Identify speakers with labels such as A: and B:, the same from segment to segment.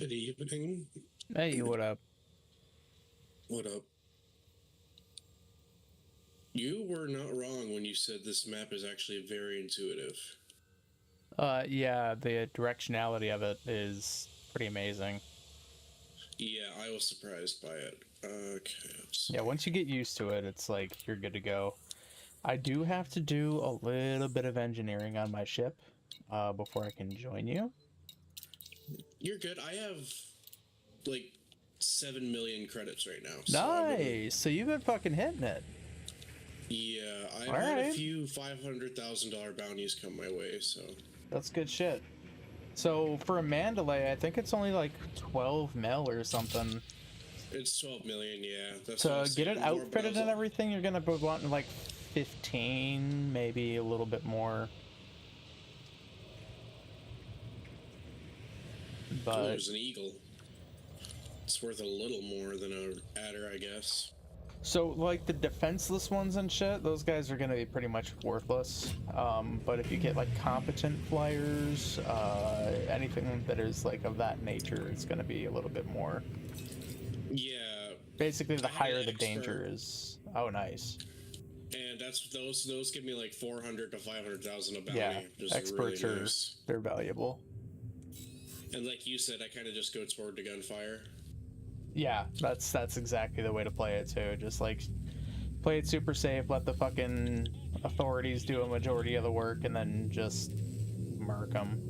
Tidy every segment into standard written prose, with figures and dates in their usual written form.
A: Good evening.
B: Hey, what up?
A: What up? You were not wrong when you said this map is actually very intuitive.
B: Yeah, the directionality of it is pretty amazing.
A: Yeah, I was surprised by it. Okay, let's
B: Yeah,
A: see.
B: once you get used to it, it's like you're good to go. I do have to do a little bit of engineering on my ship, before I can join you.
A: You're good. I have like 7 million credits right now, so I've been.
B: Nice! So you've been fucking hitting it.
A: Yeah, I've had a
B: Alright,
A: few $500,000 bounties come my way, so.
B: that's good shit. So for a Mandalay, I think it's only like 12 mil or something.
A: It's 12 million, yeah. That's what I
B: To
A: was
B: get it
A: saying more, but I
B: outfitted
A: was
B: and
A: like,
B: everything, you're gonna be wanting like 15, maybe a little bit more.
A: oh,
B: But
A: there's an eagle. It's worth a little more than a adder, I guess.
B: so, like, the defenseless ones and shit, those guys are gonna be pretty much worthless. But if you get, like, competent flyers, anything that is, like, of that nature, it's gonna be a little bit more.
A: Yeah,
B: Basically, the
A: I had
B: higher
A: an
B: the danger
A: expert.
B: is. Oh, nice.
A: And that's those give me like 400 to 500,000 a
B: Yeah,
A: bounty, which is really
B: experts are.
A: nice.
B: They're valuable.
A: And like you said, I kind of just go toward the gunfire.
B: Yeah, that's exactly the way to play it, too. Just, like, play it super safe, let the fucking authorities do a majority of the work, and then just murk them.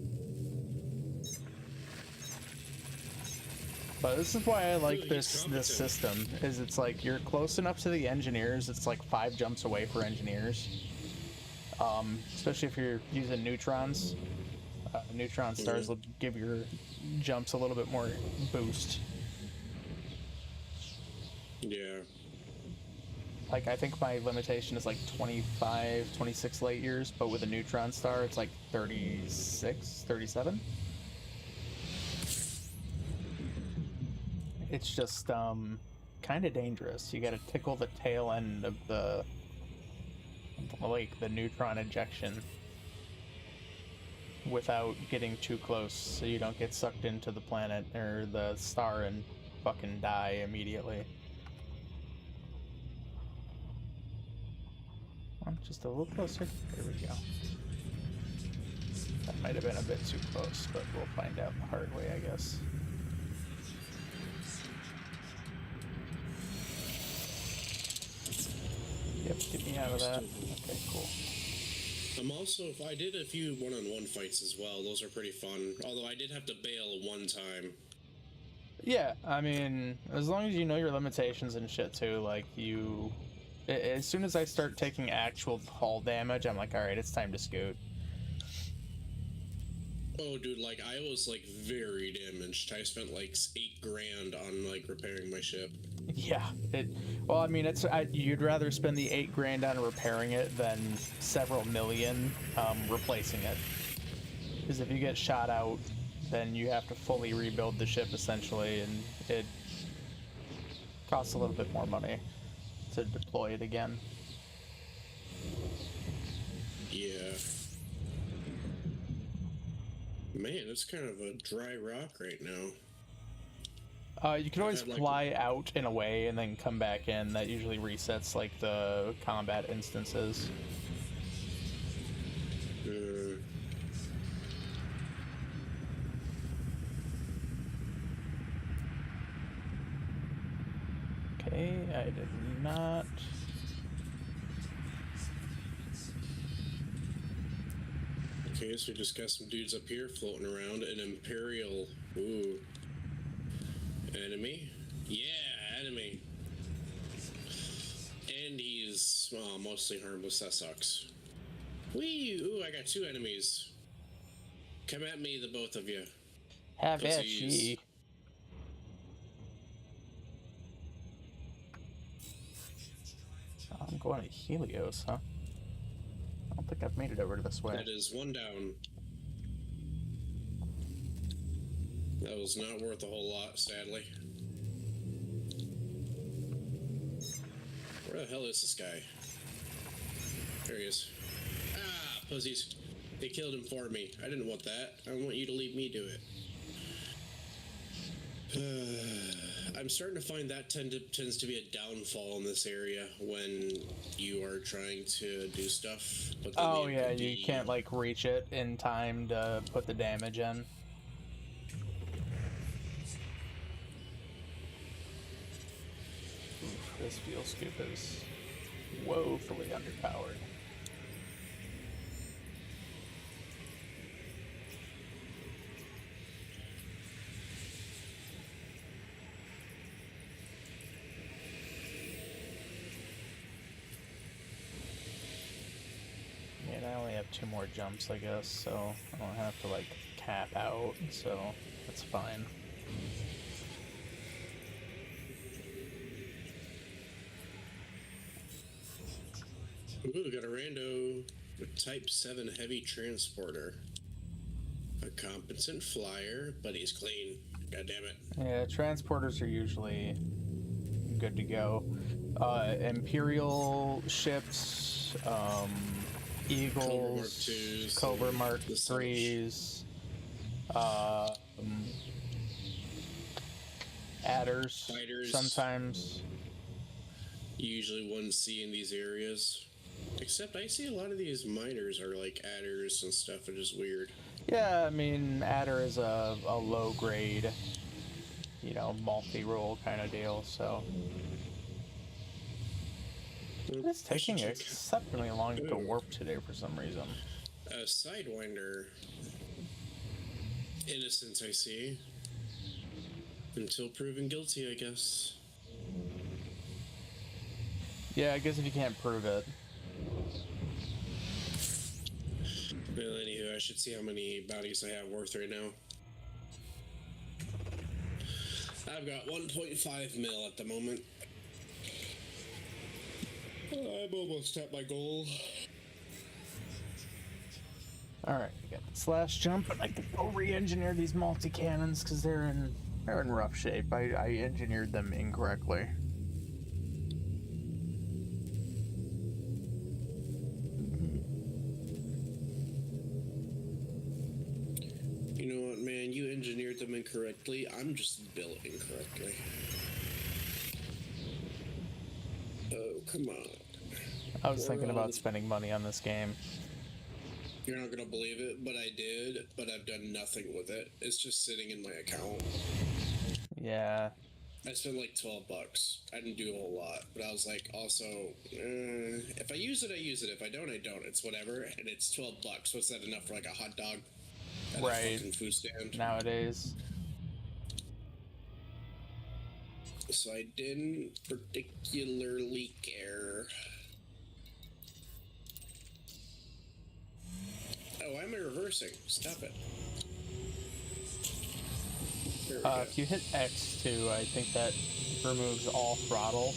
B: But this is why I
A: Ooh,
B: like
A: he's
B: this
A: competent.
B: system. Is it's like you're close enough to the engineers. It's like 5 jumps away for engineers. Especially if you're using neutrons. Neutron stars will
A: Mm-hmm.
B: give your jumps a little bit more boost.
A: Yeah.
B: Like I think my limitation is like 25, 26 light years, but with a neutron star it's like 36, 37. It's just kind of dangerous. You got to tickle the tail end of the like the neutron ejection without getting too close so you don't get sucked into the planet or the star and fucking die immediately. Well, just a little closer. There we go. That might have been a bit too close, but we'll find out the hard way, I guess. Yep, get me out of that. Okay, cool.
A: I'm also, if I did a few one-on-one fights as well. Those are pretty fun. Although I did have to bail one time.
B: Yeah, I mean, as long as you know your limitations and shit too, like as soon as I start taking actual hull damage, I'm like, all right, it's time to scoot.
A: Oh, dude, like I was like very damaged. I spent like 8 grand on like repairing my ship.
B: Yeah, well, I mean, you'd rather spend the 8 grand on repairing it than several million replacing it. Because if you get shot out, then you have to fully rebuild the ship essentially, and it costs a little bit more money to deploy it again.
A: Yeah. Man, it's kind of a dry rock right now.
B: You can
A: I've
B: always
A: had like
B: fly out in a way and then come back in. That usually resets like the combat instances.
A: uh,
B: Okay, I did not.
A: okay, so we just got some dudes up here floating around. An Imperial. Ooh. Enemy? Yeah, enemy. And he's mostly harmless. That sucks. Whee! Ooh, I got 2 enemies. Come at me, the both of you.
B: Have at
A: Pussies.
B: ye. I'm going to Helios, huh? I don't think I've made it over to this way.
A: That is one down. That was not worth a whole lot, sadly. Where the hell is this guy? There he is. Ah, pussies. They killed him for me. I didn't want that. I want you to leave me do it. I'm starting to find that tends to be a downfall in this area when you are trying to do stuff. But then
B: Oh
A: it
B: yeah,
A: could
B: you
A: be-
B: can't like reach it in time to put the damage in. Oof, this fuel scoop is woefully underpowered. And I only have 2 more jumps, I guess, so I don't have to like cap out, so that's fine.
A: Ooh, got a rando with Type 7 heavy transporter. A competent flyer, but he's clean. God damn it.
B: Yeah, transporters are usually good to go. Imperial ships, Eagles, Cobra Mark
A: the Savage.
B: 3s, Adders,
A: Fighters.
B: sometimes.
A: Usually 1C in these areas. Except I see a lot of these miners are like adders and stuff, which is weird.
B: Yeah, I mean, Adder is a low grade, you know, multi-role kind of deal, so. It's taking exceptionally long to warp today for some reason.
A: A Sidewinder. Innocence, I see. Until proven guilty, I guess.
B: Yeah, I guess if you can't prove it.
A: Well, anywho, I should see how many bounties I have worth right now. I've got 1.5 mil at the moment. I'm almost at my goal.
B: Alright, we got this last jump, and I can go re-engineer these multi-cannons because they're in rough shape. I engineered them incorrectly.
A: You know what, man? You engineered them incorrectly. I'm just built incorrectly. Oh, come on.
B: I was thinking about spending money on this game.
A: You're not gonna believe it, but I did, but I've done nothing with it. It's just sitting in my account.
B: Yeah.
A: I spent like $12. I didn't do a whole lot, but I was like, also, if I use it, I use it. If I don't, I don't. It's whatever, and it's $12. What's that enough for like a hot dog at
B: Right.
A: a fucking food stand?
B: Nowadays.
A: So I didn't particularly care. Oh, why am I reversing? Stop it. There we go.
B: If you hit X2, I think that removes all throttle.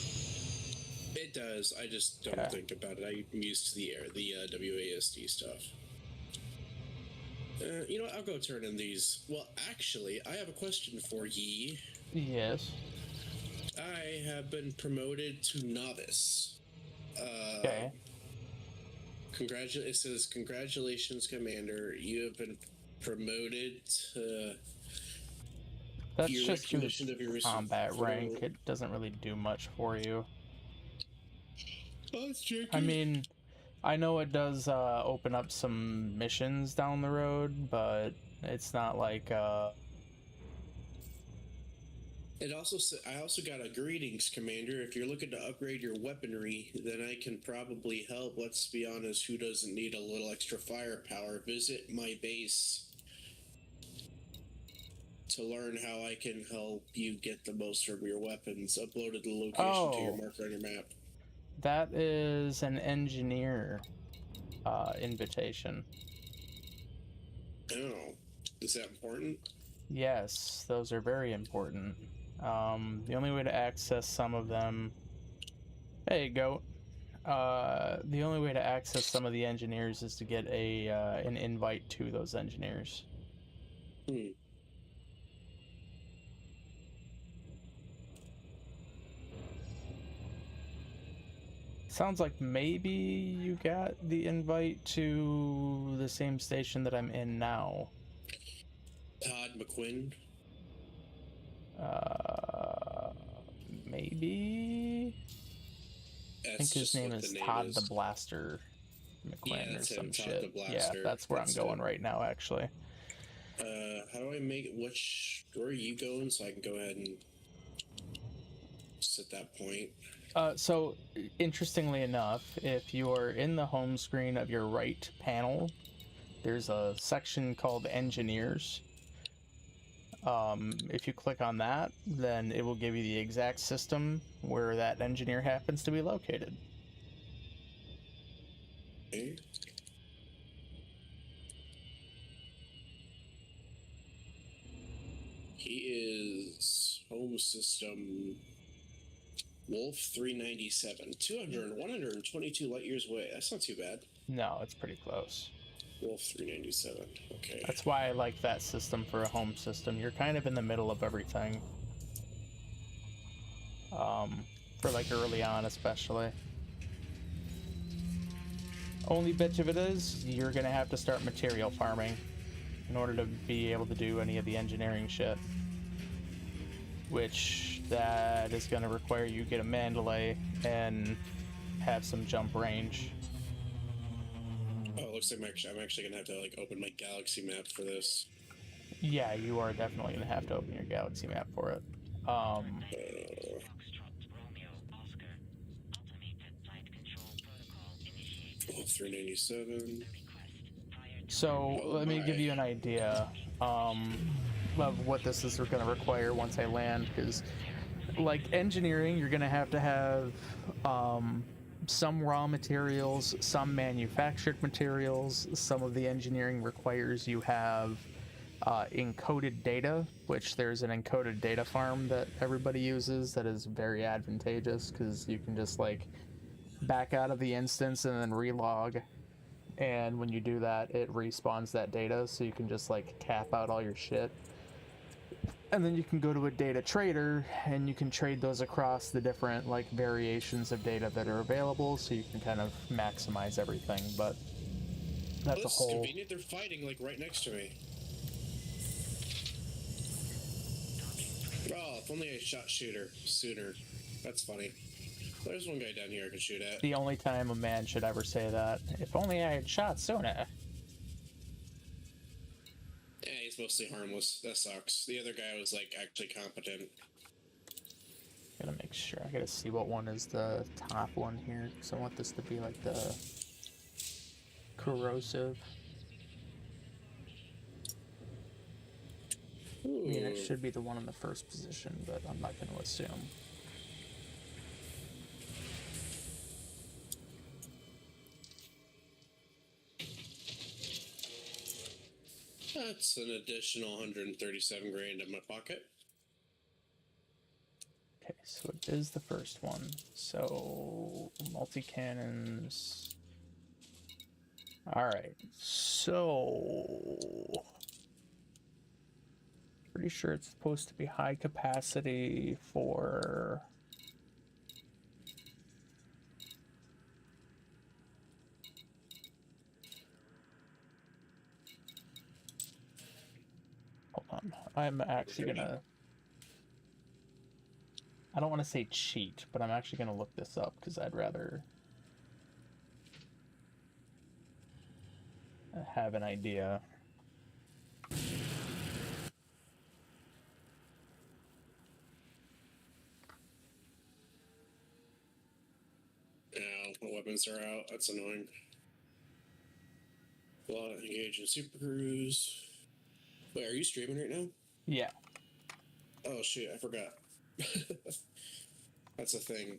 A: It does. I just don't think about it. I'm used to the WASD stuff. You know what? I'll go turn in these. Well, actually, I have a question for ye.
B: Yes.
A: I have been promoted to novice.
B: Okay.
A: It says, congratulations, Commander. You have been promoted to...
B: That's
A: your
B: just your
A: recognition of your
B: combat rank. It doesn't really do much for you.
A: Oh, it's tricky.
B: I mean, I know it does open up some missions down the road, but it's not like
A: I also got a greetings, Commander. If you're looking to upgrade your weaponry, then I can probably help. Let's be honest, who doesn't need a little extra firepower? Visit my base to learn how I can help you get the most from your weapons. Uploaded the location to your marker on your map.
B: That is an engineer invitation.
A: Oh, is that important?
B: Yes, those are very important. The only way to access some of them... Hey, Goat. The only way to access some of the engineers is to get an invite to those engineers. Sounds like maybe you got the invite to the same station that I'm in now.
A: Todd McQuinn.
B: Maybe. I think
A: That's
B: his
A: just
B: name
A: what
B: is
A: the name
B: Todd the
A: is.
B: Blaster
A: Yeah,
B: McQuinn or
A: that's him,
B: some
A: Todd the
B: shit. Yeah,
A: Blaster.
B: that's where I'm
A: That's
B: going
A: it.
B: right now, actually.
A: How do I make where are you going so I can go ahead and set that point?
B: So, interestingly enough, if you are in the home screen of your right panel, there's a section called Engineers. If you click on that, then it will give you the exact system where that engineer happens to be located.
A: Okay. He is home system Wolf 397, 122 light years away. That's not too bad.
B: No, it's pretty close.
A: Wolf 397. Okay.
B: That's why I like that system for a home system. You're kind of in the middle of everything. For like early on, especially. Only bitch of it is, you're gonna have to start material farming in order to be able to do any of the engineering shit. Which that is gonna require you get a Mandalay and have some jump range.
A: Oh, it looks like I'm actually gonna have to like open my galaxy map for this.
B: Yeah, you are definitely gonna have to open your galaxy map for it.
A: Wolf 397.
B: So
A: Oh
B: let me give
A: my.
B: you an idea of what this is going to require once I land, because like engineering, you're going to have some raw materials, some manufactured materials. Some of the engineering requires you have encoded data, which there's an encoded data farm that everybody uses that is very advantageous because you can just like back out of the instance and then relog, and when you do that it respawns that data, so you can just like cap out all your shit, and then you can go to a data trader and you can trade those across the different like variations of data that are available, so you can kind of maximize everything. But that's
A: Well,
B: a whole
A: convenient. They're fighting like right next to me. Oh, if only I shot shooter sooner. That's funny. There's one guy down here I can shoot at.
B: the only time a man should ever say that. If only I had shot sooner.
A: Yeah, he's mostly harmless. That sucks. The other guy was like actually competent.
B: Gotta make sure. I gotta see what one is the top one here, because I want this to be like the corrosive.
A: Ooh.
B: I mean, it should be the one in the first position, but I'm not going to assume.
A: That's an additional 137 grand in my pocket.
B: Okay, so it is the first one. So, multi-cannons. Alright, so... Pretty sure it's supposed to be high capacity for... Hold on, I'm actually gonna... I don't want to say cheat, but I'm actually gonna look this up, because I'd rather... have an idea.
A: Yeah, the weapons are out. That's annoying. A lot of engage in Super Cruise. Wait, are you streaming right now?
B: Yeah.
A: Oh shit, I forgot. That's a thing.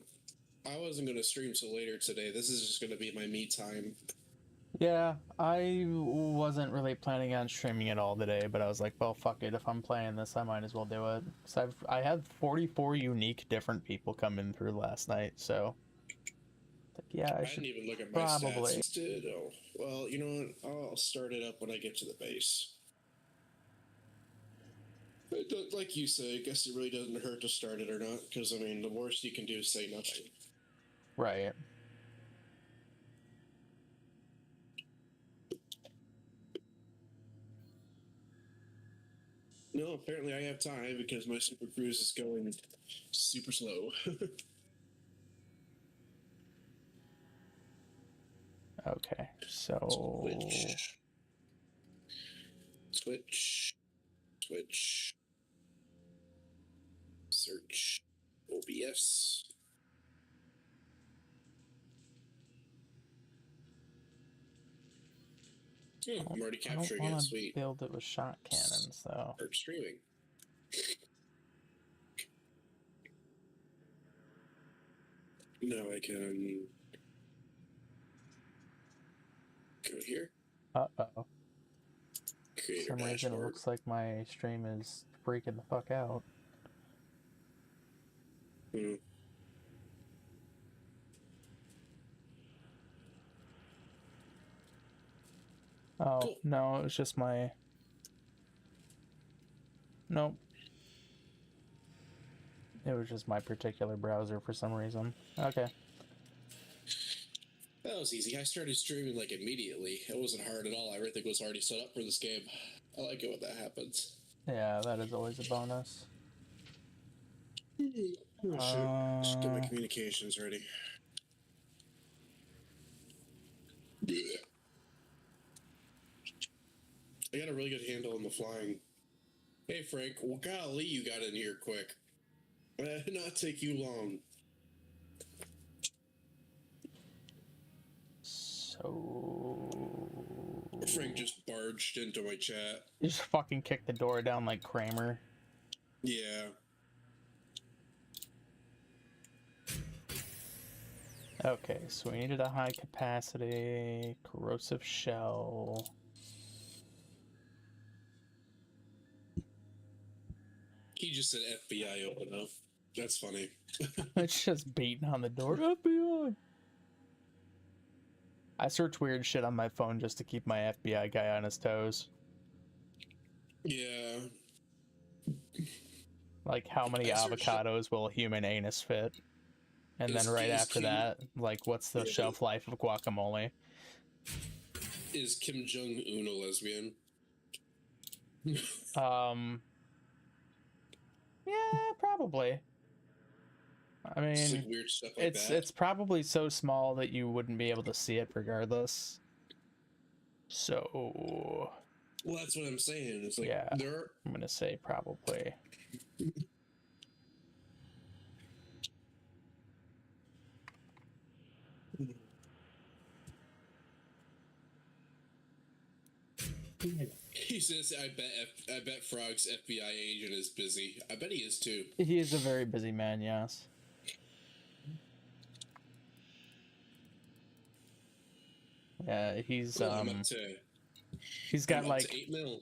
A: I wasn't gonna stream till later today. This is just gonna be my me time.
B: Yeah, I wasn't really planning on streaming it all today, but I was like, well, fuck it. If I'm playing this, I might as well do it. Because I had 44 unique different people come in through last night, so... Like, yeah, I should
A: didn't even look at my
B: probably...
A: stats. Did oh well, you know what? I'll start it up when I get to the base. Like you say, I guess it really doesn't hurt to start it or not, because I mean, the worst you can do is say nothing.
B: Right.
A: No, apparently I have time because my Super Cruise is going super slow.
B: Okay, so
A: Switch. Switch. Switch. Search. OBS. I'm already
B: I don't
A: capturing it.
B: want to
A: Sweet.
B: build it with shot cannons, though.
A: Start streaming. Now I can go here.
B: Uh-oh. For
A: Create
B: some
A: a
B: reason, it
A: dashboard.
B: looks like my stream is freaking the fuck out.
A: Hmm.
B: Oh,
A: Cool.
B: no, it's just my... Nope. It was just my particular browser for some reason. Okay.
A: That was easy. I started streaming like immediately. It wasn't hard at all. Everything was already set up for this game. I like it when that happens.
B: Yeah, that is always a bonus.
A: Oh, shoot. Should get my communications ready. I got a really good handle on the flying. Hey, Frank. Well, golly, you got in here quick. Not take you long.
B: So...
A: Frank just barged into my chat.
B: You just fucking kicked the door down like Kramer.
A: Yeah.
B: Okay, so we needed a high capacity corrosive shell.
A: He just said FBI open up. That's funny.
B: It's just beating on the door. FBI! I search weird shit on my phone just to keep my FBI guy on his toes.
A: Yeah.
B: Like, how many
A: I searched-
B: avocados will a human anus fit? And then right after that, like, what's the shelf life of guacamole?
A: Is Kim Jong-un a lesbian?
B: Yeah, probably. I
A: Just
B: mean,
A: like weird stuff like that.
B: it's probably so small that you wouldn't be able to see it regardless. So,
A: Well, that's what I'm saying. It's like
B: yeah,
A: there.
B: I'm gonna say probably.
A: He says, I bet Frog's FBI agent is busy. I bet he is too.
B: He is a very busy man, yes. Yeah, he's
A: Well, I'm up to.
B: he's
A: I'm
B: got
A: up
B: like
A: to 8 mil.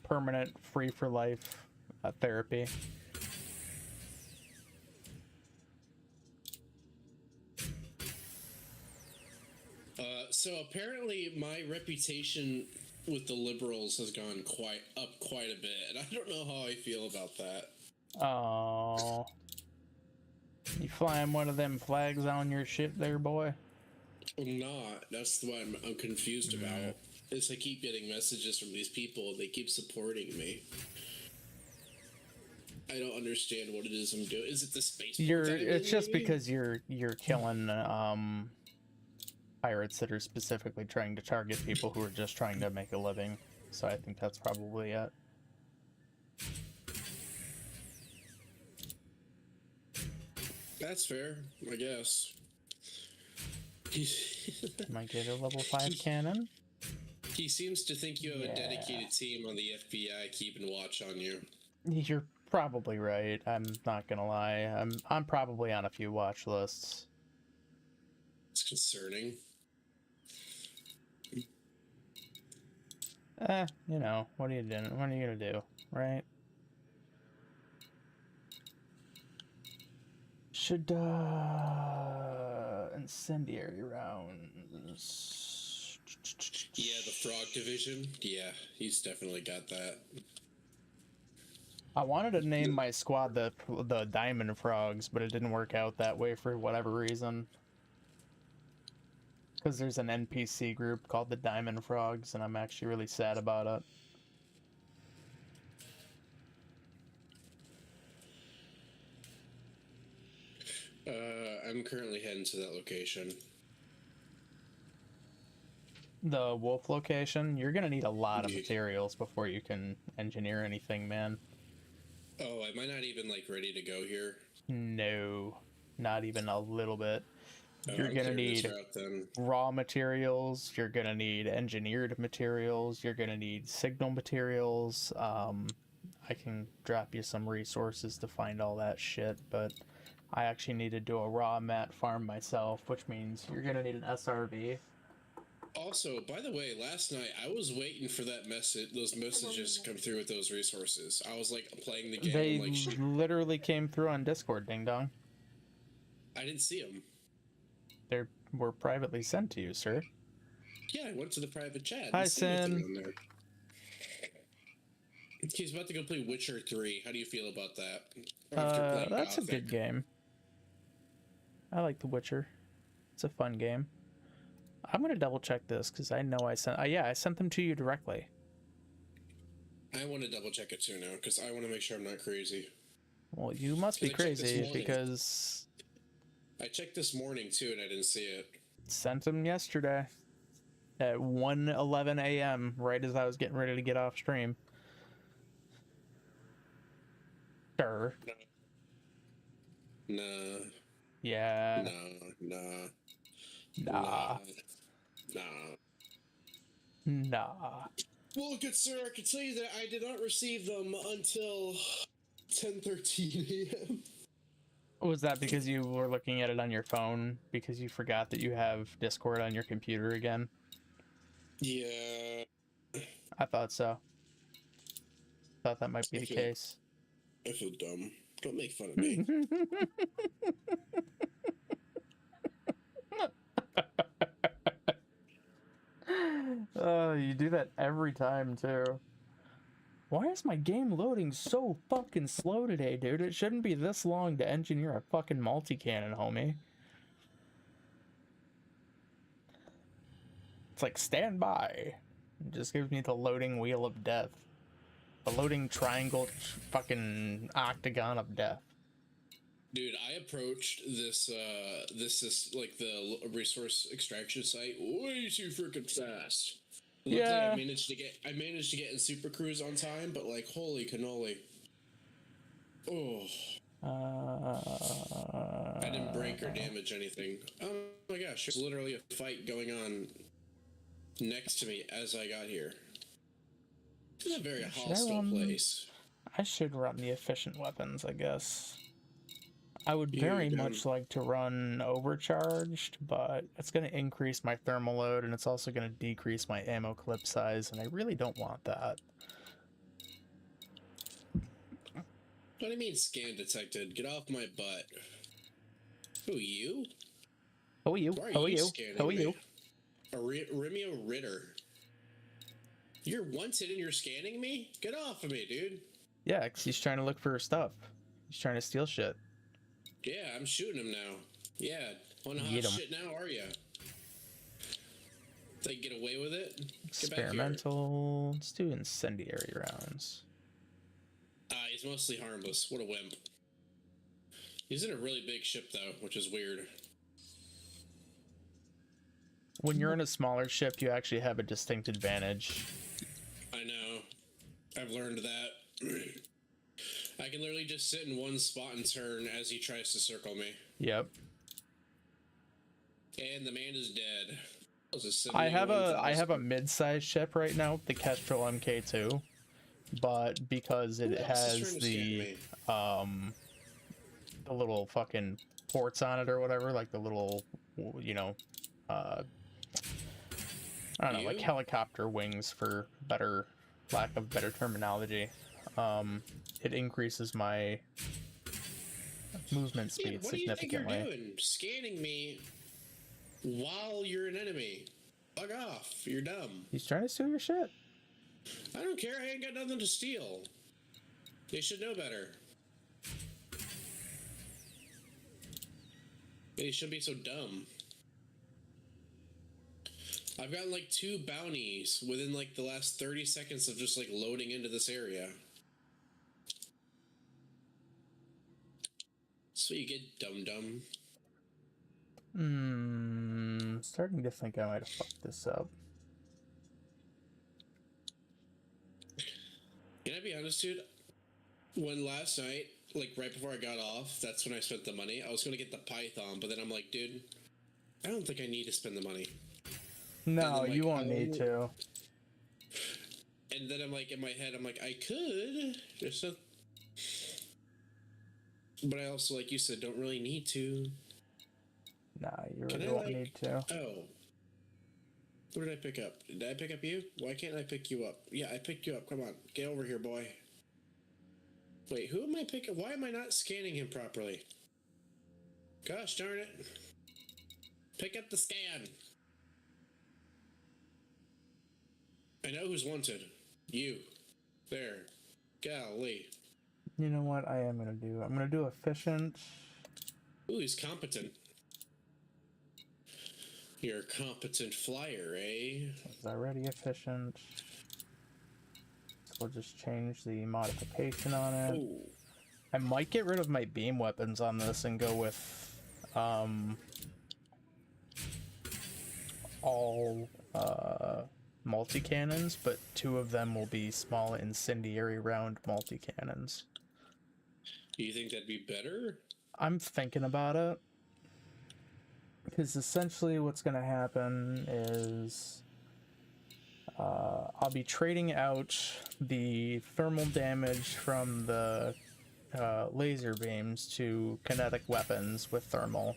B: permanent free for life therapy.
A: So apparently, my reputation with the liberals has gone quite a bit, and I don't know how I feel about that.
B: Oh, you flying one of them flags on your ship there, boy?
A: I'm not. That's what I'm confused about. Is I keep getting messages from these people, and they keep supporting me. I don't understand what it is I'm doing. Is it the space?
B: It's just because you're killing pirates that are specifically trying to target people who are just trying to make a living. So I think that's probably it.
A: That's fair, I guess.
B: Might get a level 5 cannon.
A: He seems to think you have a dedicated team on the FBI keeping watch on you.
B: You're probably right. I'm not gonna lie. I'm probably on a few watch lists.
A: It's concerning.
B: You know, what are you doing? What are you gonna do, right? Should incendiary rounds.
A: Yeah, the Frog Division. Yeah, he's definitely got that.
B: I wanted to name my squad the Diamond Frogs, but it didn't work out that way for whatever reason. Because there's an NPC group called the Diamond Frogs, and I'm actually really sad about it.
A: I'm currently heading to that location.
B: The wolf location, you're gonna need a lot of
A: Yeah.
B: materials before you can engineer anything, man.
A: Oh, am I not even like ready to go here?
B: No, not even a little bit.
A: Oh,
B: You're
A: I'm
B: gonna
A: clearing this
B: need
A: route then.
B: raw materials, you're gonna need engineered materials, you're gonna need signal materials. I can drop you some resources to find all that shit, but I actually need to do a raw mat farm myself, which means you're gonna need an SRV.
A: Also, by the way, last night I was waiting for those messages to come through with those resources. I was like playing the game.
B: They
A: I'm like, shoot,
B: literally came through on Discord, ding dong.
A: I didn't see them.
B: They were privately sent to you, sir.
A: Yeah, I went to the private chat.
B: Hi,
A: Didn't see anything
B: Sin.
A: on there. He's about to go play Witcher 3. How do you feel about that? After playing
B: That's a
A: Gothic.
B: good game. I like The Witcher. It's a fun game. I'm gonna double check this because I know I sent. Yeah, I sent them to you directly.
A: I want to double check it too now because I want to make sure I'm not crazy.
B: Well, you must be
A: 'Cause I checked this
B: crazy
A: morning.
B: because
A: I checked this morning too and I didn't see it.
B: sent them yesterday at 1:11 a.m. right as I was getting ready to get off stream. Sure.
A: Nah,
B: Yeah.
A: nah.
B: Nah. Nah.
A: Well, good sir, I can tell you that I did not receive them until 10:13 a.m.
B: Was that because you were looking at it on your phone because you forgot that you have Discord on your computer again?
A: Yeah.
B: I thought so. Thought that might be the
A: Okay.
B: case.
A: I feel dumb. Don't make fun of me.
B: Oh, you do that every time too. Why is my game loading so fucking slow today, dude? It shouldn't be this long to engineer a fucking multi-cannon, homie. It's like, stand by. It just gives me the loading wheel of death. The loading triangle fucking octagon of death.
A: Dude, I approached this like the resource extraction site way too freaking fast. Luckily,
B: Yeah.
A: I managed to get in Super Cruise on time, but like, holy cannoli. Oh, I didn't break or damage anything. Oh my gosh, there's literally a fight going on next to me as I got here. This is a very hostile place.
B: I should run the efficient weapons, I guess. I would
A: You
B: very
A: don't.
B: much like to run overcharged, but it's going to increase my thermal load and it's also going to decrease my ammo clip size, and I really don't want that.
A: What do you mean scan detected? Get off my butt. Who, you?
B: Who are you?
A: Why
B: Who are you?
A: scanning
B: Who are
A: me?
B: you?
A: Remio Ritter. You're wanted and you're scanning me? Get off of me, dude.
B: Yeah, 'cause he's trying to look for stuff. He's trying to steal shit.
A: Yeah, I'm shooting him now. Yeah, on hot
B: Get 'em.
A: shit now, are ya? Think get away with it? Get back here.
B: Experimental. Let's do incendiary rounds.
A: He's mostly harmless. What a wimp. He's in a really big ship though, which is weird.
B: When you're in a smaller ship, you actually have a distinct advantage.
A: I know. I've learned that. I can literally just sit in one spot and turn as he tries to circle me.
B: Yep.
A: And the man is dead. That was a
B: I have a
A: 71,000.
B: mid-sized ship right now, the Kestrel MK2, but because it
A: Who else is trying
B: has
A: to scan me?
B: the little fucking ports on it or whatever, like the little, you know, I don't know, like
A: You?
B: helicopter wings for lack of better terminology. It increases my movement
A: Yeah,
B: speed
A: what do you think you're
B: significantly.
A: doing? Scanning me while you're an enemy. Fuck off. You're dumb.
B: He's trying to steal your shit.
A: I don't care. I ain't got nothing to steal. They should know better. They shouldn't be so dumb. I've gotten like 2 bounties within like the last 30 seconds of just like loading into this area. It's That's what you get, dum dum.
B: Starting to think I might have fucked this up.
A: Can I be honest, dude? When last night, like right before I got off, that's when I spent the money. I was gonna get the Python, but then I'm like, dude, I don't think I need to spend the money.
B: No,
A: then,
B: you
A: like,
B: won't need to.
A: And then I'm like, in my head, I'm like, I could. Just a... But I also, like you said, don't really need to.
B: Nah, you
A: Can
B: really
A: I,
B: won't
A: like...
B: need to.
A: Oh. What did I pick up? Did I pick up you? Why can't I pick you up? Yeah, I picked you up. Come on. Get over here, boy. Wait, who am I picking? Why am I not scanning him properly? Gosh darn it. Pick up the scan. I know who's wanted. You. There. Golly.
B: You know what I am gonna do? I'm gonna do efficient.
A: Ooh, he's competent. You're a competent flyer, eh?
B: It's already efficient. So we'll just change the modification on it.
A: Ooh.
B: I might get rid of my beam weapons on this and go with all multi-cannons, but 2 of them will be small incendiary round multi-cannons.
A: Do you think that'd be better?
B: I'm thinking about it. Because essentially what's going to happen is I'll be trading out the thermal damage from the laser beams to kinetic weapons with thermal.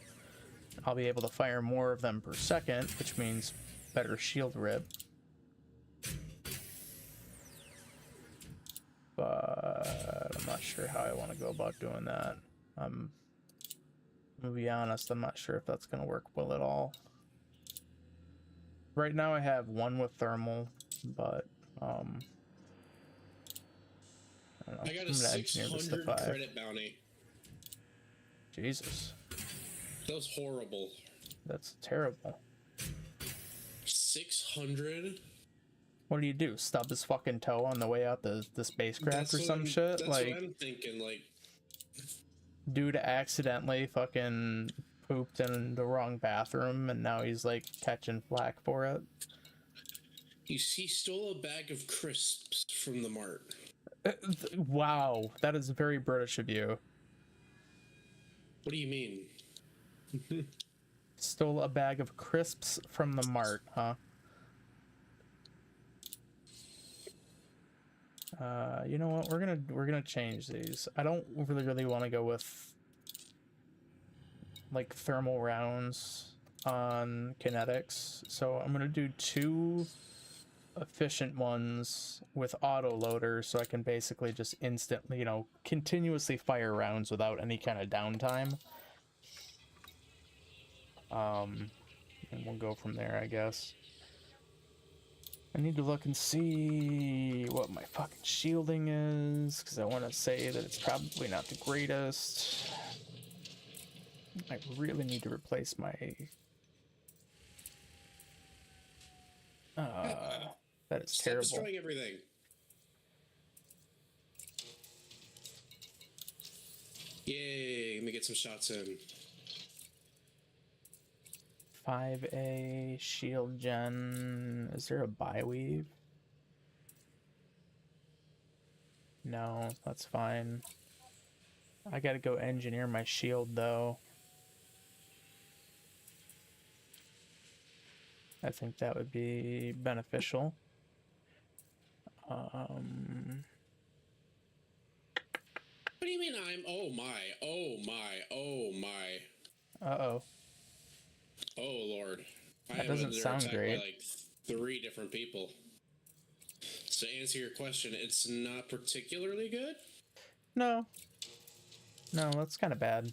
B: I'll be able to fire more of them per second, which means better shield rip. But I'm not sure how I want to go about doing that. I'm gonna be honest, I'm not sure if that's gonna work well at all. Right now I have 1 with thermal, but I don't know.
A: I got a 600 credit bounty.
B: Jesus.
A: That was horrible.
B: That's terrible.
A: 600?
B: What do? Stub his fucking toe on the way out the spacecraft or some shit?
A: That's
B: Like,
A: what I'm thinking, like...
B: dude accidentally fucking pooped in the wrong bathroom and now he's like catching flack for it.
A: He stole a bag of crisps from the mart.
B: Wow, that is very British of you.
A: What do you mean?
B: Stole a bag of crisps from the mart, huh? You know what? We're gonna change these. I don't really want to go with like thermal rounds on kinetics, so I'm gonna do 2 efficient ones with auto loader, so I can basically just instantly, you know, continuously fire rounds without any kind of downtime. And we'll go from there, I guess. I need to look and see what my fucking shielding is, because I want to say that it's probably not the greatest. I really need to replace my... that is
A: Stop
B: terrible.
A: destroying everything. Yay, let me get some shots in.
B: 5A shield gen. Is there a bi-weave? No, that's fine. I gotta go engineer my shield though. I think that would be beneficial.
A: What do you mean I'm... Oh my.
B: Uh-oh.
A: Oh Lord.
B: That doesn't sound great.
A: By like 3 different people. So to answer your question, it's not particularly good?
B: No. No, that's kind of bad.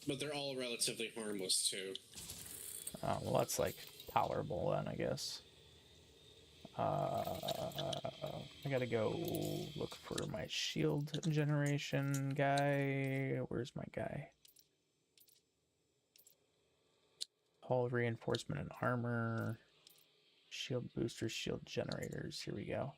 A: But they're all relatively harmless too.
B: Oh, well, that's like tolerable then, I guess. I gotta go look for my shield generation guy. Where's my guy? Hull reinforcement and armor. Shield boosters, shield generators. Here we go.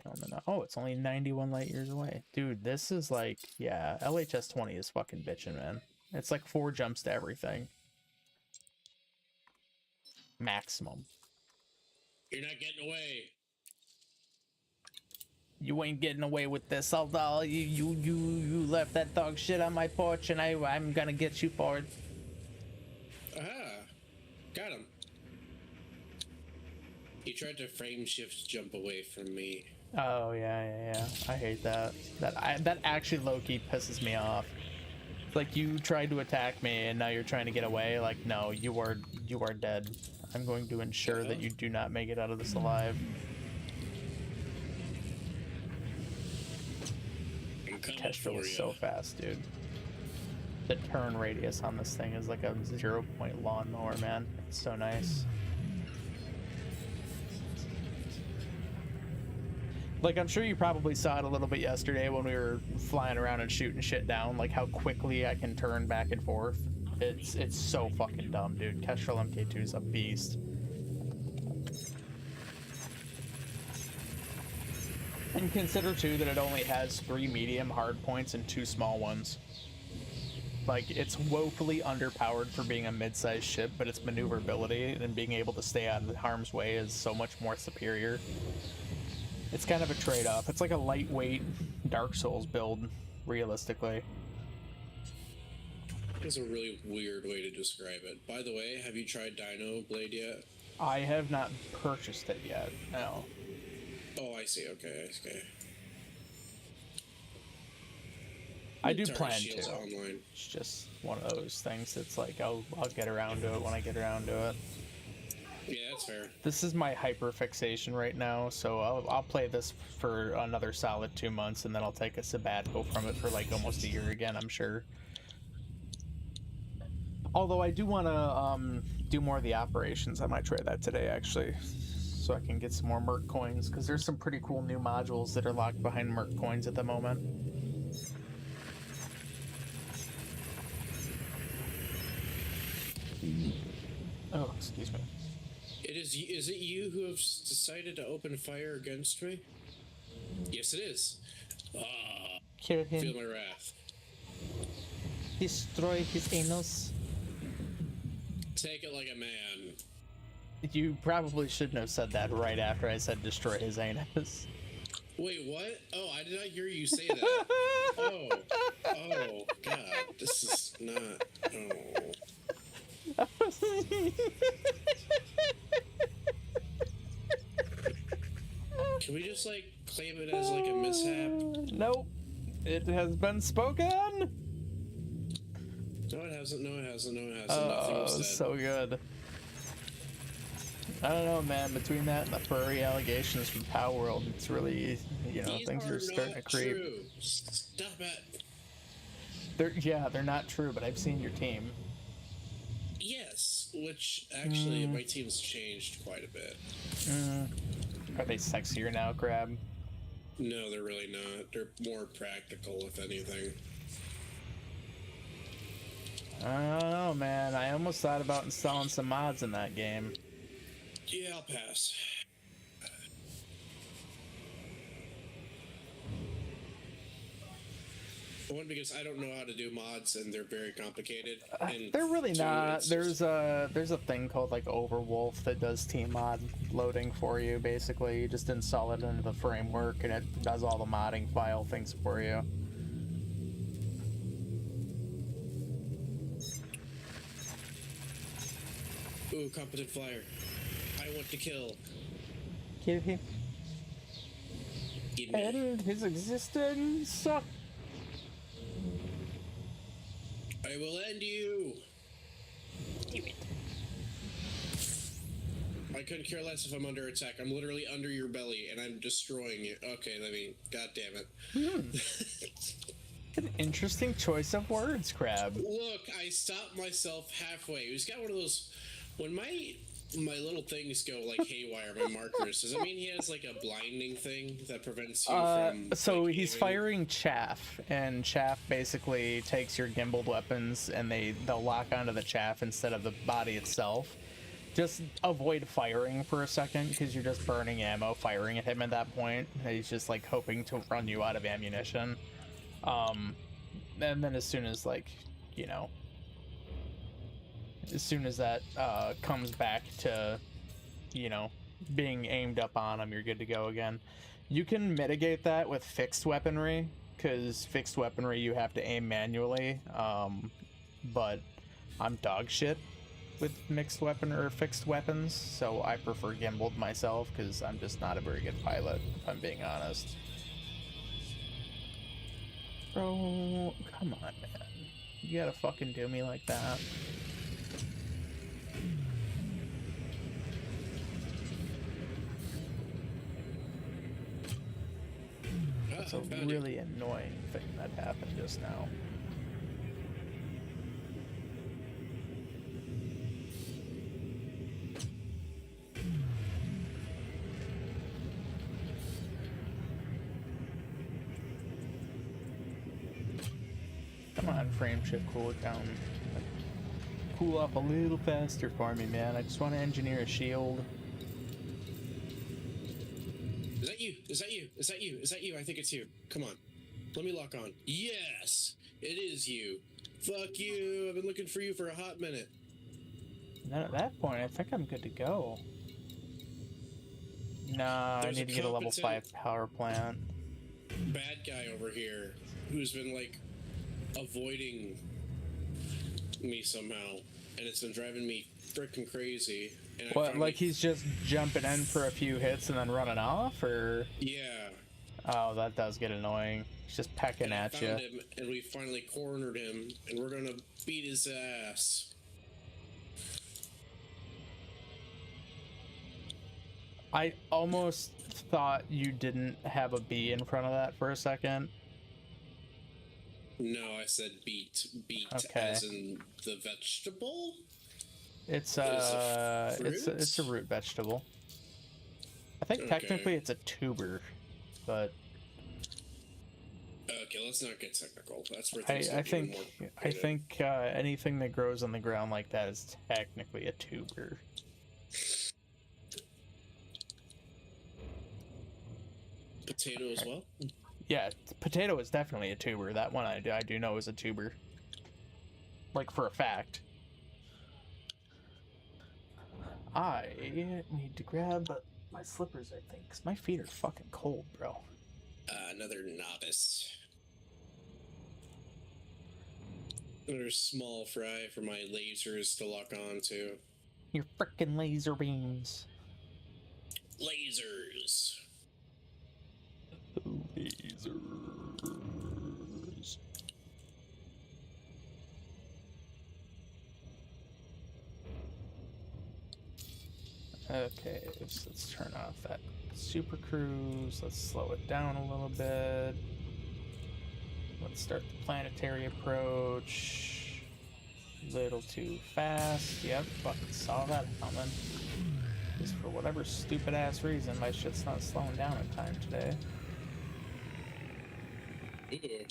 B: No. Oh, it's only 91 light years away. Dude, this is like, yeah, LHS 20 is fucking bitching, man. It's like 4 jumps to everything. Maximum.
A: You're not getting away.
B: You ain't getting away with this, although you left that dog shit on my porch, and I'm gonna get you for it.
A: Aha! Got him. He tried to frame shift jump away from me.
B: Oh yeah. I hate that. That actually low-key pisses me off. It's like you tried to attack me, and now you're trying to get away. Like, no, you are dead. I'm going to ensure that you do not make it out of this alive. Kestrel is so fast, dude. The turn radius on this thing is like a 0-point lawnmower, man. It's so nice. Like, I'm sure you probably saw it a little bit yesterday when we were flying around and shooting shit down, like how quickly I can turn back and forth. It's so fucking dumb, dude. Kestrel MK2 is a beast. And consider too that it only has 3 medium hard points and 2 small ones. Like, it's woefully underpowered for being a mid-sized ship, but its maneuverability and being able to stay out of harm's way is so much more superior. It's kind of a trade-off. It's like a lightweight Dark Souls build, realistically.
A: That's a really weird way to describe it. By the way, have you tried Dino Blade yet?
B: I have not purchased it yet, no.
A: Oh, I see. Okay.
B: I do plan to.
A: Online.
B: It's just one of those things. It's like I'll get around to it when I get around to it.
A: Yeah, that's fair.
B: This is my hyper fixation right now, so I'll play this for another solid 2 months, and then I'll take a sabbatical from it for like almost a year again, I'm sure. Although I do want to do more of the operations. I might try that today, actually, so I can get some more Merc coins, because there's some pretty cool new modules that are locked behind Merc coins at the moment. Oh, excuse me.
A: Is it you who have decided to open fire against me? Yes, it is.
B: Kill him.
A: Feel my wrath.
B: Destroy his anus.
A: Take it like a man.
B: You probably shouldn't have said that right after I said destroy his anus.
A: Wait, what? Oh, I did not hear you say that. Oh, God, this is not. Oh. Can we just like claim it as like a mishap?
B: Nope. It has been spoken.
A: No, it hasn't. No, it hasn't. No, it hasn't.
B: Oh,
A: Nothing was said.
B: so good. I don't know, man. Between that and the furry allegations from Pow World, it's really,
A: These
B: things are starting to
A: not
B: creep.
A: True. Stop it.
B: They're not true, but I've seen your team.
A: Yes, which actually my team's changed quite a bit.
B: Are they sexier now, Crab?
A: No, they're really not. They're more practical, if anything.
B: I don't know, man. I almost thought about installing some mods in that game.
A: Yeah, I'll pass. One, because I don't know how to do mods and they're very complicated. And
B: They're really
A: two,
B: not.
A: it's
B: There's a thing called like Overwolf that does team mod loading for you. Basically, you just install it into the framework and it does all the modding file things for you.
A: Ooh, competent flyer. I want to kill.
B: Kill him.
A: Give me.
B: End his existence.
A: I will end you. I couldn't care less if I'm under attack. I'm literally under your belly and I'm destroying you. Okay, god damn it.
B: An interesting choice of words, Crab.
A: Look, I stopped myself halfway. He's got one of those. When my little things go like haywire, my markers, does it mean he has like a blinding thing that prevents you from.
B: So
A: like,
B: he's
A: aiming?
B: firing chaff, and chaff basically takes your gimbaled weapons and they'll lock onto the chaff instead of the body itself. Just avoid firing for a second because you're just burning ammo firing at him at that point. He's just like hoping to run you out of ammunition. And then as soon as like, you know, as soon as that comes back to, you know, being aimed up on him, you're good to go again. You can mitigate that with fixed weaponry, because fixed weaponry you have to aim manually. But I'm dog shit with mixed weapon or fixed weapons, so I prefer gimbaled myself because I'm just not a very good pilot, if I'm being honest. Bro, come on, man. You gotta fucking do me like that. That's a really annoying thing that happened just now. Come on, frame shift, cool it down. Cool off a little faster for me, man. I just want to engineer a shield.
A: Is that you? Is that you? Is that you? Is that you? I think it's you. Come on. Let me lock on. Yes! It is you. Fuck you. I've been looking for you for a hot minute.
B: And then at that point, I think I'm good to go. Nah, I need to get a level 5 power plant.
A: Bad guy over here who's been, like, avoiding me somehow. And it's been driving me freaking crazy. And
B: what, like he's just jumping in for a few hits and then running off, or?
A: Yeah.
B: Oh, that does get annoying. He's just pecking at you.
A: Him, and we finally cornered him, and we're gonna beat his ass.
B: I almost thought you didn't have a B in front of that for a second.
A: No, I said beet. Beet,
B: okay.
A: As in the vegetable?
B: It's it's a root vegetable. I think technically it's a tuber, but
A: okay, let's not get technical. That's where
B: I think anything that grows on the ground like that is technically a tuber.
A: Potato as well?
B: Yeah, potato is definitely a tuber. That one I do know is a tuber. Like, for a fact. I need to grab my slippers, I think, because my feet are fucking cold, bro.
A: Another novice. Another small fry for my lasers to lock on to.
B: Your frickin' laser beams.
A: Lasers.
B: Lasers. Okay, so let's turn off that super cruise. Let's slow it down a little bit. Let's start the planetary approach. Little too fast. Yep, fucking saw that coming. Just for whatever stupid ass reason, my shit's not slowing down in time today.
A: Ooh.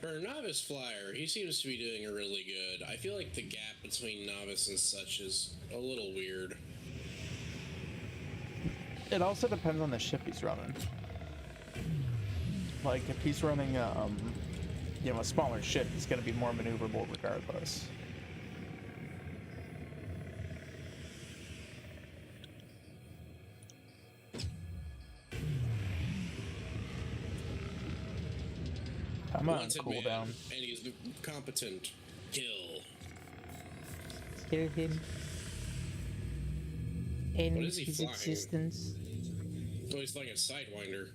A: For a novice flyer, he seems to be doing really good. I feel like the gap between novice and such is a little weird.
B: It also depends on the ship he's running. Like, if he's running, you know, a smaller ship, he's going to be more maneuverable regardless. Come on, cool down.
A: And he's competent. Kill.
B: Kill him. End
A: what is he
B: his
A: flying?
B: existence.
A: Oh, he's like a Sidewinder.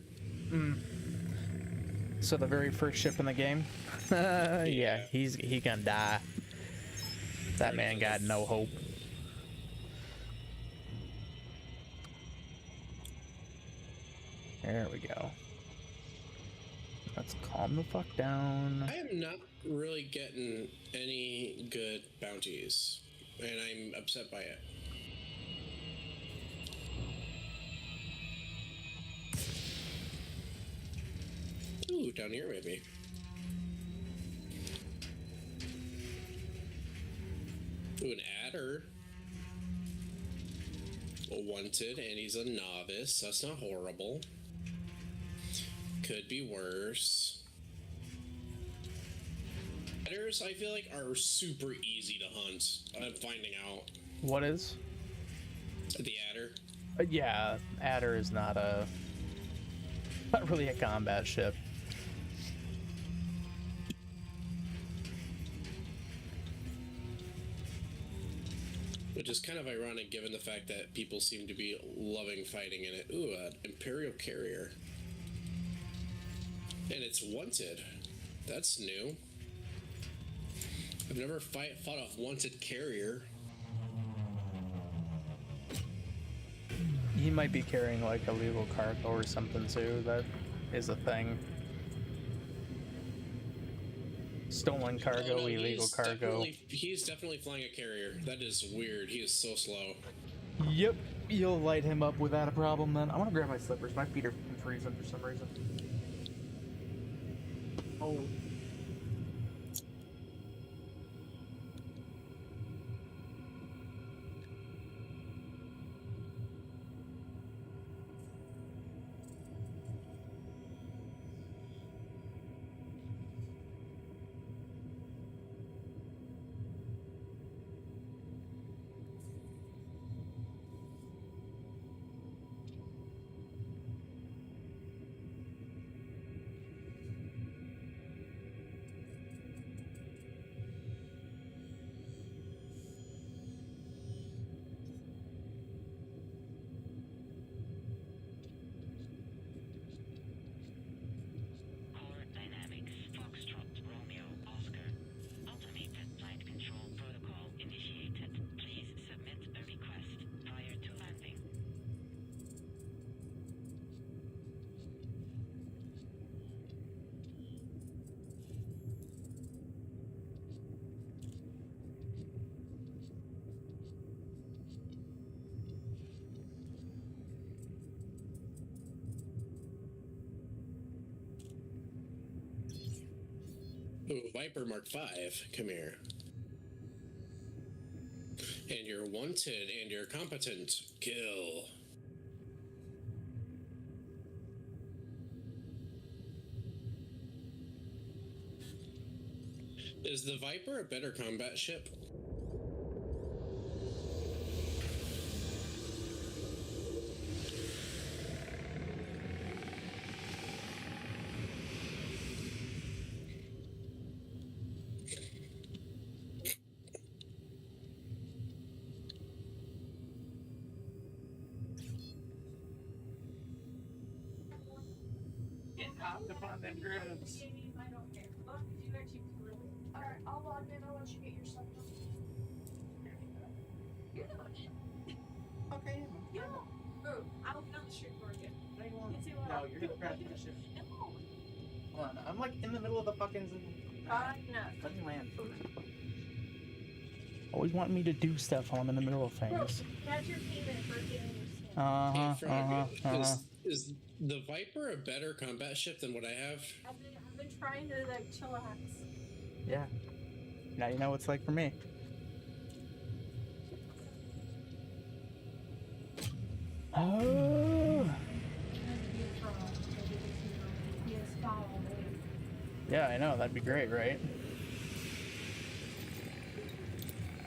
B: So the very first ship in the game? Yeah, he gonna die. That man got no hope. There we go. Let's calm the fuck down.
A: I am not really getting any good bounties, and I'm upset by it. Ooh, down here maybe. Ooh, an adder. wanted and he's a novice. That's not horrible. Could be worse. Adders, I feel like, are super easy to hunt. I'm finding out.
B: What is?
A: The adder.
B: Yeah, Adder is not really a combat ship.
A: Which is kind of ironic given the fact that people seem to be loving fighting in it. Ooh, an Imperial carrier. And it's wanted. That's new. I've never fought a wanted carrier.
B: He might be carrying like illegal cargo or something too. That is a thing. Stolen cargo,
A: Oh, no,
B: illegal cargo.
A: He's definitely flying a carrier. That is weird. He is so slow.
B: Yep, you'll light him up without a problem then. I want to grab my slippers. My feet are freezing for some reason. Oh.
A: Ooh, Viper Mark 5, come here. And you're wanted and you're competent. Kill. Is the Viper a better combat ship?
B: Upon them grids.
C: I don't care. Look, you actually really. Alright, I'll log in. I'll let you get your stuff done. You're doing it.
B: Okay.
C: You know. Bro, I'll get on the street for you.
B: No, you won't.
C: You see what
B: No,
C: I'll
B: you're
C: do?
B: gonna crash my ship.
C: No.
B: Hold on, I'm like in the middle of the fucking.
C: No.
B: Let me land first. Always want me to do stuff while I'm in the middle of
C: Bro,
B: things.
C: that's your payment for getting your stuff.
B: Uh huh.
A: Is the Viper a better combat ship than what I have?
C: I've been trying to like chillax.
B: Yeah. Now you know what it's like for me. Oh. Yeah, I know. That'd be great, right?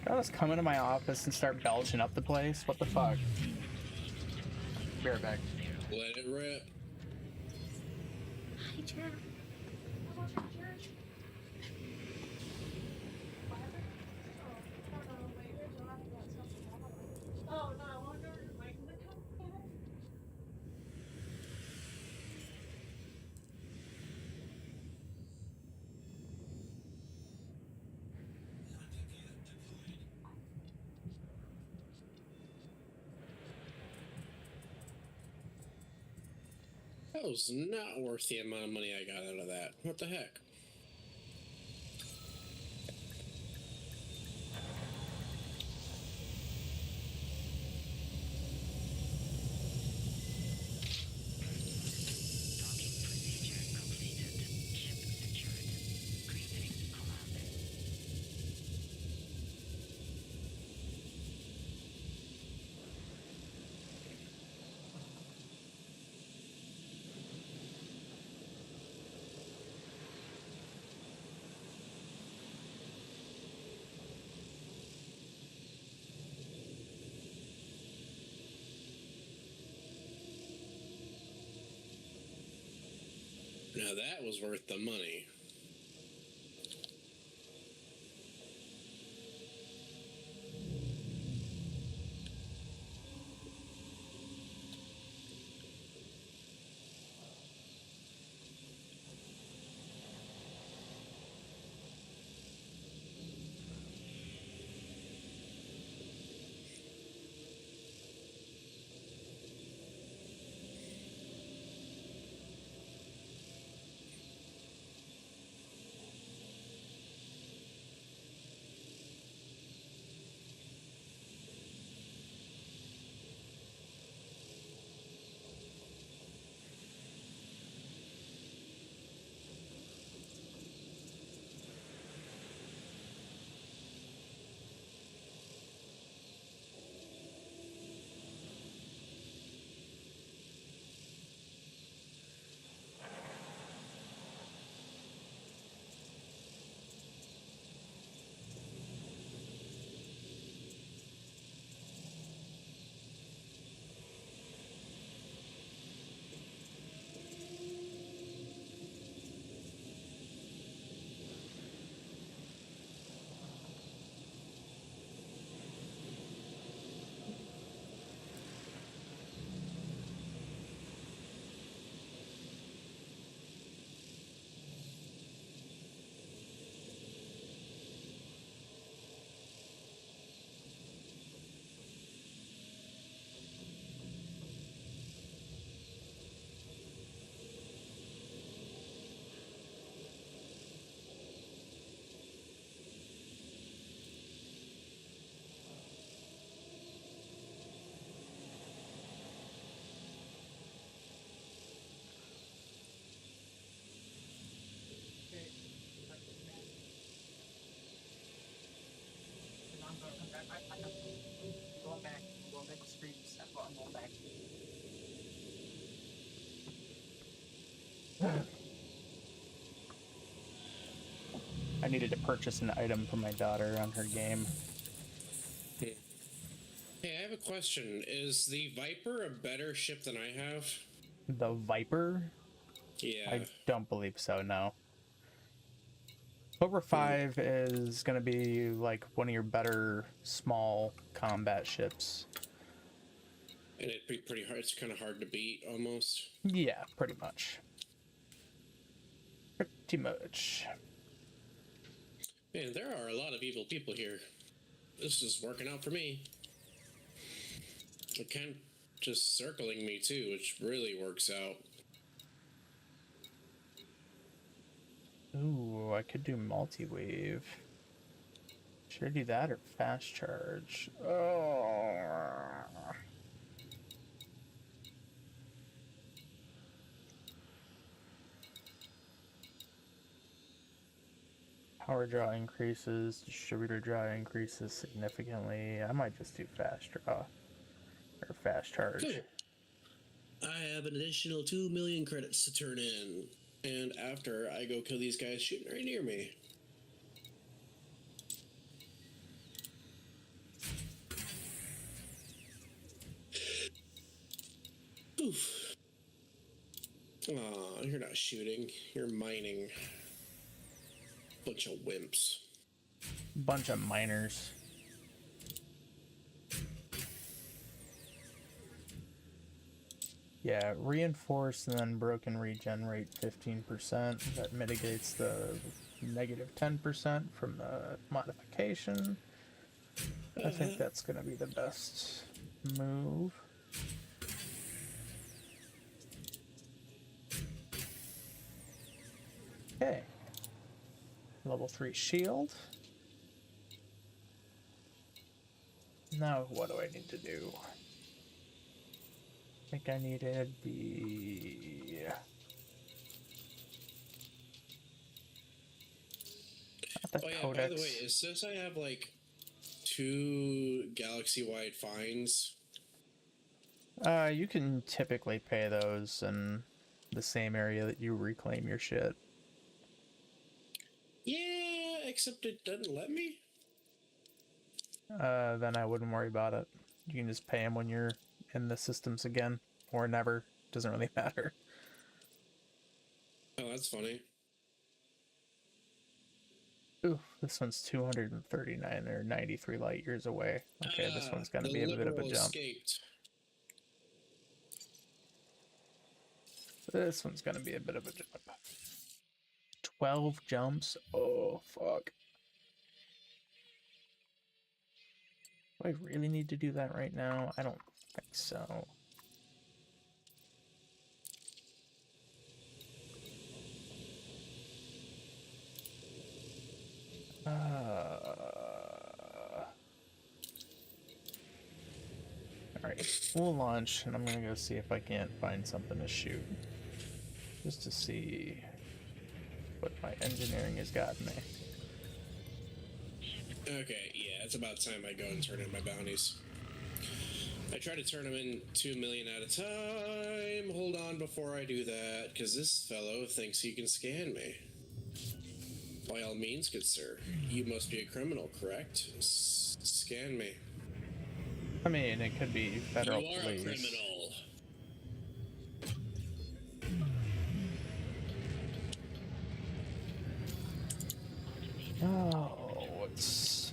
B: I'll just come into my office and start belching up the place. What the fuck? Be right back.
A: Let it rip.
C: Hi, Jared. How about your Jared? Oh, no, I wonder if you're making the cup.
A: That was not worth the amount of money I got out of that. What the heck? Now that was worth the money.
B: I needed to purchase an item for my daughter on her game.
A: Hey, I have a question. Is the Viper a better ship than I have?
B: The Viper?
A: Yeah.
B: I don't believe so, no. Cobra 5 is going to be like one of your better small combat ships.
A: And it'd be pretty hard. It's kind of hard to beat, almost.
B: Yeah, pretty much. Pretty much.
A: Man, there are a lot of evil people here. This is working out for me. It kind of just circling me, too, which really works out.
B: Ooh, I could do multi-wave. Should I do that or fast charge? Oh. Power draw increases, distributor draw increases significantly. I might just do fast draw or fast charge.
A: Cool. I have an additional 2 million credits to turn in. And after I go kill these guys shooting right near me. Oof. Aw, you're not shooting. You're mining. Bunch of wimps.
B: Bunch of miners. Yeah, reinforce and then broken regenerate 15%. That mitigates the negative 10% from the modification. I think that's going to be the best move. Okay. Level 3 shield. Now what do I need to do? I think I needed the... Not the
A: Oh yeah,
B: codex.
A: by the way, it says I have like 2 galaxy-wide finds.
B: You can typically pay those in the same area that you reclaim your shit.
A: Yeah, except it doesn't let me.
B: Then I wouldn't worry about it. You can just pay them when you're in the systems again, or never. Doesn't really matter.
A: Oh, that's funny.
B: Ooh, this one's 239 or 93 light years away. Okay, this one's gonna
A: The
B: be a bit of a
A: liberal
B: jump.
A: escaped.
B: This one's gonna be a bit of a jump. 12 jumps? Oh, fuck. Do I really need to do that right now? I don't think so. Alright, we'll launch, and I'm gonna go see if I can't find something to shoot. Just to see what my engineering has gotten me.
A: Okay, yeah, it's about time I go and turn in my bounties. I try to turn them in 2 million at a time. Hold on before I do that, because this fellow thinks he can scan me. By all means, good sir. You must be a criminal, correct? Scan me.
B: I mean, it could be federal
A: You are
B: police.
A: a criminal.
B: Oh, it's...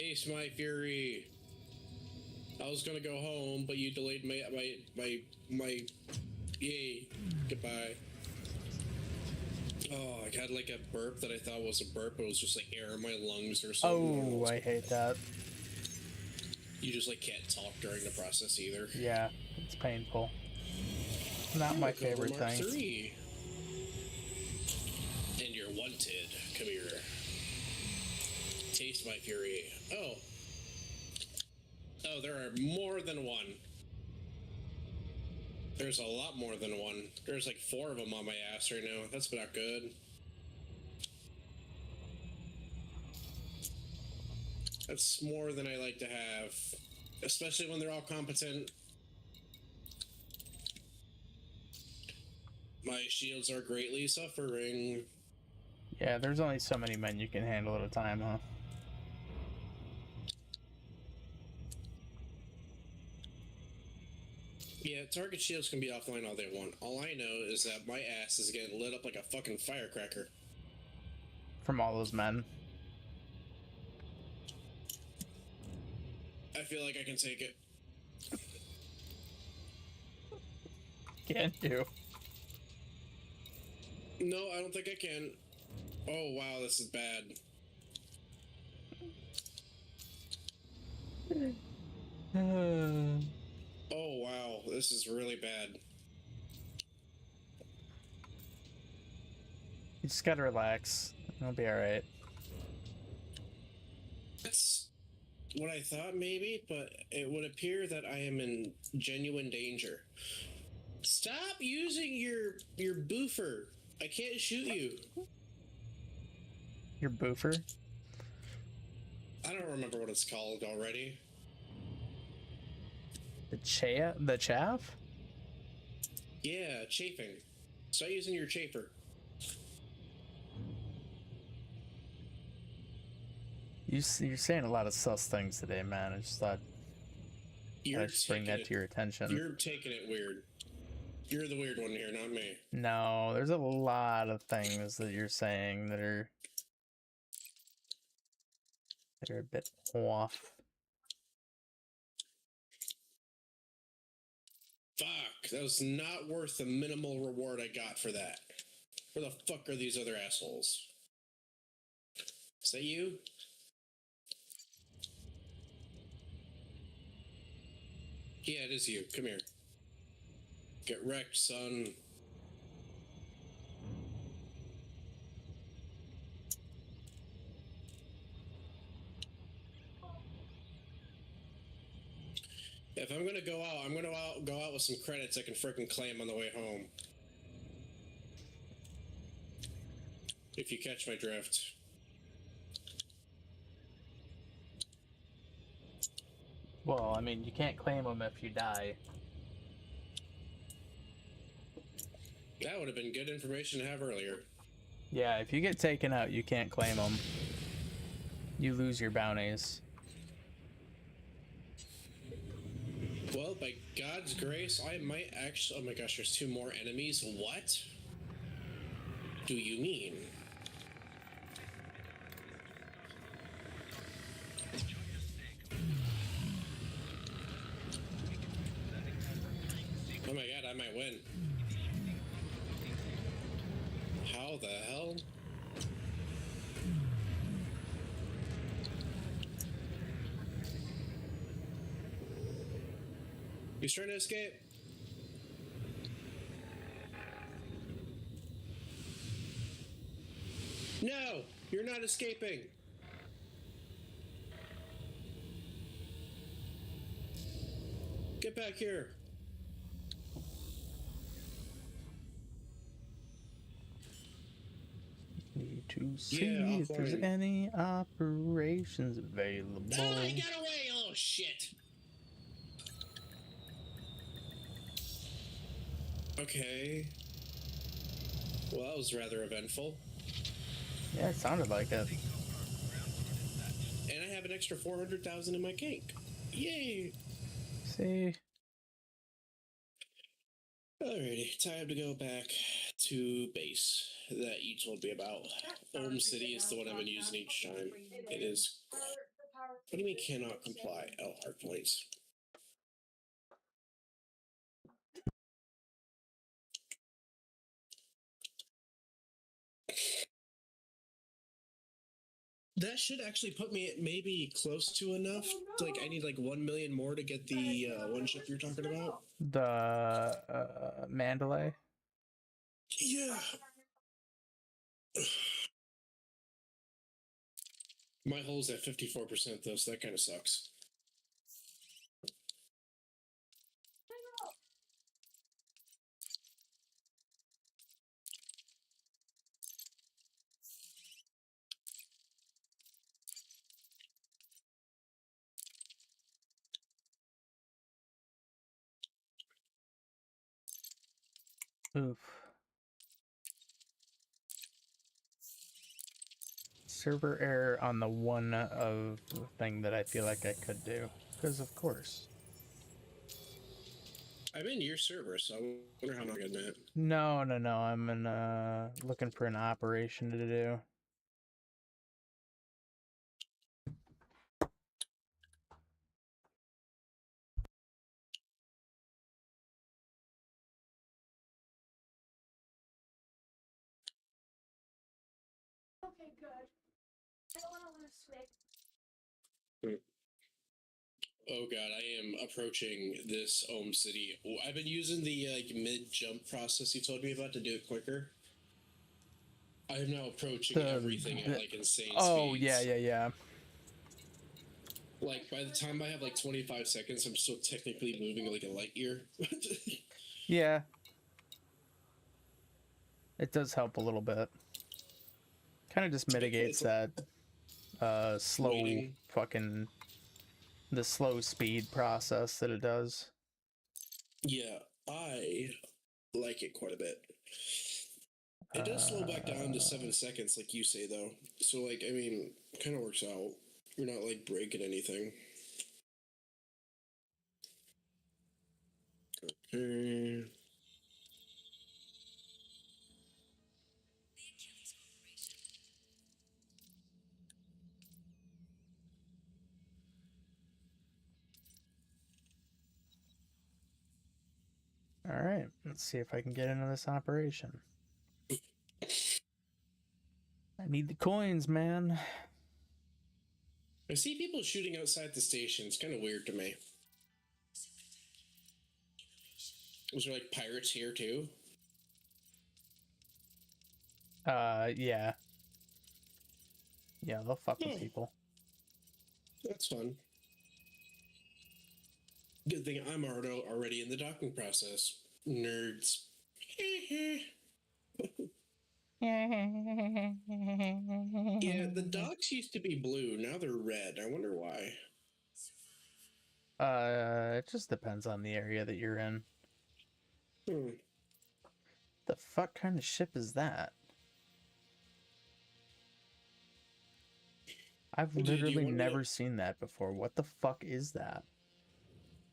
A: Ace my fury. I was gonna go home, but you delayed my yay. Goodbye. Oh, I had like a burp that I thought was a burp. It was just like air in my lungs or something.
B: Oh, I hate that.
A: You just like can't talk during the process either.
B: Yeah, it's painful. Not my favorite
A: Mark
B: thing.
A: 3. And you're wanted. Come here. Taste my fury. Oh. Oh, there are more than one. There's a lot more than one. There's like 4 of them on my ass right now. That's not good. That's more than I like to have. Especially when they're all competent. My shields are greatly suffering.
B: Yeah, there's only so many men you can handle at a time, huh?
A: Yeah, target shields can be offline all they want. All I know is that my ass is getting lit up like a fucking firecracker.
B: From all those men.
A: I feel like I can take it.
B: Can you?
A: No, I don't think I can. Oh, wow, this is bad. Oh, wow, this is really bad.
B: You just gotta relax. It'll be alright.
A: That's what I thought maybe, but it would appear that I am in genuine danger. Stop using your boofer. I can't shoot you.
B: Your boofer?
A: I don't remember what it's called already.
B: The chaff?
A: Yeah, chafing. Start using your chafer.
B: You're saying a lot of sus things today, man. I just thought
A: You're
B: I'd just bring that to your attention.
A: You're taking it weird. You're the weird one here, not me.
B: No, there's a lot of things that you're saying that are a bit off.
A: Fuck, that was not worth the minimal reward I got for that. Where the fuck are these other assholes? Is that you? Yeah, it is you. Come here. Get wrecked, son. If I'm gonna go out, I'm gonna go out with some credits I can frickin' claim on the way home. If you catch my drift.
B: Well, I mean, you can't claim them if you die.
A: That would have been good information to have earlier.
B: Yeah, if you get taken out, you can't claim them. You lose your bounties.
A: Well, by God's grace, I might actually... Oh my gosh, there's 2 more enemies. What do you mean? Oh my god, I might win. How the hell? He's trying to escape. No, you're not escaping. Get back here.
B: Need to see
A: Yeah,
B: if there's
A: offline.
B: any operations available.
A: Oh, he got away! Oh, shit. Okay. Well, that was rather eventful.
B: Yeah, it sounded like it.
A: And I have an extra 400,000 in my cake. Yay!
B: See?
A: Alrighty, time to go back to base that you told me about. Ohm City is the one I've been using each time. It is... What do you mean cannot comply? Oh, hard points. That should actually put me at maybe close to enough. Like, I need like 1 million more to get the one ship you're talking about.
B: The Mandalay.
A: Yeah. My hull's at 54% though, so that kind of sucks.
B: Oof. Server error on the one of thing that I feel like I could do. Because of course.
A: I'm in your server, so I wonder how I'm getting that.
B: No. I'm in looking for an operation to do.
C: Okay, good. I don't want to lose weight.
A: Oh god, I am approaching this Ohm City. I've been using the like mid-jump process you told me about to do it quicker. I am now approaching everything at like insane
B: Oh,
A: speeds.
B: yeah.
A: Like, by the time I have like 25 seconds, I'm still technically moving like a light year.
B: Yeah. It does help a little bit. Kind of just mitigates that slow
A: Waiting.
B: fucking the slow speed process that it does.
A: Yeah, I like it quite a bit. It does slow back down to 7 seconds, like you say, though. So, like, I mean, kind of works out. You're not, like, breaking anything. Okay.
B: All right, let's see if I can get into this operation. I need the coins, man.
A: I see people shooting outside the station. It's kind of weird to me. Was there, like, pirates here, too?
B: Yeah. Yeah, they'll fuck with
A: Yeah.
B: people.
A: That's fun. Good thing I'm already in the docking process. Nerds. Yeah, the docks used to be blue. Now they're red. I wonder why.
B: It just depends on the area that you're in. the fuck kind of ship is that? I've
A: Dude, you
B: literally
A: wanna-
B: never seen that before. What the fuck is that?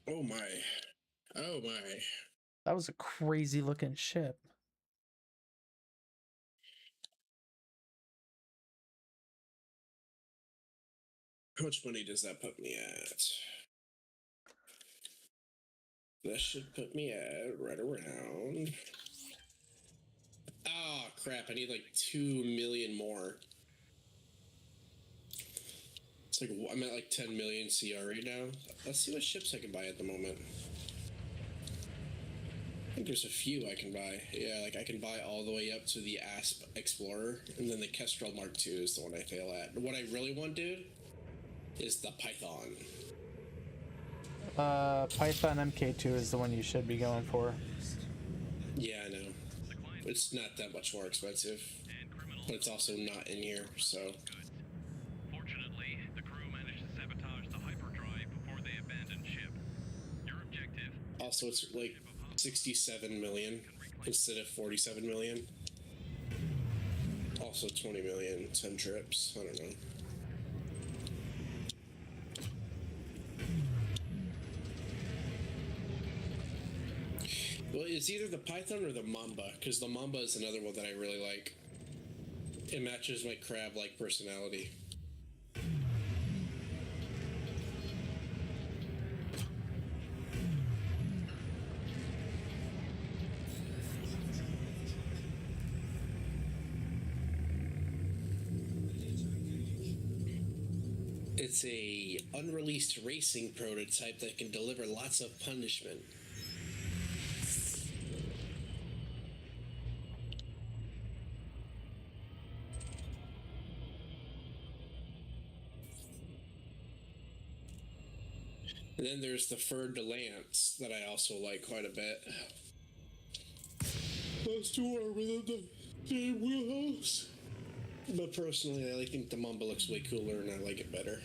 A: Oh my. Oh my.
B: That was a crazy looking ship.
A: How much money does that put me at? That should put me at right around. Oh crap! I need like 2 million more. It's like I'm at like 10 million CR right now. Let's see what ships I can buy at the moment. I think there's a few I can buy. Yeah, like I can buy all the way up to the Asp Explorer, and then the Kestrel Mark II is the one I fail at. What I really want, dude, is the Python.
B: Python MK2 is the one you should be going for.
A: Yeah, I know. It's not that much more expensive, but it's also not in here, so.
D: Fortunately, the crew managed to sabotage the hyperdrive before they abandoned ship. Your objective.
A: Also, it's like 67 million instead of 47 million. Also 20 million, 10 trips. I don't know. Well, it's either the Python or the Mamba, because the Mamba is another one that I really like. It matches my crab-like personality. It's a unreleased racing prototype that can deliver lots of punishment. And then there's the Fer de Lance that I also like quite a bit. Those two are within the same wheelhouse. But personally, I think the Mamba looks way cooler and I like it better.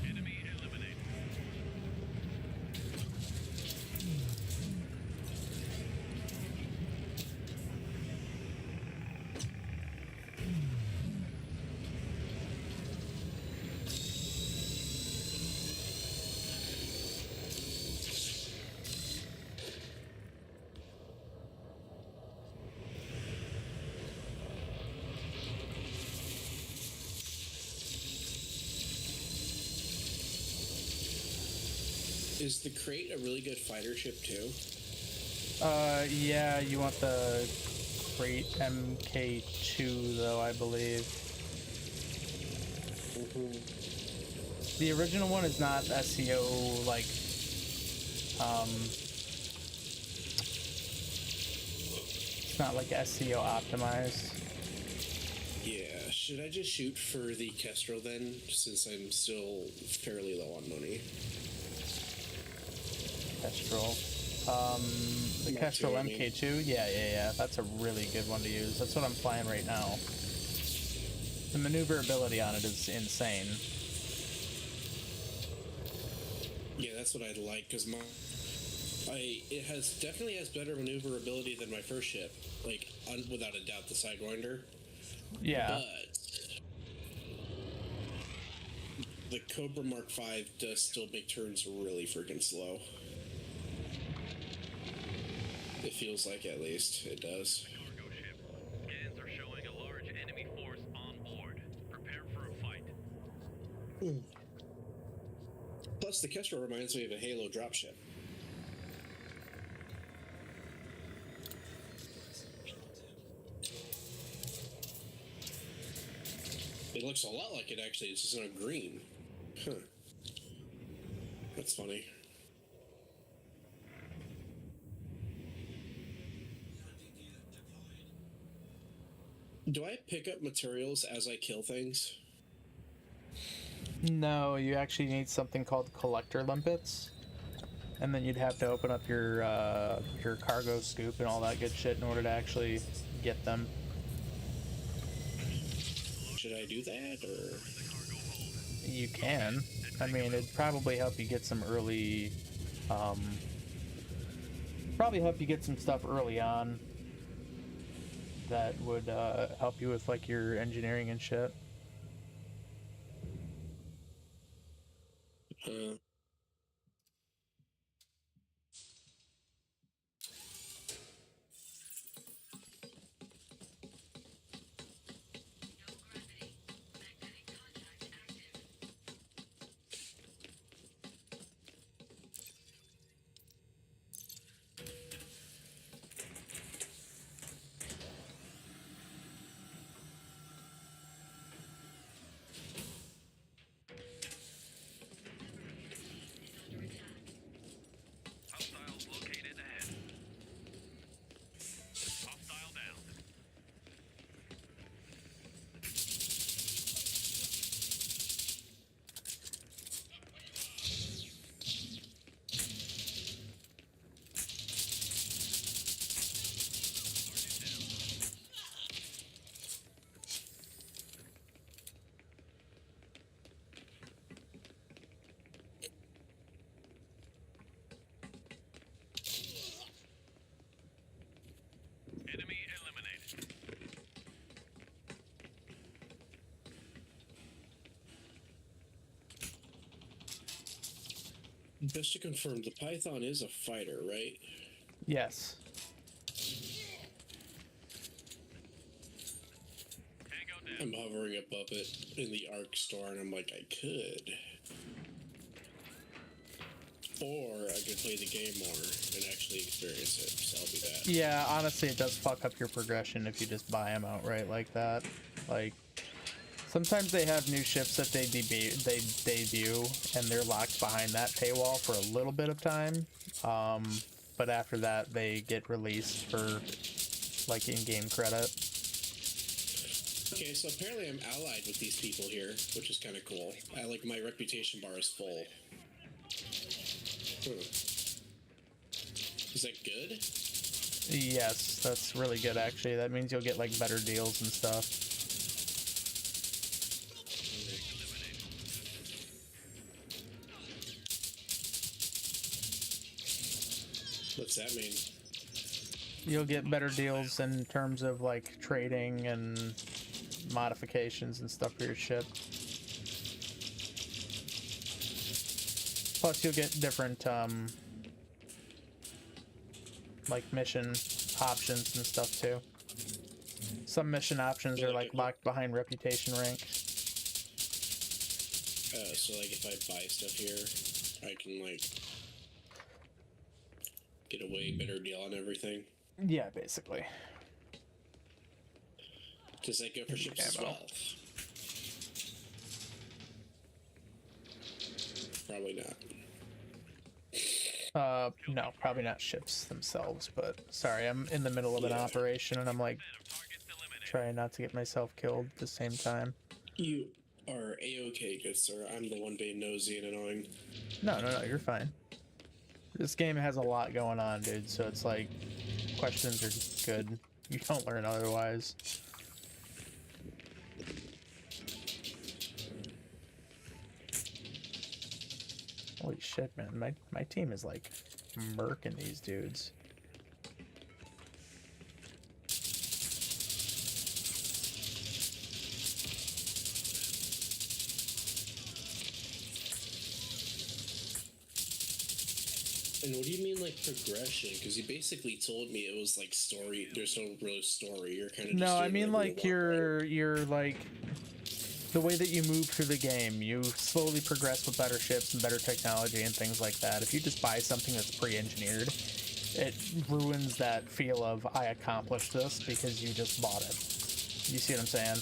D: Enemy eliminated.
A: Is the Crate a really good fighter ship too?
B: Yeah, you want the Crate MK2 though, I believe. The original one is not SEO like it's not like SEO optimized.
A: Yeah, should I just shoot for the Kestrel then, since I'm still fairly low on money?
B: Kestrel. The
A: Mark
B: Kestrel
A: II, I mean.
B: MK2, yeah. That's a really good one to use. That's what I'm flying right now. The maneuverability on it is insane.
A: Yeah, that's what I'd like, because it definitely has better maneuverability than my first ship, like without a doubt, the Sidewinder.
B: Yeah.
A: But the Cobra Mark V does still make turns really freaking slow. It feels like, at least it does.
D: Cargo ship. Scans are showing a large enemy force on board. Prepare for a fight.
A: Plus, the Kestrel reminds me of a Halo dropship. It looks a lot like it, actually. It's just in a green. Huh. That's funny. Do I pick up materials as I kill things?
B: No, you actually need something called collector limpets, and then you'd have to open up your cargo scoop and all that good shit in order to actually get them.
A: Should I do that, or
B: You can. I mean, it'd probably help you get some early, probably help you get some stuff early on that would help you with like your engineering and shit.
A: uh,
D: Hostiles located ahead. Hostile down. Enemy eliminated.
A: just to confirm, the Python is a fighter, right?
B: Yes.
D: Tango down.
A: I'm hovering above it in the Arc store, and I'm like, I could. Or I could play the game more and actually experience it, so I'll do that.
B: Yeah, honestly, it does fuck up your progression if you just buy them outright like that. Like, sometimes they have new ships that they debut, and they're locked behind that paywall for a little bit of time. But after that, they get released for like in-game credit.
A: Okay, so apparently I'm allied with these people here, which is kind of cool. I like my reputation bar is full. Is that good?
B: Yes, that's really good actually. That means you'll get like better deals and stuff.
A: What's that mean?
B: You'll get better deals in terms of like trading and modifications and stuff for your ship. Plus you'll get different like mission options and stuff too. Some mission options are like locked behind reputation rank.
A: So like if I buy stuff here, I can like get a way better deal on everything.
B: Yeah, basically.
A: Does that go for ships as
B: Ammo.
A: well? Probably not.
B: No, probably not ships themselves, but sorry, I'm in the middle of an operation and I'm like
D: Targets eliminated.
B: trying not to get myself killed at the same time.
A: You are A-okay, good sir. I'm the one being nosy and annoying.
B: No, you're fine. This game has a lot going on, dude, so it's like questions are good. You don't learn otherwise. Holy shit, man. My team is like murking these dudes.
A: And what do you mean, like, progression? Because you basically told me it was, like, story. There's no real story. You're kind of
B: No,
A: just
B: I
A: doing
B: mean
A: whatever
B: like
A: you want, right?
B: you're like the way that you move through the game, you slowly progress with better ships and better technology and things like that. If you just buy something that's pre-engineered, it ruins that feel of I accomplished this because you just bought it. You see what I'm saying?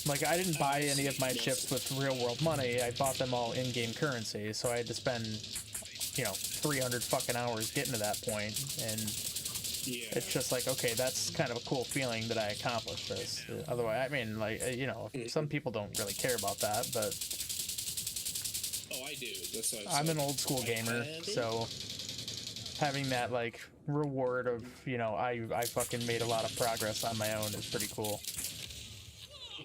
B: Like I didn't buy any of my ships with real world money. I bought them all in-game currency, so I had to spend 300 fucking hours getting to that point, and
A: Yeah.
B: it's just like, okay, that's kind of a cool feeling that I accomplished this. Otherwise, I mean, like, some people don't really care about that, but
A: Oh, I do. That's why
B: I'm an old school gamer, so having that, like, reward of, I fucking made a lot of progress on my own is pretty cool.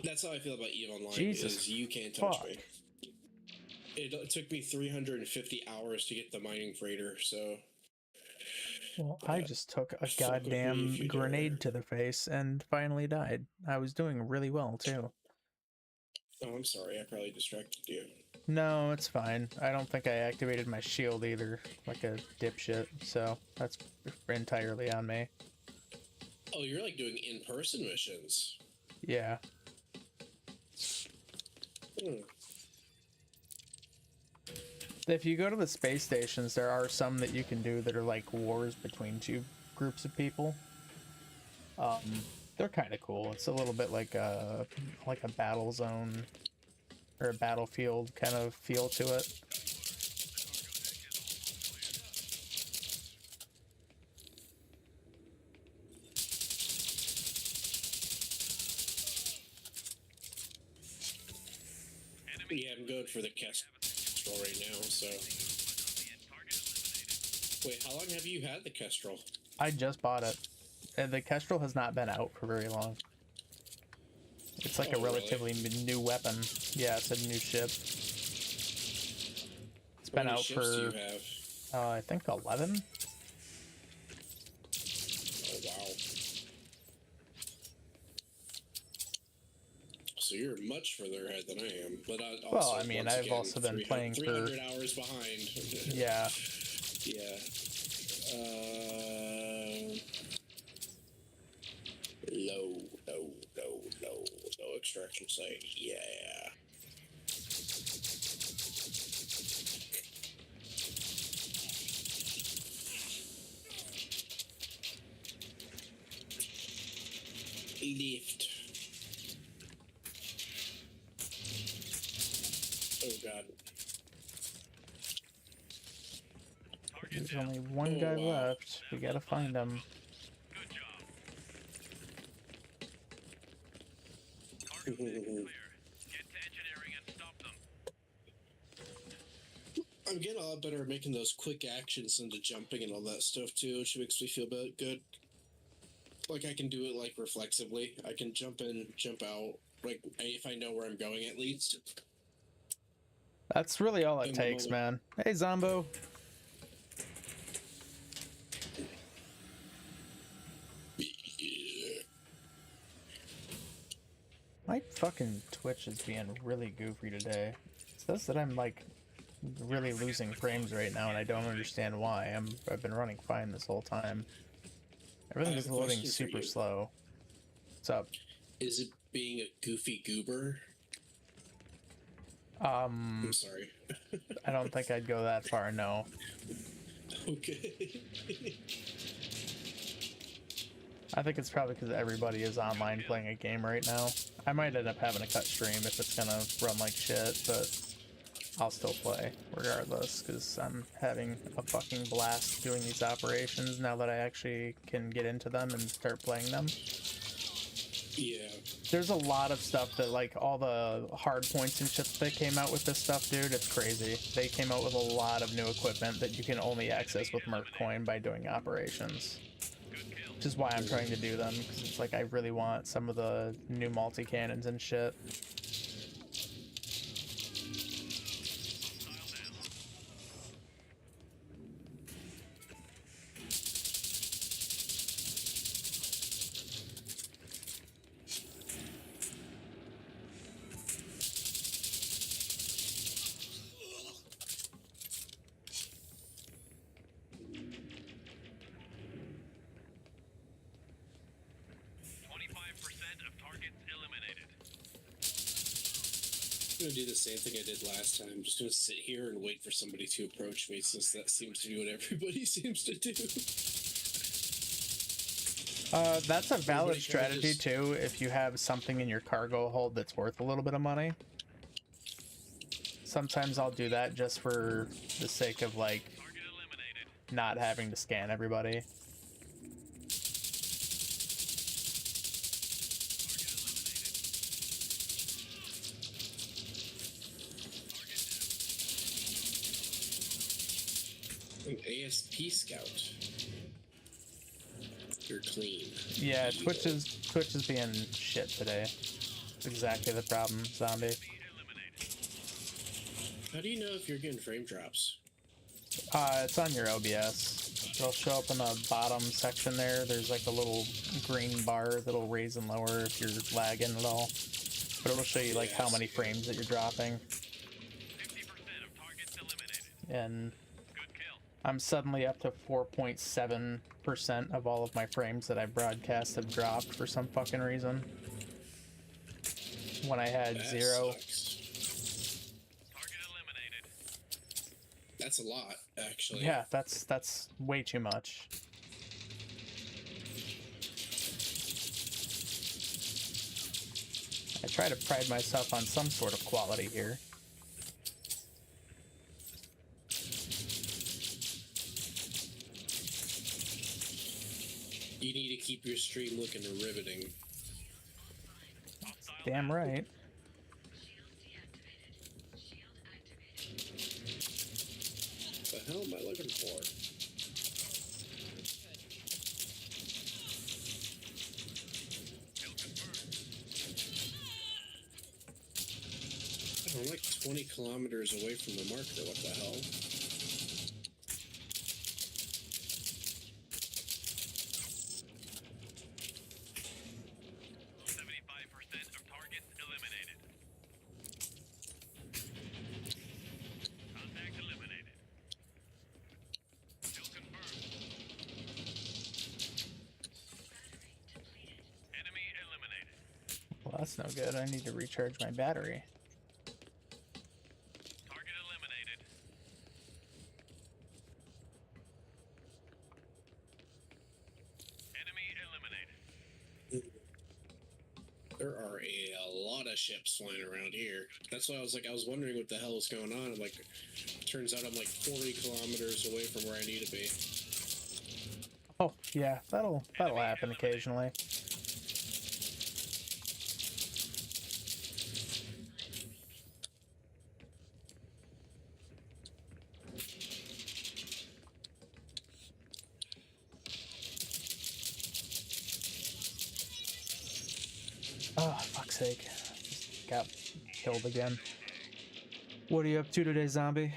A: That's how I feel about EVE Online.
B: Jesus
A: Is you can't touch
B: fuck.
A: me. It took me 350 hours to get the mining freighter, so
B: Well, I just took a
A: fuck with me if
B: goddamn
A: you
B: grenade
A: dare.
B: to the face and finally died. I was doing really well too.
A: Oh, I'm sorry. I probably distracted you.
B: No, it's fine. I don't think I activated my shield either, like a dipshit, so that's entirely on me.
A: Oh, you're like doing in-person missions.
B: Yeah.
A: Hmm.
B: If you go to the space stations, there are some that you can do that are like wars between two groups of people. They're kind of cool. It's a little bit like a battle zone or a battlefield kind of feel to it.
A: Yeah, I'm going for the Kestrel right now, so... Wait, how long have you had the Kestrel?
B: I just bought it. And the Kestrel has not been out for very long. It's like
A: Oh,
B: a relatively new weapon. Yeah, it's a new ship. It's
A: How
B: been
A: many
B: out
A: ships do you
B: for,
A: have?
B: I think 11?
A: Oh, wow. So you're much further ahead than I am. But
B: Well, I mean, I've also been playing for...
A: 300 hours behind.
B: Yeah.
A: Yeah. Low extraction site. Yeah. Lift. Oh god.
B: There's only one
A: Oh,
B: guy
A: wow.
B: left. We gotta find him.
D: Good job. Cargo deck is clear. Get to engineering and stop them.
A: I'm getting a lot better at making those quick actions into jumping and all that stuff too, which makes me feel good. Like I can do it like reflexively. I can jump in, jump out. Like if I know where I'm going at least.
B: That's really all it
A: In the
B: takes, man.
A: moment.
B: Hey, Zombo.
A: Yeah.
B: My fucking Twitch is being really goofy today. It says that I'm like really losing frames right now, and I don't understand why. I've been running fine this whole time. Everything
A: I
B: is
A: have a
B: loading
A: question for
B: super
A: you.
B: slow. What's up?
A: Is it being a goofy goober? I'm sorry.
B: I don't think I'd go that far. No.
A: Okay.
B: I think it's probably because everybody is online playing a game right now. I might end up having to cut stream if it's gonna run like shit, but I'll still play regardless because I'm having a fucking blast doing these operations now that I actually can get into them and start playing them.
A: Yeah.
B: There's a lot of stuff that, like, all the hard points and shit that came out with this stuff, dude, it's crazy. They came out with a lot of new equipment that you can only access with Merc Coin by doing operations. Which is why I'm trying to do them, because it's like I really want some of the new multi-cannons and shit.
A: I'm gonna do the same thing I did last time. I'm just gonna sit here and wait for somebody to approach me, since that seems to be what everybody seems to do.
B: That's a valid
A: Everybody kinda
B: strategy
A: just-
B: too, if you have something in your cargo hold that's worth a little bit of money. Sometimes I'll do that just for the sake of, like, not having to scan everybody.
A: An ASP scout. You're clean.
B: Yeah, Twitch is being shit today. That's exactly the problem, zombie.
A: How do you know if you're getting frame drops?
B: It's on your OBS. It'll show up in the bottom section there. There's like a little green bar that'll raise and lower if you're lagging at all. But it'll show you like how many frames that you're dropping.
D: 50% of targets eliminated.
B: And
D: Good kill.
B: I'm suddenly up to 4.7% of all of my frames that I broadcast have dropped for some fucking reason. When I had
A: That
B: 0.
A: sucks.
D: Target eliminated.
A: That's a lot, actually.
B: Yeah, that's way too much. I try to pride myself on some sort of quality here.
A: You need to keep your stream looking riveting.
D: Hostile
B: Damn right.
A: What the hell am I looking for?
D: kill confirmed.
A: I'm like 20 kilometers away from the marker. What the hell?
D: 75% of targets eliminated. Contact eliminated. Kill confirmed. Enemy eliminated.
B: Well, that's no good. I need to recharge my battery.
D: Target eliminated. Enemy eliminated.
A: There are a lot of ships flying around here. That's why I was wondering what the hell is going on. I'm like, turns out I'm like 40 kilometers away from where I need to be.
B: Oh, yeah, that'll happen occasionally. Oh, fuck's sake. Just got killed again. What are you up to today, zombie?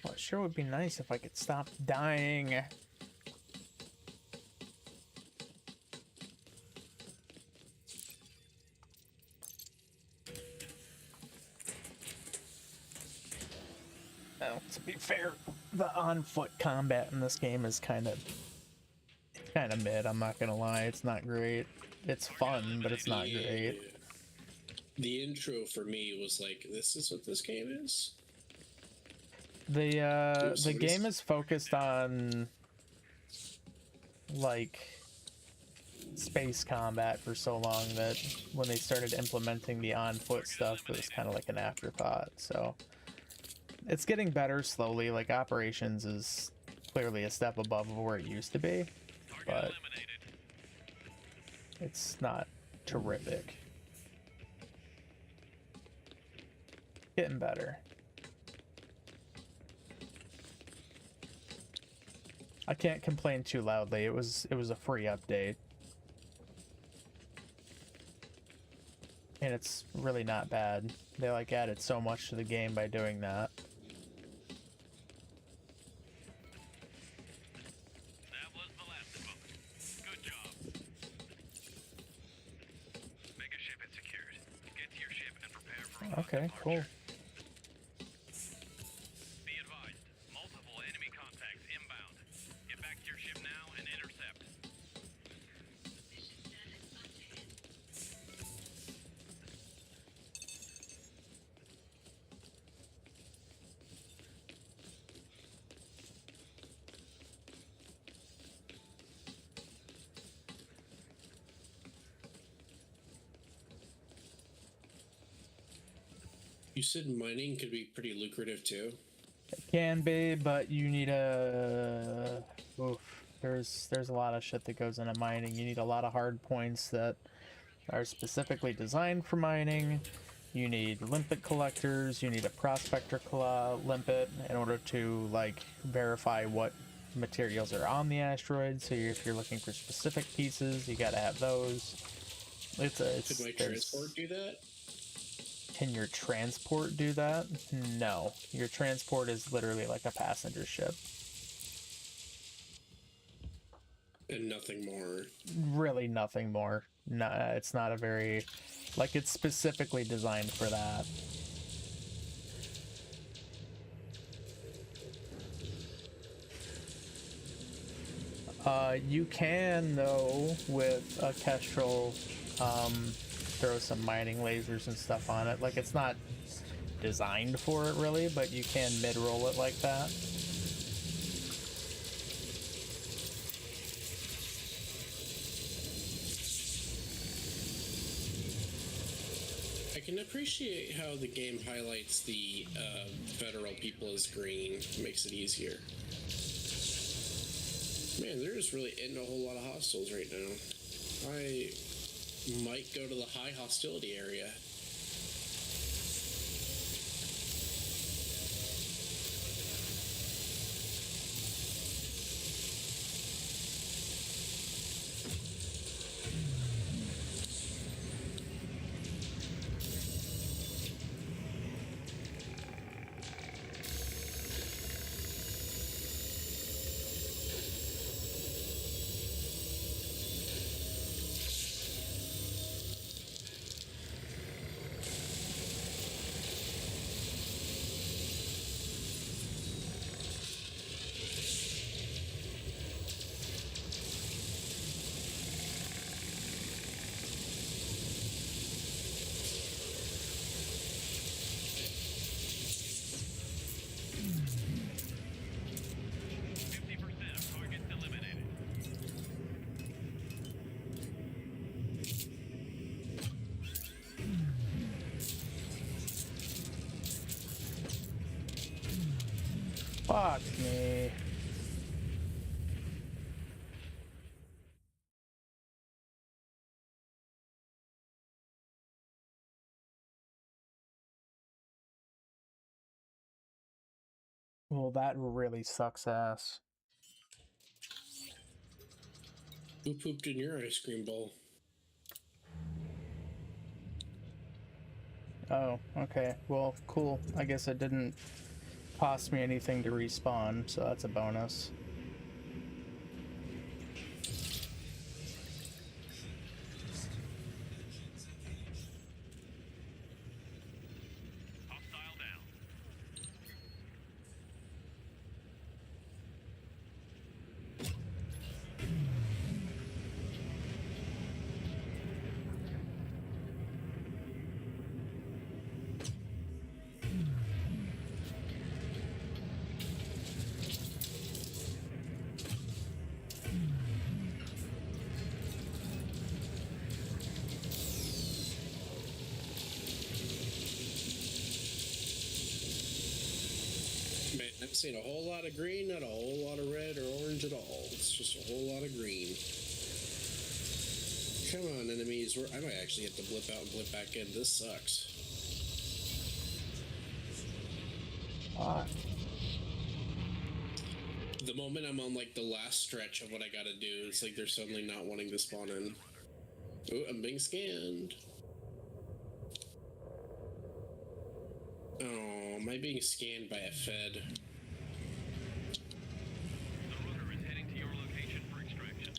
B: Well, it sure would be nice if I could stop dying. Now, to be fair, the on-foot combat in this game is kind of mid. I'm not gonna lie, it's not great. It's fun, but it's not great.
A: The intro for me was like, this is what this game is?
B: The game is focused on like space combat for so long that when they started implementing the on-foot stuff, it was kind of like an afterthought. So it's getting better slowly. Like Operations is clearly a step above where it used to be,
D: Target
B: but
D: eliminated.
B: it's not terrific. Getting better. I can't complain too loudly. It was a free update. And it's really not bad. They like added so much to the game by doing that.
D: That was the last of them. Good job. Mega ship is secured. Get to your ship and prepare for
B: Okay,
D: departure.
B: cool.
D: Be advised, multiple enemy contacts inbound. Get back to your ship now and intercept.
A: You said mining could be pretty lucrative too.
B: It can be, but you need a oof. There's a lot of shit that goes into mining. You need a lot of hard points that are specifically designed for mining. You need limpet collectors, you need a prospector limpet in order to like verify what materials are on the asteroid. So if you're looking for specific pieces, you gotta have those. It's
A: Could my transport do that?
B: Can your transport do that? No. Your transport is literally like a passenger ship.
A: And nothing more.
B: Really nothing more. No, it's not a very... Like, it's specifically designed for that. You can, though, with a Kestrel, throw some mining lasers and stuff on it. Like, it's not designed for it, really, but you can mid-roll it like that.
A: I can appreciate how the game highlights the federal people as green. It makes it easier. Man, there just really isn't a whole lot of hostiles right now. I might go to the high hostility area.
B: Fuck me. Well, that really sucks ass.
A: Who pooped in your ice cream bowl?
B: Oh, okay. Well, cool. I guess it didn't cost me anything to respawn, so that's a bonus.
D: Hostile down.
A: Man, I've seen a whole lot of green, not a whole lot of red or orange at all. It's just a whole lot of green. Come on, enemies. I might actually have to blip out and blip back in. This sucks.
B: Fuck.
A: The moment I'm on like the last stretch of what I gotta do, it's like they're suddenly not wanting to spawn in. Ooh, I'm being scanned. Oh, am I being scanned by a Fed?
D: The runner is heading to your location for extraction.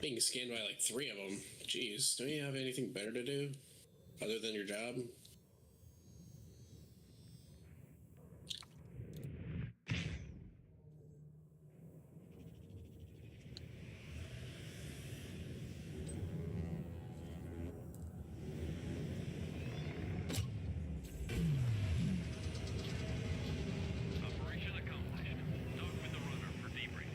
A: Being scanned by like 3 of them. Jeez, don't you have anything better to do other than your job?
D: Operation accomplished. Dock with the runner for debrief.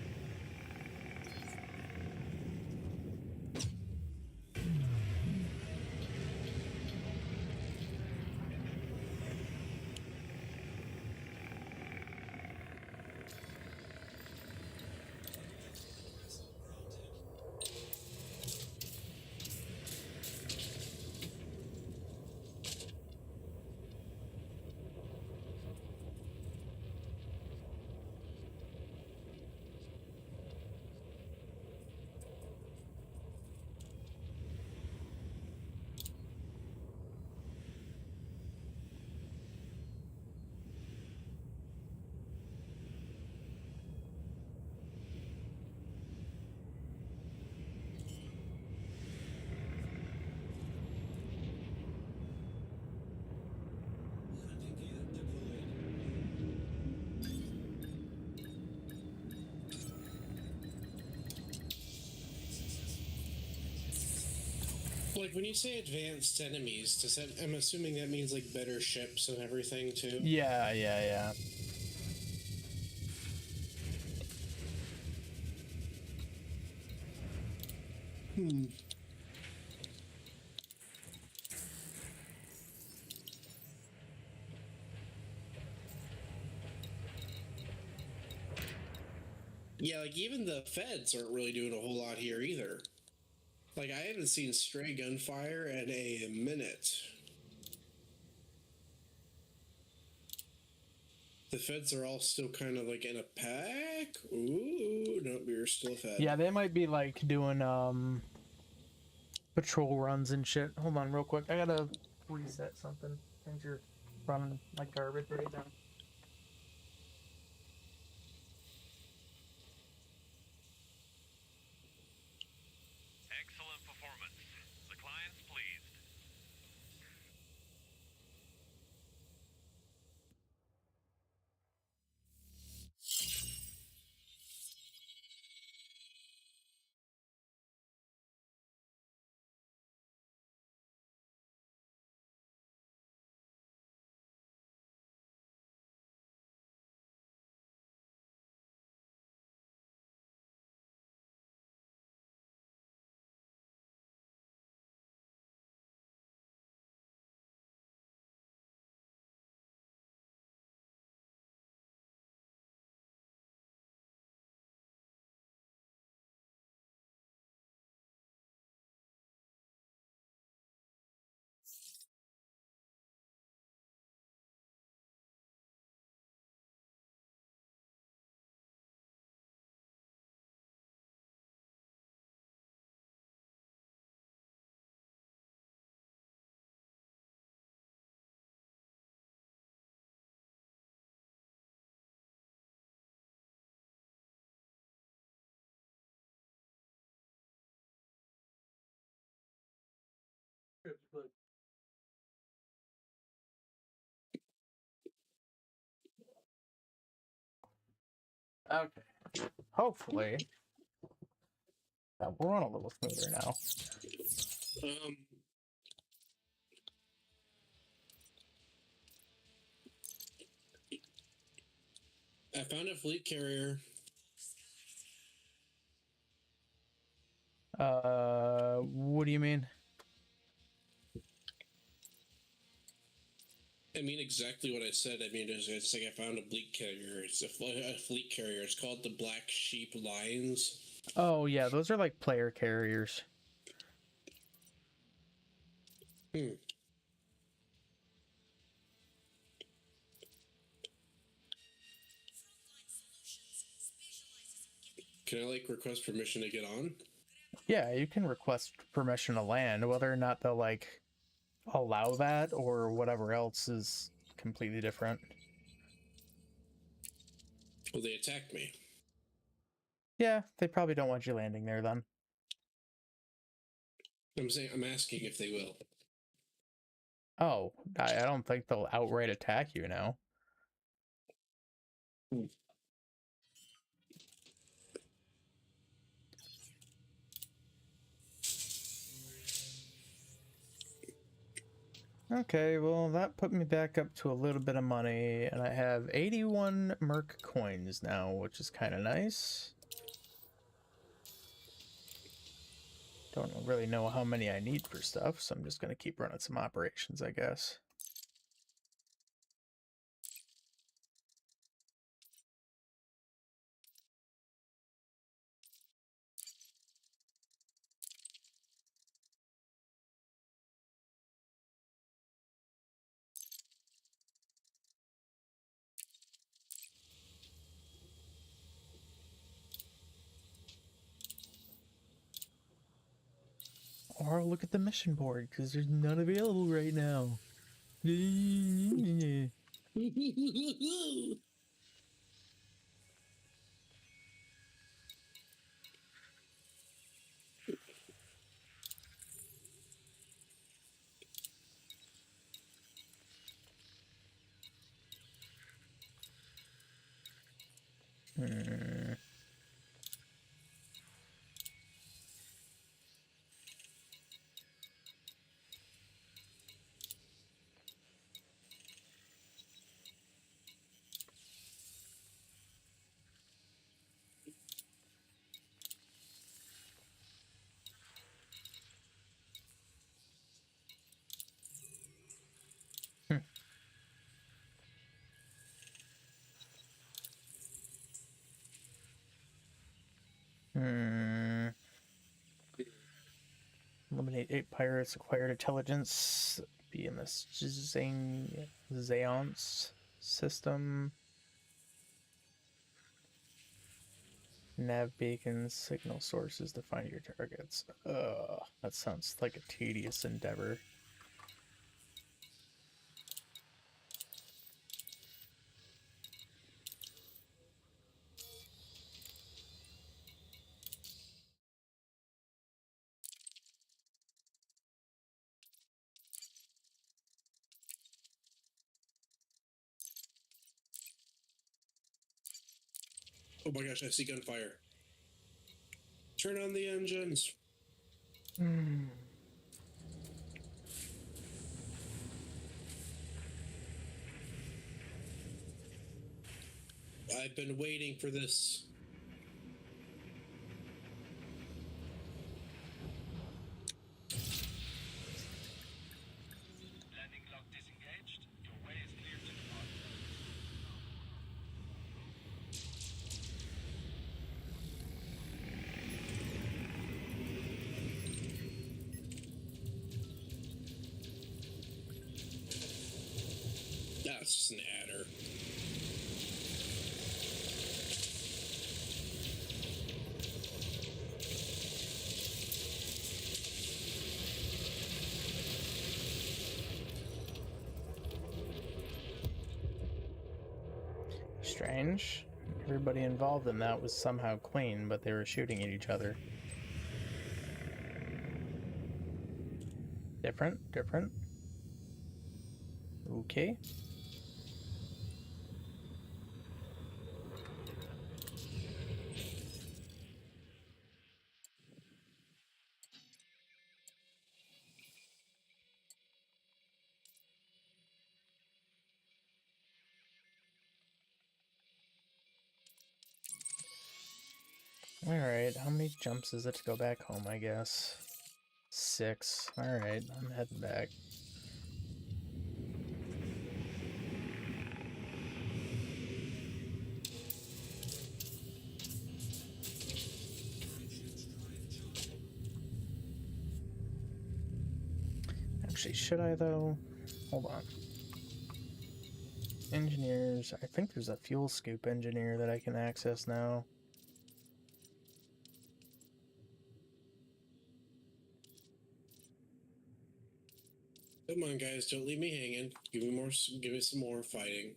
A: Like when you say advanced enemies, does that? I'm assuming that means like better ships and everything too.
B: Yeah, yeah, yeah.
A: Hmm. Yeah, like even the feds aren't really doing a whole lot here either. Like I haven't seen stray gunfire in a minute. The feds are all still kind of like in a pack. Ooh, no, we're still a fed.
B: Yeah, they might be like doing patrol runs and shit. Hold on real quick. I gotta reset something. Things are running like garbage right now.
D: Excellent performance. The client's pleased.
B: Okay. Hopefully that will run a little smoother now.
A: Um, I found a fleet carrier.
B: What do you mean?
A: I mean exactly what I said. I mean, it's like I found a fleet carrier. It's a fleet carrier. It's called the Black Sheep Lines.
B: Oh yeah, those are like player carriers.
A: Hmm. Can I like request permission to get on?
B: Yeah, you can request permission to land. Whether or not they'll like allow that or whatever else is completely different.
A: Well, they attacked me.
B: Yeah, they probably don't want you landing there then.
A: I'm asking if they will.
B: Oh, I don't think they'll outright attack you now.
A: Hmm.
B: Okay, well, that put me back up to a little bit of money, and I have 81 Merc coins now, which is kind of nice. Don't really know how many I need for stuff, so I'm just going to keep running some operations, I guess. Or I'll look at the mission board, because there's none available right now. Hmm. Eliminate 8 pirates, acquired intelligence, be in this Zeance system. Nav beacons, signal sources to find your targets. Ugh, that sounds like a tedious endeavor.
A: Oh my gosh, I see gunfire. Turn on the engines. I've been waiting for this.
D: Landing lock disengaged. Your way is clear to depart.
A: That's just an adder.
B: Strange. Everybody involved in that was somehow clean, but they were shooting at each other. Different. Okay. Alright, how many jumps is it to go back home, I guess? 6. Alright, I'm heading back. Actually, should I though? Hold on. Engineers. I think there's a fuel scoop engineer that I can access now.
A: Come on, guys, don't leave me hanging. Give me some more fighting.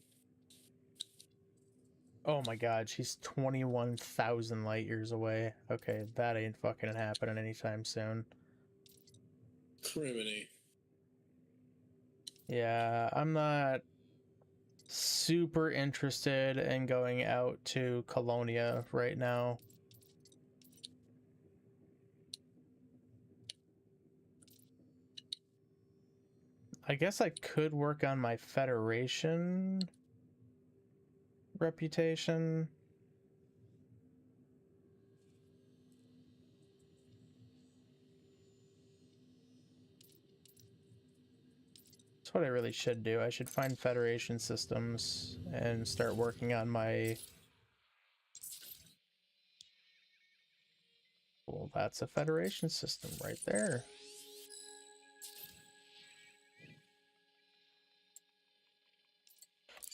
B: Oh my god, she's 21,000 light years away. Okay, that ain't fucking happening anytime soon.
A: Criminy.
B: Yeah, I'm not super interested in going out to Colonia right now. I guess I could work on my Federation reputation. That's what I really should do. I should find Federation systems and start working on my... Well, that's a Federation system right there.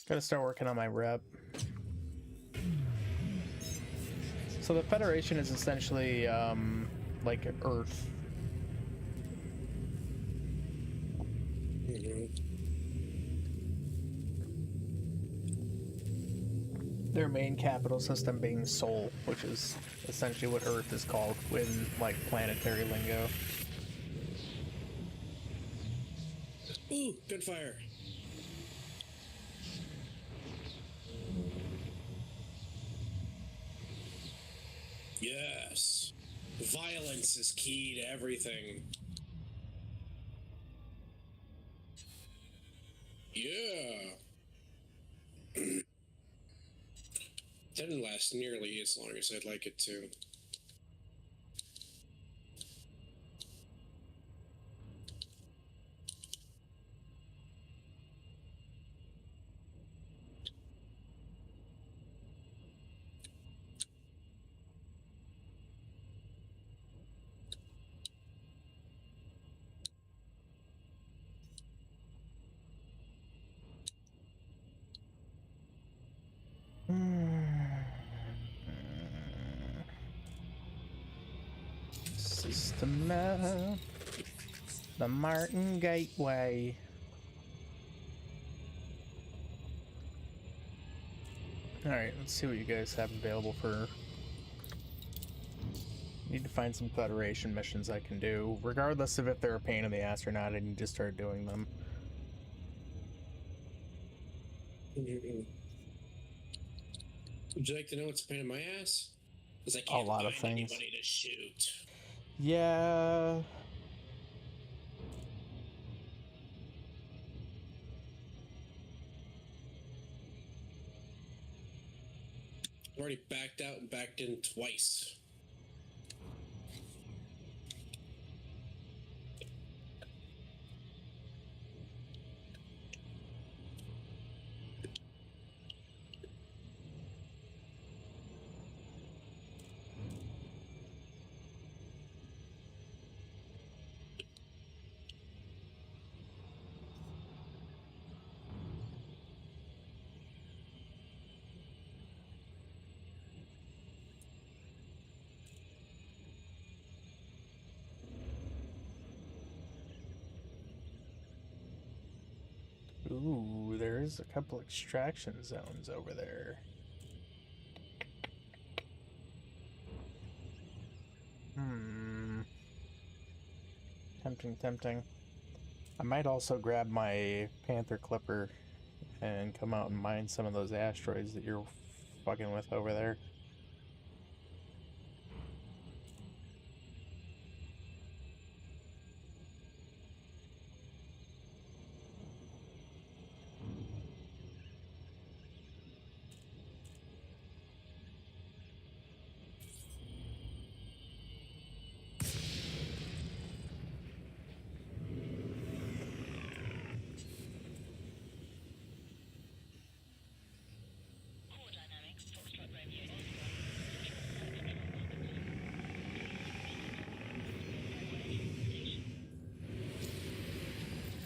B: Gotta start working on my rep. So the Federation is essentially like Earth. Their main capital system being Sol, which is essentially what Earth is called in like planetary lingo.
A: Ooh, gunfire. Yes. Violence is key to everything. Yeah. Didn't last nearly as long as I'd like it to.
B: the map. The Martin Gateway. Alright, let's see what you guys have available for... Need to find some Federation missions I can do. Regardless of if they're a pain in the ass or not, I need to start doing them.
A: Would you like to know what's a pain in my ass? Because I
B: A
A: can't
B: lot of
A: find
B: things.
A: anybody to shoot.
B: Yeah...
A: I've already backed out and backed in twice.
B: Ooh, there's a couple extraction zones over there. Tempting, tempting. I might also grab my Panther Clipper and come out and mine some of those asteroids that you're fucking with over there.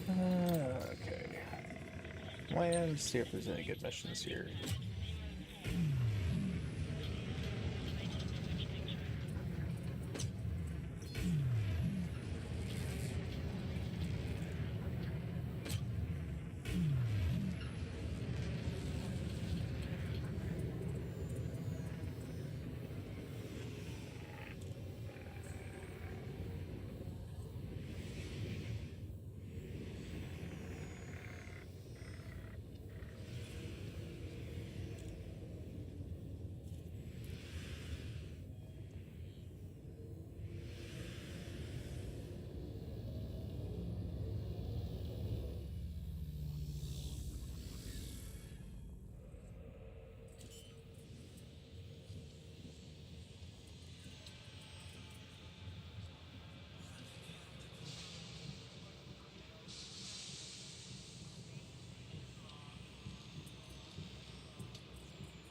B: Okay. Let's see if there's any good missions here.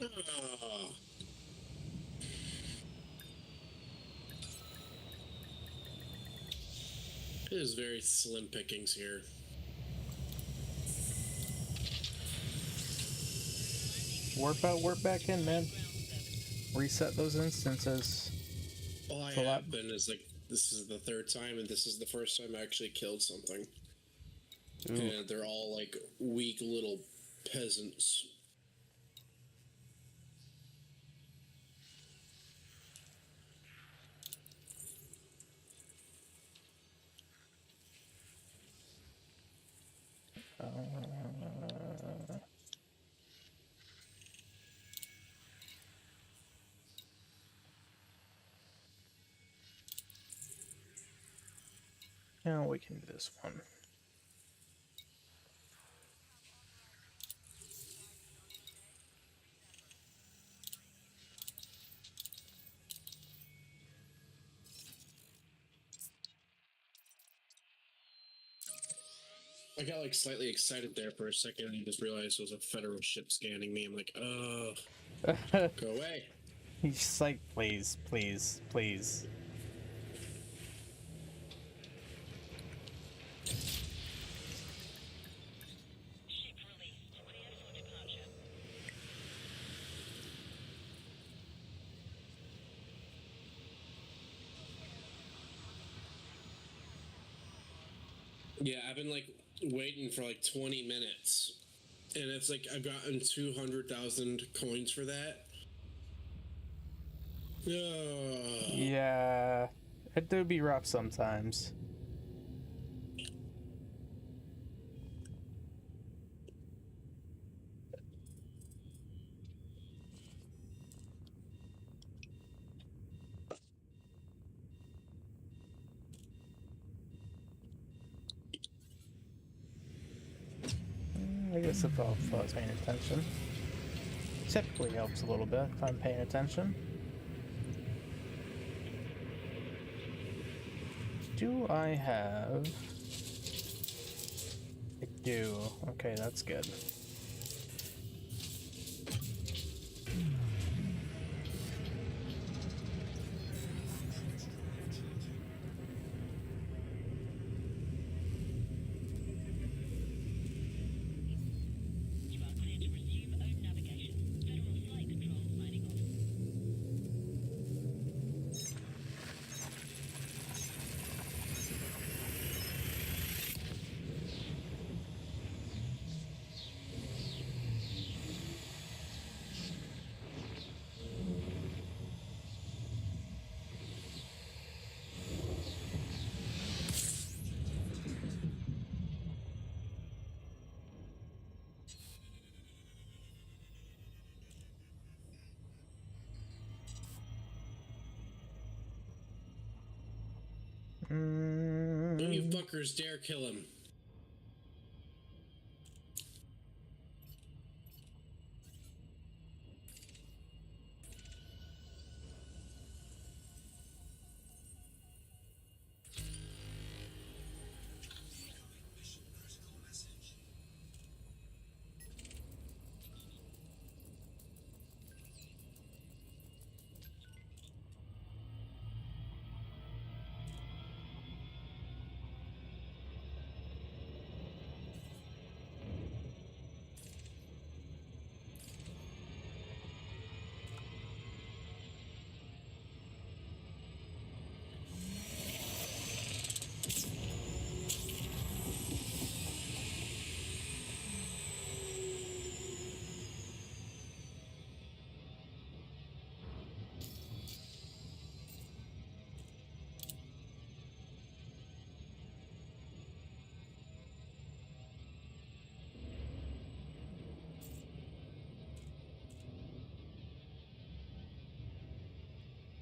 A: Oh. It is very slim pickings here.
B: Warp out, warp back in, man. Reset those instances.
A: All I
B: It's a lot-
A: have been is like, this is the third time, and this is the first time I actually killed something.
B: Ooh.
A: And they're all like weak little peasants.
B: Now we can do this one.
A: I got like slightly excited there for a second and just realized it was a federal ship scanning me. I'm like, go away.
B: He's just like, please, please, please.
E: Ship released. Clear for departure.
A: Yeah, I've been like waiting for like 20 minutes, and it's like I've gotten 200,000 coins for that.
B: Yeah, it do be rough sometimes. I guess if I was paying attention. Typically helps a little bit if I'm paying attention. Do I have... I do. Okay, that's good.
E: You are clear to resume own navigation. Federal Flight Control signing off.
A: Don't you
B: Mm,
A: fuckers dare kill him.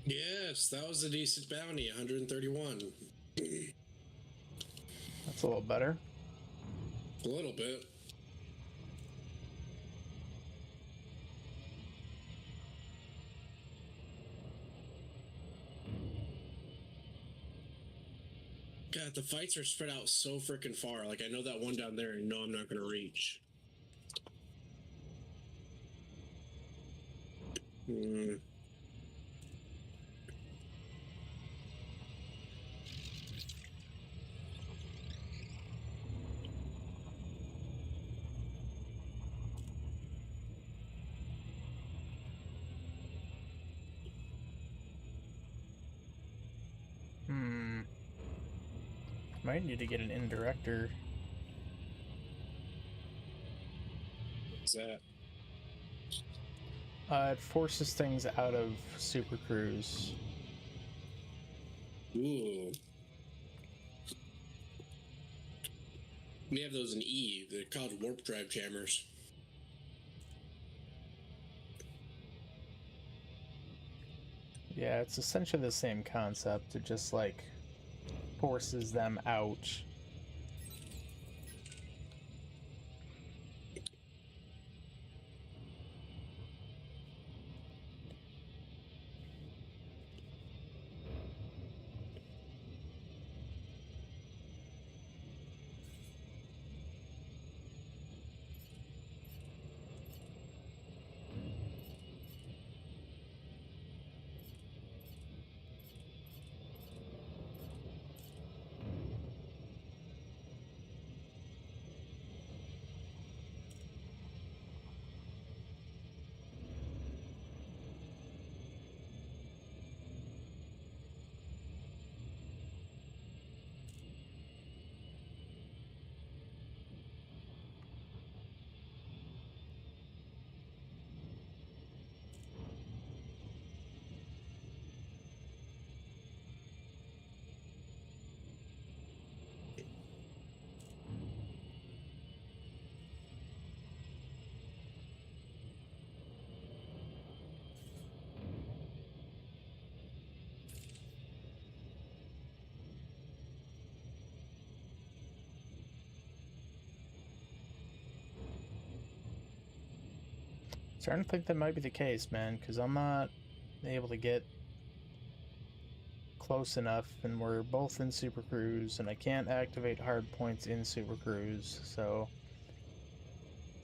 A: Yes, that was a decent bounty, 131.
B: that's a little better.
A: A little bit. God, the fights are spread out so freaking far. Like, I know that one down there, and know I'm not going to reach. Hmm.
B: Might need to get an indirector.
A: What's that?
B: It forces things out of Super Cruise.
A: Ooh. We have those in E. They're called warp drive jammers.
B: Yeah, it's essentially the same concept. It just like forces them out. Starting to think that might be the case, man, because I'm not able to get close enough, and we're both in Super Cruise, and I can't activate hard points in Super Cruise, so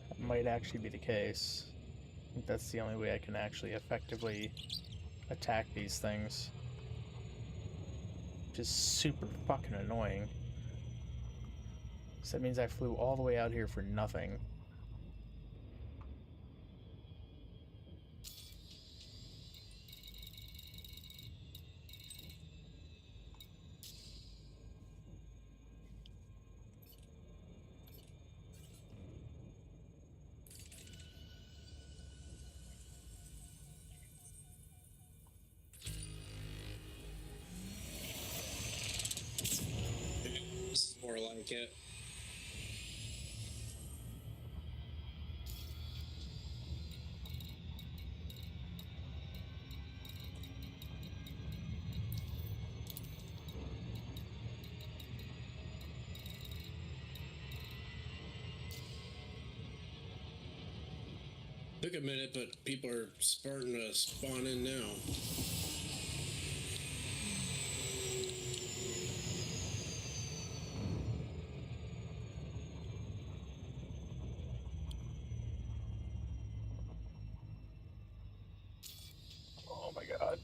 B: that might actually be the case. I think that's the only way I can actually effectively attack these things. Which is super fucking annoying. So that means I flew all the way out here for nothing.
A: It's more like it. Took a minute, but people are starting to spawn in now.
B: Oh my god.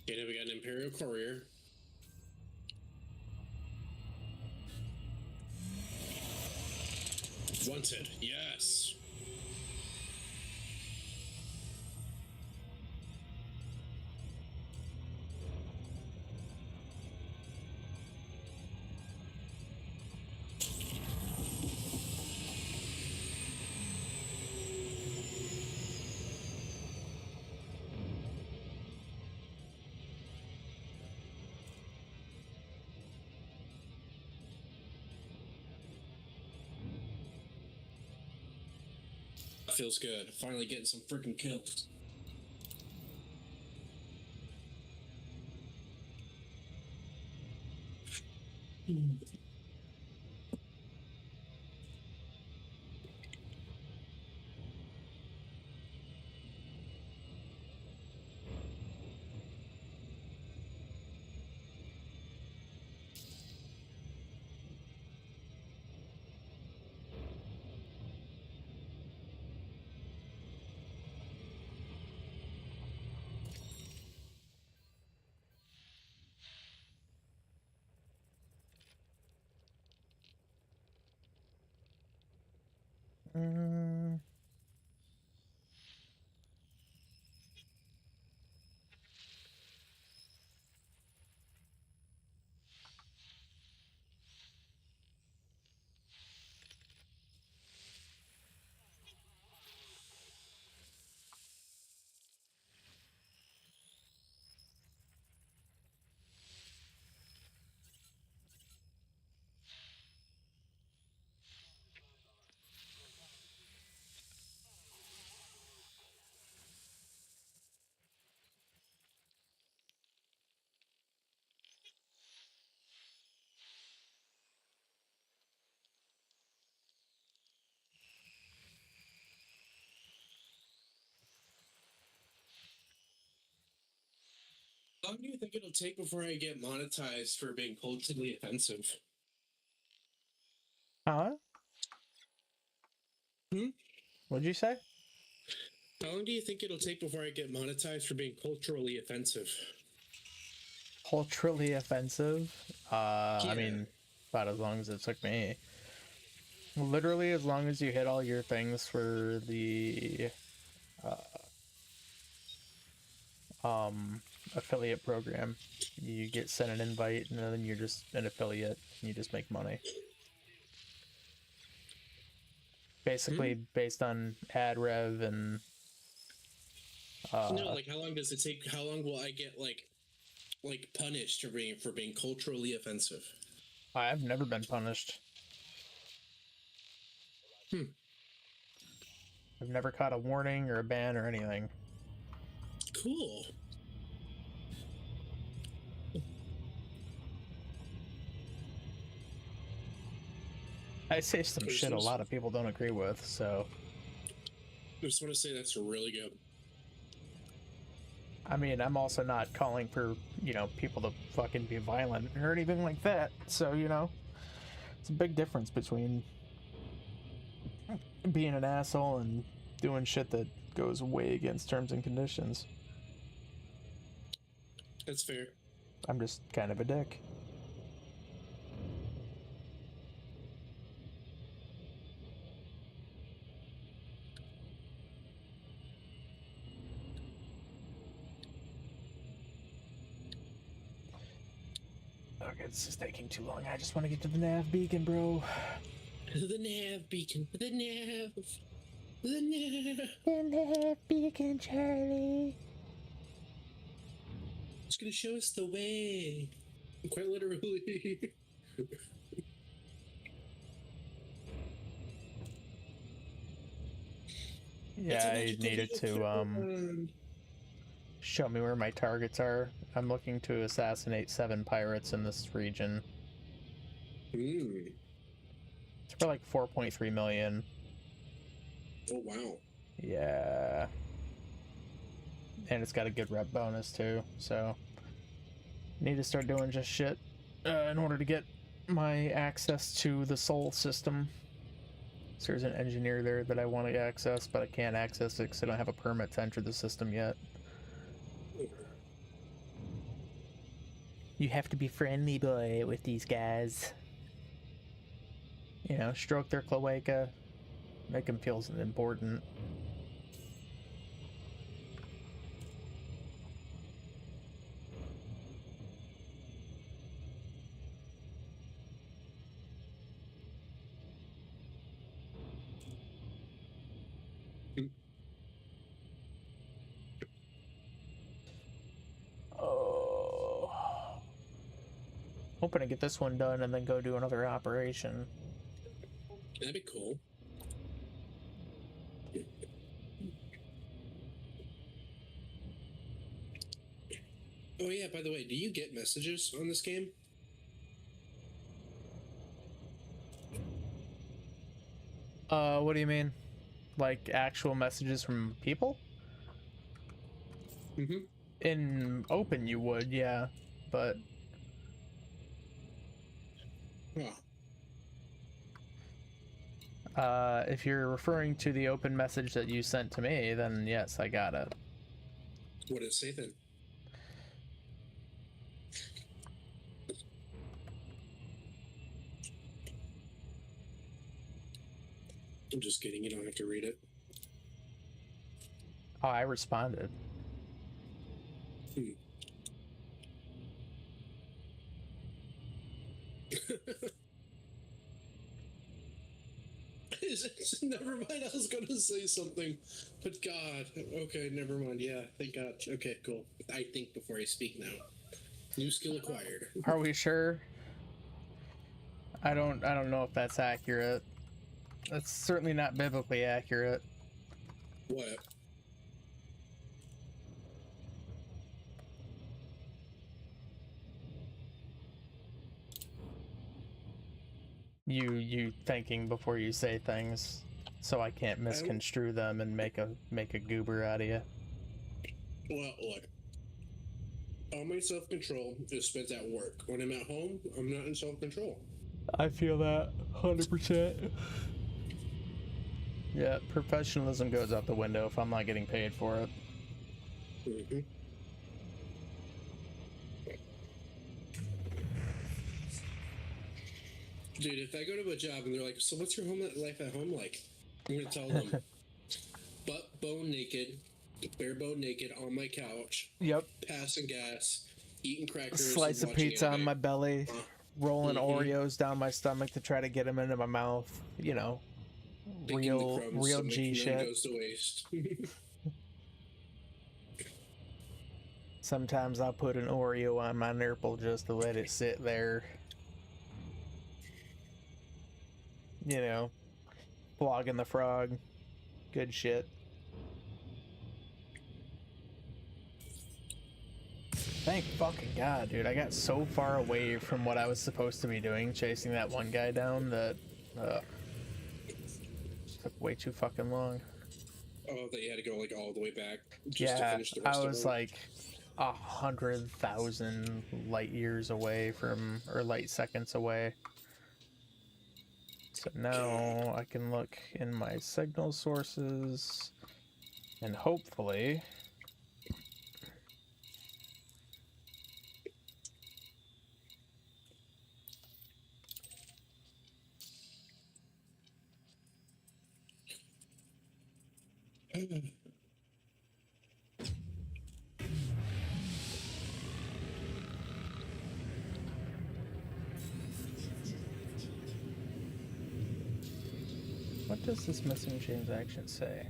A: Okay, now we got an Imperial Courier. Wanted, yes. Feels good. Finally getting some freaking kills.
B: Mm.
A: How long do you think it'll take before I get monetized for being culturally offensive?
B: Huh?
A: Hmm?
B: What'd you say?
A: How long do you think it'll take before I get monetized for being culturally offensive?
B: Culturally offensive? I
A: Yeah.
B: mean, about as long as it took me. Literally, as long as you hit all your things for the affiliate program, you get sent an invite, and then you're just an affiliate, and you just make money. Basically, based on ad rev and
A: No, like how long does it take? How long will I get like punished for being culturally offensive?
B: I've never been punished. I've never caught a warning or a ban or anything.
A: Cool.
B: I say some shit a lot of people don't agree with, so.
A: I just want to say that's really good.
B: I mean, I'm also not calling for, you know, people to fucking be violent or anything like that. So, you know, it's a big difference between being an asshole and doing shit that goes way against terms and conditions.
A: That's fair.
B: I'm just kind of a dick. Okay, this is taking too long. I just want to get to the nav beacon, bro.
A: The nav beacon. The nav. The nav.
B: The nav beacon, Charlie.
A: It's gonna show us the way. Quite literally.
B: Yeah, I needed to show me where my targets are. I'm looking to assassinate 7 pirates in this region.
A: Mm.
B: It's for like 4.3 million.
A: Oh wow.
B: Yeah. And it's got a good rep bonus too, so need to start doing just shit in order to get my access to the Sol system. So there's an engineer there that I want to access, but I can't access it because I don't have a permit to enter the system yet. You have to be friendly, boy, with these guys. You know, stroke their cloaca, make them feel important. Oh. Hoping to get this one done and then go do another operation.
A: That'd be cool. Oh yeah, by the way, do you get messages on this game?
B: What do you mean? Like actual messages from people?
A: Mm-hmm.
B: In open you would, yeah, but if you're referring to the open message that you sent to me, then yes, I got it.
A: What did it say then? I'm just kidding, you don't have to read it.
B: Oh, I responded. Never mind, I was gonna say something, but God, okay, never mind. Yeah, thank God. Okay, cool. I think before I speak now. New skill acquired. Are we sure? I don't know if that's accurate. That's certainly not biblically accurate.
A: What?
B: You thinking before you say things, so I can't misconstrue them and make a goober out of you.
A: Well, look. All my self-control is spent at work. When I'm at home, I'm not in self-control.
B: I feel that 100%. Yeah, professionalism goes out the window if I'm not getting paid for it.
A: Mm-hmm. Dude, if I go to a job and they're like, so what's your life at home like? I'm going to tell them, bone naked, bare bone naked on my couch.
B: Yep.
A: Passing gas, eating crackers.
B: A slice of pizza on my belly, rolling Oreos down my stomach to try to get them into my mouth. You know, real G shit.
A: Goes to waste.
B: Sometimes I'll put an Oreo on my nipple just to let it sit there. You know, flogging the frog. Good shit. Thank fucking God, dude. I got so far away from what I was supposed to be doing, chasing that one guy down, that Took way too fucking long.
A: Oh, that you had to go like all the way back just to
B: Yeah,
A: finish the
B: I
A: rest of
B: was
A: them.
B: like 100,000 light years away from, or light seconds away. So now I can look in my signal sources and hopefully what does this missing transaction say?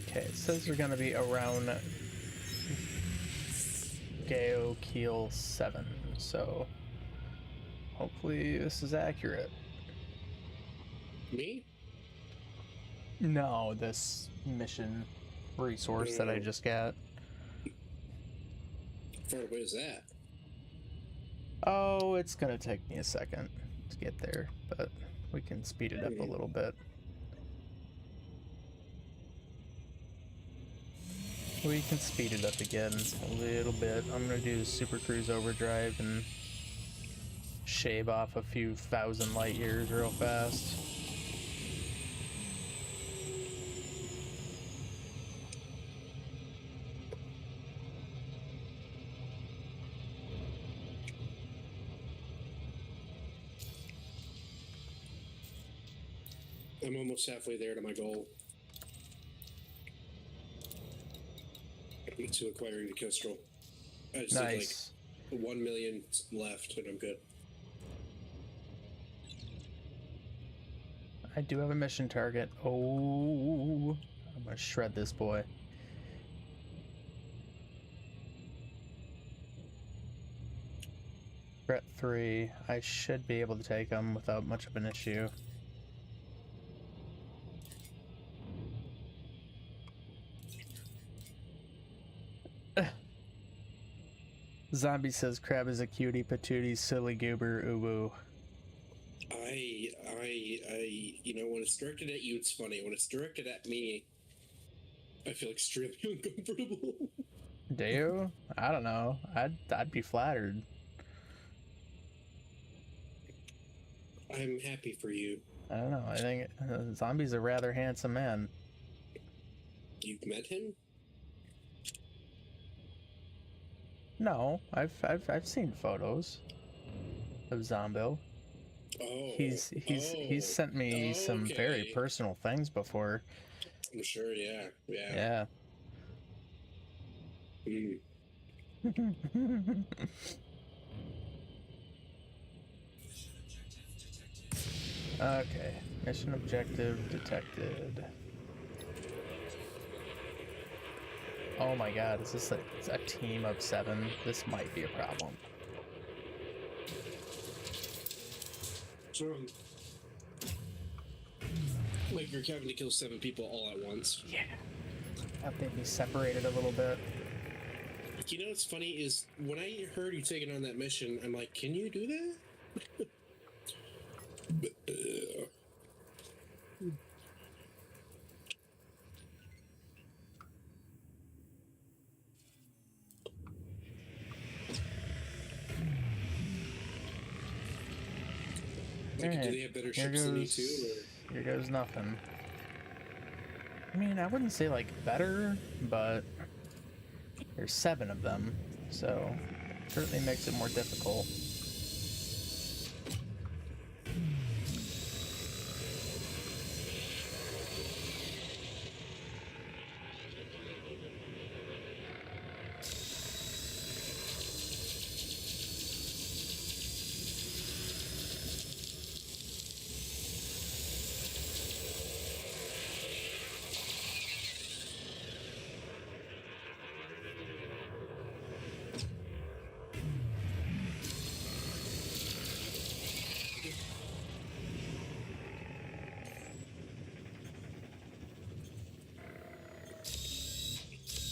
B: Okay, it says they're gonna be around Gao Keel 7, so hopefully this is accurate.
A: Me?
B: No, this mission resource that I just got.
A: Far away is that?
B: Oh, it's gonna take me a second to get there, but we can speed it up a little bit. We can speed it up again a little bit. I'm gonna do Super Cruise Overdrive and shave off a few thousand light years real fast.
A: I'm almost halfway there to my goal. To acquiring the Kestrel. I just
B: Nice.
A: need like 1 million left and I'm good.
B: I do have a mission target. Oh, I'm gonna shred this boy. We're at 3. I should be able to take him without much of an issue. Zombie says Crab is a cutie patootie silly goober uwu.
A: When it's directed at you, it's funny. When it's directed at me, I feel extremely uncomfortable.
B: Do you? I don't know. I'd be flattered.
A: I'm happy for you.
B: I don't know. I think Zombie's a rather handsome man.
A: You've met him?
B: No, I've seen photos of Zombil.
A: Oh.
B: He's sent me some very
A: Okay.
B: personal things before.
A: I'm sure, yeah.
B: Yeah.
A: Mm.
B: Okay, mission objective detected. Oh my god, is this a team of 7? This might be a problem.
A: So, like you're having to kill 7 people all at once.
B: Yeah. Have they be separated a little bit?
A: You know what's funny is when I heard you taking on that mission, I'm like, can you do that? Like, do they have better ships than you too? Or?
B: Here goes nothing. I mean, I wouldn't say like better, but there's 7 of them, so it certainly makes it more difficult.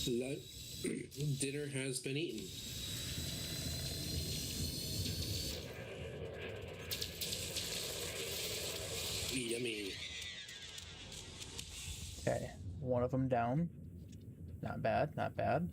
A: Dinner has been eaten. Yummy.
B: Okay, one of them down. Not bad, not bad.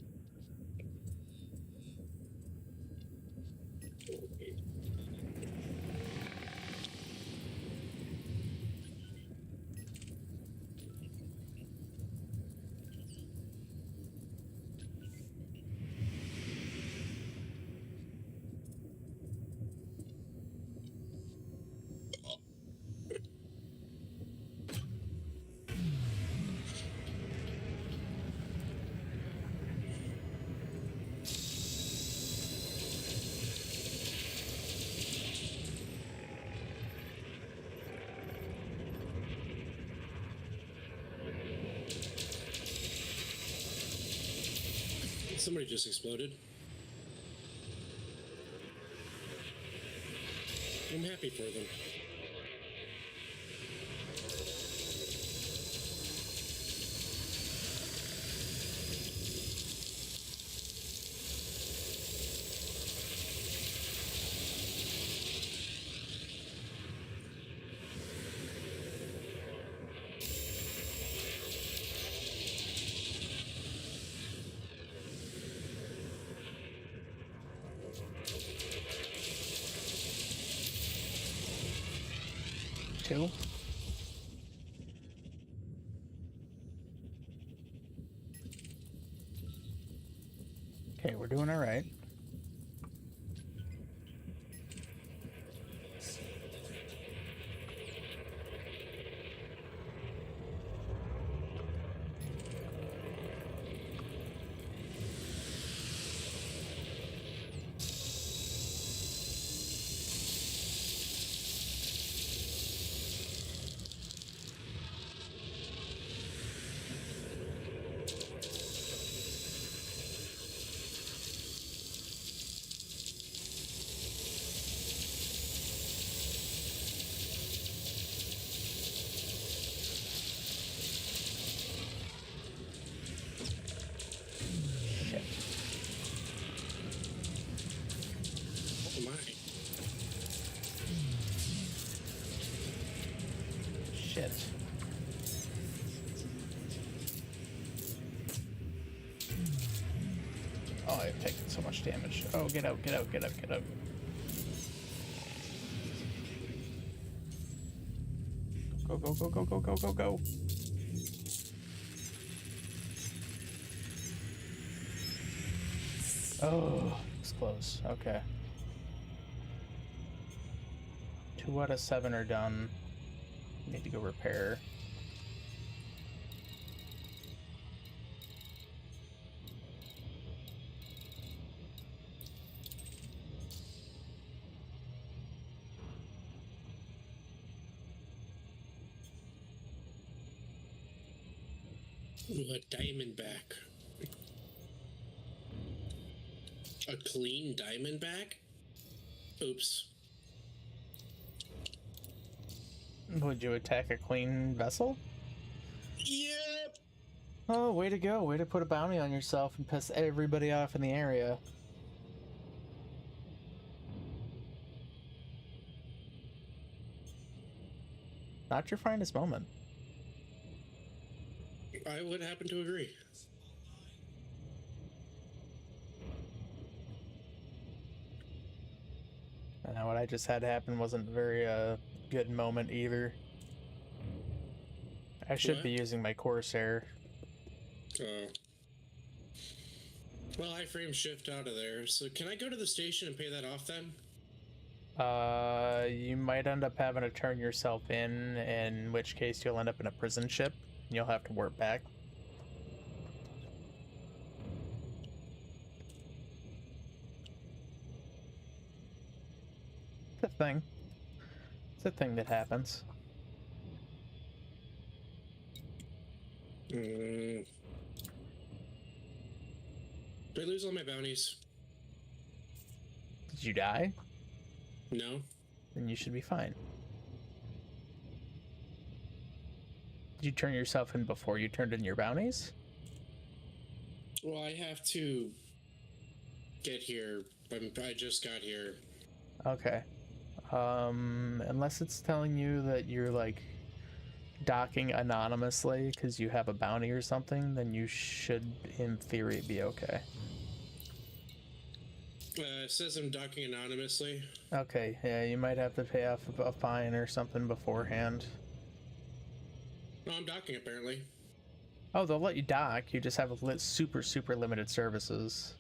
A: Somebody just exploded. I'm happy for them.
B: Two. Okay, we're doing all right. Shit.
A: Oh my.
B: Shit. Oh, I've taken so much damage. Oh, get out, get out, get out, get out. Go, go, go, go, go, go, go, go. Oh, it's close. Okay. 2 out of 7 are done. Need to go repair.
A: Ooh, a diamondback. A clean diamondback? Oops.
B: Would you attack a clean vessel?
A: Yep.
B: Oh, way to go. Way to put a bounty on yourself and piss everybody off in the area. Not your finest moment.
A: I would happen to agree.
B: And what I just had happen wasn't a very good moment either. I should
A: What?
B: be using my Corsair.
A: Oh. Well, I frame shift out of there. So can I go to the station and pay that off then?
B: You might end up having to turn yourself in which case you'll end up in a prison ship. And you'll have to warp back. It's a thing. It's a thing that happens.
A: Did I lose all my bounties?
B: Did you die?
A: No.
B: Then you should be fine. Did you turn yourself in before you turned in your bounties?
A: Well, I have to get here. I just got here.
B: Okay. Unless it's telling you that you're like docking anonymously because you have a bounty or something, then you should, in theory, be okay.
A: It says I'm docking anonymously.
B: Okay, yeah, you might have to pay off a fine or something beforehand.
A: No, I'm docking apparently.
B: Oh, they'll let you dock. You just have super, super limited services.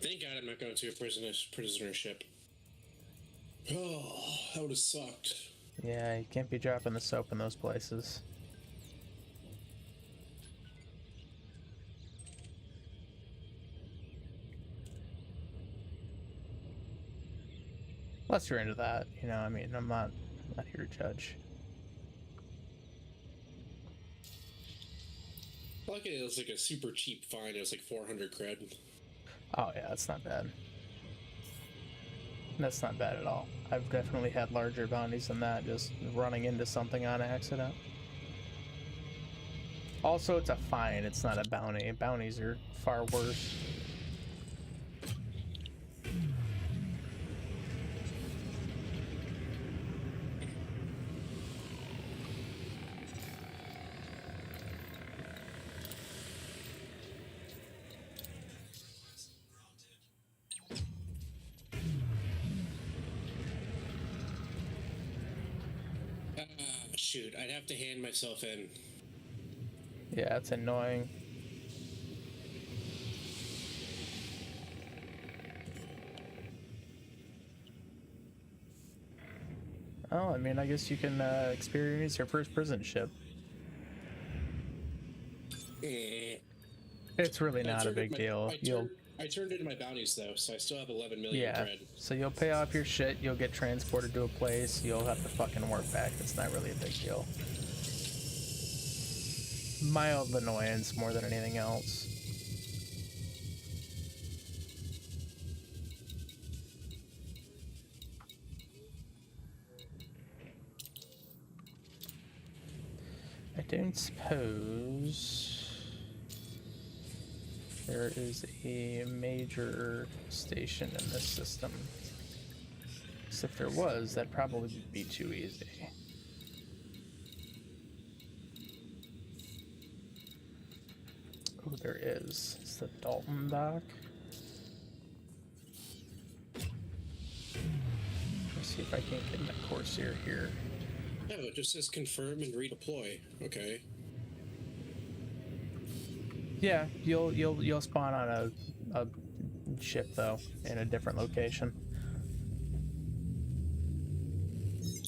A: Thank God I'm not going to a prisoner ship. Oh, that would have sucked.
B: Yeah, you can't be dropping the soap in those places. Unless you're into that, you know, I mean, I'm not here to judge.
A: Luckily, it was like a super cheap fine. It was like 400 cred.
B: Oh yeah, that's not bad. That's not bad at all. I've definitely had larger bounties than that, just running into something on accident. Also, it's a fine, it's not a bounty. Bounties are far worse.
A: Shoot, I'd have to hand myself in.
B: Yeah, it's annoying. Oh, I mean, I guess you can experience your first prison ship. It's really not a big deal.
A: I turned in my bounties though, so I still have 11 million
B: Yeah,
A: cred.
B: so you'll pay off your shit, you'll get transported to a place, you'll have to fucking work back. It's not really a big deal. Mild annoyance more than anything else. I don't suppose there is a major station in this system. Because if there was, that'd probably be too easy. Oh, there is. It's the Dalton dock. Let's see if I can't get my Corsair here.
A: Oh, it just says confirm and redeploy. Okay.
B: Yeah, you'll spawn on a ship though in a different location.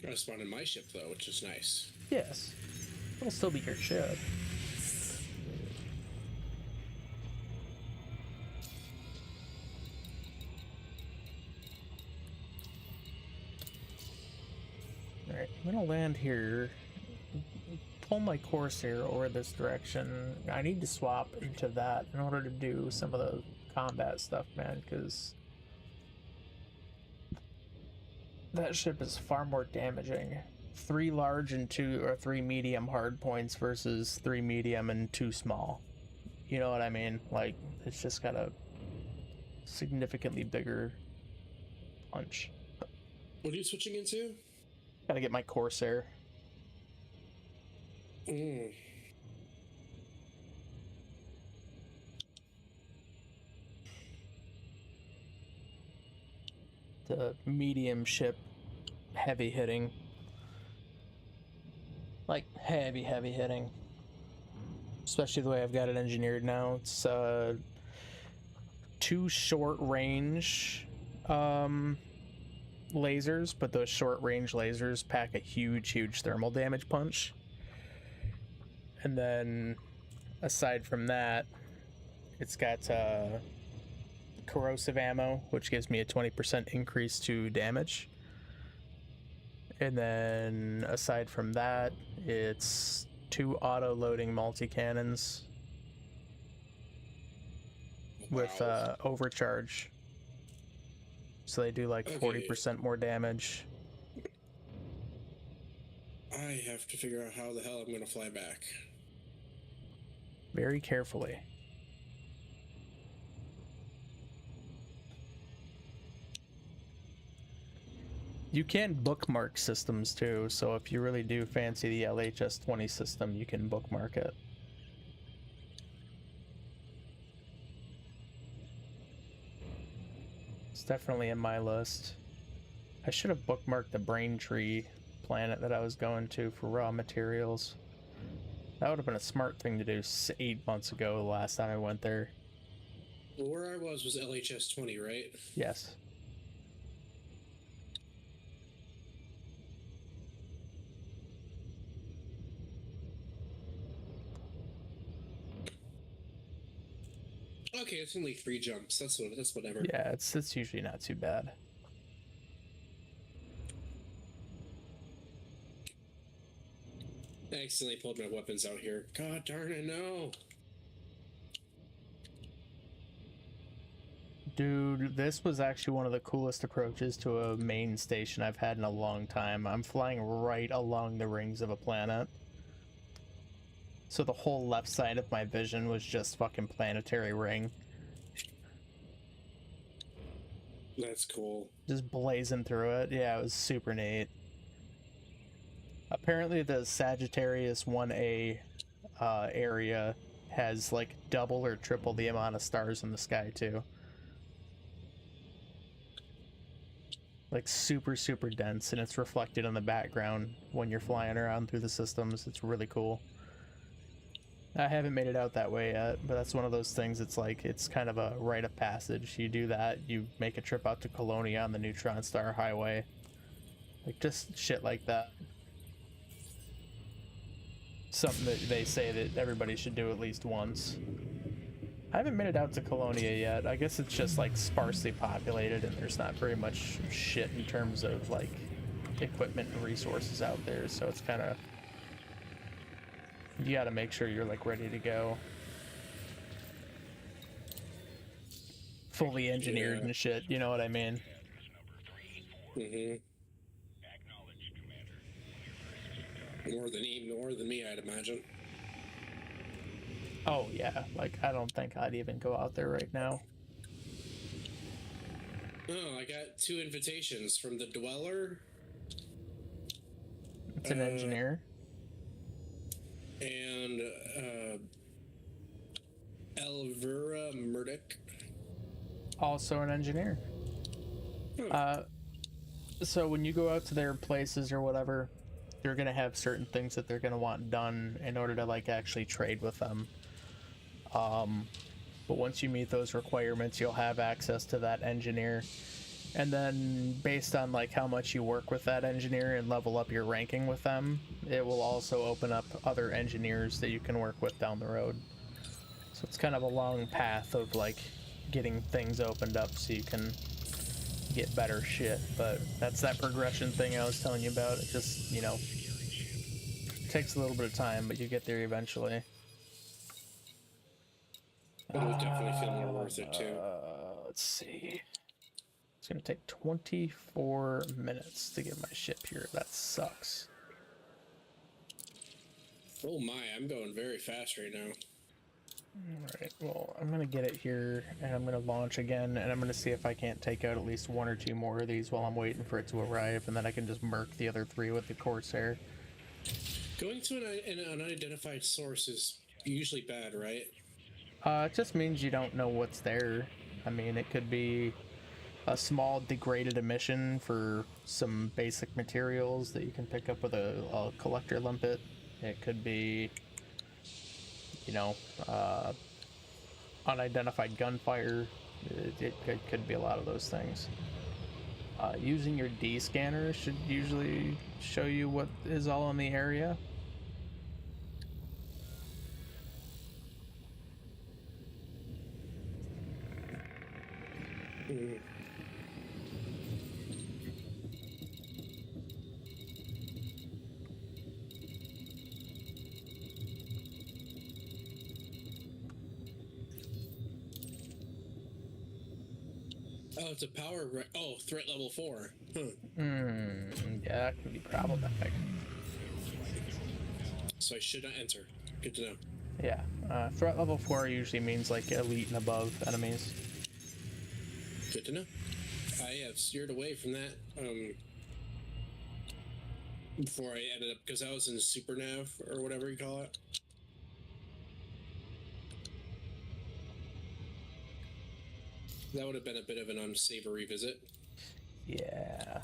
A: I spawned in my ship though, which is nice.
B: Yes, it'll still be your ship. All right, I'm gonna land here. Pull my Corsair over this direction. I need to swap into that in order to do some of the combat stuff, man, because that ship is far more damaging. 3 large and 3 medium hard points versus 3 medium and 2 small. You know what I mean? Like, it's just got a significantly bigger punch.
A: What are you switching into?
B: Gotta get my Corsair. The medium ship, heavy hitting. Like, heavy hitting. Especially the way I've got it engineered now. It's 2 short range lasers, but those short range lasers pack a huge thermal damage punch. And then aside from that, it's got corrosive ammo, which gives me a 20% increase to damage. And then aside from that, it's 2 auto loading multi-cannons with overcharge. So they do like 40% more damage.
A: I have to figure out how the hell I'm going to fly back.
B: very carefully. You can bookmark systems too, so if you really do fancy the LHS-20 system, you can bookmark it. It's definitely in my list. I should have bookmarked the Braintree planet that I was going to for raw materials. That would have been a smart thing to do 8 months ago, the last time I went there.
A: Well, where I was LHS 20, right?
B: Yes.
A: Okay, it's only 3 jumps. That's whatever.
B: Yeah, it's usually not too bad.
A: I accidentally pulled my weapons out here. God darn it, no!
B: Dude, this was actually one of the coolest approaches to a main station I've had in a long time. I'm flying right along the rings of a planet. So the whole left side of my vision was just fucking planetary ring.
A: That's cool.
B: Just blazing through it. Yeah, it was super neat. Apparently the Sagittarius 1A area has like double or triple the amount of stars in the sky too. Like super, super dense, and it's reflected in the background when you're flying around through the systems. It's really cool. I haven't made it out that way yet, but that's one of those things. It's like, it's kind of a rite of passage. You do that, you make a trip out to Colonia on the Neutron Star Highway. Like, just shit like that. Something that they say that everybody should do at least once. I haven't made it out to Colonia yet. I guess it's just like sparsely populated and there's not very much shit in terms of like equipment and resources out there, so it's kind of, you gotta make sure you're like ready to go. Fully engineered and shit, you know what I mean?
A: Mm-hmm. More than me, I'd imagine.
B: Oh yeah, like I don't think I'd even go out there right now.
A: Oh, I got 2 invitations from the Dweller.
B: It's an engineer.
A: And Elvira Murdoch.
B: Also an engineer. So when you go out to their places or whatever, you're gonna have certain things that they're gonna want done in order to like actually trade with them. But once you meet those requirements, you'll have access to that engineer, and then based on like how much you work with that engineer and level up your ranking with them, it will also open up other engineers that you can work with down the road. So it's kind of a long path of like getting things opened up so you can get better shit. But that's that progression thing I was telling you about. It just, you know, takes a little bit of time, but you get there eventually.
A: It would definitely feel more worth it too.
B: Let's see. It's gonna take 24 minutes to get my ship here. That sucks.
A: Oh my, I'm going very fast right now.
B: Alright, well, I'm gonna get it here, and I'm gonna launch again, and I'm gonna see if I can't take out at least 1 or 2 more of these while I'm waiting for it to arrive, and then I can just murk the other 3 with the Corsair.
A: Going to an unidentified source is usually bad, right?
B: It just means you don't know what's there. I mean, it could be a small degraded emission for some basic materials that you can pick up with a collector limpet. It could be, you know, unidentified gunfire. It could be a lot of those things. Using your D scanner should usually show you what is all in the area.
A: Oh, it's a power. Oh, threat level 4. Huh.
B: Yeah, that could be problematic.
A: So I should not enter. Good to know.
B: Yeah. Threat level 4 usually means like elite and above enemies.
A: Good to know. I have steered away from that before I ended up, because I was in Super Nav or whatever you call it. That would have been a bit of an unsavory visit.
B: Yeah.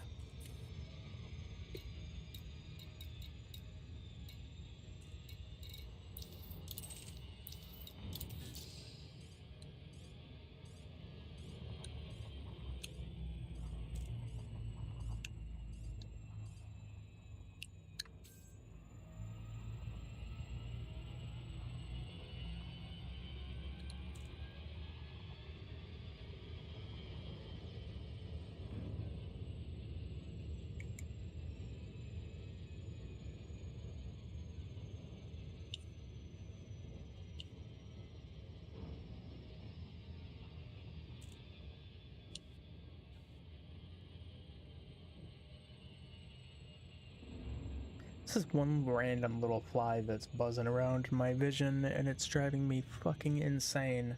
B: This is one random little fly that's buzzing around my vision, and it's driving me fucking insane.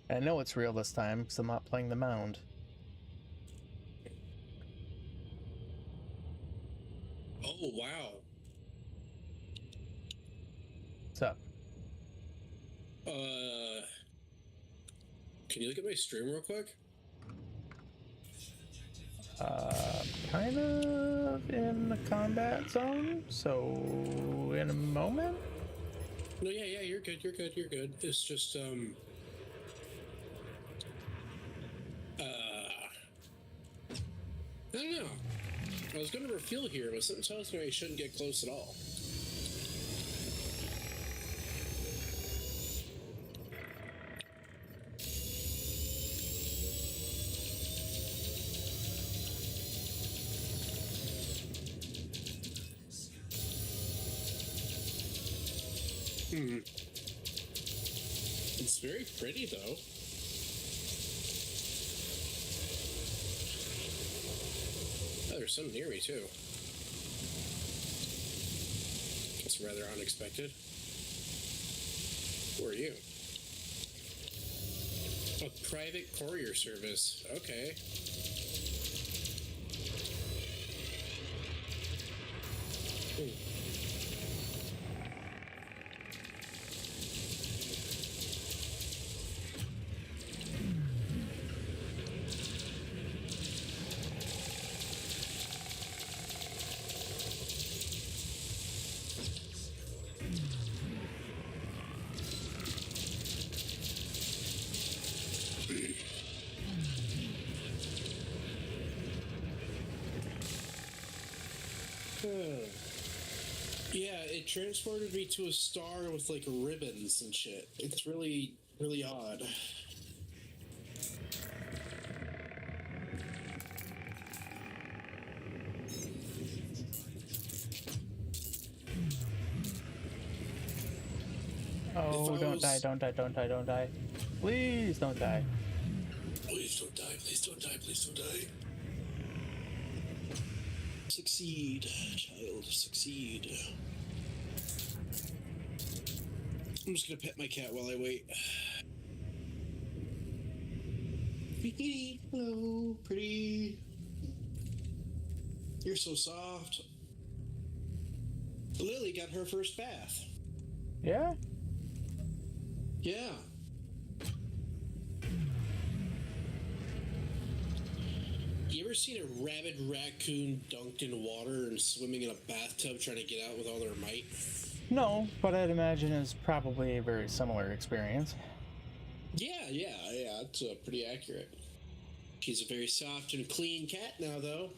B: I know it's real this time, because I'm not playing the mound.
A: Oh, wow.
B: What's up?
A: Can you look at my stream real quick?
B: Kind of in the combat zone, so in a moment?
A: No, yeah, you're good, you're good. It's just, I don't know. I was gonna refuel here, but something tells me I shouldn't get close at all. It's very pretty, though. Oh, there's some near me, too. It's rather unexpected. Who are you? A private courier service. Okay. Ooh. Yeah, it transported me to a star with like ribbons and shit. It's really, really odd.
B: Oh,
A: If I
B: don't
A: was-
B: die, don't die, don't die, don't die. Please don't die.
A: Please don't die, please don't die, please don't die. Succeed, child, succeed. I'm just gonna pet my cat while I wait. Hello, pretty. You're so soft. Lily got her first bath.
B: Yeah?
A: Yeah. You ever seen a rabid raccoon dunked in water and swimming in a bathtub trying to get out with all their might?
B: No, but I'd imagine it's probably a very similar experience.
A: Yeah, it's pretty accurate. She's a very soft and clean cat now, though.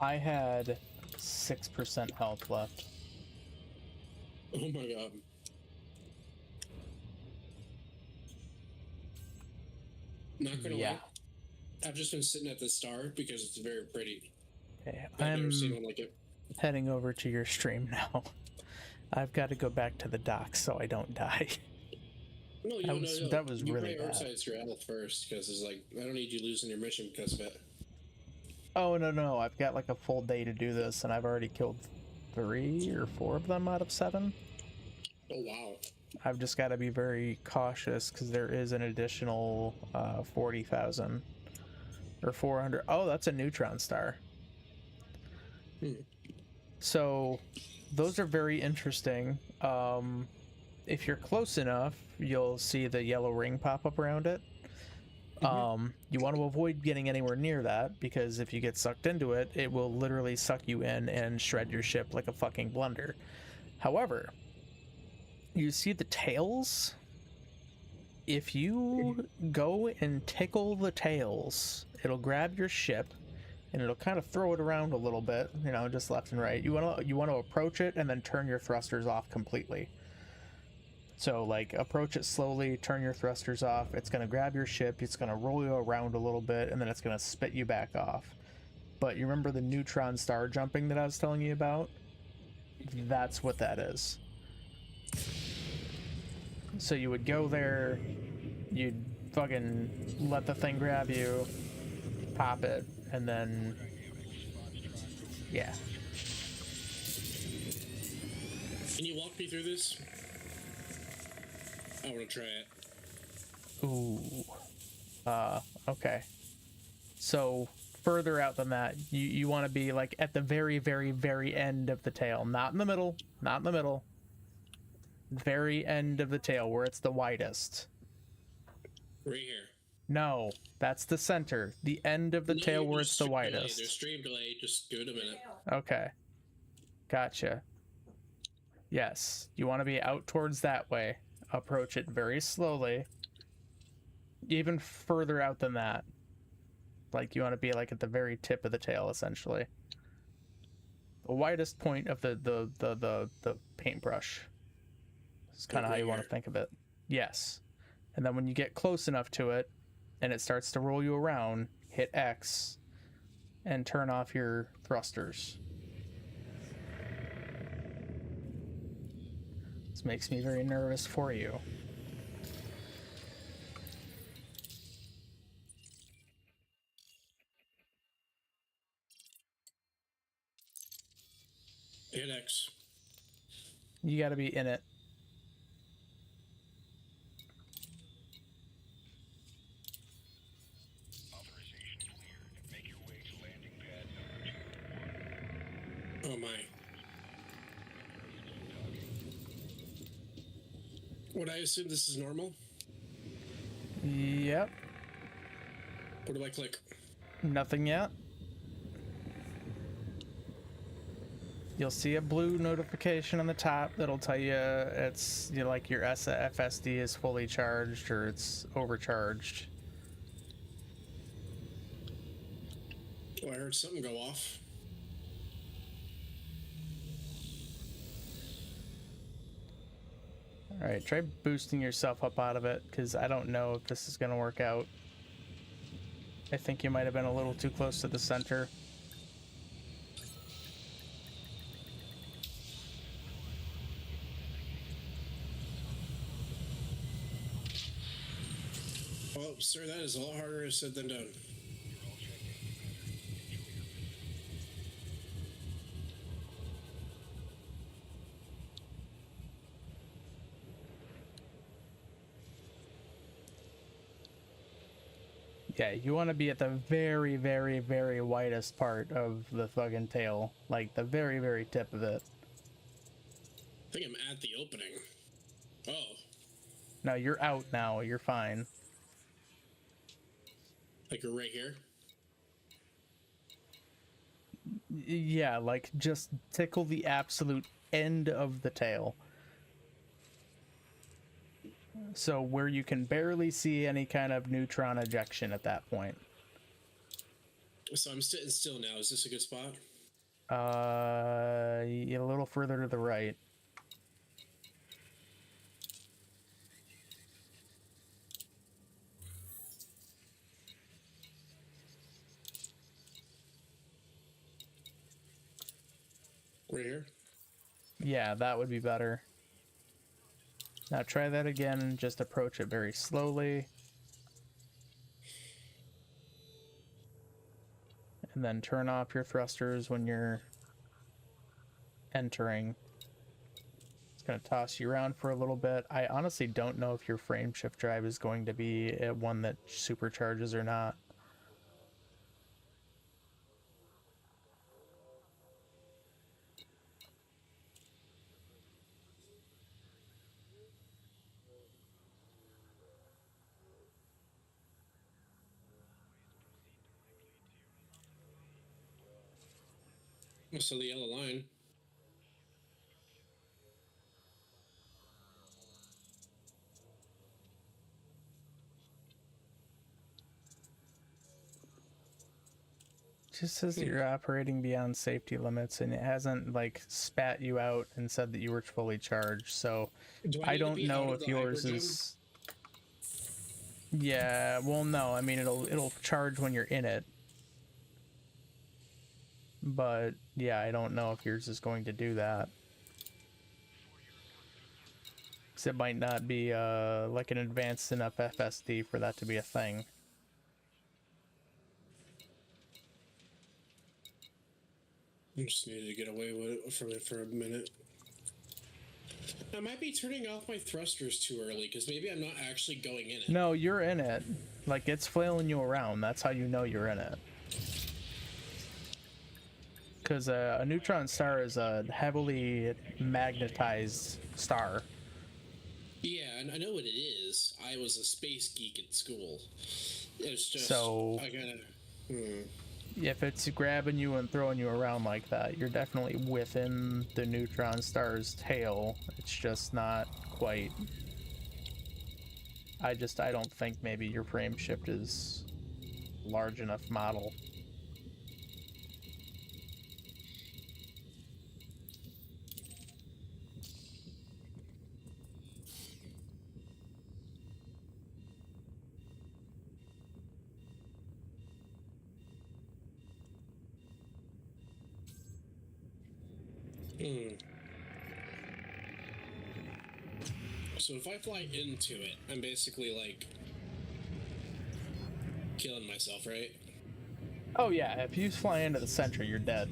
B: I had 6% health left.
A: Oh my god. Not gonna
B: Yeah.
A: lie, I've just been sitting at the star because it's very pretty.
B: Okay,
A: I've never
B: I'm
A: seen one like it.
B: heading over to your stream now. I've got to go back to the docks so I don't die.
A: No, you
B: That
A: don't
B: was-
A: know.
B: that was
A: you
B: really bad.
A: prioritize your health first because it's like I don't need you losing your mission because of it.
B: Oh, no, I've got like a full day to do this, and I've already killed 3 or 4 of them out of 7.
A: Oh wow.
B: I've just got to be very cautious because there is an additional 40,000 or 400. Oh, that's a neutron star.
A: Hmm.
B: So those are very interesting. If you're close enough, you'll see the yellow ring pop up around it. You want to avoid getting anywhere near that because if you get sucked into it, it will literally suck you in and shred your ship like a fucking blender. However, you see the tails? If you go and tickle the tails, it'll grab your ship and it'll kind of throw it around a little bit, you know, just left and right. You want to approach it and then turn your thrusters off completely. So like approach it slowly, turn your thrusters off. It's going to grab your ship, it's going to roll you around a little bit, and then it's going to spit you back off. But you remember the neutron star jumping that I was telling you about? That's what that is. So you would go there, you'd fucking let the thing grab you, pop it, and then yeah.
A: Can you walk me through this? I want to try it.
B: Ooh. Okay. So further out than that, you want to be like at the very, very, very end of the tail, not in the middle, not in the middle. Very end of the tail where it's the widest.
A: Right here.
B: No, that's the center. The end of the tail where it's the widest.
A: There's stream delay. Just give it a minute.
B: Okay. Gotcha. Yes, you want to be out towards that way. Approach it very slowly. Even further out than that. Like you want to be like at the very tip of the tail, essentially. The widest point of the paintbrush. It's kind of how you want to think of it. Yes. And then when you get close enough to it and it starts to roll you around, hit X and turn off your thrusters. This makes me very nervous for you.
A: Hit X.
B: You got to be in it.
A: Oh my. Would I assume this is normal?
B: Yep.
A: What do I click?
B: Nothing yet. You'll see a blue notification on the top that'll tell you it's like your FSD is fully charged or it's overcharged.
A: Oh, I heard something go off.
B: Alright, try boosting yourself up out of it, because I don't know if this is going to work out. I think you might have been a little too close to the center.
A: Oh, sir, that is a lot harder said than done.
B: Yeah, you want to be at the very, very, very widest part of the fucking tail. Like, the very, very tip of it.
A: I think I'm at the opening. Oh.
B: No, you're out now. You're fine.
A: Like you're right here?
B: Yeah, like, just tickle the absolute end of the tail. So where you can barely see any kind of neutron ejection at that point.
A: So I'm sitting still now. Is this a good spot?
B: A little further to the right.
A: Right here?
B: Yeah, that would be better. Now try that again, just approach it very slowly. And then turn off your thrusters when you're entering. It's going to toss you around for a little bit. I honestly don't know if your frame shift drive is going to be one that supercharges or not.
A: So the yellow line.
B: Just says that you're operating beyond safety limits, and it hasn't like spat you out and said that you were fully charged. So
A: Do
B: I
A: need to
B: don't
A: be out
B: know
A: of
B: if
A: the
B: yours
A: hypergym?
B: is. Yeah, well, no. I mean, it'll charge when you're in it, but yeah, I don't know if yours is going to do that. 'Cause it might not be like an advanced enough FSD for that to be a thing.
A: I just needed to get away from it for a minute. I might be turning off my thrusters too early because maybe I'm not actually going in it.
B: No, you're in it. Like, it's flailing you around. That's how you know you're in it. Because a neutron star is a heavily magnetized star.
A: Yeah, and I know what it is. I was a space geek at school. It's just
B: So-
A: I gotta.
B: If it's grabbing you and throwing you around like that, you're definitely within the neutron star's tail. It's just not quite. I don't think maybe your frame shift is large enough model.
A: So if I fly into it, I'm basically like killing myself, right?
B: Oh yeah, if you fly into the center, you're dead.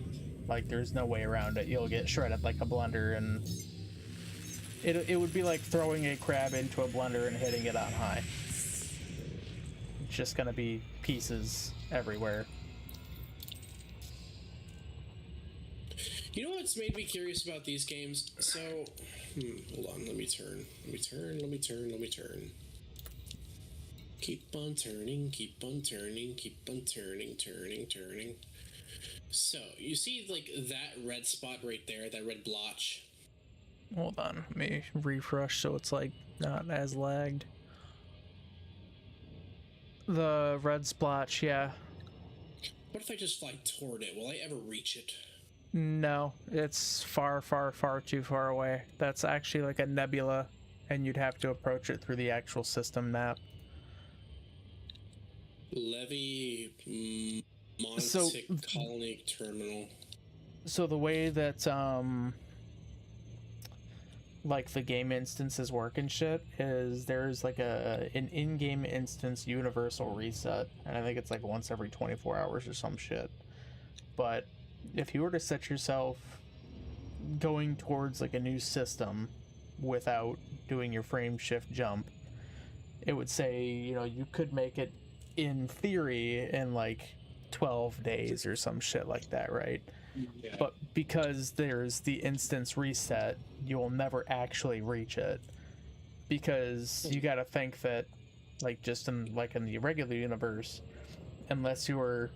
B: Like, there's no way around it. You'll get shredded like a blender, and it would be like throwing a crab into a blender and hitting it on high. It's just gonna be pieces everywhere.
A: You know what's made me curious about these games? So, hold on, let me turn. Keep on turning, turning. So, you see, like, that red spot right there, that red blotch?
B: Hold on, let me refresh so it's like not as lagged. The red splotch, yeah.
A: What if I just fly toward it? Will I ever reach it?
B: No, it's far, far, far too far away. That's actually like a nebula, and you'd have to approach it through the actual system map.
A: Levy Montic
B: So-
A: Colony Terminal.
B: So the way that like the game instances work and shit is there's like an in-game instance universal reset, and I think it's like once every 24 hours or some shit. But if you were to set yourself going towards like a new system without doing your frame shift jump, it would say, you know, you could make it in theory in like 12 days or some shit like that, right?
A: Yeah.
B: But because there's the instance reset, you will never actually reach it, because you got to think that, like, just in the regular universe, unless you were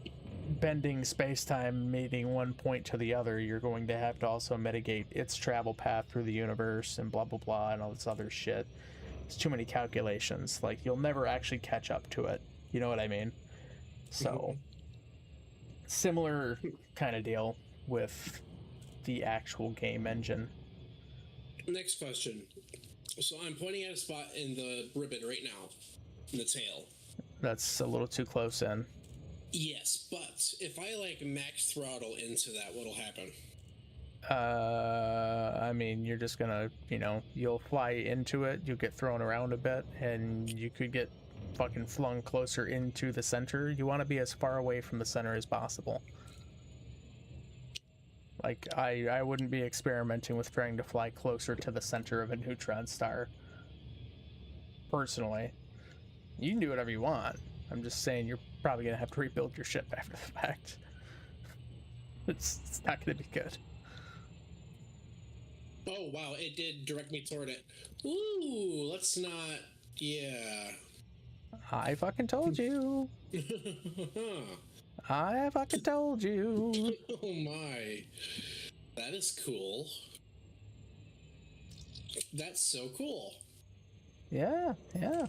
B: bending space-time, meeting one point to the other, you're going to have to also mitigate its travel path through the universe and blah blah blah and all this other shit. It's too many calculations. Like, you'll never actually catch up to it. You know what I mean? So, similar kind of deal with the actual game engine.
A: Next question. So I'm pointing at a spot in the ribbon right now, in the tail.
B: That's a little too close in.
A: Yes, but if I like max throttle into that, what'll happen?
B: I mean, you're just gonna, you know, you'll fly into it, you'll get thrown around a bit, and you could get fucking flung closer into the center. You want to be as far away from the center as possible. Like, I wouldn't be experimenting with trying to fly closer to the center of a neutron star. Personally. You can do whatever you want. I'm just saying you're probably going to have to rebuild your ship after the fact. It's not going to be good.
A: Oh, wow, it did direct me toward it. Ooh, let's not... Yeah.
B: I fucking told you. I fucking told you.
A: Oh my. That is cool. That's so cool.
B: Yeah, yeah.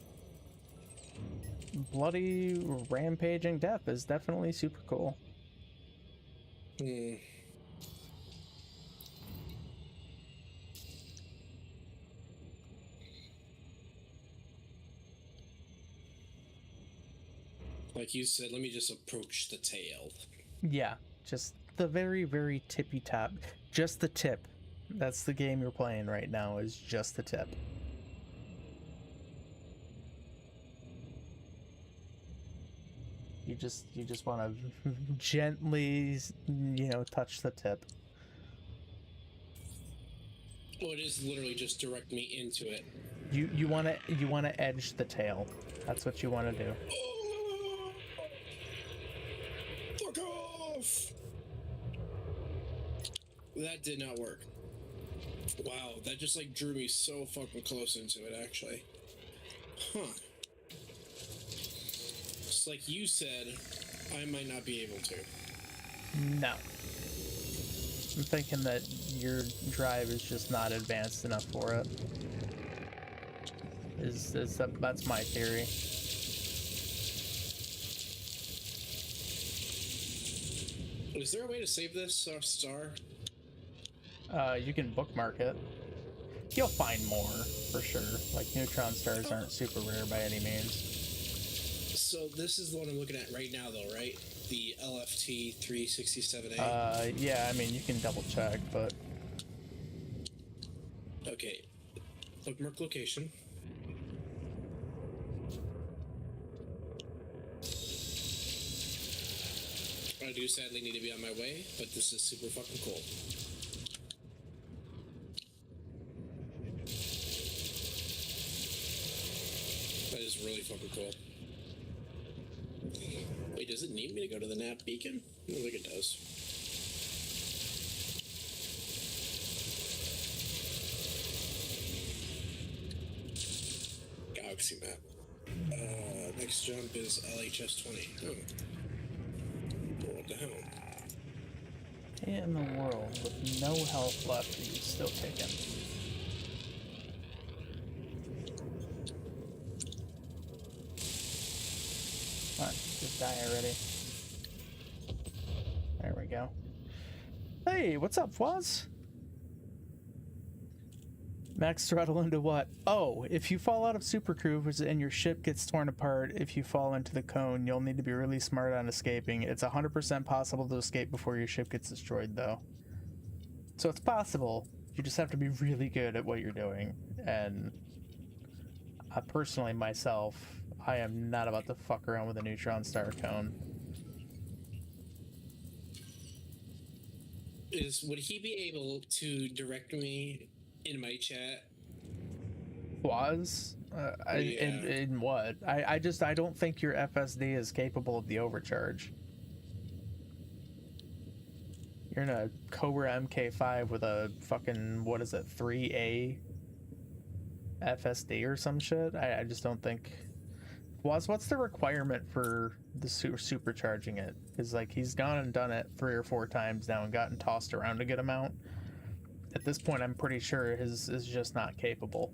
B: Bloody rampaging death is definitely super cool.
A: Hmm. Like you said, let me just approach the tail.
B: Yeah, just the very, very tippy top. Just the tip. That's the game you're playing right now, is just the tip. You just want to gently, you know, touch the tip.
A: Oh, it is literally just direct me into it.
B: You want to edge the tail. That's what you want to do.
A: Oh, fuck off! That did not work. Wow, that just like drew me so fucking close into it, actually. Huh. Just like you said, I might not be able to.
B: No. I'm thinking that your drive is just not advanced enough for it. That's my theory.
A: Is there a way to save this star?
B: You can bookmark it. You'll find more, for sure. Like, neutron stars aren't super rare by any means.
A: So this is the one I'm looking at right now, though, right? The LFT 367A.
B: Yeah, I mean, you can double check, but...
A: Okay. Bookmark location. I do sadly need to be on my way, but this is super fucking cool. That is really fucking cool. Wait, does it need me to go to the NAP beacon? I don't think it does. Galaxy map. Next jump is LHS 20. Oh. What the hell?
B: In the world, with no health left, are you still kicking? Come on, just die already. There we go. Hey, what's up, Fwaz? Max throttle into what? Oh, if you fall out of supercruise and your ship gets torn apart, if you fall into the cone, you'll need to be really smart on escaping. It's 100% possible to escape before your ship gets destroyed, though. So it's possible. You just have to be really good at what you're doing. And personally, myself, I am not about to fuck around with a neutron star cone.
A: Would he be able to direct me in my chat?
B: Was?
A: Yeah.
B: In what? I don't think your FSD is capable of the overcharge. You're in a Cobra MK5 with a fucking, what is it, 3A FSD or some shit? I just don't think... What's the requirement for the supercharging it? Because, like, he's gone and done it 3 or 4 times now and gotten tossed around a good amount. At this point, I'm pretty sure his is just not capable.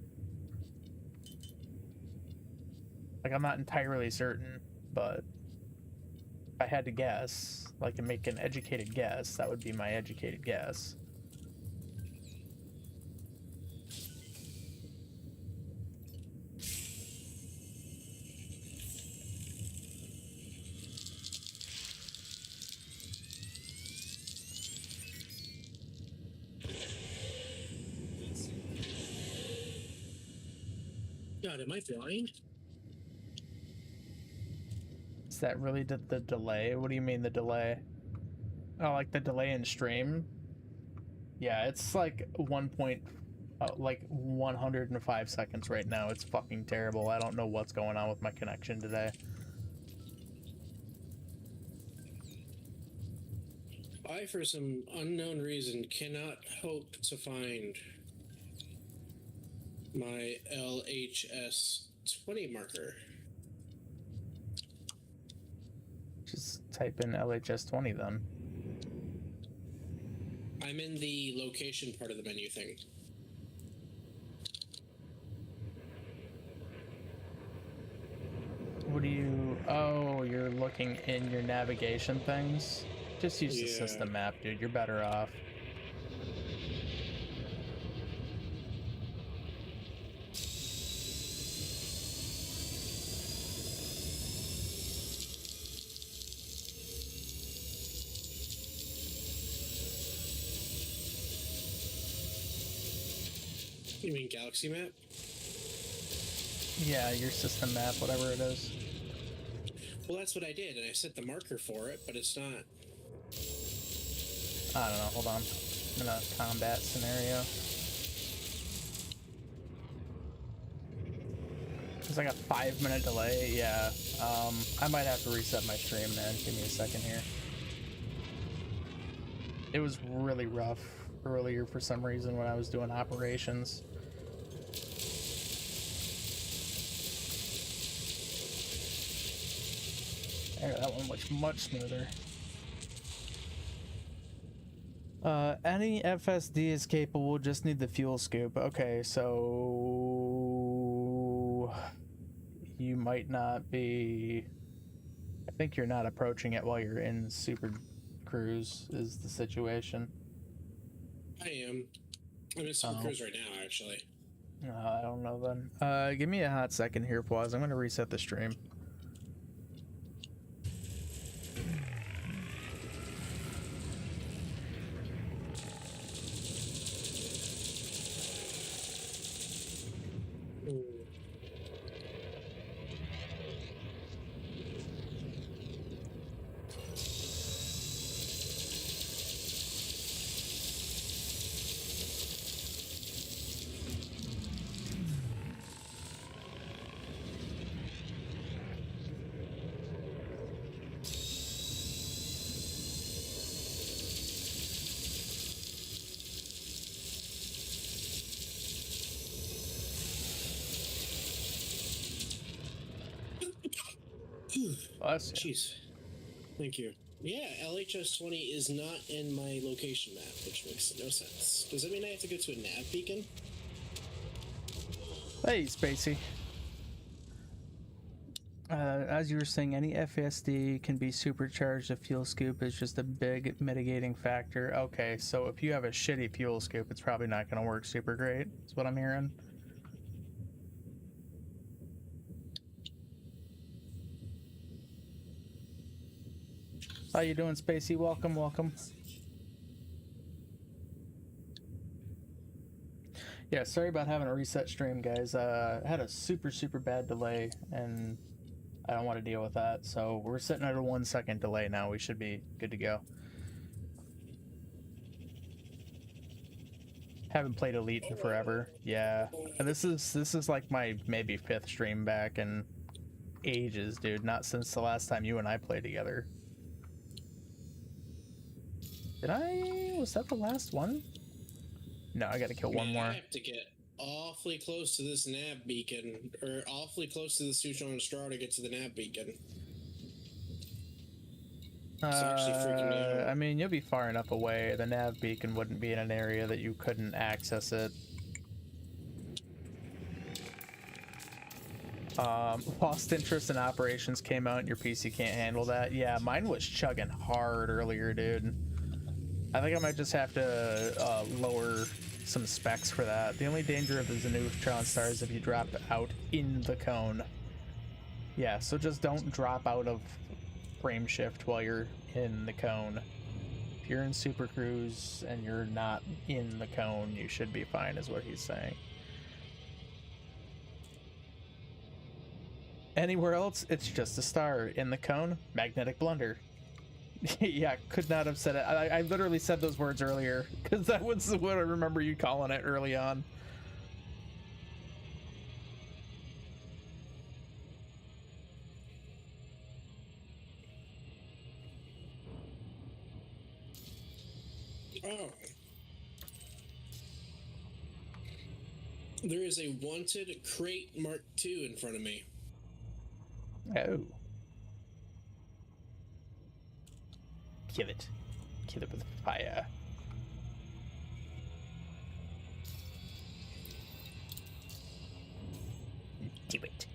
B: Like, I'm not entirely certain, but if I had to guess, like, and make an educated guess, that would be my educated guess.
A: God, am I blind?
B: Is that really the delay? What do you mean the delay? Oh, like the delay in stream? Yeah, it's like like 105 seconds right now. It's fucking terrible. I don't know what's going on with my connection today.
A: I, for some unknown reason, cannot hope to find my LHS 20 marker.
B: Just type in LHS20 then.
A: I'm in the location part of the menu thing.
B: What do you... Oh, you're looking in your navigation things? Just use the
A: Yeah.
B: system map, dude. You're better off.
A: You mean galaxy map?
B: Yeah, your system map, whatever it is.
A: Well, that's what I did, and I set the marker for it, but it's not.
B: I don't know. Hold on. I'm in a combat scenario. There's like a 5-minute delay. Yeah. I might have to reset my stream, man. Give me a second here. It was really rough earlier for some reason when I was doing operations. There, that one looks much smoother. Any FSD is capable, just need the fuel scoop. Okay, so you might not be... I think you're not approaching it while you're in Super Cruise is the situation.
A: I am. I'm in Super Cruise right now, actually.
B: I don't know then. Give me a hot second here, pause. I'm gonna reset the stream. Bless you.
A: Jeez. Thank you. Yeah, LHS 20 is not in my location map, which makes no sense. Does that mean I have to go to a nav beacon?
B: Hey, Spacey. As you were saying, any FSD can be supercharged. A fuel scoop is just a big mitigating factor. Okay, so if you have a shitty fuel scoop, it's probably not going to work super great. That's what I'm hearing. How you doing, Spacey? Welcome, welcome. Yeah, sorry about having a reset stream, guys. I had a super bad delay, and I don't want to deal with that. So we're sitting at a 1 second delay now. We should be good to go. Haven't played Elite in forever. Yeah, and this is like my maybe 5th stream back in ages, dude. Not since the last time you and I played together. Was that the last one? No, I gotta kill one
A: Man,
B: more.
A: I have to get awfully close to this nav beacon, or awfully close to the Sushon Star to get to the nav beacon. It's actually freaking me out.
B: I mean, you'll be far enough away. The nav beacon wouldn't be in an area that you couldn't access it. Lost interest in operations came out and your PC can't handle that. Yeah, mine was chugging hard earlier, dude. I think I might just have to lower some specs for that. The only danger of the neutron star is if you drop out in the cone. Yeah, so just don't drop out of frame shift while you're in the cone. If you're in Super Cruise and you're not in the cone, you should be fine, is what he's saying. Anywhere else, it's just a star. In the cone, magnetic blunder. Yeah, could not have said it. I literally said those words earlier because that was what I remember you calling it early on.
A: Oh. There is a wanted crate Mark II in front of me.
B: Oh. Kill it. Kill it with fire. Do it.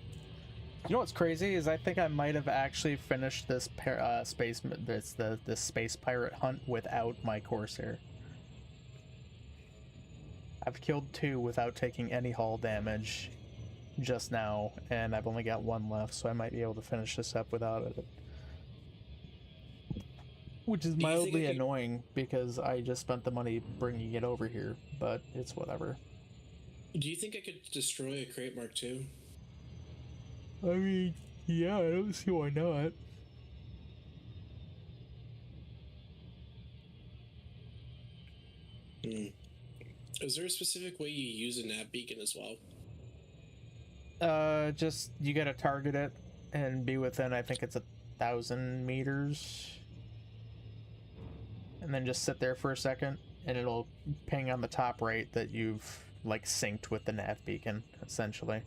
B: You know what's crazy is I think I might have actually finished this this space pirate hunt without my Corsair. I've killed 2 without taking any hull damage just now, and I've only got 1 left, so I might be able to finish this up without it. Which is mildly annoying because I just spent the money bringing it over here, but it's whatever.
A: Do you think I could destroy a crate Mark II?
B: I mean, yeah, I don't see why not.
A: Is there a specific way you use a nav beacon as well?
B: Just you gotta target it and be within, I think it's 1,000 meters. And then just sit there for a second, and it'll ping on the top right that you've, like, synced with the nav beacon, essentially.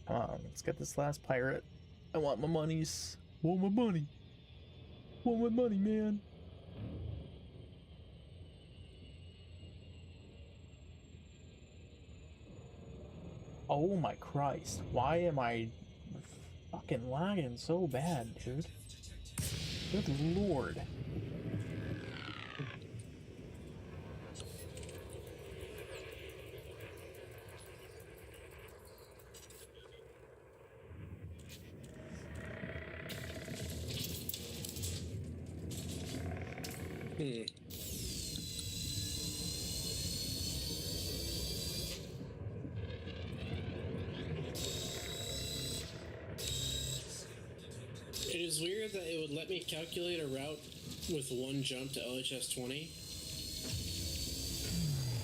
B: Come on, let's get this last pirate. I want my monies. Want my money. Want my money, man. Oh my Christ. Why am I fucking lagging so bad, dude? Good lord.
A: It is weird that it would let me calculate a route with 1 jump to LHS 20.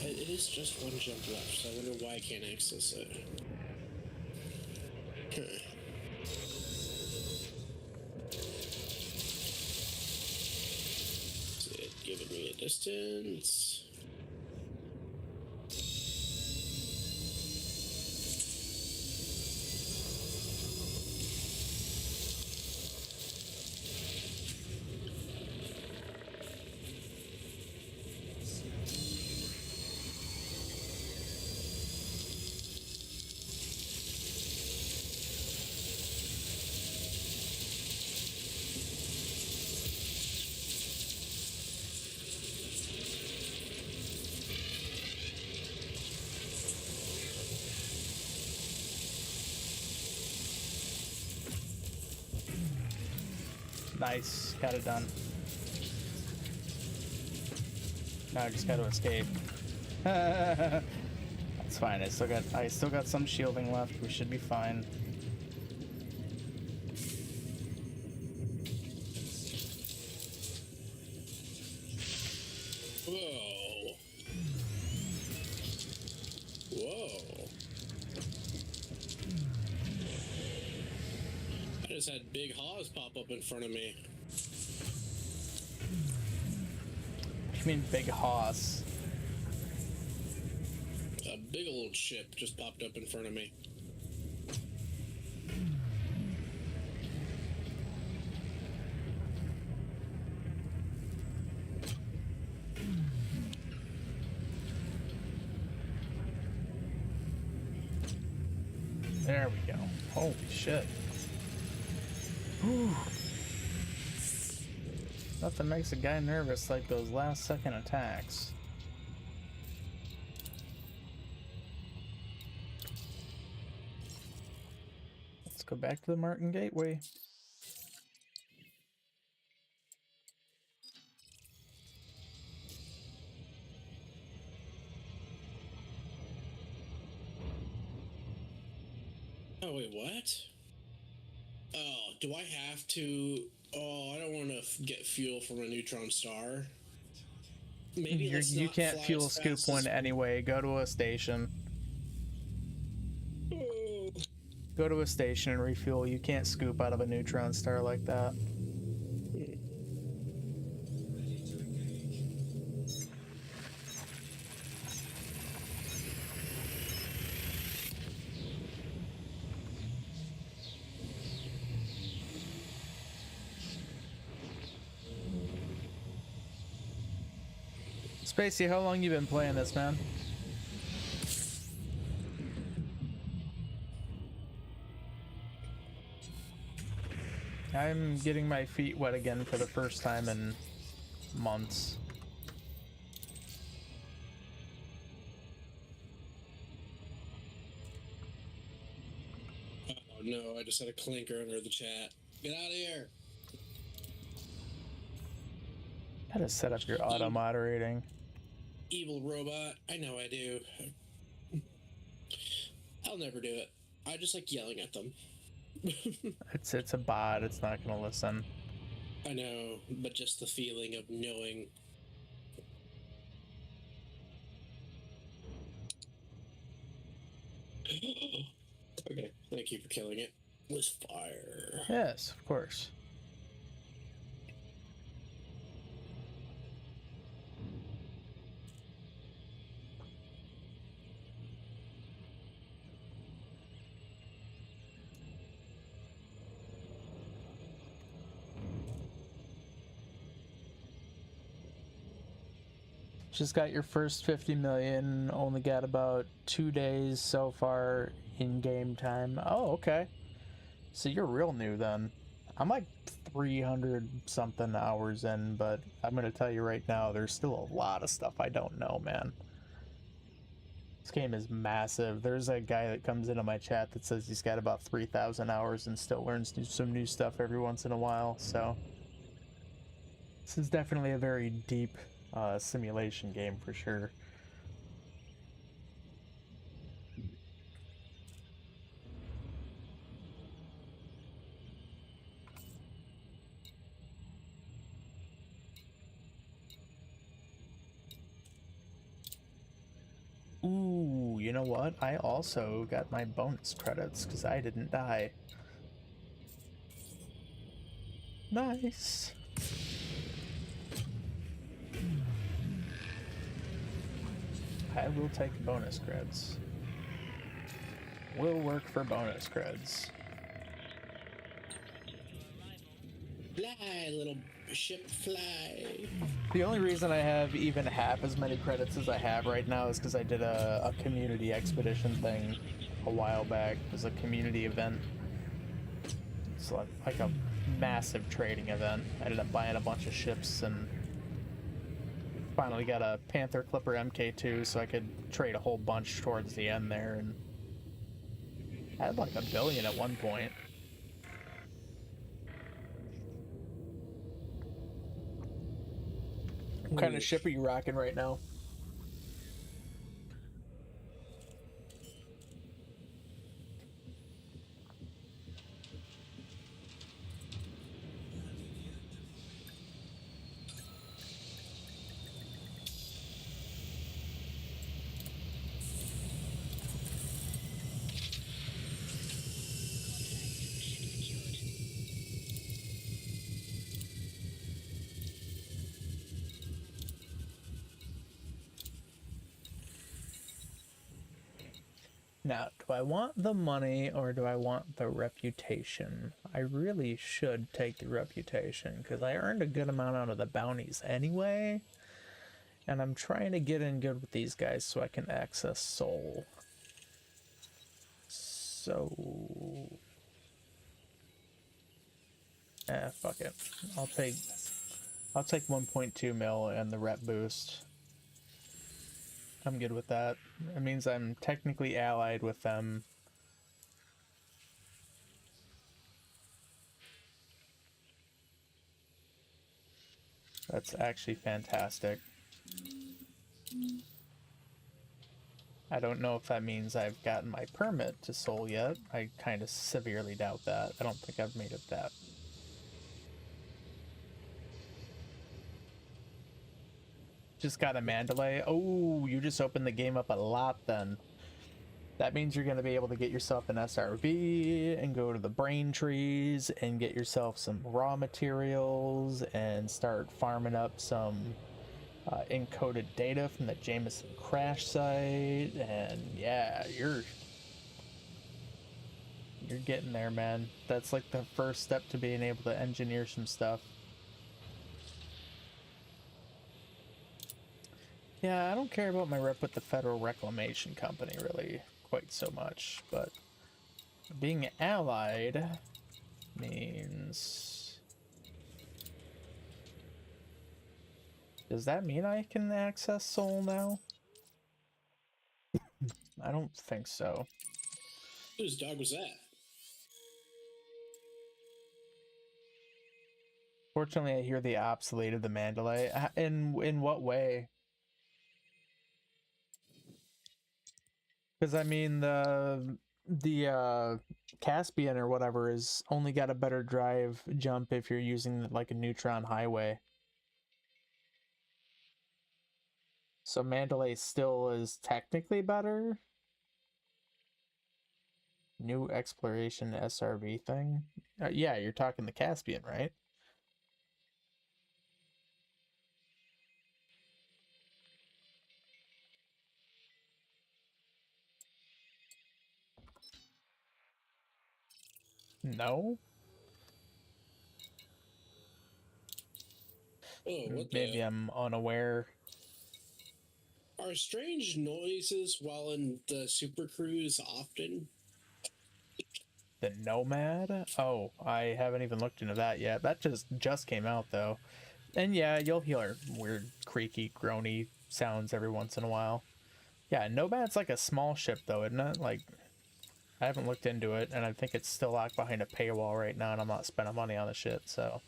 A: It is just 1 jump left, so I wonder why I can't access it. Is it giving me a distance?
B: Nice, got it done. Now I just gotta escape. That's fine. I still got some shielding left. We should be fine.
A: Whoa. Whoa. I just had big Haws pop up in front of me.
B: What do you mean big hoss?
A: A big old ship just popped up in front of me.
B: There we go. Holy shit. Whew. Nothing makes a guy nervous like those last second attacks. go back to the Martin Gateway.
A: Oh wait, what? Oh, do I have to? Oh, I don't want to get fuel from a neutron star. Maybe let's
B: You
A: not
B: can't
A: fly
B: fuel
A: as
B: scoop
A: fast
B: one
A: as-
B: anyway. Go to a station.
A: Oh.
B: Go to a station and refuel. You can't scoop out of a neutron star like that. Spacey, how long you been playing this, man? I'm getting my feet wet again for the first time in months.
A: Oh no, I just had a clinker under the chat. Get out of here.
B: Gotta set up your auto moderating.
A: Evil robot. I know I do. I'll never do it. I just like yelling at them.
B: It's a bot. It's not gonna listen.
A: I know, but just the feeling of knowing. Okay, thank you for killing it with fire.
B: Yes, of course. Just got your first 50 million, only got about 2 days so far in game time. Oh, okay. So you're real new then. I'm like 300 something hours in, but I'm gonna tell you right now, there's still a lot of stuff I don't know, man. This game is massive. There's a guy that comes into my chat that says he's got about 3,000 hours and still learns some new stuff every once in a while, so this is definitely a very deep simulation game for sure. Ooh, you know what? I also got my bonus credits because I didn't die. Nice. I will take bonus creds. Will work for bonus creds.
A: Fly, little ship, fly.
B: The only reason I have even half as many credits as I have right now is because I did a community expedition thing a while back. It was a community event. It's like a massive trading event. I ended up buying a bunch of ships and finally got a Panther Clipper MK2 so I could trade a whole bunch towards the end there, and I had like $1 billion at one point. What kind of ship are you rocking right now? Now, do I want the money or do I want the reputation? I really should take the reputation because I earned a good amount out of the bounties anyway. And I'm trying to get in good with these guys so I can access Soul. So... fuck it. I'll take 1.2 mil and the rep boost. I'm good with that. It means I'm technically allied with them. That's actually fantastic. I don't know if that means I've gotten my permit to Seoul yet. I kind of severely doubt that. I don't think I've made it that. Just got a Mandalay. Oh, you just opened the game up a lot then. That means you're going to be able to get yourself an SRV and go to the brain trees and get yourself some raw materials and start farming up some encoded data from the Jameson crash site. And yeah, you're getting there, man. That's like the first step to being able to engineer some stuff. Yeah, I don't care about my rep with the Federal Reclamation Company really quite so much, but being allied means... Does that mean I can access Seoul now? I don't think so.
A: Whose dog was that?
B: Fortunately, I hear the obsolete of the Mandalay. In what way? Because I mean the Caspian or whatever is only got a better drive jump if you're using like a neutron highway. So Mandalay still is technically better. New exploration SRV thing. Yeah, you're talking the Caspian, right? No?
A: Oh, what
B: Maybe
A: the?
B: I'm unaware.
A: Are strange noises while in the Super Cruise often?
B: The Nomad? Oh, I haven't even looked into that yet. That just came out though. And yeah, you'll hear weird creaky, groany sounds every once in a while. Yeah, Nomad's like a small ship though, isn't it? Like, I haven't looked into it, and I think it's still locked behind a paywall right now, and I'm not spending money on the shit, so...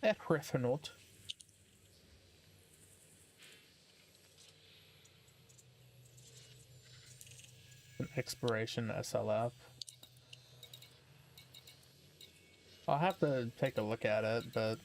B: Not. An exploration SLF. I'll have to take a look at it, but...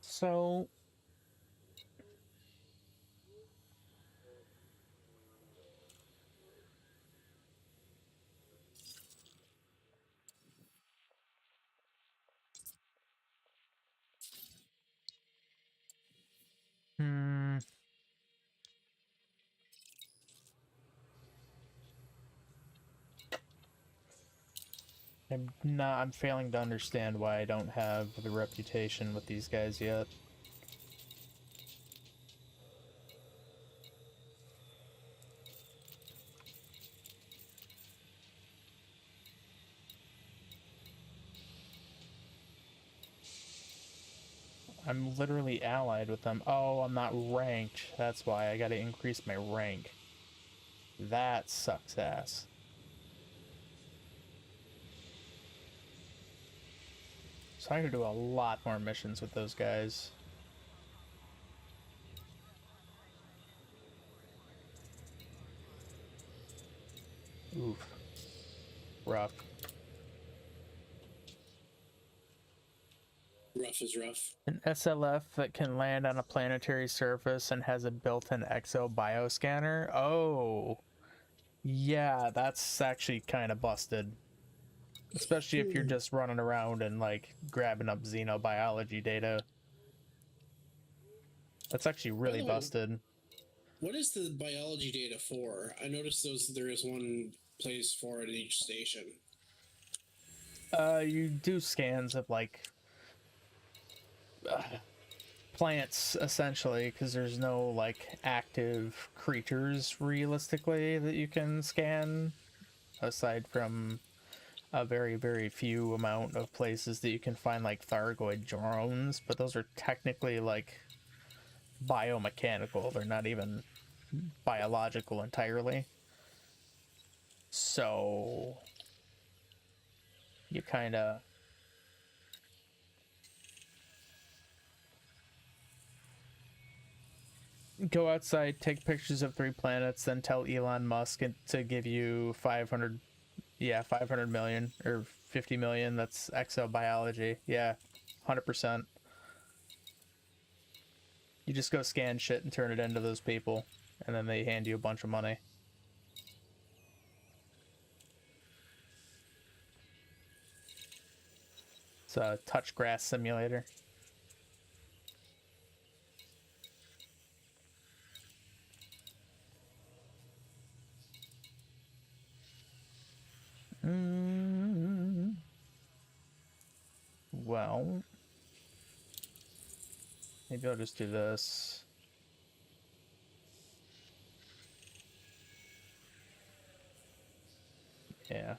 B: So... I'm failing to understand why I don't have the reputation with these guys yet. I'm literally allied with them. Oh, I'm not ranked. That's why I gotta increase my rank. That sucks ass. So I could do a lot more missions with those guys. Oof. Rough.
A: Rough is rough.
B: An SLF that can land on a planetary surface and has a built-in exo bioscanner? Oh. Yeah, that's actually kind of busted. Especially if you're just running around and, like, grabbing up xenobiology data. That's actually really busted.
A: What is the biology data for? I noticed there is one place for it in each station.
B: You do scans of, like, plants, essentially, because there's no, like, active creatures, realistically, that you can scan, aside from a very, very few amount of places that you can find like Thargoid drones, but those are technically like biomechanical. They're not even biological entirely. So you kind of go outside, take pictures of 3 planets, then tell Elon Musk to give you 500 million or 50 million. That's exobiology. Yeah, 100%. You just go scan shit and turn it into those people, and then they hand you a bunch of money. It's a touch grass simulator. Well, maybe I'll just do this. Yeah.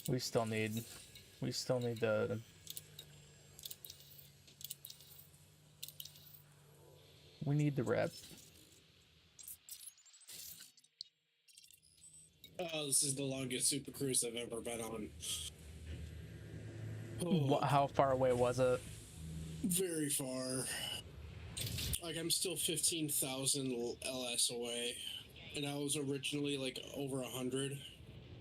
B: We still need the we need the rep.
A: Oh, this is the longest super cruise I've ever been on. Oh,
B: How far away was it?
A: very far. Like, I'm still 15,000 LS away, and I was originally like over 100.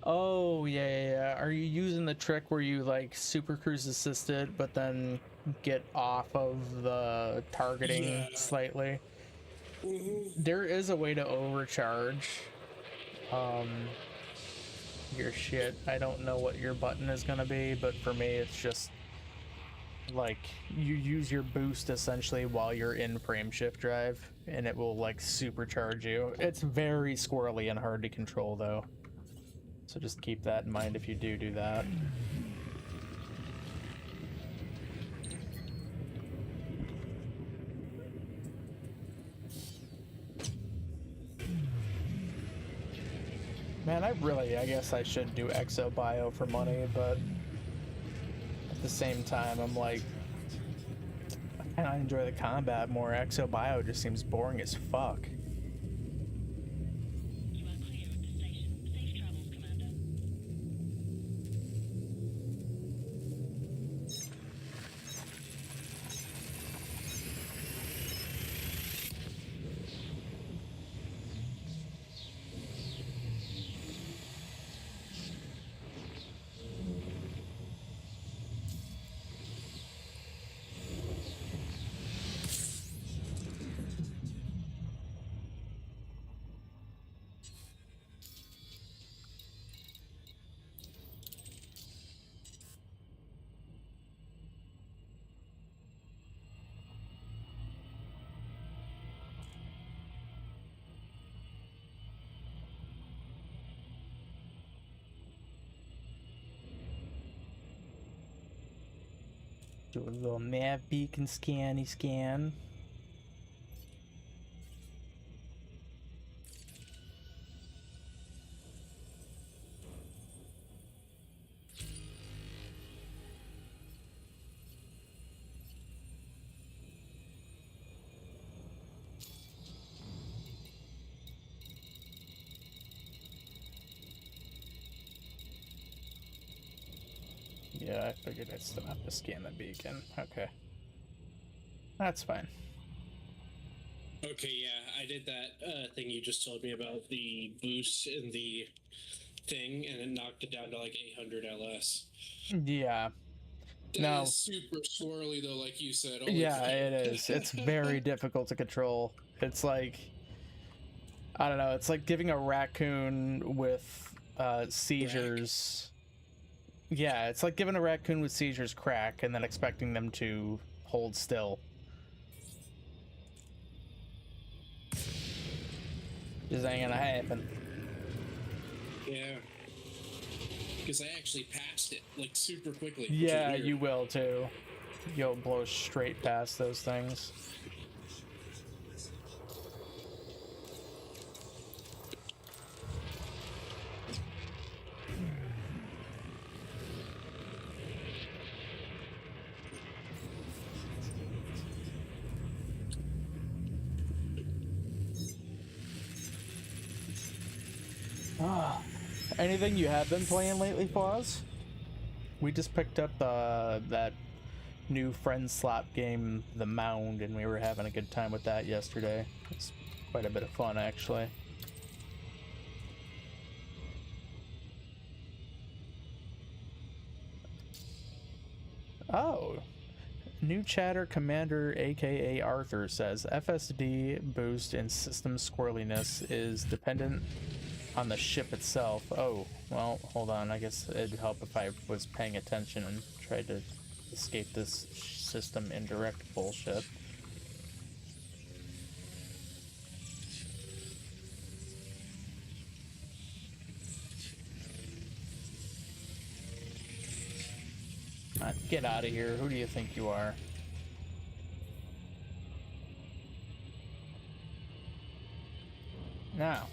B: Oh, yeah. Are you using the trick where you like super cruise assisted, but then get off of the targeting
A: Yeah.
B: slightly?
A: Mm-hmm.
B: There is a way to overcharge your shit. I don't know what your button is gonna be, but for me it's just like you use your boost essentially while you're in frame shift drive, and it will like supercharge you. It's very squirrely and hard to control though, so just keep that in mind if you do that. Man, I guess I should do exobio for money, but at the same time, I'm like, I kind of enjoy the combat more. Exobio just seems boring as fuck.
E: You are clear of the station. Safe travels, Commander.
B: Do a little nav beacon scanny scan. Yeah, I figured I'd still have to scan the beacon. Okay. That's fine.
A: Okay, yeah, I did that thing you just told me about, the boost in the thing, and it knocked it down to like 800 LS.
B: Yeah.
A: That
B: No.
A: is super swirly though, like you said. Holy
B: Yeah,
A: fuck.
B: it is. It's very difficult to control. It's like, I don't know, it's like giving a raccoon with seizures. Yeah, it's like giving a raccoon with seizures crack and then expecting them to hold still. Just ain't gonna happen.
A: Yeah. Because I actually passed it like super quickly. which is
B: Yeah,
A: weird.
B: you will too. You'll blow straight past those things. Anything you have been playing lately, Foz? We just picked up that new friend slot game, The Mound, and we were having a good time with that yesterday. It's quite a bit of fun, actually. Oh, new chatter commander, aka Arthur, says FSD boost and system squirreliness is dependent on the ship itself. Oh, well, hold on. I guess it'd help if I was paying attention and tried to escape this system indirect bullshit. Get out of here. Who do you think you are? Now,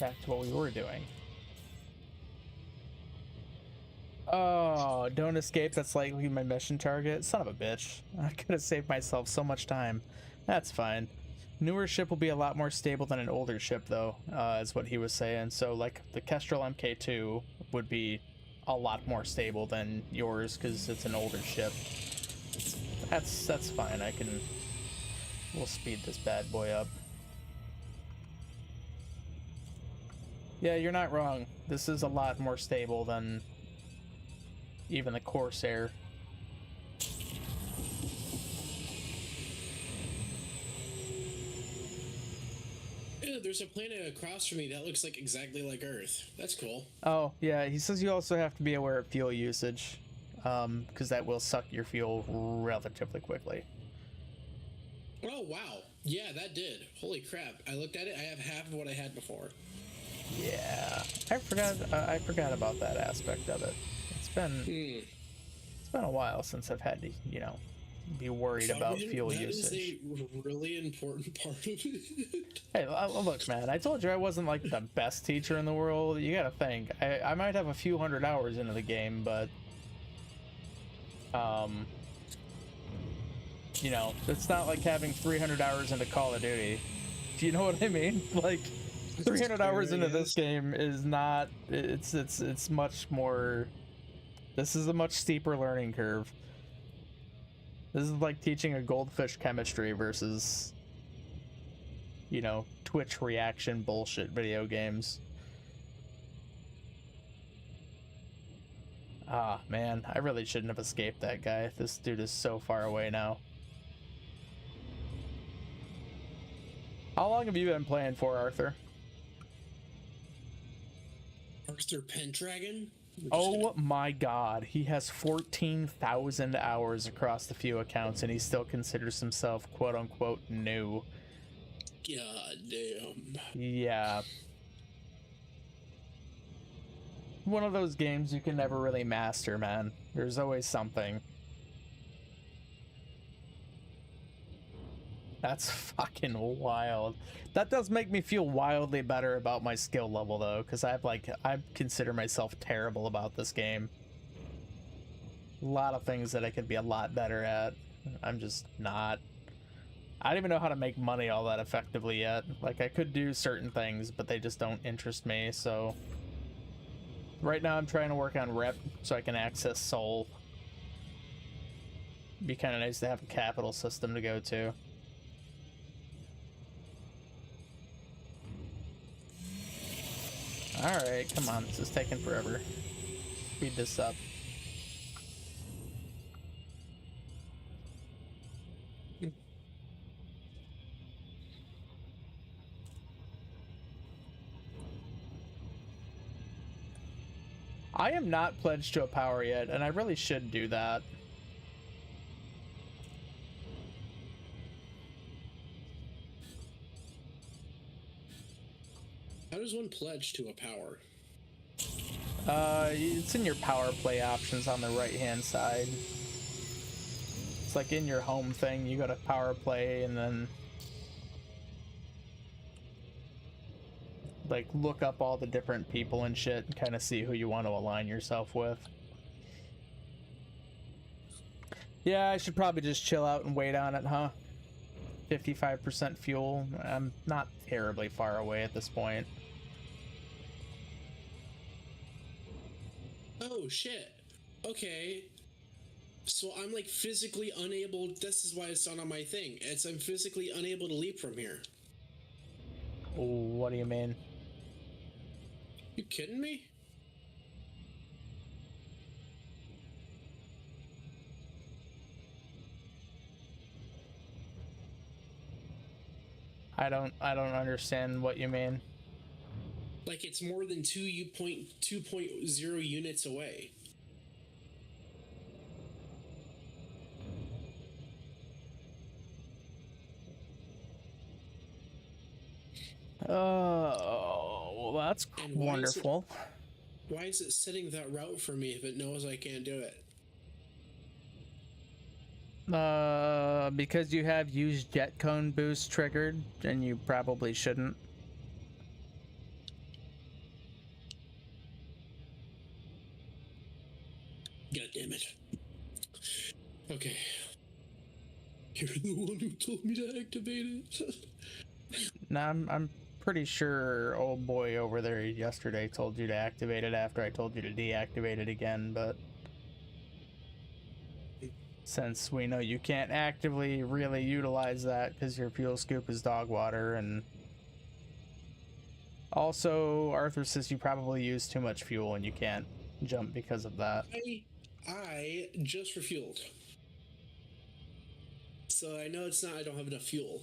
B: back to what we were doing. Oh, don't escape. That's likely my mission target. Son of a bitch. I could have saved myself so much time. That's fine. Newer ship will be a lot more stable than an older ship, though, is what he was saying. So, like, the Kestrel MK2 would be a lot more stable than yours because it's an older ship. That's fine. We'll speed this bad boy up. Yeah, you're not wrong. This is a lot more stable than even the Corsair.
A: Yeah, there's a planet across from me that looks like exactly like Earth. That's cool.
B: Oh, yeah, he says you also have to be aware of fuel usage, because that will suck your fuel relatively quickly.
A: Oh, wow. Yeah, that did. Holy crap. I looked at it. I have half of what I had before.
B: Yeah, I forgot about that aspect of it. It's been a while since I've had to, be worried about fuel usage.
A: That is a really important part of it.
B: Hey, look, man, I told you I wasn't like the best teacher in the world. You gotta think. I might have a few hundred hours into the game, but it's not like having 300 hours into Call of Duty. Do you know what I mean? Like 300 hours into this game is not, it's much more, this is a much steeper learning curve. This is like teaching a goldfish chemistry versus, Twitch reaction bullshit video games. Ah, man, I really shouldn't have escaped that guy. This dude is so far away now. How long have you been playing for, Arthur?
A: Arthur Pendragon?
B: Oh my god, he has 14,000 hours across the few accounts and he still considers himself quote-unquote new.
A: God damn.
B: Yeah. One of those games you can never really master, man. There's always something. That's fucking wild. That does make me feel wildly better about my skill level, though, because I consider myself terrible about this game. A lot of things that I could be a lot better at. I'm just not. I don't even know how to make money all that effectively yet. Like, I could do certain things, but they just don't interest me, so... Right now I'm trying to work on rep so I can access Soul. Be kind of nice to have a capital system to go to. Alright, come on, this is taking forever. Speed this up. I am not pledged to a power yet, and I really should do that.
A: How does one pledge to a power?
B: It's in your power play options on the right-hand side. It's like in your home thing, you go to power play and then like look up all the different people and shit and kind of see who you want to align yourself with. Yeah, I should probably just chill out and wait on it, huh? 55% fuel. I'm not terribly far away at this point.
A: Oh shit. Okay. So I'm like physically unable. This is why it's not on my thing. I'm physically unable to leap from here.
B: What do you mean?
A: You kidding me?
B: I don't understand what you mean.
A: Like it's more than 2.0 units away.
B: Oh, well, that's
A: And why
B: wonderful.
A: Why is it setting that route for me if it knows I can't do it?
B: Because you have used jet cone boost triggered, and you probably shouldn't.
A: God damn it. Okay. You're the one who told me to activate it.
B: Now I'm pretty sure old boy over there yesterday told you to activate it after I told you to deactivate it again, but since we know you can't actively really utilize that because your fuel scoop is dog water, and also Arthur says you probably use too much fuel and you can't jump because of that.
A: I just refueled. So I know it's not, I don't have enough fuel.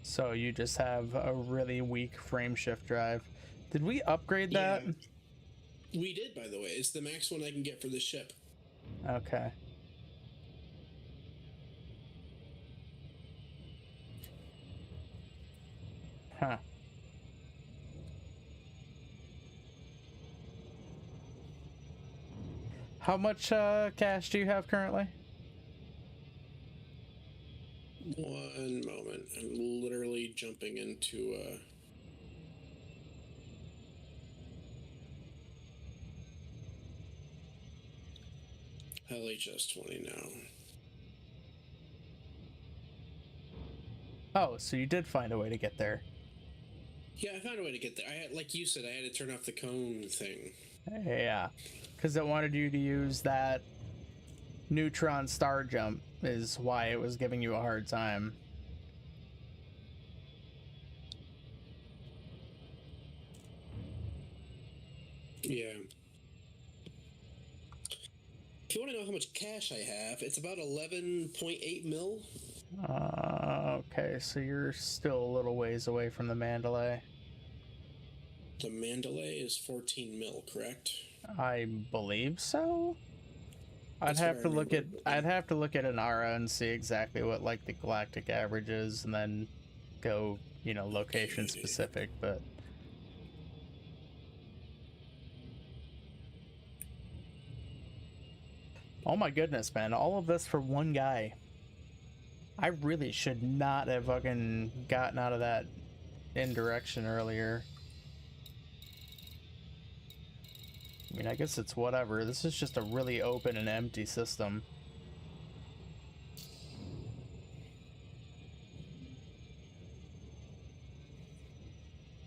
B: So you just have a really weak frame shift drive. Did we upgrade that?
A: Yeah. We did, by the way. It's the max one I can get for this ship.
B: Okay. Huh. How much cash do you have currently?
A: One moment. I'm literally jumping into LHS 20 now.
B: Oh, so you did find a way to get there.
A: Yeah, I found a way to get there. I had, like you said, I had to turn off the cone thing.
B: Yeah, because it wanted you to use that neutron star jump is why it was giving you a hard time.
A: Yeah. If you want to know how much cash I have, it's about 11.8 mil.
B: Okay, so you're still a little ways away from the Mandalay.
A: The Mandalay is 14 mil, correct?
B: I believe so.
A: That's
B: I'd have
A: what
B: to
A: I
B: look at
A: remember.
B: I'd have to look at an ARA and see exactly what like the galactic average is, and then go, you know, location specific, but oh my goodness, man, all of this for one guy. I really should not have fucking gotten out of that indirection earlier. I mean, I guess it's whatever. This is just a really open and empty system.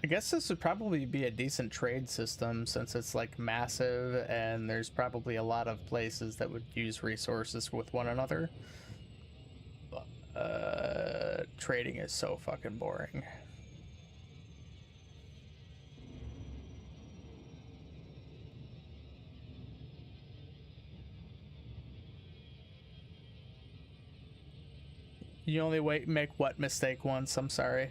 B: I guess this would probably be a decent trade system since it's like massive and there's probably a lot of places that would use resources with one another. But trading is so fucking boring. You only make what mistake once? I'm sorry.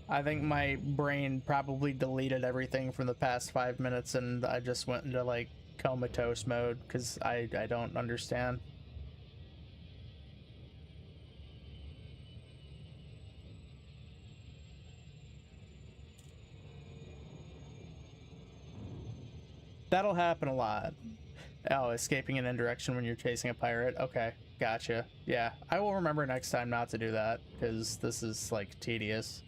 B: I think my brain probably deleted everything from the past 5 minutes and I just went into like comatose mode because I don't understand. That'll happen a lot. Oh, escaping an indirection when you're chasing a pirate. Okay, gotcha. Yeah, I will remember next time not to do that because this is like tedious.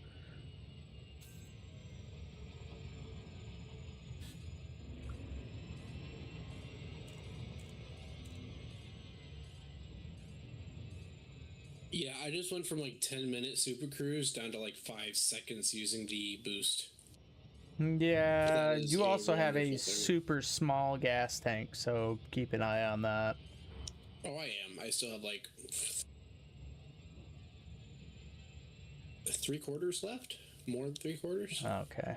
A: Yeah, I just went from like 10-minute super cruise down to like 5 seconds using the boost.
B: Yeah,
A: That is
B: you
A: a
B: also have a
A: wonderful thing.
B: super small gas tank, so keep an eye on that.
A: Oh, I am. I still have like 3/4 left. More than 3/4.
B: Okay.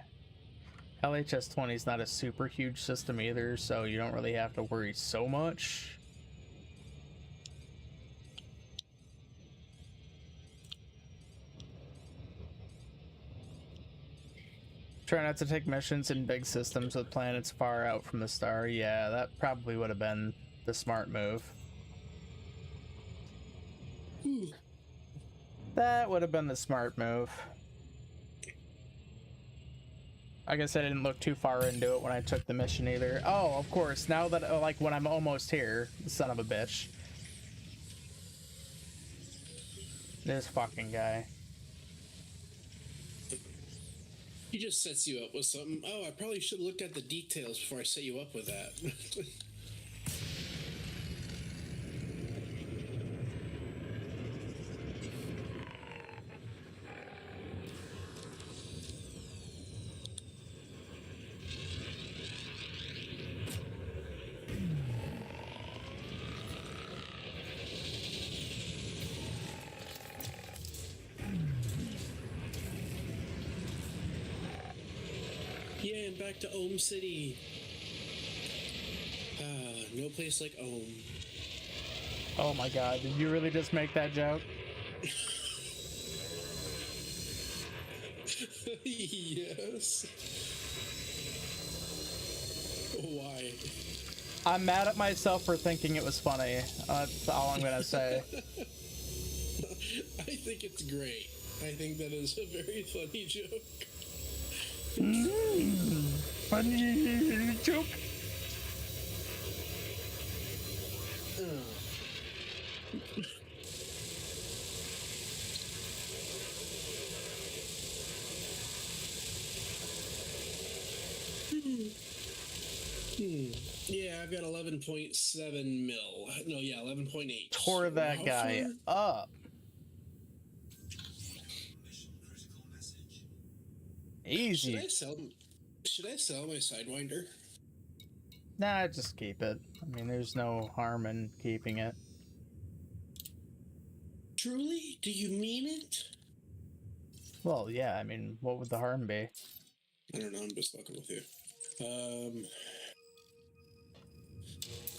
B: LHS-20 is not a super huge system either, so you don't really have to worry so much. Try not to take missions in big systems with planets far out from the star. Yeah, that probably would have been the smart move. That would have been the smart move. I guess I didn't look too far into it when I took the mission either. Oh, of course, now that, like, when I'm almost here, son of a bitch. This fucking guy.
A: He just sets you up with something. Oh, I probably should have looked at the details before I set you up with that. Yeah, and back to Ohm City. No place like Ohm.
B: Oh my god, did you really just make that joke?
A: Yes. Why?
B: I'm mad at myself for thinking it was funny. That's all I'm gonna say.
A: I think it's great. I think that is a very funny joke.
B: Funny joke.
A: Yeah, I've got 11.7 mil. No, yeah, 11.8.
B: Tore that
A: How
B: guy
A: far?
B: up. Easy.
A: Should I sell my Sidewinder?
B: Nah, just keep it. I mean, there's no harm in keeping it.
A: Truly? Do you mean it?
B: Well, yeah, I mean, what would the harm be?
A: I don't know, I'm just fucking with you.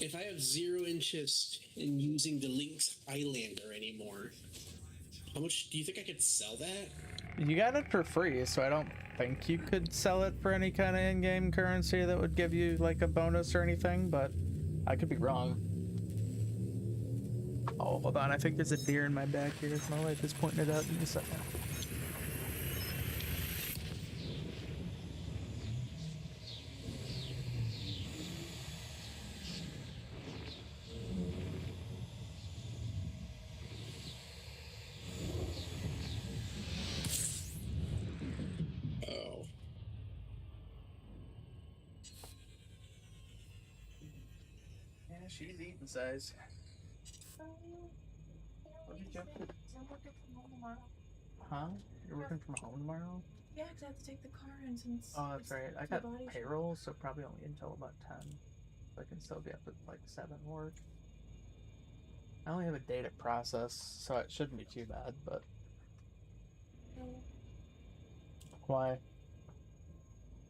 A: If I have 0 interest in using the Lynx Highlander anymore, how much do you think I could sell that?
B: You got it for free, so I don't think you could sell it for any kind of in-game currency that would give you, like, a bonus or anything, but I could be wrong. Oh, hold on, I think there's a deer in my back here. My wife is pointing it out in a second.
A: Oh.
B: Yeah, she's eating size.
C: What
B: did you do?
C: I'm working from home tomorrow.
B: Huh? You're working from home tomorrow?
C: Yeah, 'cause I have to take the car in since.
B: Oh, that's
C: it's
B: right. I
C: the
B: got
C: body shop.
B: payroll, so probably only until about 10. So I can still be up at like 7 work. I only have a day to process, so it shouldn't be too bad, but
C: No,
B: why?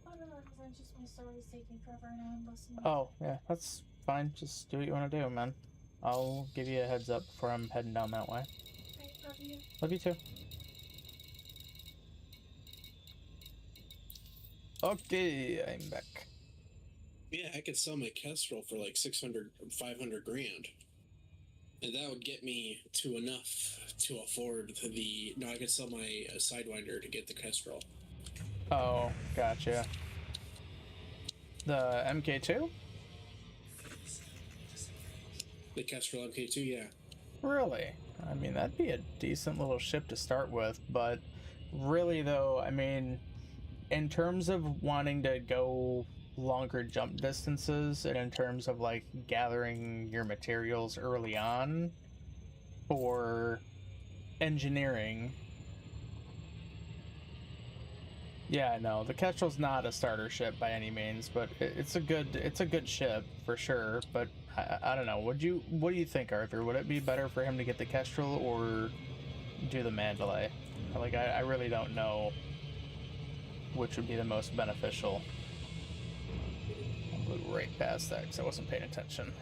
C: I don't know, 'cause I just my story's taking forever and I'm listening.
B: Oh, yeah, that's fine. Just do what you want to do, man. I'll give you a heads up before I'm heading down that way.
C: I love you.
B: Love you too. Okay, I'm back.
A: Yeah, I could sell my Kestrel for like 600, 500 grand. And that would get me to enough to afford the... No, I could sell my Sidewinder to get the Kestrel.
B: Oh, gotcha. The MK2?
A: The Kestrel MK2, yeah.
B: Really? I mean, that'd be a decent little ship to start with, but really, though, I mean, in terms of wanting to go longer jump distances and in terms of like gathering your materials early on for engineering, Yeah, no, the Kestrel's not a starter ship by any means, but it's a good ship for sure. But I don't know. What do you think, Arthur? Would it be better for him to get the Kestrel or do the Mandalay? Like, I really don't know which would be the most beneficial. I blew right past that because I wasn't paying attention.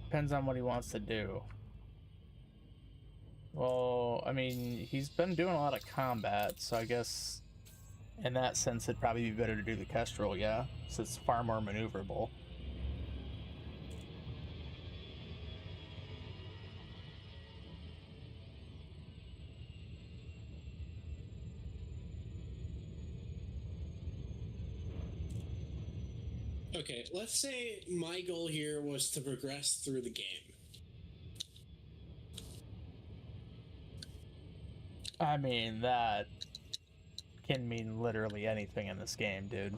B: Depends on what he wants to do. Well, I mean, he's been doing a lot of combat, so I guess in that sense it'd probably be better to do the Kestrel, yeah? So it's far more maneuverable.
A: Okay, let's say my goal here was to progress through the game.
B: I mean, that can mean literally anything in this game, dude.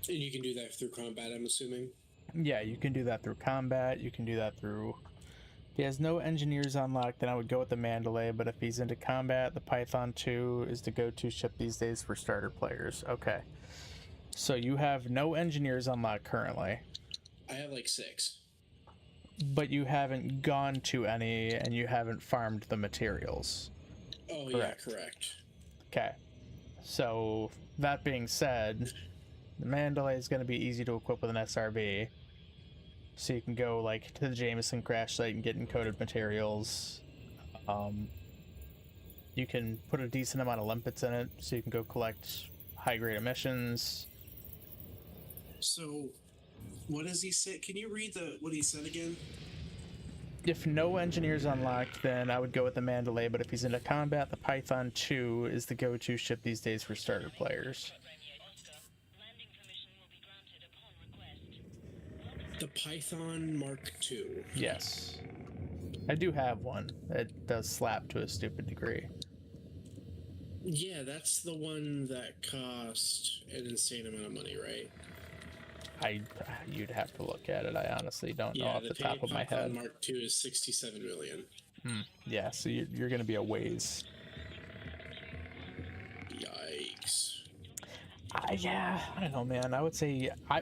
A: And you can do that through combat, I'm assuming?
B: Yeah, you can do that through combat, you can do that through... If he has no engineers unlocked, then I would go with the Mandalay, but if he's into combat, the Python 2 is the go-to ship these days for starter players. Okay. So you have no engineers unlocked currently.
A: I have like 6.
B: But you haven't gone to any, and you haven't farmed the materials.
A: Oh,
B: Correct.
A: yeah, correct.
B: Okay. So, that being said, the Mandalay is going to be easy to equip with an SRB. So you can go, like, to the Jameson crash site and get encoded materials. You can put a decent amount of limpets in it, so you can go collect high-grade emissions.
A: So, what does he say? Can you read what he said again?
B: If no engineers unlocked, then I would go with the Mandalay, but if he's into combat, the Python 2 is the go-to ship these days for starter players.
E: Landing permission will be granted upon request.
A: The Python Mark II.
B: Yes. I do have one. It does slap to a stupid degree.
A: Yeah, that's the one that cost an insane amount of money, right?
B: You'd have to look at it. I honestly don't know off the top of my
A: Python
B: head.
A: Mark II is 67 million.
B: Yeah, so you're going to be a ways.
A: Yikes.
B: Yeah, I don't know, man. I would say, I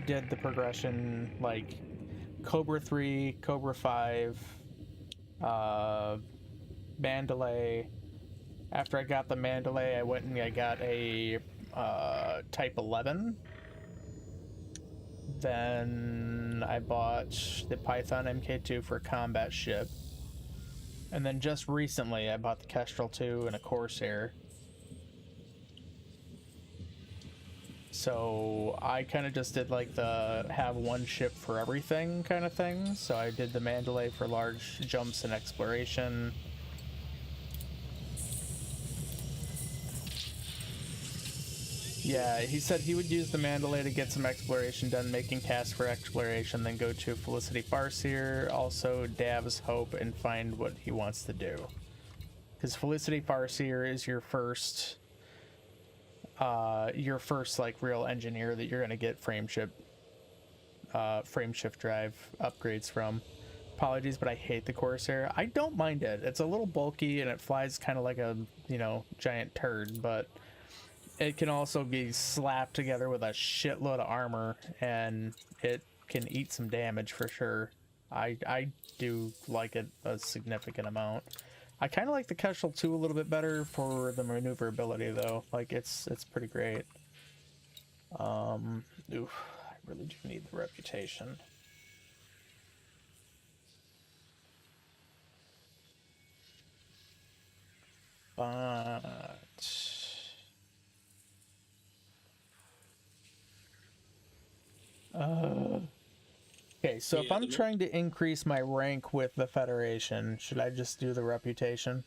B: did the progression, like, Cobra 3, Cobra 5, Mandalay. After I got the Mandalay, I went and I got a Type 11. Then I bought the Python MK2 for a combat ship. And then just recently, I bought the Kestrel 2 and a Corsair. So I kind of just did like the have one ship for everything kind of thing. So I did the Mandalay for large jumps and exploration. Yeah, he said he would use the Mandalay to get some exploration done, making tasks for exploration, then go to Felicity Farseer, also Dav's Hope, and find what he wants to do. Because Felicity Farseer is your first like real engineer that you're gonna get frameshift drive upgrades from. Apologies, but I hate the Corsair. I don't mind it. It's a little bulky and it flies kind of like a, giant turd, but it can also be slapped together with a shitload of armor and it can eat some damage for sure. I do like it a significant amount. I kind of like the Kestrel 2 a little bit better for the maneuverability though. Like it's pretty great. I really do need the reputation. But okay, so if I'm trying to increase my rank with the Federation, should I just do the reputation?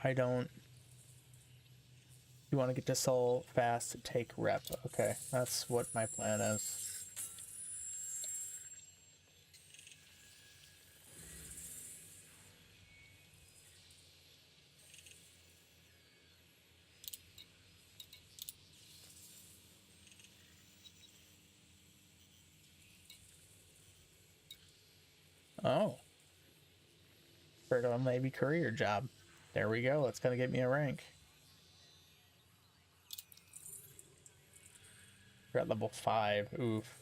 B: You want to get to Sol fast, take rep. Okay, that's what my plan is. Oh. Federal Navy career job. There we go. That's gonna get me a rank. We're at level 5. Oof.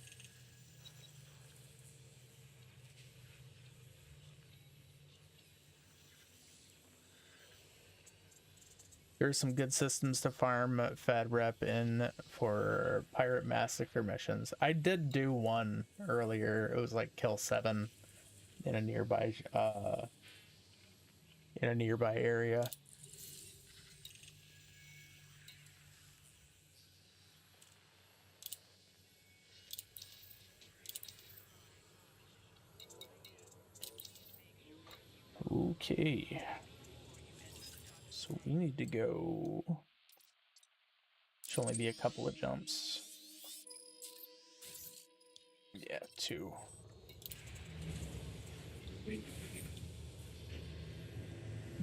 B: There's some good systems to farm Fed Rep in for Pirate Massacre missions. I did do one earlier. It was like kill 7 in a nearby area. Okay. So we need to go. Should only be a couple of jumps. Yeah, 2.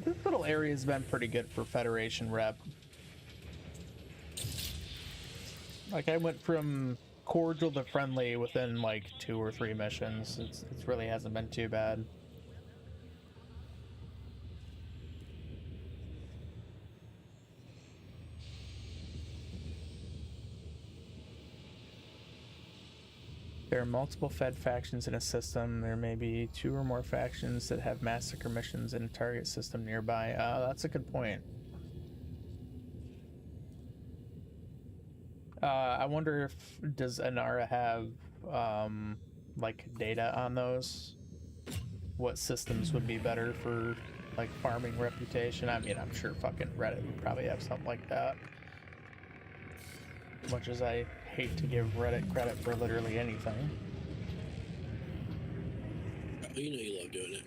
B: This little area has been pretty good for Federation rep. Like, I went from cordial to friendly within like 2 or 3 missions. It really hasn't been too bad. There are multiple Fed factions in a system. There may be 2 or more factions that have massacre missions in a target system nearby. That's a good point. I wonder if does Inara have like data on those? What systems would be better for like farming reputation? I mean, I'm sure fucking Reddit would probably have something like that. As much as I hate to give Reddit credit for literally anything.
A: You know you love doing it.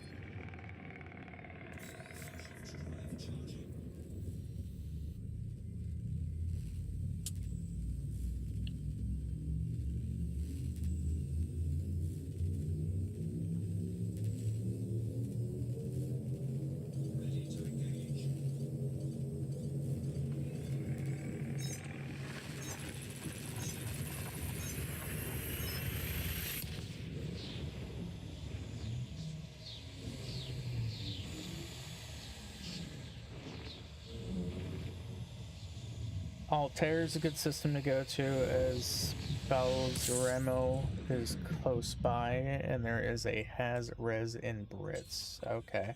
B: Altair is a good system to go to, as Balzaremo is close by, and there is a Has-Res in Brits. Okay.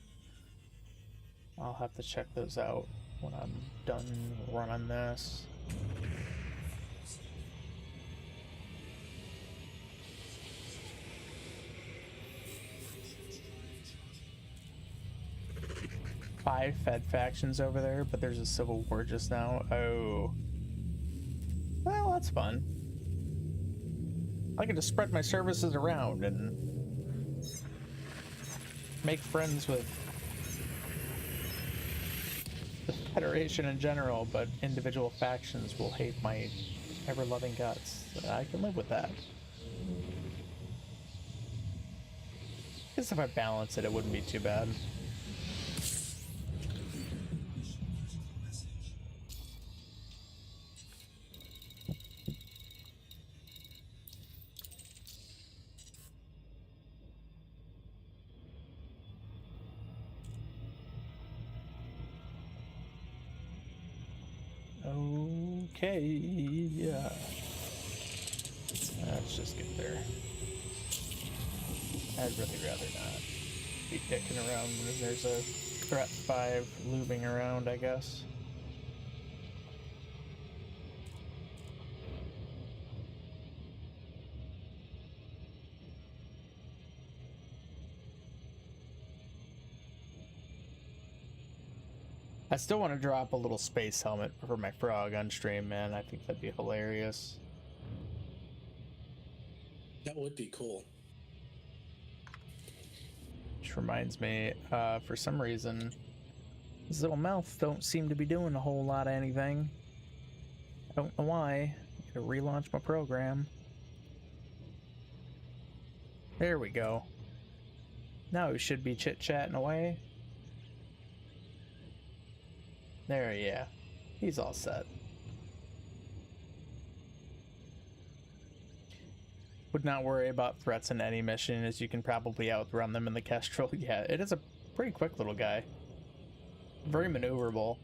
B: I'll have to check those out when I'm done running this. Five Fed factions over there, but there's a civil war just now. Oh. Well, that's fun. I get to spread my services around and make friends with the Federation in general, but individual factions will hate my ever-loving guts. I can live with that. I guess if I balance it, it wouldn't be too bad. Okay, yeah. Let's just get there. I'd really rather not be dicking around when there's a threat 5 looming around, I guess. I still want to drop a little space helmet for my frog on stream, man. I think that'd be hilarious.
A: That would be cool.
B: Which reminds me, for some reason, his little mouth don't seem to be doing a whole lot of anything. I don't know why. I'm gonna relaunch my program. There we go. Now we should be chit-chatting away. There, yeah. He's all set. Would not worry about threats in any mission, as you can probably outrun them in the Kestrel. Yeah, it is a pretty quick little guy. Very maneuverable.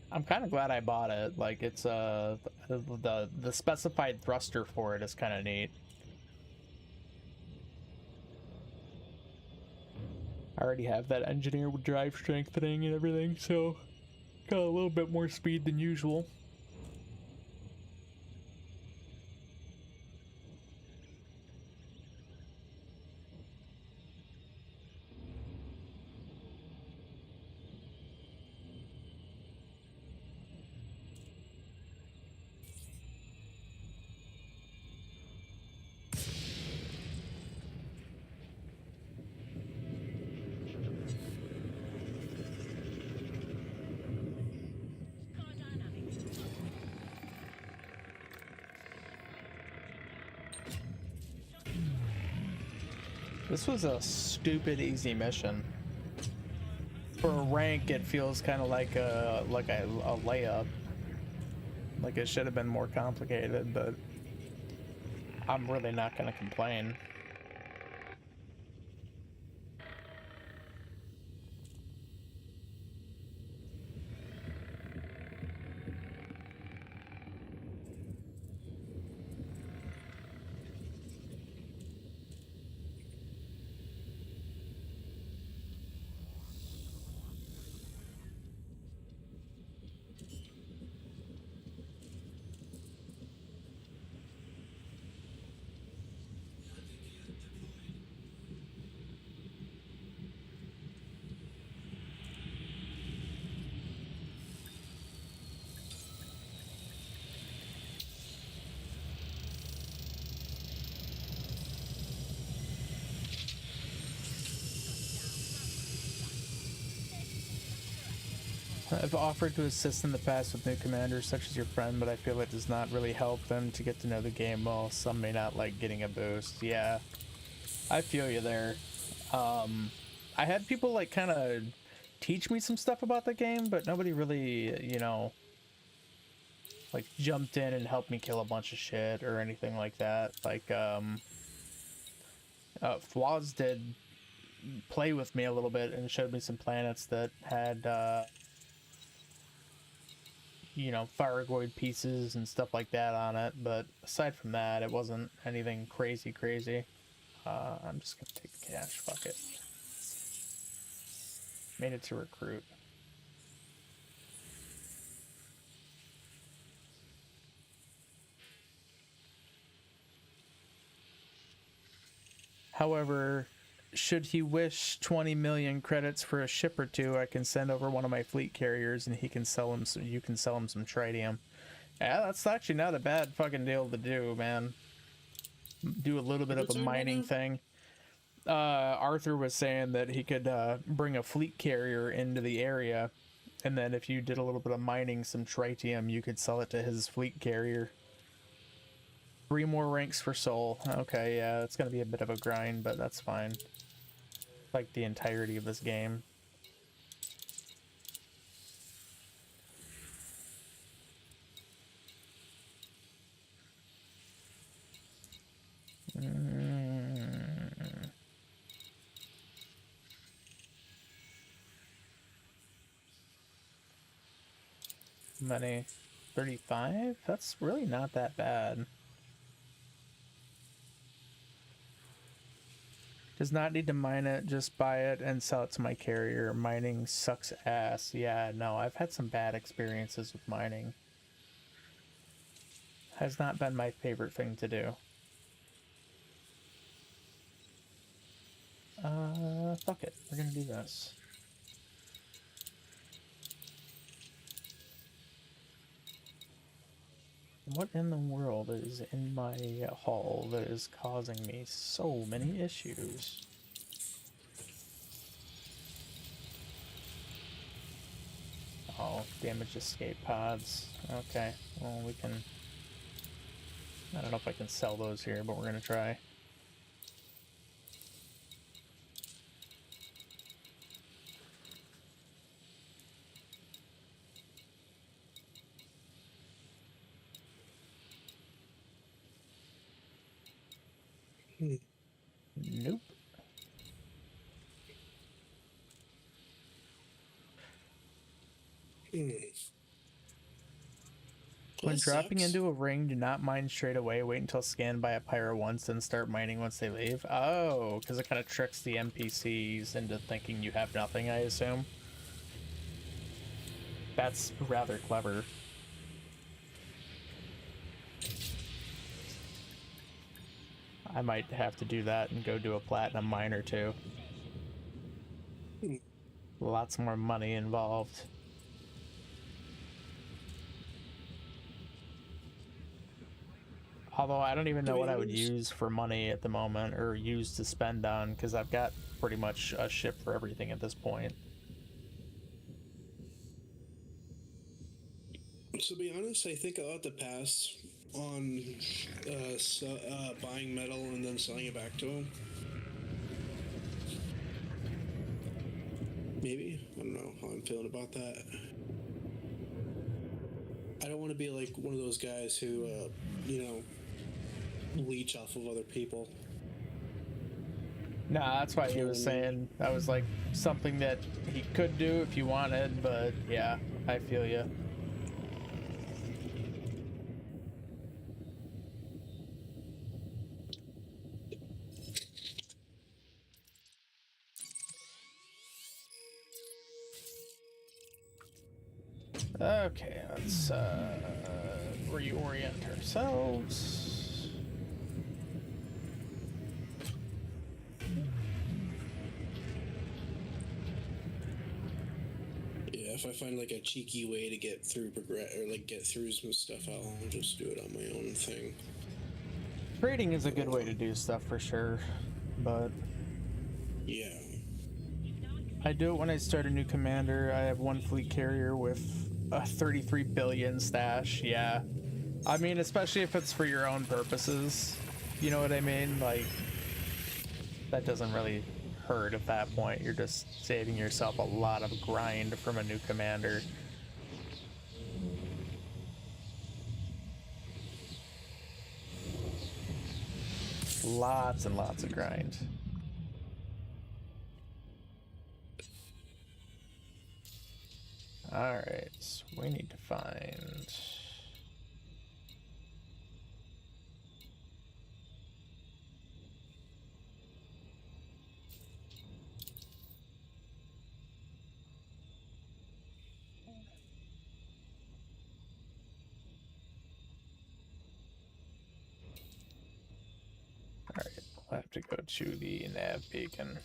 B: I'm kind of glad I bought it. Like, it's the specified thruster for it is kind of neat. I already have that engineer with drive strengthening and everything, so got a little bit more speed than usual.
E: Car dynamics.
B: This was a stupid easy mission. For a rank, it feels kind of like a layup. Like it should have been more complicated, but I'm really not gonna complain. I've offered to assist in the past with new commanders such as your friend, but I feel it does not really help them to get to know the game well. Some may not like getting a boost. Yeah, I feel you there. I had people like kind of teach me some stuff about the game, but nobody really, you know, like jumped in and helped me kill a bunch of shit or anything like that. Like, Flaws did play with me a little bit and showed me some planets that had, you know, Phyregoid pieces and stuff like that on it, but aside from that, it wasn't anything crazy. I'm just gonna take the cash, fuck it. Made it to recruit. However, should he wish 20 million credits for a ship or two, I can send over one of my fleet carriers and he can sell him some, you can sell him some tritium. Yeah, that's actually not a bad fucking deal to do, man. Do a little bit of a mining thing. Arthur was saying that he could bring a fleet carrier into the area, and then if you did a little bit of mining some tritium, you could sell it to his fleet carrier. 3 more ranks for Soul. Okay, yeah, it's gonna be a bit of a grind, but that's fine. Like the entirety of this game. Money. 35? That's really not that bad. Does not need to mine it, just buy it and sell it to my carrier. Mining sucks ass. Yeah, no, I've had some bad experiences with mining. Has not been my favorite thing to do. Fuck it. We're gonna do this. What in the world is in my hull that is causing me so many issues? Oh, damage escape pods. Okay, well we can... I don't know if I can sell those here, but we're gonna try.
A: Hmm.
B: When
A: That
B: dropping
A: sucks.
B: into a ring, do not mine straight away. Wait until scanned by a pyro once, then start mining once they leave. Oh, because it kind of tricks the NPCs into thinking you have nothing, I assume. That's rather clever. I might have to do that and go do a platinum mine or two. Lots more money involved. Although I don't even
A: To
B: know
A: be
B: what I would
A: honest,
B: use for money at the moment, or use to spend on, because I've got pretty much a ship for everything at this point.
A: to be honest, I think I'll have to pass on buying metal and then selling it back to him. Maybe. I don't know how I'm feeling about that. I don't want to be like one of those guys who, leech off of other people.
B: Nah, that's why he was saying that was like something that he could do if he wanted, but yeah, I feel you. Okay, let's reorient ourselves.
A: Yeah, if I find like a cheeky way to get through get through some stuff, I'll just do it on my own thing.
B: Trading is a good way to do stuff for sure, but
A: Yeah.
B: I do it when I start a new commander. I have one fleet carrier with a 33 billion stash. Yeah. I mean, especially if it's for your own purposes. You know what I mean? Like, that doesn't really hurt at that point. You're just saving yourself a lot of grind from a new commander. Lots and lots of grind. Alright, so we need to find... Alright, we'll have to go to the nav beacon.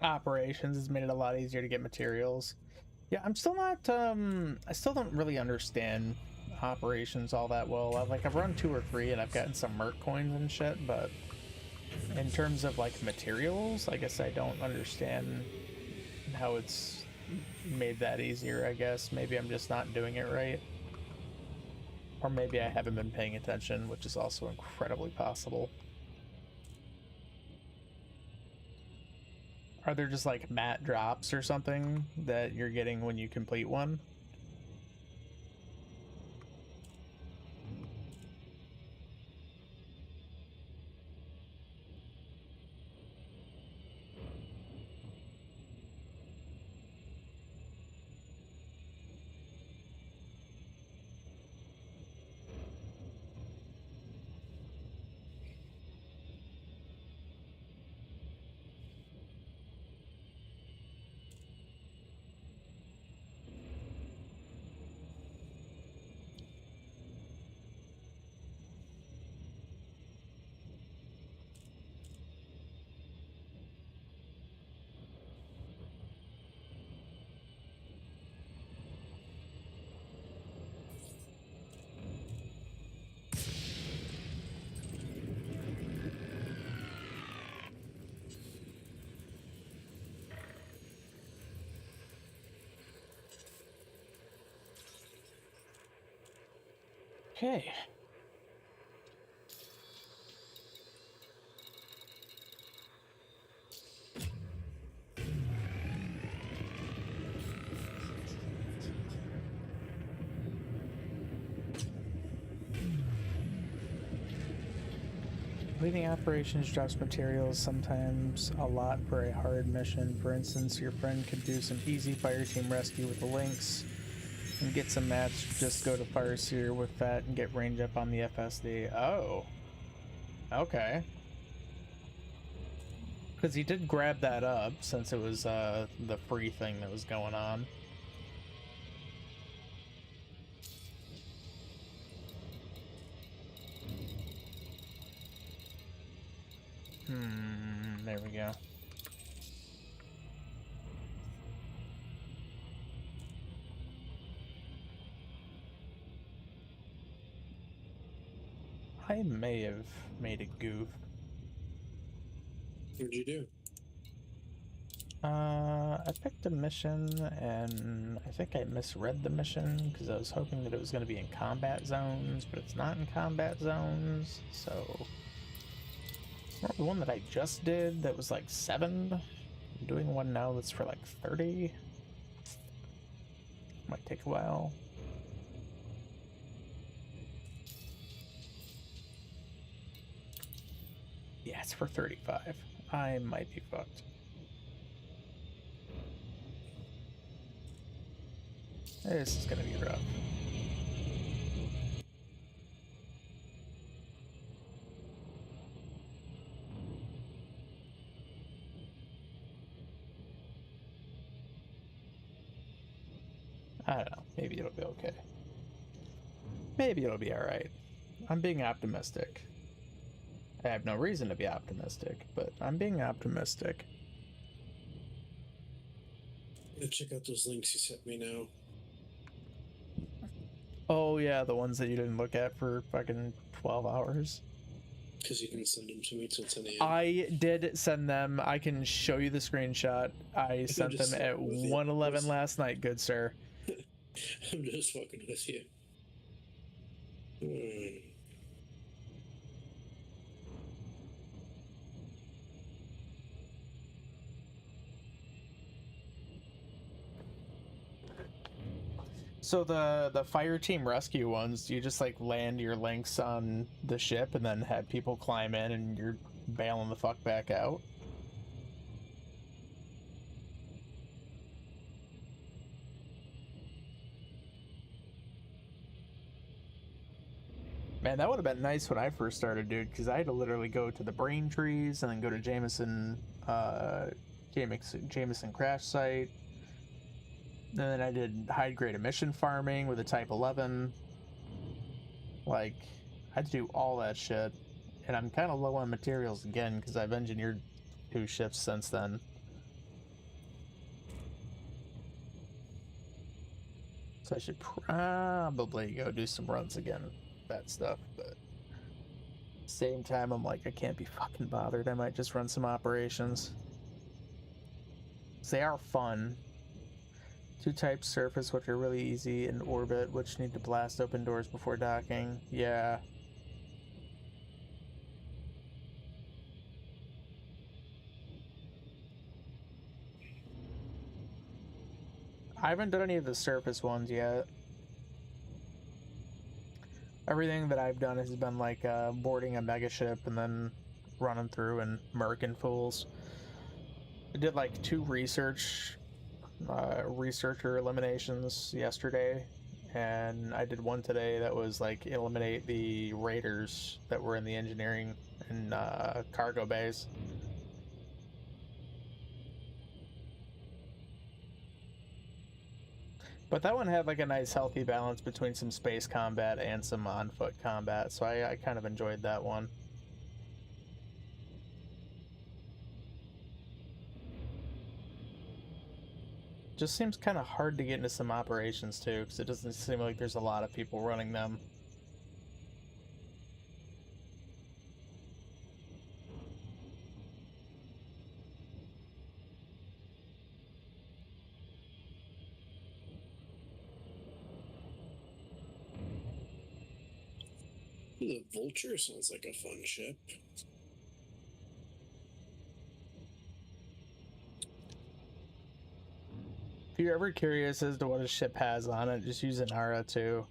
B: Operations has made it a lot easier to get materials. Yeah, I'm still not, I still don't really understand operations all that well. I've run 2 or 3 and I've gotten some merc coins and shit, but in terms of like materials, I guess I don't understand how it's made that easier, I guess. Maybe I'm just not doing it right. Or maybe I haven't been paying attention, which is also incredibly possible. Are there just like mat drops or something that you're getting when you complete one? Okay. Completing operations drops materials, sometimes a lot for a hard mission. For instance, your friend could do some easy fire team rescue with the Lynx and get some mats. Just go to Fire Seer with that and get range up on the FSD. Oh. Okay. Because he did grab that up since it was the free thing that was going on. There we go. I may have made a goof.
A: What'd you do?
B: I picked a mission and I think I misread the mission because I was hoping that it was going to be in combat zones, but it's not in combat zones, so... Remember the one that I just did that was like 7? I'm doing one now that's for like 30. Might take a while. Yeah, it's for 35. I might be fucked. This is gonna be rough. I don't know. Maybe it'll be okay. Maybe it'll be alright. I'm being optimistic. I have no reason to be optimistic, but I'm being optimistic.
A: I'm gonna check out those links you sent me now.
B: Oh yeah, the ones that you didn't look at for fucking 12 hours.
A: Because you didn't send them to me till 10 a.m.
B: I did send them. I can show you the screenshot. I sent them at 1:11 last night, good sir.
A: I'm just fucking with you.
B: So the fire team rescue ones, you just like land your links on the ship and then have people climb in and you're bailing the fuck back out. Man, that would have been nice when I first started, dude, because I had to literally go to the brain trees and then go to Jameson crash site. And then I did high grade emission farming with a Type 11. Like, I had to do all that shit. And I'm kind of low on materials again because I've engineered 2 ships since then. So I should probably go do some runs again. That stuff, but same time I'm like, I can't be fucking bothered. I might just run some operations. They are fun. 2 types surface, which are really easy, and orbit, which need to blast open doors before docking. Yeah. I haven't done any of the surface ones yet. Everything that I've done has been like boarding a mega ship and then running through and murking fools. I did like 2 researcher eliminations yesterday, and I did one today that was like eliminate the raiders that were in the engineering and cargo bays. But that one had like a nice healthy balance between some space combat and some on-foot combat, so I kind of enjoyed that one. Just seems kind of hard to get into some operations too, because it doesn't seem like there's a lot of people running them.
A: The Vulture sounds like a fun ship.
B: If you're ever curious as to what a ship has on it, just use an Ara 2.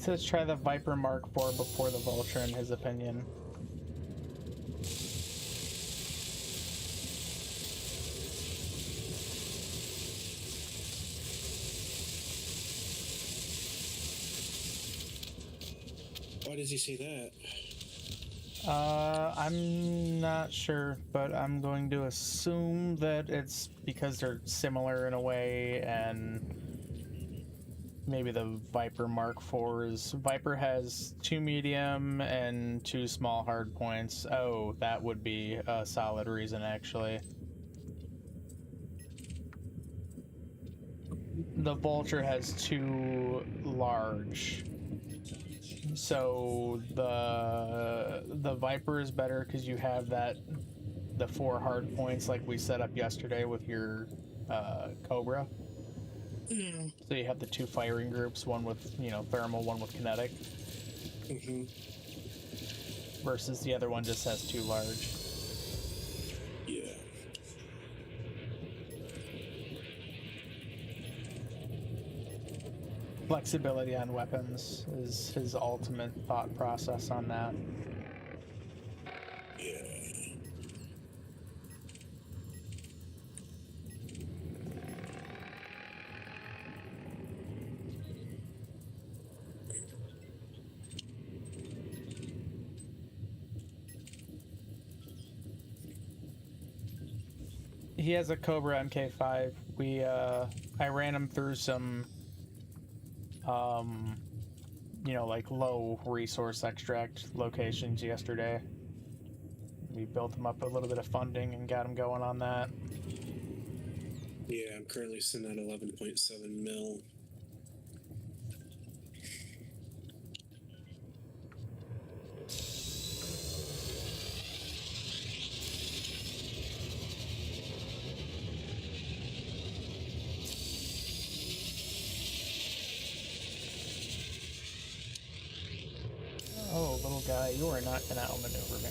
B: says try the Viper Mark IV before the Vulture, in his opinion.
A: Why does he say that?
B: I'm not sure, but I'm going to assume that it's because they're similar in a way, and maybe the Viper Mark IV's. Viper has 2 medium and 2 small hard points. Oh, that would be a solid reason, actually. The Vulture has 2 large. So the Viper is better because you have the 4 hard points like we set up yesterday with your Cobra.
A: Yeah.
B: So you have the 2 firing groups, one with thermal, one with kinetic, versus the other one just has 2 large.
A: Yeah.
B: Flexibility on weapons is his ultimate thought process on that.
A: Yeah.
B: He has a Cobra MK5. I ran him through some like low resource extract locations yesterday. We built him up a little bit of funding and got him going on that.
A: Yeah, I'm currently sitting at 11.7 mil.
B: Oh, little guy, you are not gonna outmaneuver me.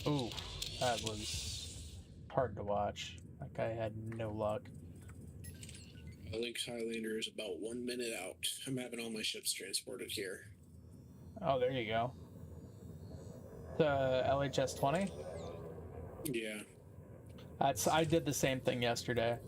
B: Ooh, that was hard to watch. That guy had no luck.
A: Lynx Highlander is about 1 minute out. I'm having all my ships transported here.
B: Oh, there you go. The LHS 20?
A: Yeah.
B: I did the same thing yesterday.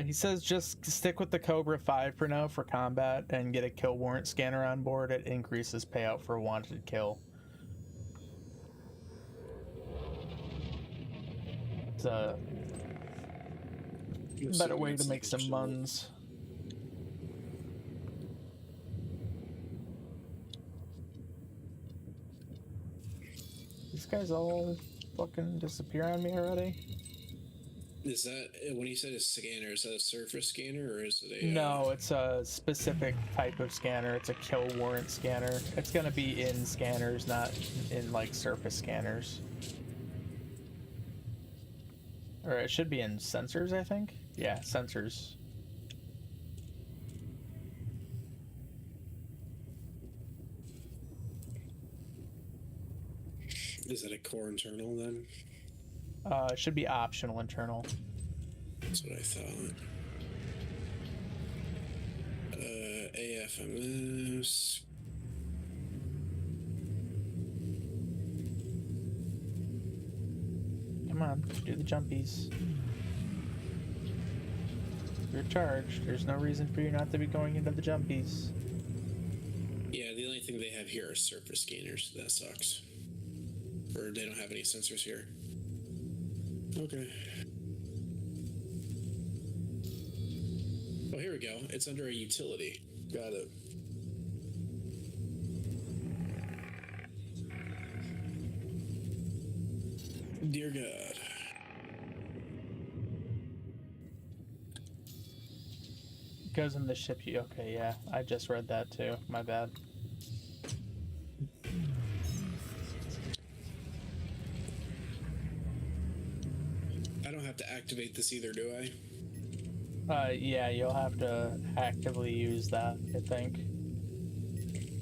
B: He says just stick with the Cobra 5 for now for combat and get a kill warrant scanner on board. It increases payout for a wanted kill. It's a better way to make some muns. These guys all fucking disappear on me already?
A: Is that, when he said a scanner, is that a surface scanner or is it a...
B: No, it's a specific type of scanner. It's a kill warrant scanner. It's gonna be in scanners, not in like surface scanners. Or it should be in sensors, I think. Yeah, sensors.
A: Is that a core internal then?
B: It should be optional internal.
A: That's what I thought. AFMS.
B: Come on, do the jumpies. You're charged. There's no reason for you not to be going into the jumpies.
A: Yeah, the only thing they have here are surface scanners. That sucks. Or they don't have any sensors here. Okay. Oh, here we go. It's under a utility. Got it. Dear God.
B: Goes in the ship. Okay, yeah. I just read that too. My bad.
A: I don't have to activate this either, do I?
B: Yeah, you'll have to actively use that, I think.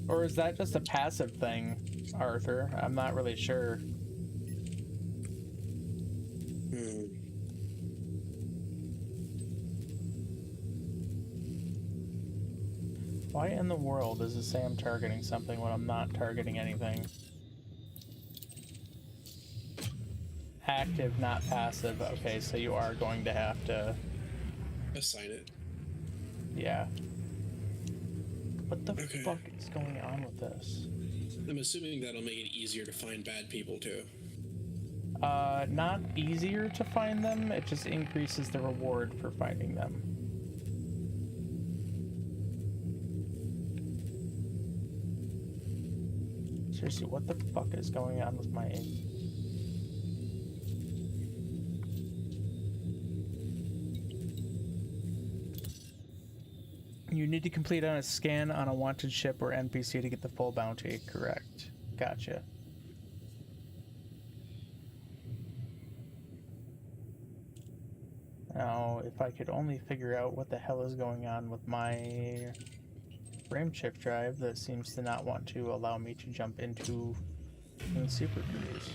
B: Or is that just a passive thing, Arthur? I'm not really sure.
A: Hmm.
B: Why in the world does it say I'm targeting something when I'm not targeting anything? Active, not passive. Okay, so you are going to have to...
A: Assign it.
B: Yeah. What the
A: Okay.
B: fuck is going on with this?
A: I'm assuming that'll make it easier to find bad people too.
B: Not easier to find them, it just increases the reward for finding them. Seriously, what the fuck is going on with my... You need to complete on a scan on a wanted ship or NPC to get the full bounty. Correct. Gotcha. Now, if I could only figure out what the hell is going on with my frame chip drive that seems to not want to allow me to jump into Super Cruise.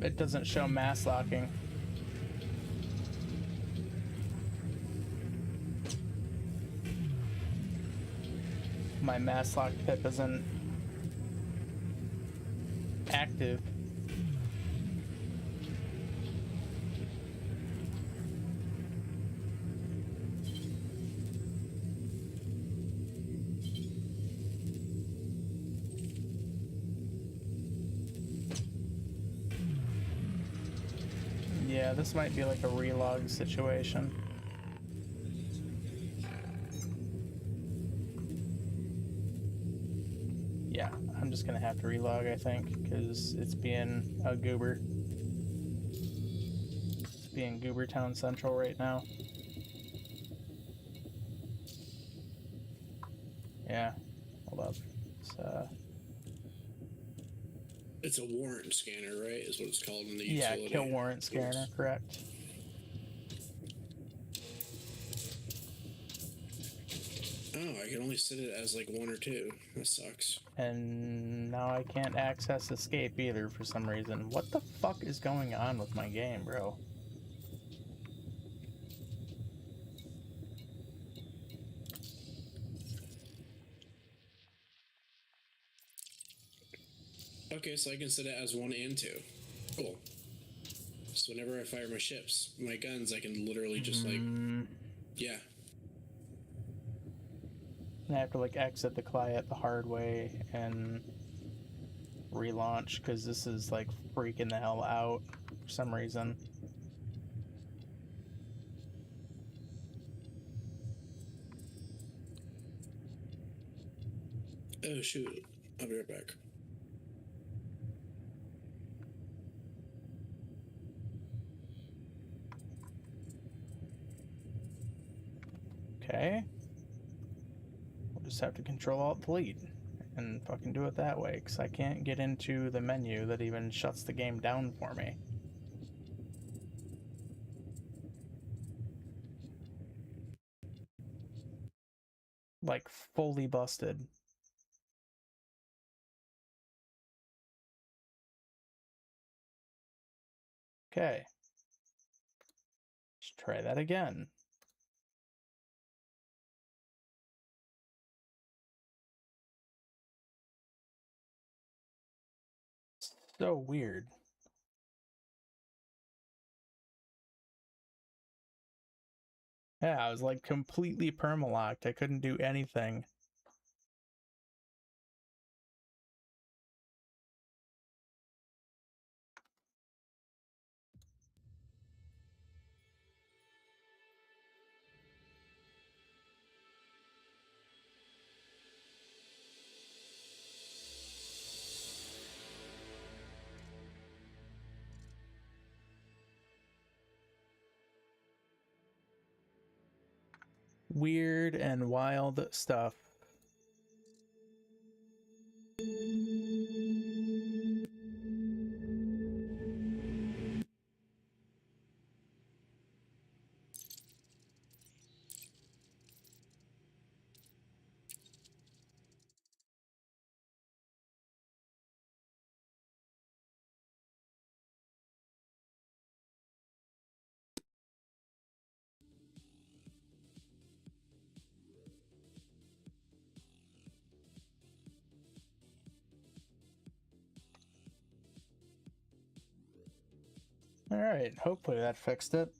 B: It doesn't show mass locking. My mass lock pip isn't active. Yeah, this might be like a relog situation. Yeah, I'm just gonna have to relog, I think, because it's being a goober. It's being Goober Town Central right now. Yeah, hold up.
A: It's a warrant scanner, right? Is what it's called in the
B: Yeah,
A: utility.
B: kill warrant scanner, correct.
A: Oh, I can only set it as like 1 or 2. That sucks.
B: And now I can't access escape either for some reason. What the fuck is going on with my game, bro?
A: Okay, so I can set it as 1 and 2. Cool. So whenever I fire my ships, my guns, I can literally just like, yeah.
B: I have to like exit the client the hard way and relaunch because this is like freaking the hell out for some reason.
A: Oh shoot, I'll be right back.
B: Okay. We'll just have to Control Alt Delete and fucking do it that way because I can't get into the menu that even shuts the game down for me. Like fully busted. Okay. Let's try that again. So weird. Yeah, I was like completely permalocked. I couldn't do anything. Weird and wild stuff. All right, hopefully that fixed it.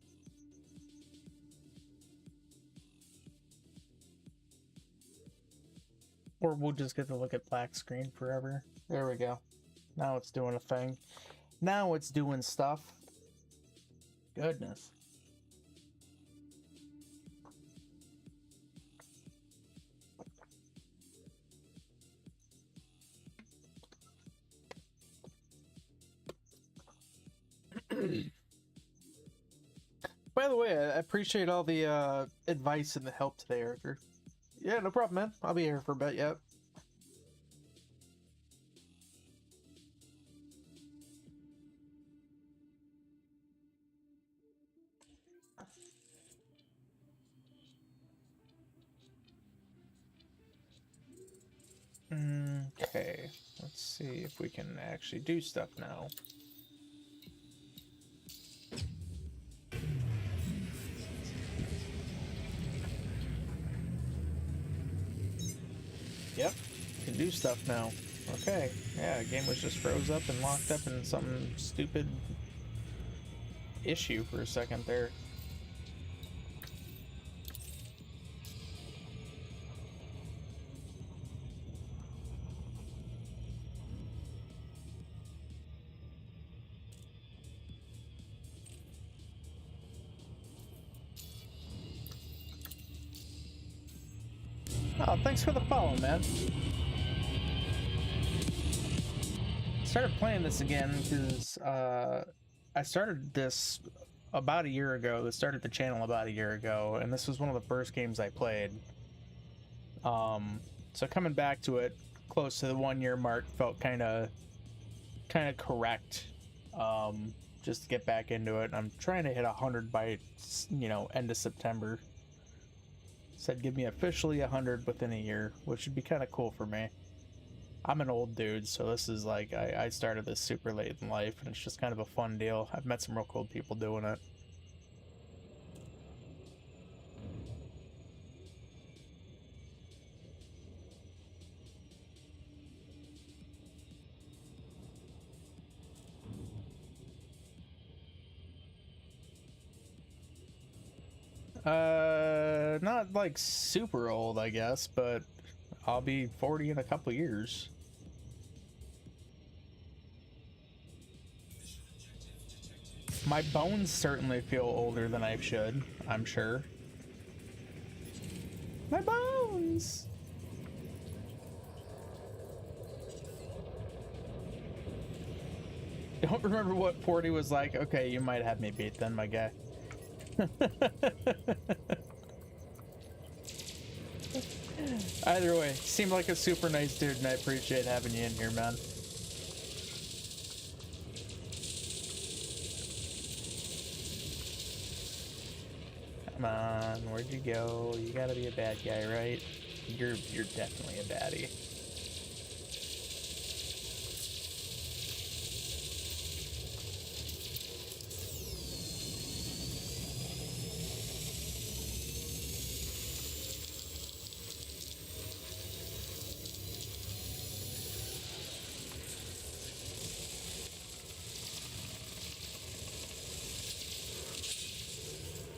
B: Or we'll just get to look at black screen forever. There we go. Now it's doing a thing. Now it's doing stuff. Goodness. By the way, I appreciate all the advice and the help today, Arthur. Yeah, no problem, man. I'll be here for a bit yet. Okay, let's see if we can actually do stuff now. Yep, can do stuff now. Okay, yeah, the game was just froze up and locked up in some stupid issue for a second there. Oh, thanks for the follow, man. Started playing this again because I started this about a year ago. I started the channel about a year ago, and this was one of the first games I played. So coming back to it close to the 1 year mark felt kind of correct. Just to get back into it. I'm trying to hit 100 by end of September. Said give me officially 100 within a year, which would be kind of cool for me. I'm an old dude, so this is like, I started this super late in life, and it's just kind of a fun deal. I've met some real cool people doing it. Not like super old, I guess, but I'll be 40 in a couple years. My bones certainly feel older than I should, I'm sure. My bones! Don't remember what 40 was like. Okay, you might have me beat then, my guy. Either way, seemed like a super nice dude, and I appreciate having you in here, man. Come on, where'd you go? You gotta be a bad guy, right? You're definitely a baddie.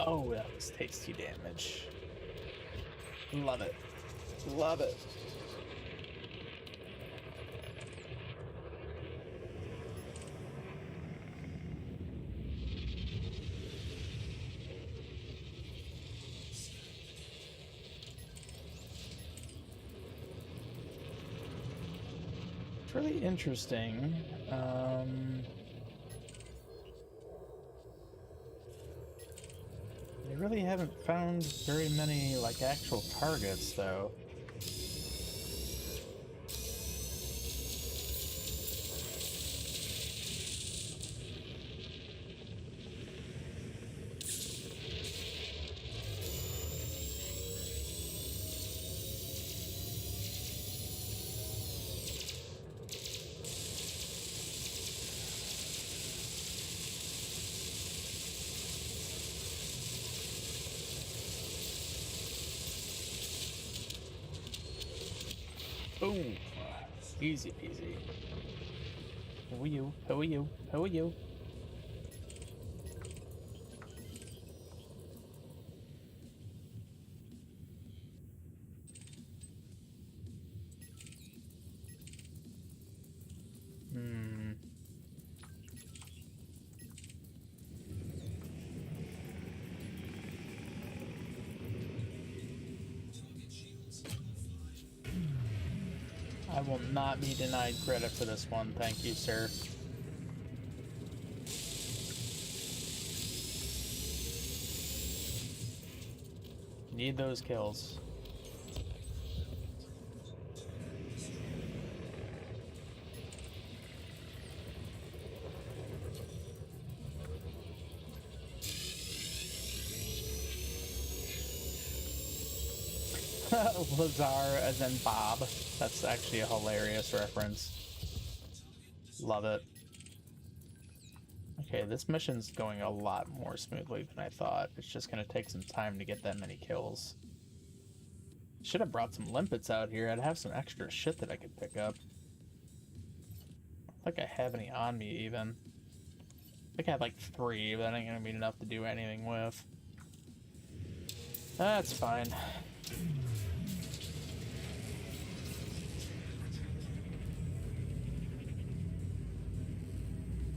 B: Oh, that was tasty damage. Love it. Love it. It's really interesting. I really haven't found very many, like, actual targets, though. Boom. Easy peasy. How are you? How are you? How are you? will not be denied credit for this one. Thank you, sir. Need those kills. Lazar as in Bob. That's actually a hilarious reference. Love it. Okay, this mission's going a lot more smoothly than I thought. It's just gonna take some time to get that many kills. Should have brought some limpets out here. I'd have some extra shit that I could pick up. I don't think I have any on me even. I think I had like 3, but that ain't gonna be enough to do anything with. That's fine.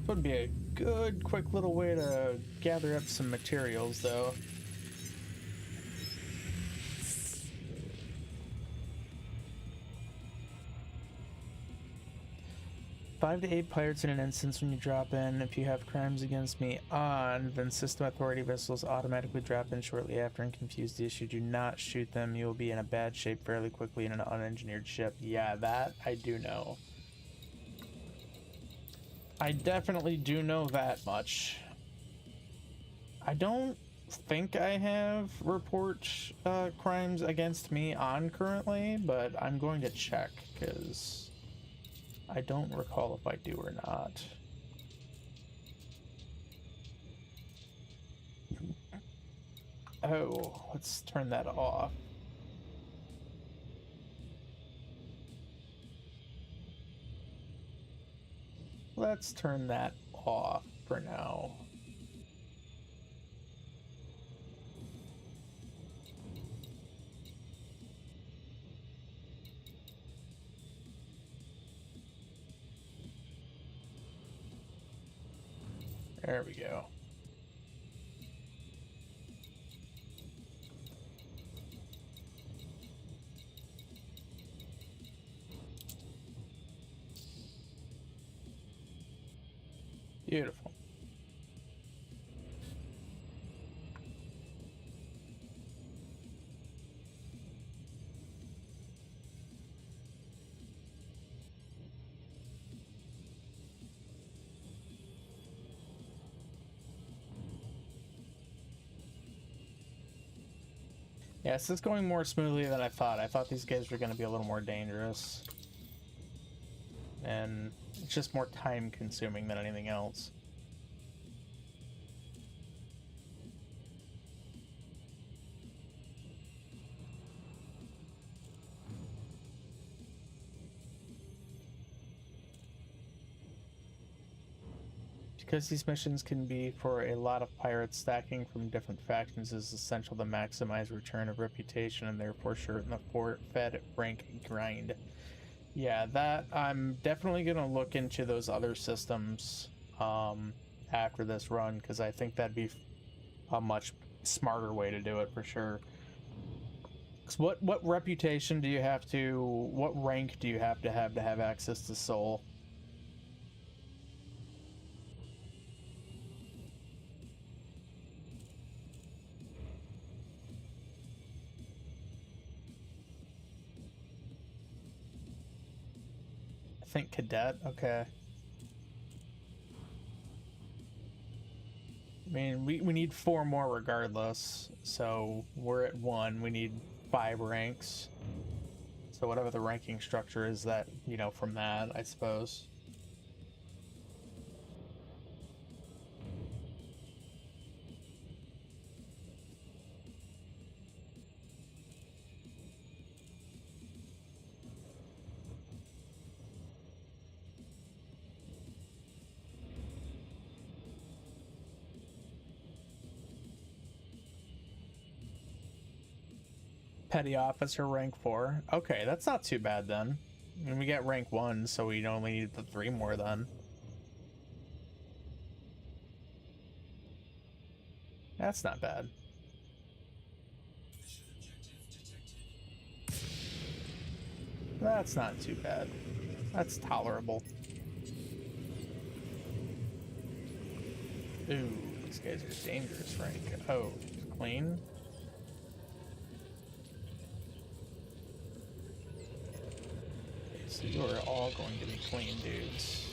B: Would be a good, quick little way to gather up some materials, though. Five to 8 pirates in an instance when you drop in. If you have crimes against me on, then system authority vessels automatically drop in shortly after and confuse the issue. Do not shoot them. You will be in a bad shape fairly quickly in an unengineered ship. Yeah, that I do know. I definitely do know that much. I don't think I have report crimes against me on currently, but I'm going to check because I don't recall if I do or not. Oh, let's turn that off. Let's turn that off for now. There we go. Beautiful. Yes, it's going more smoothly than I thought. I thought these guys were going to be a little more dangerous. And it's just more time consuming than anything else. Because these missions can be for a lot of pirates, stacking from different factions is essential to maximize return of reputation and therefore shorten the Fed rank grind. Yeah, that I'm definitely going to look into those other systems after this run, because I think that'd be a much smarter way to do it for sure. 'Cause what reputation do you have to, what rank do you have to have access to Soul? I think cadet, okay. I mean, we need 4 more regardless, so we're at 1. We need 5 ranks. So whatever the ranking structure is, that, you know, from that, I suppose. Petty officer rank 4. Okay, that's not too bad then. I mean, we get rank 1, so we only need the 3 more then. That's not bad. That's not too bad. That's tolerable. Ooh, these guys are dangerous, Frank. Oh, clean? So you are all going to be clean dudes.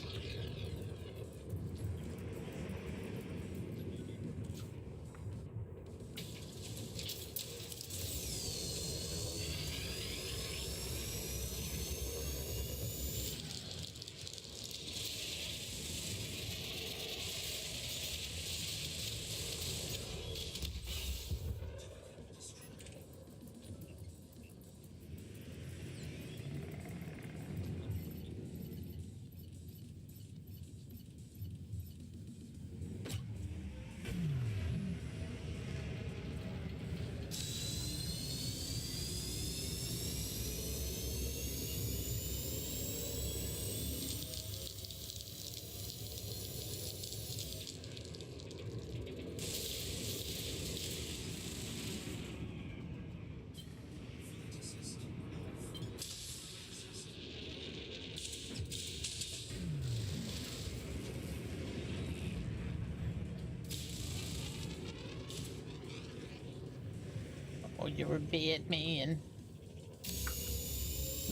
B: Oh, you're a bad man.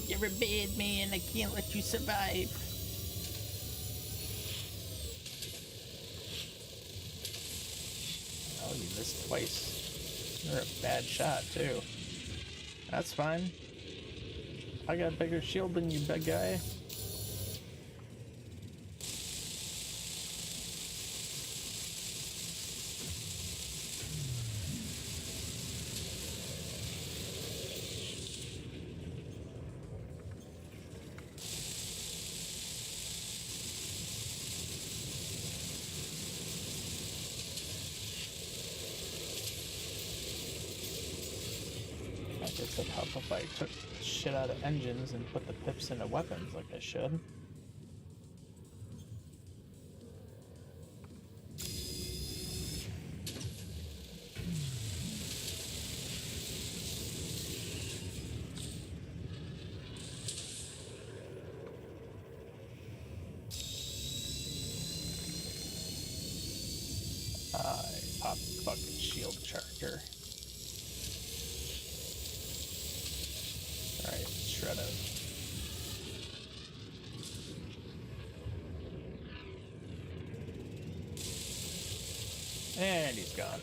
B: You're a bad man. I can't let you survive. Oh, you missed twice. You're a bad shot, too. That's fine. I got a bigger shield than you, big guy. I guess it'd help if I took shit out of engines and put the pips into weapons like I should. I popped the fucking shield charger. Alright, shred it. And he's gone.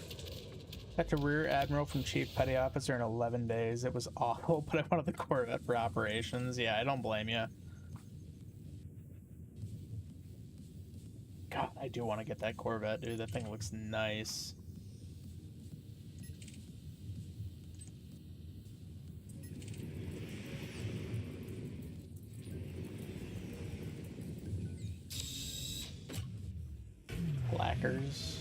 B: Got to Rear Admiral from Chief Petty Officer in 11 days. It was awful, but I wanted the Corvette for operations. Yeah, I don't blame you. God, I do want to get that Corvette, dude. That thing looks nice. Plackers.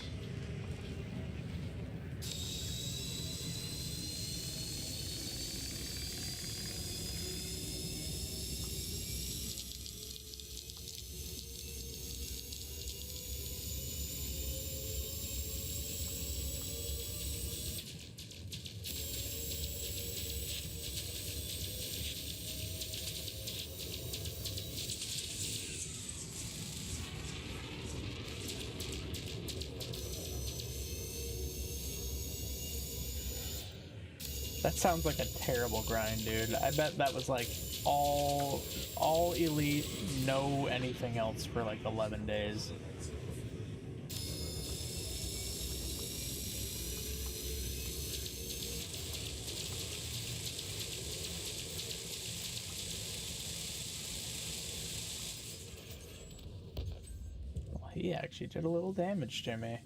B: That sounds like a terrible grind, dude. I bet that was like all elite, no anything else for like 11 days. Well, he actually did a little damage to me.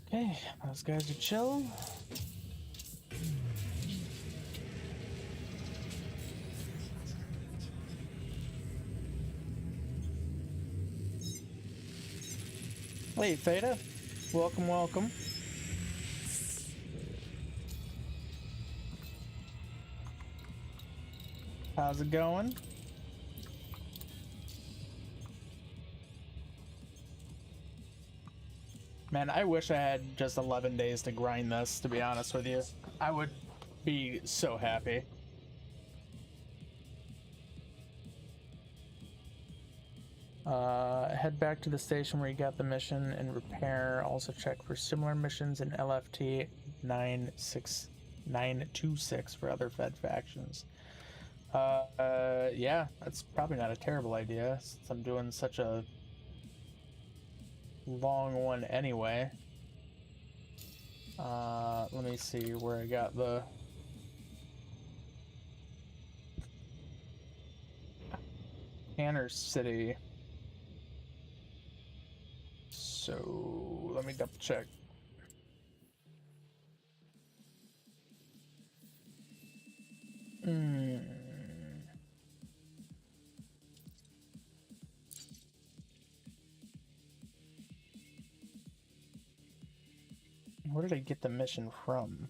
B: Okay, those guys are chill. Hey, Theta. Welcome, welcome. How's it going? Man, I wish I had just 11 days to grind this, to be honest with you. I would be so happy. Head back to the station where you got the mission and repair. Also check for similar missions in LFT 926 for other Fed factions. Yeah, that's probably not a terrible idea since I'm doing such a long one anyway. Let me see where I got the Tanner City. So let me double check. Where did I get the mission from?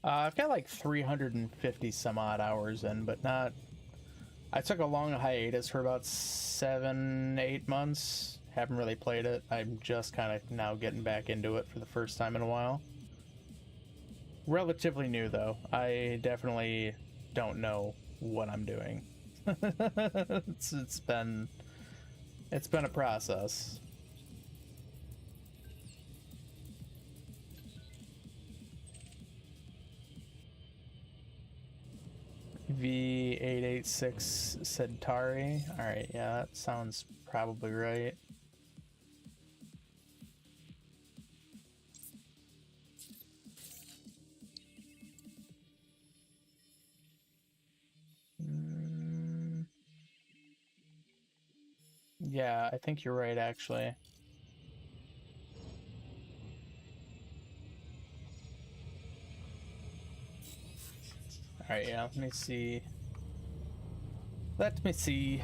B: I've got like 350 some odd hours in, but not. I took a long hiatus for about 7-8 months. Haven't really played it. I'm just kind of now getting back into it for the first time in a while. Relatively new though. I definitely don't know what I'm doing. it's been a process. V886 Centauri. Alright, yeah, that sounds probably right. Yeah, I think you're right, actually. Alright, yeah, let me see. Let me see.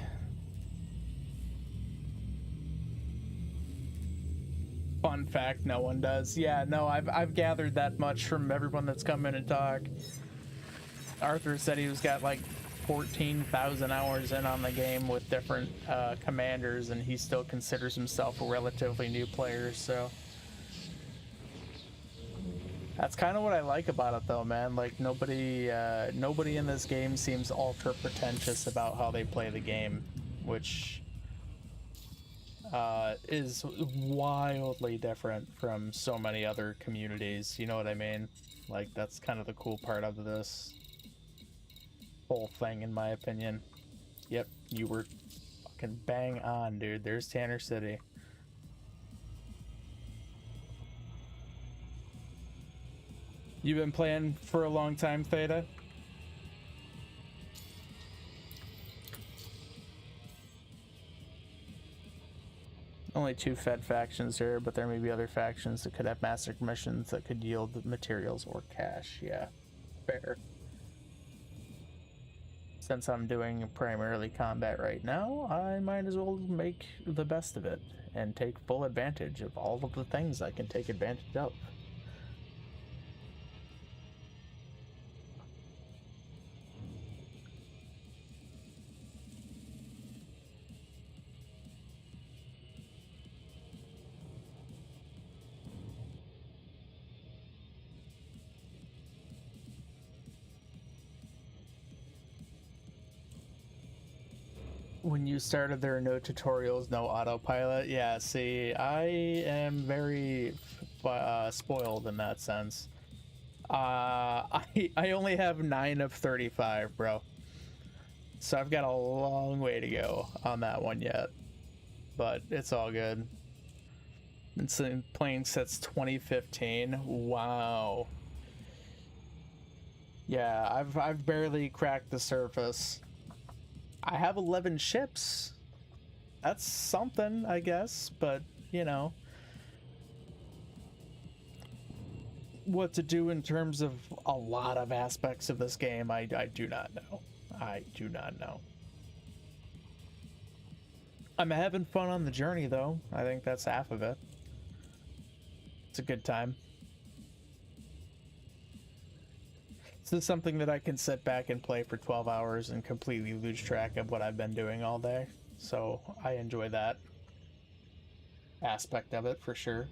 B: Fun fact, no one does. Yeah, no, I've gathered that much from everyone that's come in and talked. Arthur said he was got like 14,000 hours in on the game with different commanders, and he still considers himself a relatively new player, so that's kind of what I like about it though, man. Like nobody in this game seems ultra pretentious about how they play the game, which is wildly different from so many other communities, you know what I mean? Like that's kind of the cool part of this whole thing, in my opinion. Yep, you were fucking bang on, dude. There's Tanner City. You've been playing for a long time, Theta? Only 2 Fed factions here, but there may be other factions that could have massacre missions that could yield materials or cash. Yeah, fair. Since I'm doing primarily combat right now, I might as well make the best of it and take full advantage of all of the things I can take advantage of. When you started, there are no tutorials, no autopilot. Yeah, see, I am very spoiled in that sense. I only have 9 of 35, bro. So I've got a long way to go on that one yet. But it's all good. It's been playing since 2015. Wow. Yeah, I've barely cracked the surface. I have 11 ships. That's something, I guess, but, you know. What to do in terms of a lot of aspects of this game, I do not know. I do not know. I'm having fun on the journey, though. I think that's half of it. It's a good time. This is something that I can sit back and play for 12 hours and completely lose track of what I've been doing all day. So I enjoy that. aspect of it for sure.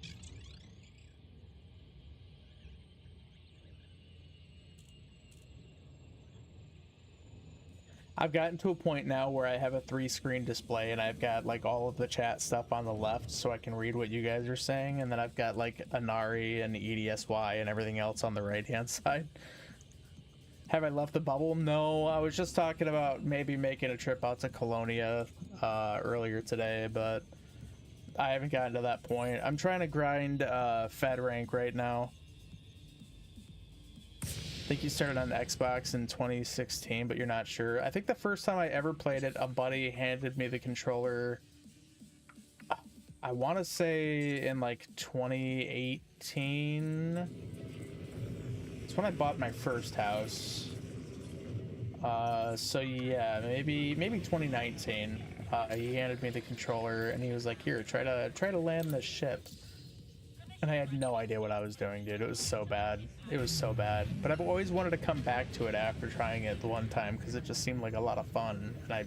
B: I've gotten to a point now where I have a 3-screen display and I've got like all of the chat stuff on the left so I can read what you guys are saying, and then I've got like Inari and EDSY and everything else on the right hand side. Have I left the bubble? No, I was just talking about maybe making a trip out to Colonia earlier today, but I haven't gotten to that point. I'm trying to grind Fed rank right now. I think you started on Xbox in 2016, but you're not sure. I think the first time I ever played it, a buddy handed me the controller. I want to say in like 2018. It's when I bought my first house. So yeah, maybe 2019. He handed me the controller and he was like, "Here, try to land this ship." And I had no idea what I was doing, dude. It was so bad. It was so bad. But I've always wanted to come back to it after trying it the one time because it just seemed like a lot of fun. And I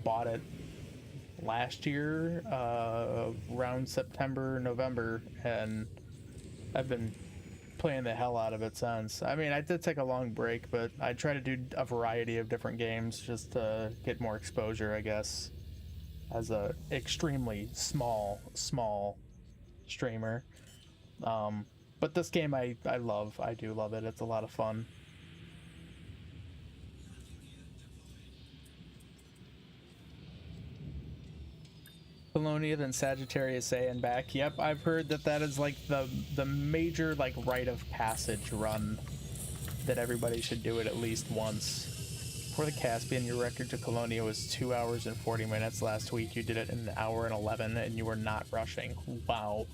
B: bought it last year, around September, November, and I've been playing the hell out of it since. I mean, I did take a long break, but I try to do a variety of different games just to get more exposure, I guess, as a extremely small streamer. But this game I love. I do love it. It's a lot of fun. Colonia, then Sagittarius A and back. Yep, I've heard that is like the major like rite of passage run that everybody should do it at least once. For the Caspian, your record to Colonia was 2 hours and 40 minutes last week. You did it in 1 hour and 11 and you were not rushing. Wow.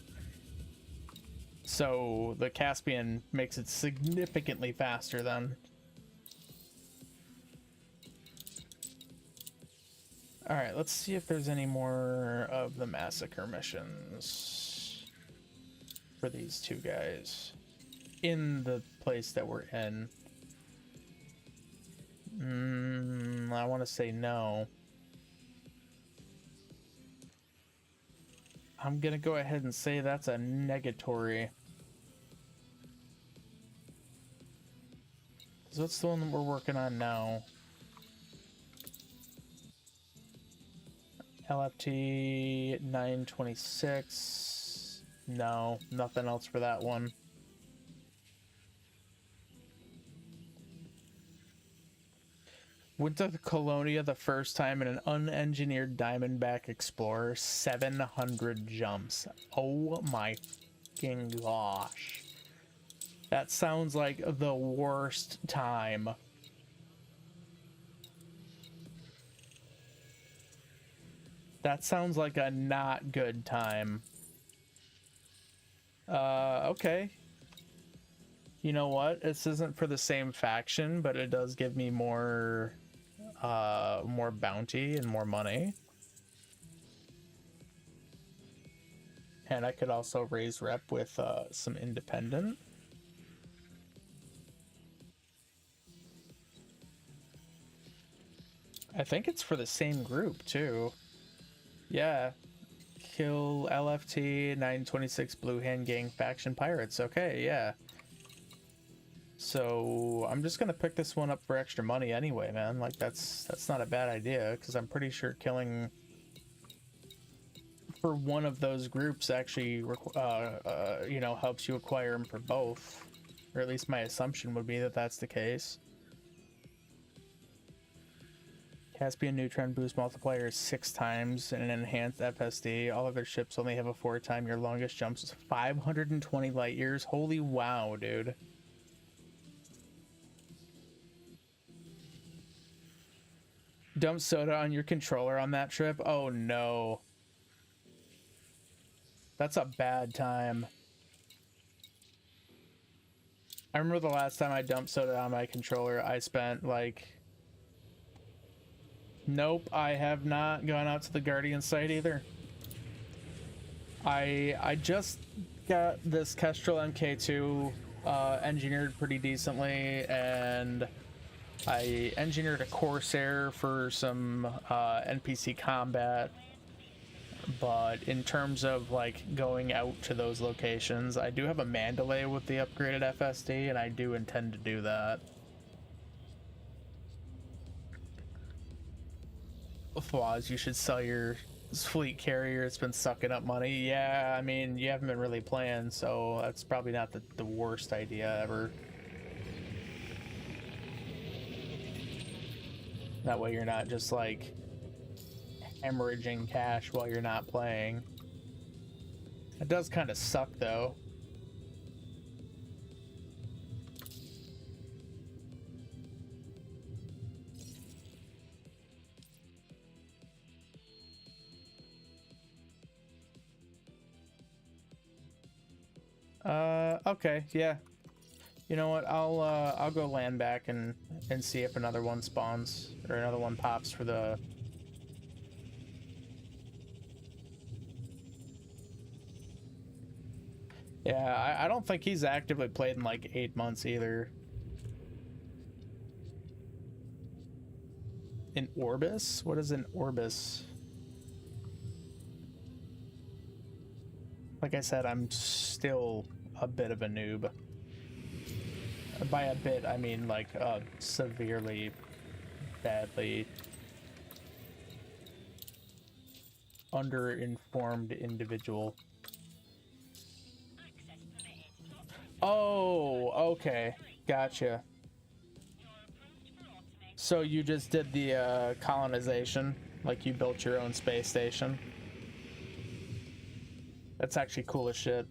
B: So the Caspian makes it significantly faster then. Alright, let's see if there's any more of the massacre missions for these two guys in the place that we're in. I want to say no. I'm gonna go ahead and say that's a negatory. So what's the one that we're working on now? LFT 926. No, nothing else for that one. Went to Colonia the first time in an unengineered Diamondback Explorer, 700 jumps. Oh my fucking gosh. That sounds like the worst time. That sounds like a not good time. Okay. You know what? This isn't for the same faction, but it does give me more bounty and more money. And I could also raise rep with some independent. I think it's for the same group too. Yeah. Kill LFT 926 Blue Hand Gang faction pirates. Okay, yeah. So I'm just gonna pick this one up for extra money anyway, man. Like that's not a bad idea because I'm pretty sure killing for one of those groups actually you know, helps you acquire them for both, or at least my assumption would be that that's the case. Caspian Neutron boost multiplier is 6 times and an enhanced FSD. All of their ships only have a 4-time. Your longest jumps is 520 light years. Holy wow, dude. Dump soda on your controller on that trip? Oh no. That's a bad time. I remember the last time I dumped soda on my controller, I spent like... Nope, I have not gone out to the Guardian site either. I just got this Kestrel MK2 engineered pretty decently, and I engineered a Corsair for some NPC combat. but in terms of like going out to those locations, I do have a Mandalay with the upgraded FSD, and I do intend to do that. Flaws, you should sell your fleet carrier. It's been sucking up money. Yeah, I mean, you haven't been really playing, so that's probably not the worst idea ever. That way you're not just like hemorrhaging cash while you're not playing. It does kind of suck though. Okay, yeah. You know what? I'll go land back and see if another one spawns or another one pops for the. Yeah, I don't think he's actively played in like 8 months either. In Orbis? What is an Orbis? Like I said, I'm still a bit of a noob. By a bit, I mean like a severely, badly underinformed individual.
E: Access permitted.
B: Oh, okay. Gotcha.
E: You're approved for automated.
B: So you just did the colonization? Like you built your own space station? That's actually cool as shit.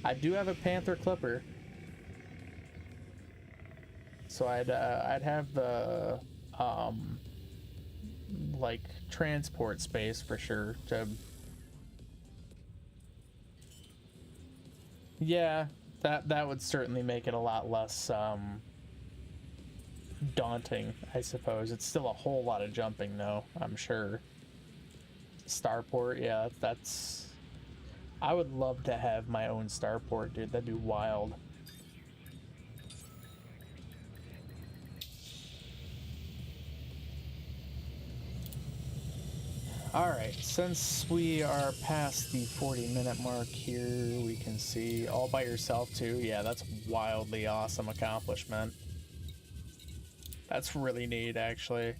B: I do have a Panther Clipper, so I'd have the like transport space for sure to. Yeah, that would certainly make it a lot less daunting, I suppose. It's still a whole lot of jumping though, I'm sure. Starport, yeah, that's. I would love to have my own starport, dude. That'd be wild. Alright, since we are past the 40-minute mark here, we can see all by yourself too. Yeah, that's a wildly awesome accomplishment. That's really neat, actually.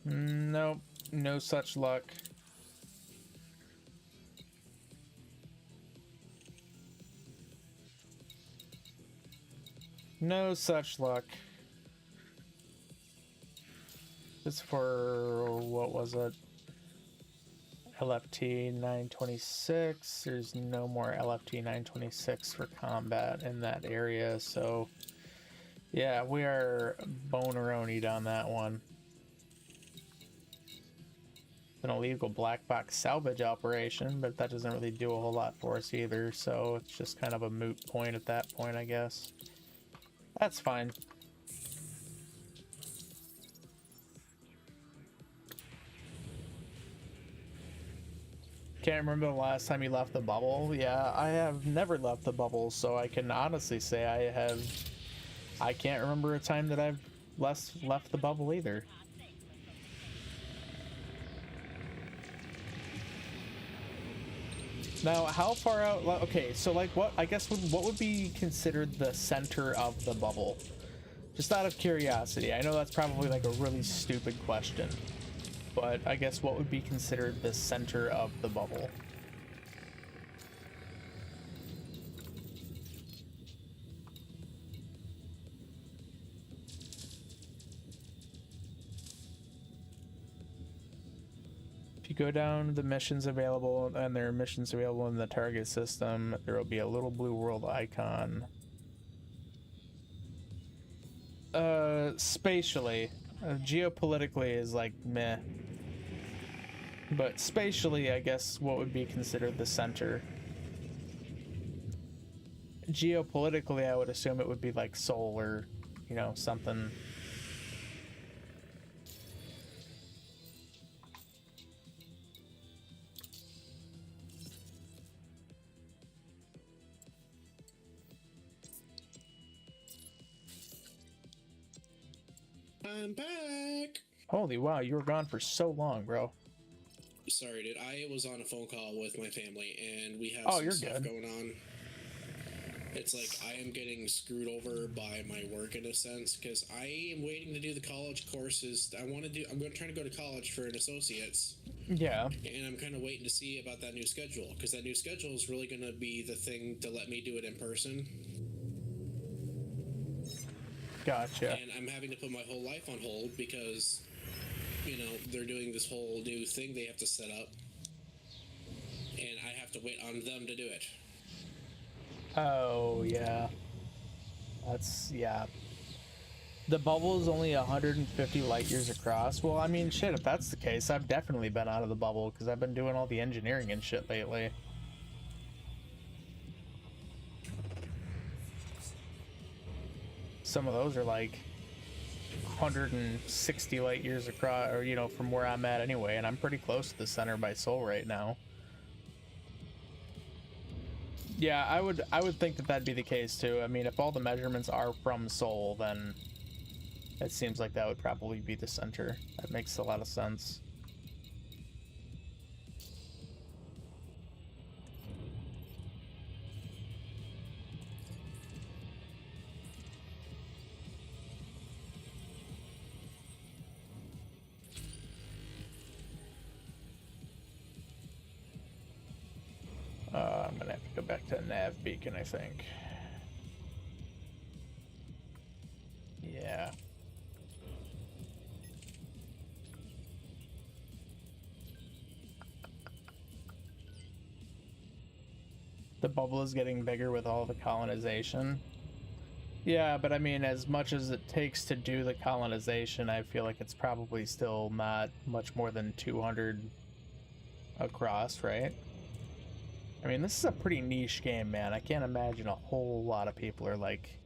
B: Nope, no such luck. No such luck. This for, what was it? LFT 926. There's no more LFT 926 for combat in that area, so yeah, we are boneronied on that one. An illegal black box salvage operation, but that doesn't really do a whole lot for us either, so it's just kind of a moot point at that point, I guess. That's fine. Can't remember the last time you left the bubble. Yeah, I have never left the bubble, so I can honestly say I can't remember a time that I've left the bubble either. Now, how far out? Okay, so like, what? I guess what would be considered the center of the bubble? Just out of curiosity. I know that's probably like a really stupid question, but I guess what would be considered the center of the bubble? If you go down the missions available, and there are missions available in the target system, there will be a little blue world icon. Spatially. Geopolitically is like meh. But spatially, I guess what would be considered the center. Geopolitically, I would assume it would be like Seoul or, you know, something.
A: I'm back.
B: Holy wow, you were gone for so long, bro.
A: Sorry, dude. I was on a phone call with my family, and we have
B: Oh,
A: some
B: you're
A: stuff
B: good.
A: going on. It's like I am getting screwed over by my work in a sense because I am waiting to do the college courses. I'm going to try to go to college for an associate's,
B: Yeah,
A: and I'm kind of waiting to see about that new schedule because that new schedule is really going to be the thing to let me do it in person.
B: gotcha.
A: And I'm having to put my whole life on hold because, you know, they're doing this whole new thing they have to set up, and I have to wait on them to do it.
B: Oh, yeah. That's, yeah. The bubble is only 150 light years across. Well, I mean, shit, if that's the case, I've definitely been out of the bubble because I've been doing all the engineering and shit lately. Some of those are like 160 light years across, or, you know, from where I'm at anyway, and I'm pretty close to the center by Sol right now. Yeah, I would think that that'd be the case too. I mean, if all the measurements are from Sol, then it seems like that would probably be the center. That makes a lot of sense. I'm gonna have to go back to nav beacon, I think. Yeah. The bubble is getting bigger with all the colonization. Yeah, but I mean, as much as it takes to do the colonization, I feel like it's probably still not much more than 200 across, right? I mean, this is a pretty niche game, man. I can't imagine a whole lot of people are like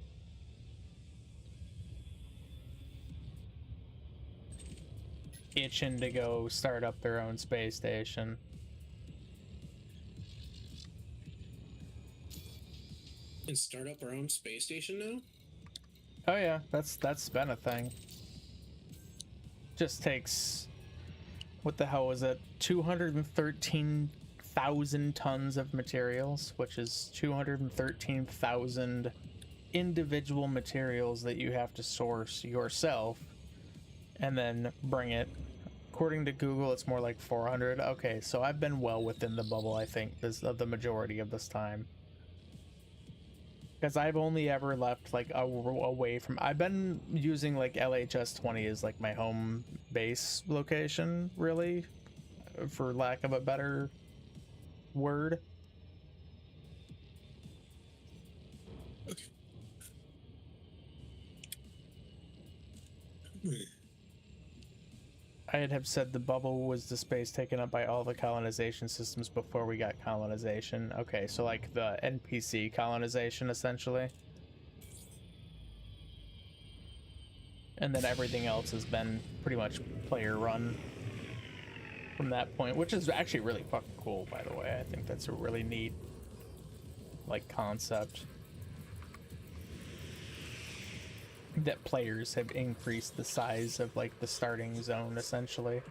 B: itching to go start up their own space station.
A: And start up our own space station now?
B: Oh yeah, that's been a thing. Just takes, what the hell was it? 213,000 tons of materials, which is 213,000 individual materials that you have to source yourself and then bring it. According to Google, it's more like 400. Okay, so I've been well within the bubble, I think, the majority of this time. Because I've only ever left like away from. I've been using like LHS 20 as like my home base location, really, for lack of a better word. I'd have said the bubble was the space taken up by all the colonization systems before we got colonization. Okay, so like the NPC colonization, essentially. And then everything else has been pretty much player run from that point, which is actually really fucking cool, by the way. I think that's a really neat, like, concept. That players have increased the size of like the starting zone essentially.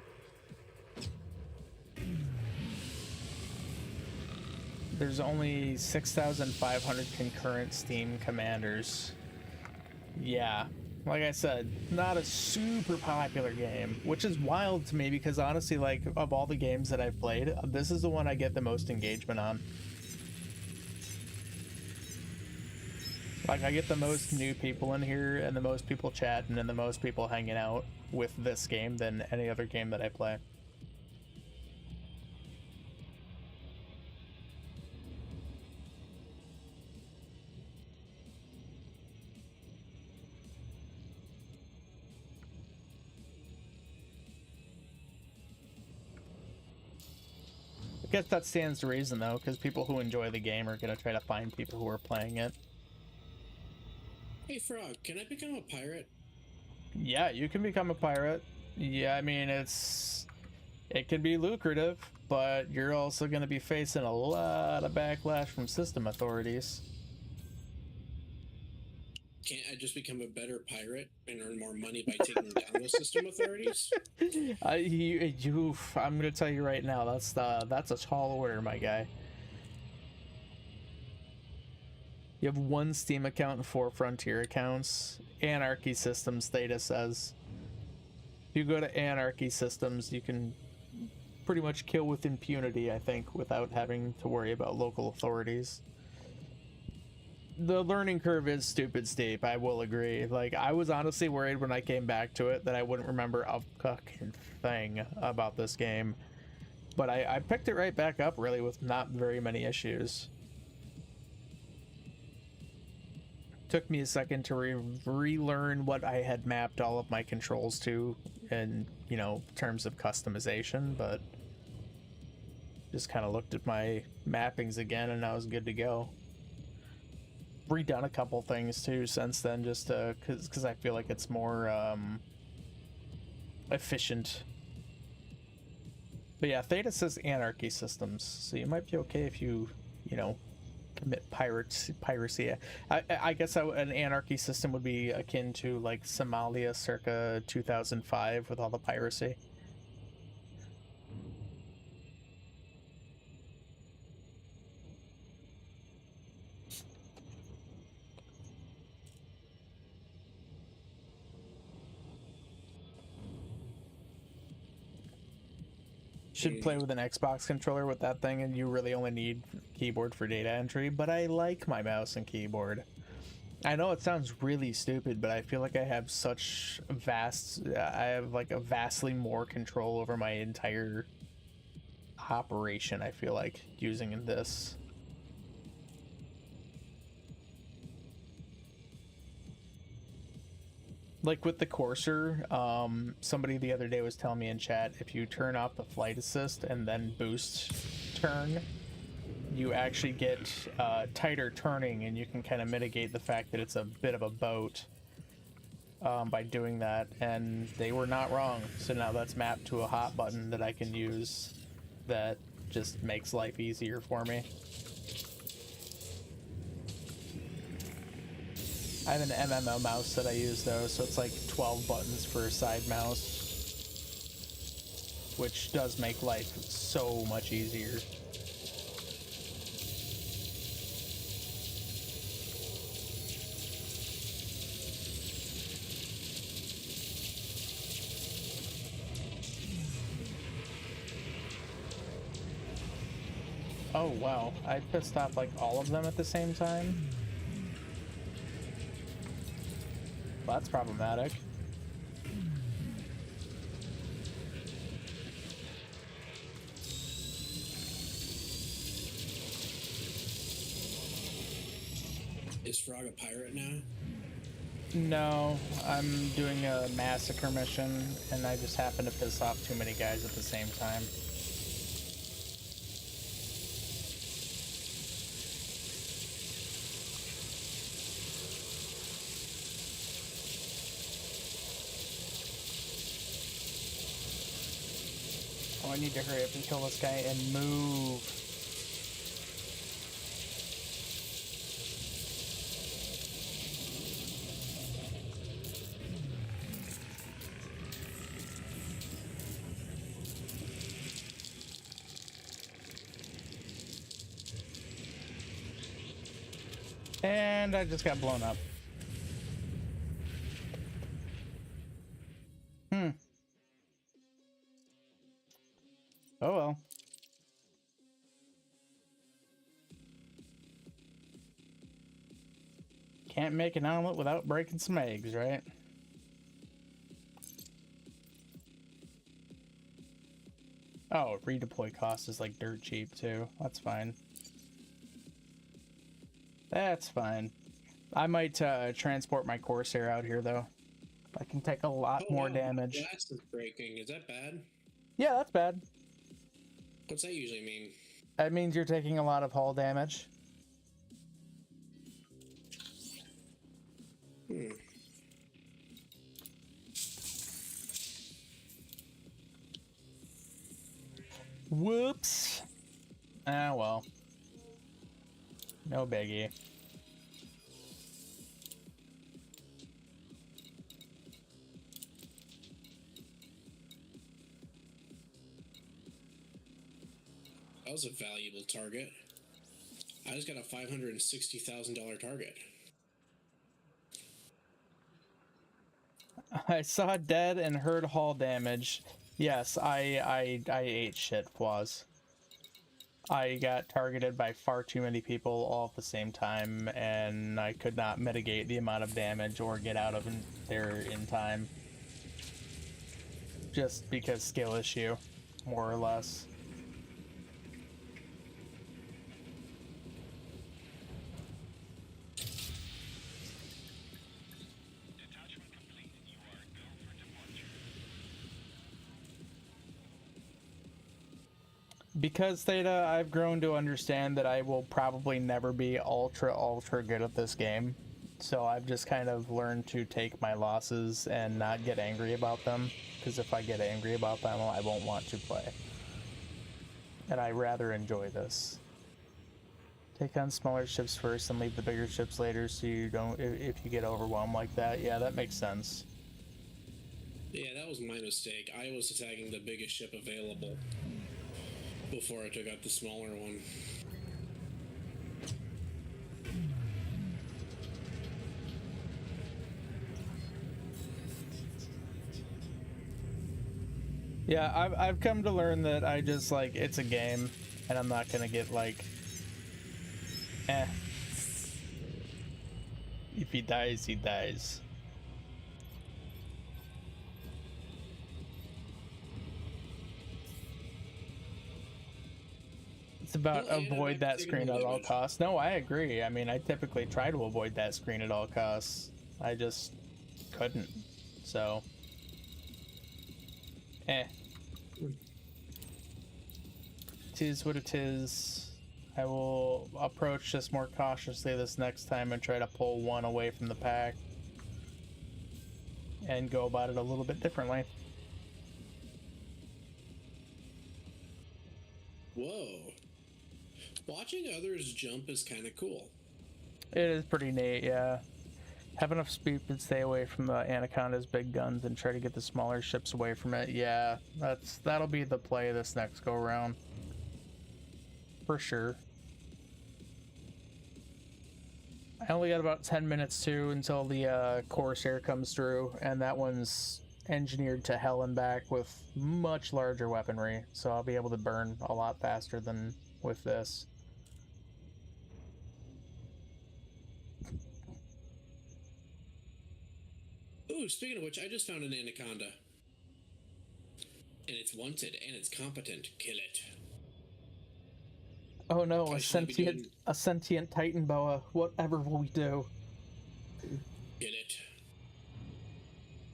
B: There's only 6,500 concurrent Steam commanders. Yeah, like I said, not a super popular game, which is wild to me because honestly, like, of all the games that I've played, this is the one I get the most engagement on. Like, I get the most new people in here, and the most people chatting, and the most people hanging out with this game than any other game that I play. I guess that stands to reason, though, because people who enjoy the game are going to try to find people who are playing it.
A: Hey, Frog, can I become a pirate?
B: Yeah, you can become a pirate. Yeah, I mean, it can be lucrative, but you're also going to be facing a lot of backlash from system authorities.
A: Can't I just become a better pirate and earn more money by taking down the system authorities?
B: I'm gonna tell you right now, that's a tall order, my guy. You have one Steam account and 4 Frontier accounts. Anarchy Systems, Theta says. If you go to Anarchy Systems, you can pretty much kill with impunity, I think, without having to worry about local authorities. The learning curve is stupid steep, I will agree. Like, I was honestly worried when I came back to it that I wouldn't remember a fucking thing about this game. But I picked it right back up, really, with not very many issues. Took me a second to relearn what I had mapped all of my controls to in, you know, terms of customization, but just kind of looked at my mappings again and I was good to go. Redone a couple things too since then, just because I feel like it's more efficient. But yeah, Theta says Anarchy Systems, so you might be okay if you know, commit piracy. I guess an Anarchy System would be akin to like Somalia circa 2005 with all the piracy. Should play with an Xbox controller with that thing, and you really only need keyboard for data entry, but I like my mouse and keyboard. I know it sounds really stupid, but I feel like I have such I have like a vastly more control over my entire operation, I feel like, using this. Like with the Courser, somebody the other day was telling me in chat, if you turn off the flight assist and then boost turn, you actually get tighter turning, and you can kind of mitigate the fact that it's a bit of a boat by doing that, and they were not wrong. So now that's mapped to a hot button that I can use that just makes life easier for me. I have an MMO mouse that I use though, so it's like 12 buttons for a side mouse, which does make life so much easier. Oh wow, I pissed off like all of them at the same time? Well, that's problematic.
A: Is Frog a pirate now?
B: No, I'm doing a massacre mission, and I just happen to piss off too many guys at the same time. Oh, I need to hurry up and kill this guy and move. And I just got blown up. Oh well. Can't make an omelet without breaking some eggs, right? Oh, redeploy cost is like dirt cheap too. That's fine. That's fine. I might transport my Corsair out here though. I can take a lot more damage.
A: Glass is breaking. Is that bad?
B: Yeah, that's bad.
A: What's that usually mean?
B: That means you're taking a lot of hull damage. Whoops. Ah, well. No biggie.
A: That was a valuable target. I just got a $560,000 target.
B: I saw dead and heard hull damage. Yes, I ate shit, Flaws. I got targeted by far too many people all at the same time, and I could not mitigate the amount of damage or get out of there in time. Just because skill issue, more or less.
D: Detachment complete. You are go for departure.
B: Because Theta, I've grown to understand that I will probably never be ultra good at this game. So I've just kind of learned to take my losses and not get angry about them. Because if I get angry about them, I won't want to play. And I rather enjoy this. Take on smaller ships first and leave the bigger ships later so you don't, if you get overwhelmed like that. Yeah, that makes sense.
A: Yeah, that was my mistake. I was attacking the biggest ship available before I took out the smaller one.
B: Yeah, I've come to learn that I just, like, it's a game, and I'm not gonna get, like, if he dies, he dies. It's about
A: Well, and I'm
B: avoid that
A: taking
B: screen
A: more
B: at all
A: damage.
B: costs. No, I agree. I mean, I typically try to avoid that screen at all costs. I just couldn't. So, tis what it is. I will approach this more cautiously this next time and try to pull one away from the pack and go about it a little bit differently.
A: Whoa. Watching others jump is kind of cool.
B: It is pretty neat, yeah. Have enough speed and stay away from the Anaconda's big guns and try to get the smaller ships away from it. Yeah, that'll be the play this next go around. For sure. I only got about 10 minutes too until the Corsair comes through, and that one's engineered to hell and back with much larger weaponry, so I'll be able to burn a lot faster than with this.
A: Ooh, speaking of which, I just found an anaconda. And it's wanted, and it's competent. Kill it.
B: Oh no,
A: I should be doing-
B: a sentient Titan boa. Whatever will we do?
A: Kill it.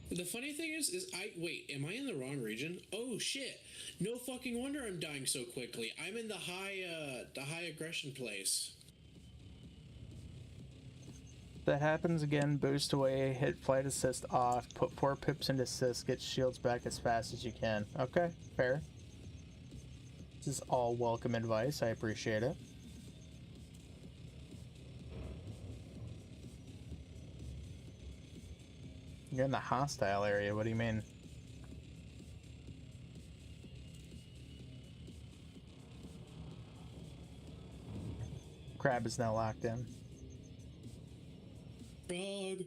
A: The funny thing is wait, am I in the wrong region? Oh shit! No fucking wonder I'm dying so quickly. I'm in the high aggression place.
B: That happens again, boost away, hit flight assist off, put 4 pips into assist, get shields back as fast as you can. Okay, fair. This is all welcome advice, I appreciate it. You're in the hostile area, what do you mean? Crab is now locked in.
A: Frog.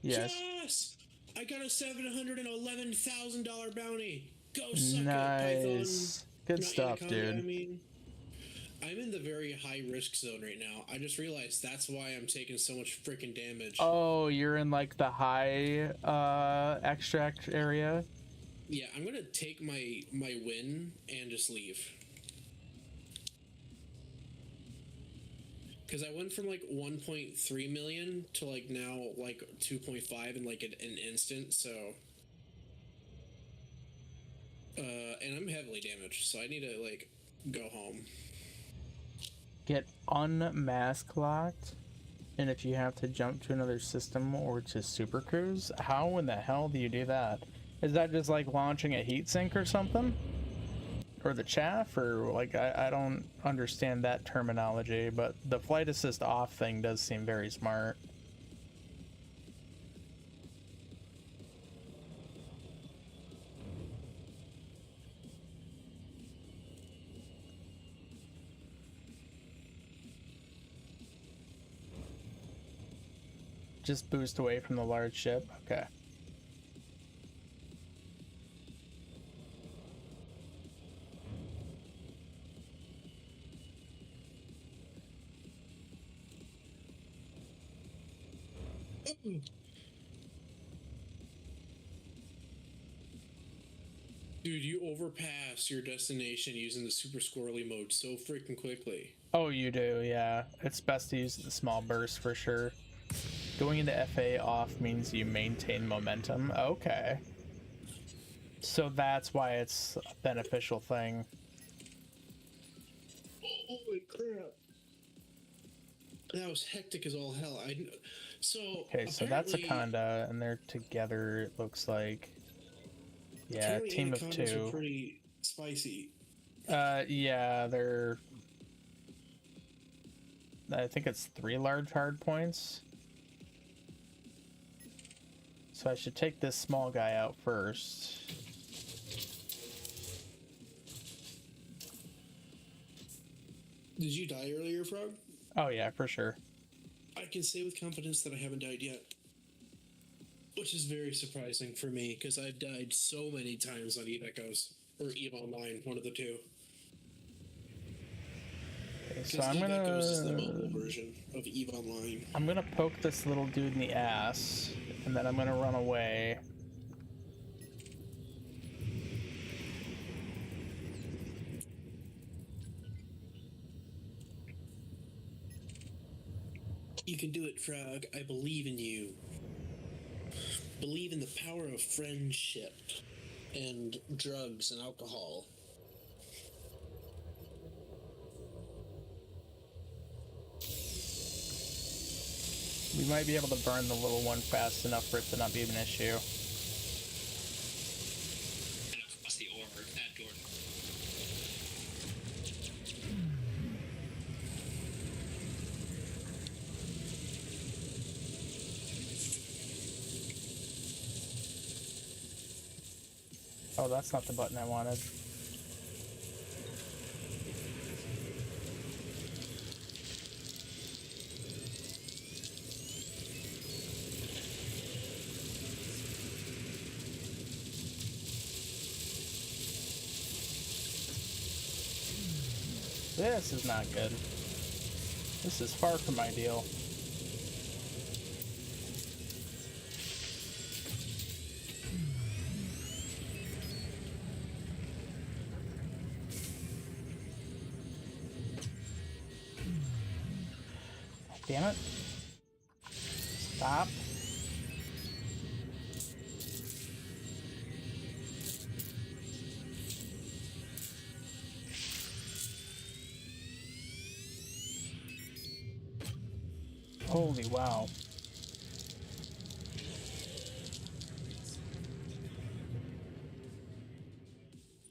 B: Yes.
A: Yes! I got a $711,000 bounty. Go suck it,
B: Nice. Good
A: Not
B: stuff,
A: Anaconda,
B: dude.
A: I mean, I'm in the very high risk zone right now. I just realized that's why I'm taking so much freaking damage.
B: Oh, you're in like the high extract area?
A: Yeah, I'm gonna take my win and just leave. Because I went from like 1.3 million to like now like 2.5 in like an instant, so and I'm heavily damaged, so I need to like go home.
B: Get unmask locked, and if you have to jump to another system or to super cruise, how in the hell do you do that? Is that just like launching a heatsink or something? Or the chaff, or like I don't understand that terminology, but the flight assist off thing does seem very smart. Just boost away from the large ship. Okay.
A: Dude, you overpass your destination using the super squirrely mode so freaking quickly.
B: Oh, you do, yeah. It's best to use the small burst for sure. Going into FA off means you maintain momentum. Okay. So that's why it's a beneficial thing.
A: Holy crap. That was hectic as all hell.
B: Okay, so that's Akanda, and they're together, it looks like. Yeah,
A: apparently
B: team of
A: anacondas
B: two.
A: are pretty spicy.
B: Yeah, they're... I think it's 3 large hard points. So I should take this small guy out first.
A: Did you die earlier, Frog?
B: Oh yeah, for sure.
A: I can say with confidence that I haven't died yet. Which is very surprising for me, because I've died so many times on EVE Echoes. Or EVE Online, one of the two.
B: Okay, so
A: Because
B: I'm
A: EVE Echoes is the
B: gonna...
A: mobile version of EVE Online.
B: I'm gonna poke this little dude in the ass, and then I'm gonna run away.
A: You can do it, Frog. I believe in you. Believe in the power of friendship and drugs and alcohol.
B: We might be able to burn the little one fast enough for it to not be an issue.
F: What's the ore at Jordan?
B: Oh, that's not the button I wanted. This is not good. This is far from ideal. Damn it. Stop. Holy wow.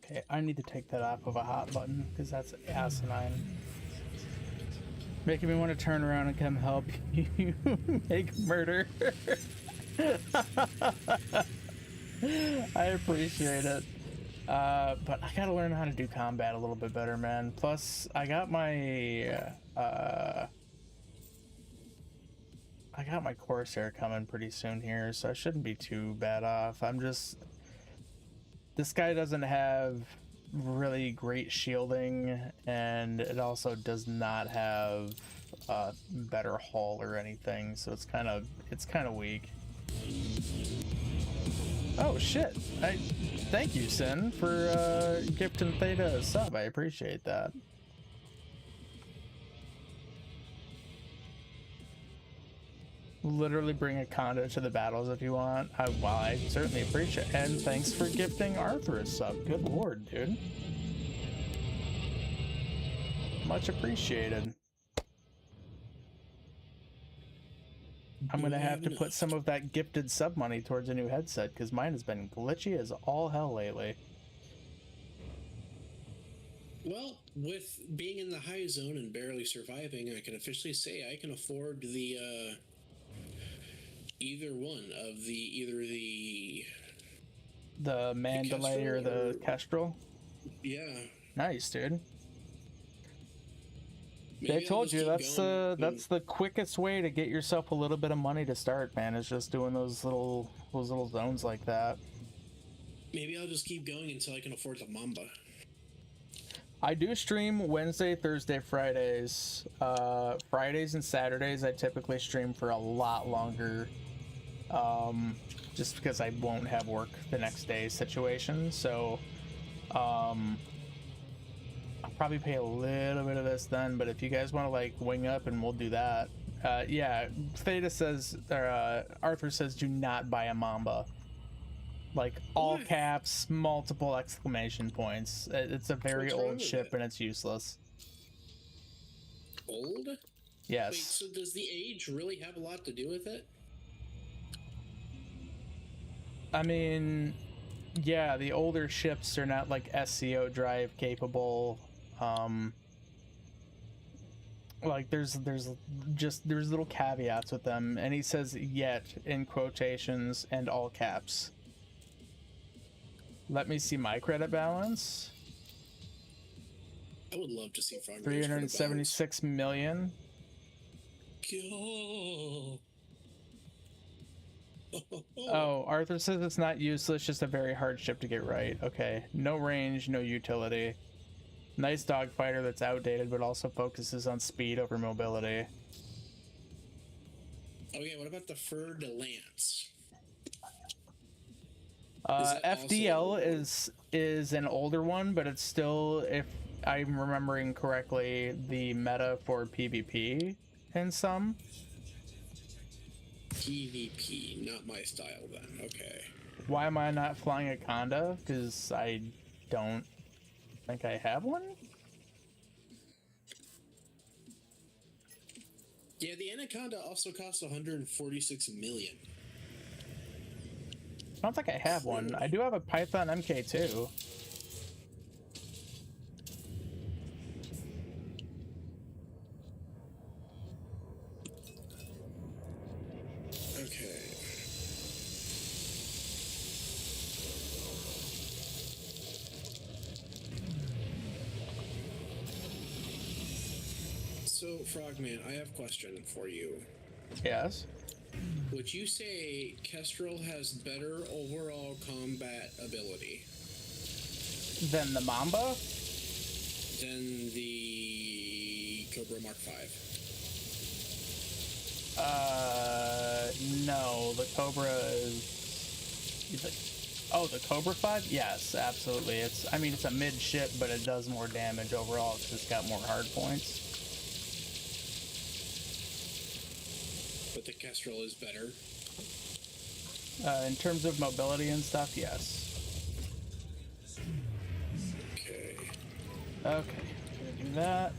B: Okay, I need to take that off of a hot button because that's asinine. Making me want to turn around and come help you make murder. I appreciate it. But I gotta learn how to do combat a little bit better, man. Plus, I got my Corsair coming pretty soon here, so I shouldn't be too bad off. This guy doesn't have really great shielding, and it also does not have better hull or anything, so it's kind of weak. Oh shit! Thank you, Sin, for gifting Theta a sub. I appreciate that. Literally bring a condo to the battles if you want. I certainly appreciate it. And thanks for gifting Arthur a sub. Good lord, dude. Much appreciated. I'm gonna have to put some of that gifted sub money towards a new headset because mine has been glitchy as all hell lately.
A: Well, with being in the high zone and barely surviving, I can officially say I can afford the either
B: the Mandalay or the Kestrel.
A: Yeah.
B: Nice, dude.
A: Maybe
B: I
A: I'll
B: told
A: just
B: you
A: keep
B: that's
A: going.
B: that's the quickest way to get yourself a little bit of money to start, man. Is just doing those little zones like that.
A: Maybe I'll just keep going until I can afford the Mamba.
B: I do stream Wednesday, Thursday, Fridays. Fridays and Saturdays I typically stream for a lot longer. Just because I won't have work the next day situation. So I'll probably pay a little bit of this then, but if you guys want to like wing up and we'll do that. Yeah, Theta says, or Arthur says, do not buy a Mamba. Like all
A: Why?
B: caps, multiple exclamation points. It's a very
A: What's wrong
B: old
A: with
B: ship
A: it?
B: and it's useless.
A: Old? Wait,
B: Yes.
A: so does the age really have a lot to do with it?
B: I mean, yeah, the older ships are not like SCO drive capable. Like there's little caveats with them, and he says "yet" in quotations and all caps. Let me see my credit balance.
A: I would love to see Frog
B: 376 million.
A: Go.
B: Oh, Arthur says it's not useless, just a very hard ship to get right. Okay, no range, no utility. Nice dogfighter that's outdated, but also focuses on speed over mobility.
A: Okay, what about the Fer de Lance? that
B: FDL
A: also-
B: is an older one, but it's still, if I'm remembering correctly, the meta for PvP in some.
A: PvP, not my style then. Okay.
B: Why am I not flying a Conda? Because I don't think I have one?
A: Yeah, the Anaconda also costs 146 million.
B: I don't think I have one. I do have a Python MK2.
A: Okay. So, Frogman, I have a question for you.
B: Yes.
A: Would you say Kestrel has better overall combat ability
B: Then the Mamba?
A: than the Cobra Mark V?
B: No. The Cobra is... Oh, the Cobra 5? Yes, absolutely. It's a mid ship, but it does more damage overall because it's got more hard points.
A: But the Kestrel is better.
B: In terms of mobility and stuff, yes.
A: Okay.
B: Okay, gonna do that.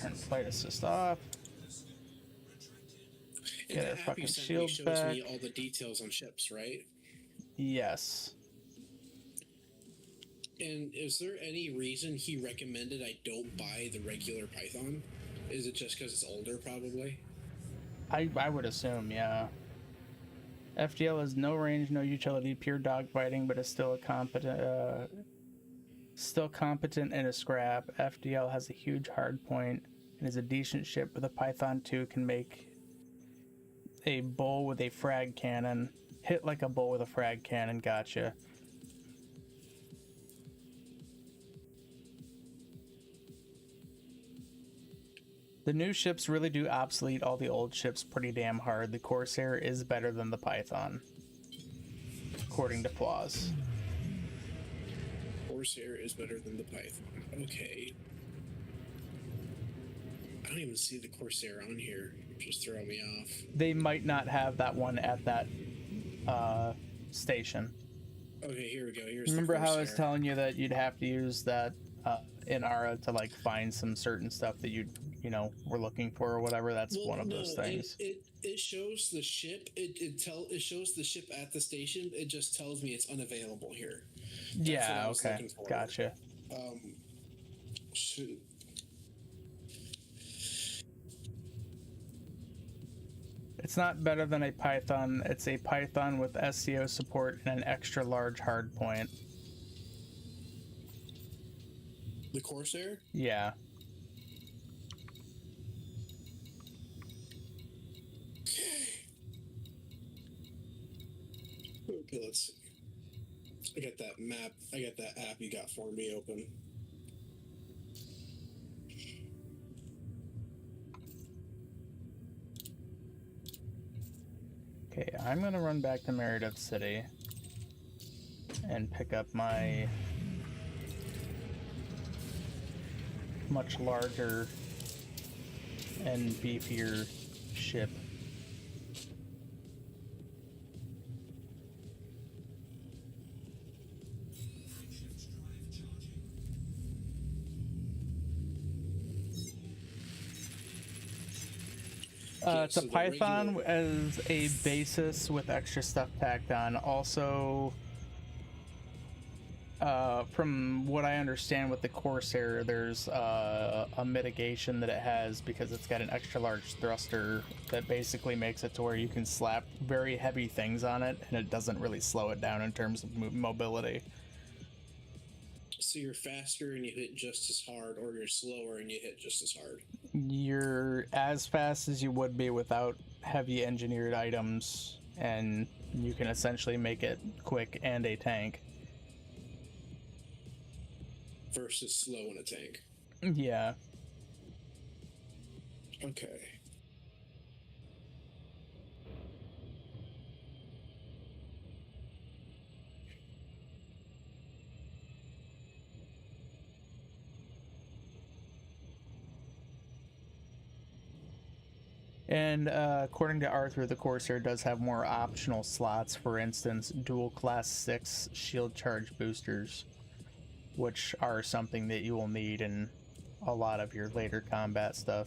B: Turn flight assist off.
A: And
B: Get
A: the
B: our
A: app you
B: fucking
A: sent me
B: shield
A: shows
B: back.
A: me all the details on ships, right?
B: Yes.
A: And is there any reason he recommended I don't buy the regular Python? Is it just because it's older, probably?
B: I would assume, yeah. FDL has no range, no utility, pure dogfighting, but is still competent in a scrap. FDL has a huge hard point and is a decent ship, but the Python 2 can make a bull with a frag cannon. Hit like a bull with a frag cannon, gotcha. The new ships really do obsolete all the old ships pretty damn hard. The Corsair is better than the Python, according to Flaws.
A: Corsair is better than the Python. Okay. I don't even see the Corsair on here. Just throw me off.
B: They might not have that one at that station.
A: Okay, here we go. Here's
B: Remember
A: the
B: how I was
A: Corsair.
B: telling you that you'd have to use that Inara to like find some certain stuff that you were looking for or whatever? That's
A: Well,
B: one of
A: no,
B: those things.
A: It shows the ship. It shows the ship at the station. It just tells me it's unavailable here. That's what
B: Yeah,
A: I was
B: okay,
A: looking for.
B: gotcha.
A: Shoot.
B: It's not better than a Python. It's a Python with SCO support and an extra large hard point.
A: The Corsair?
B: Yeah.
A: let's see. I got that map. I got that app you got for me open.
B: Okay, I'm gonna run back to Meredith City and pick up my much larger and beefier ship. It's a
A: so the
B: Python
A: regular-
B: as a basis with extra stuff tacked on. Also, from what I understand with the Corsair, there's a mitigation that it has because it's got an extra large thruster that basically makes it to where you can slap very heavy things on it and it doesn't really slow it down in terms of mobility.
A: So you're faster and you hit just as hard, or you're slower and you hit just as hard.
B: You're as fast as you would be without heavy engineered items, and you can essentially make it quick and a tank.
A: Versus slow in a tank.
B: Yeah.
A: Okay.
B: And according to Arthur, the Corsair does have more optional slots. For instance, dual class 6 shield charge boosters, which are something that you will need in a lot of your later combat stuff.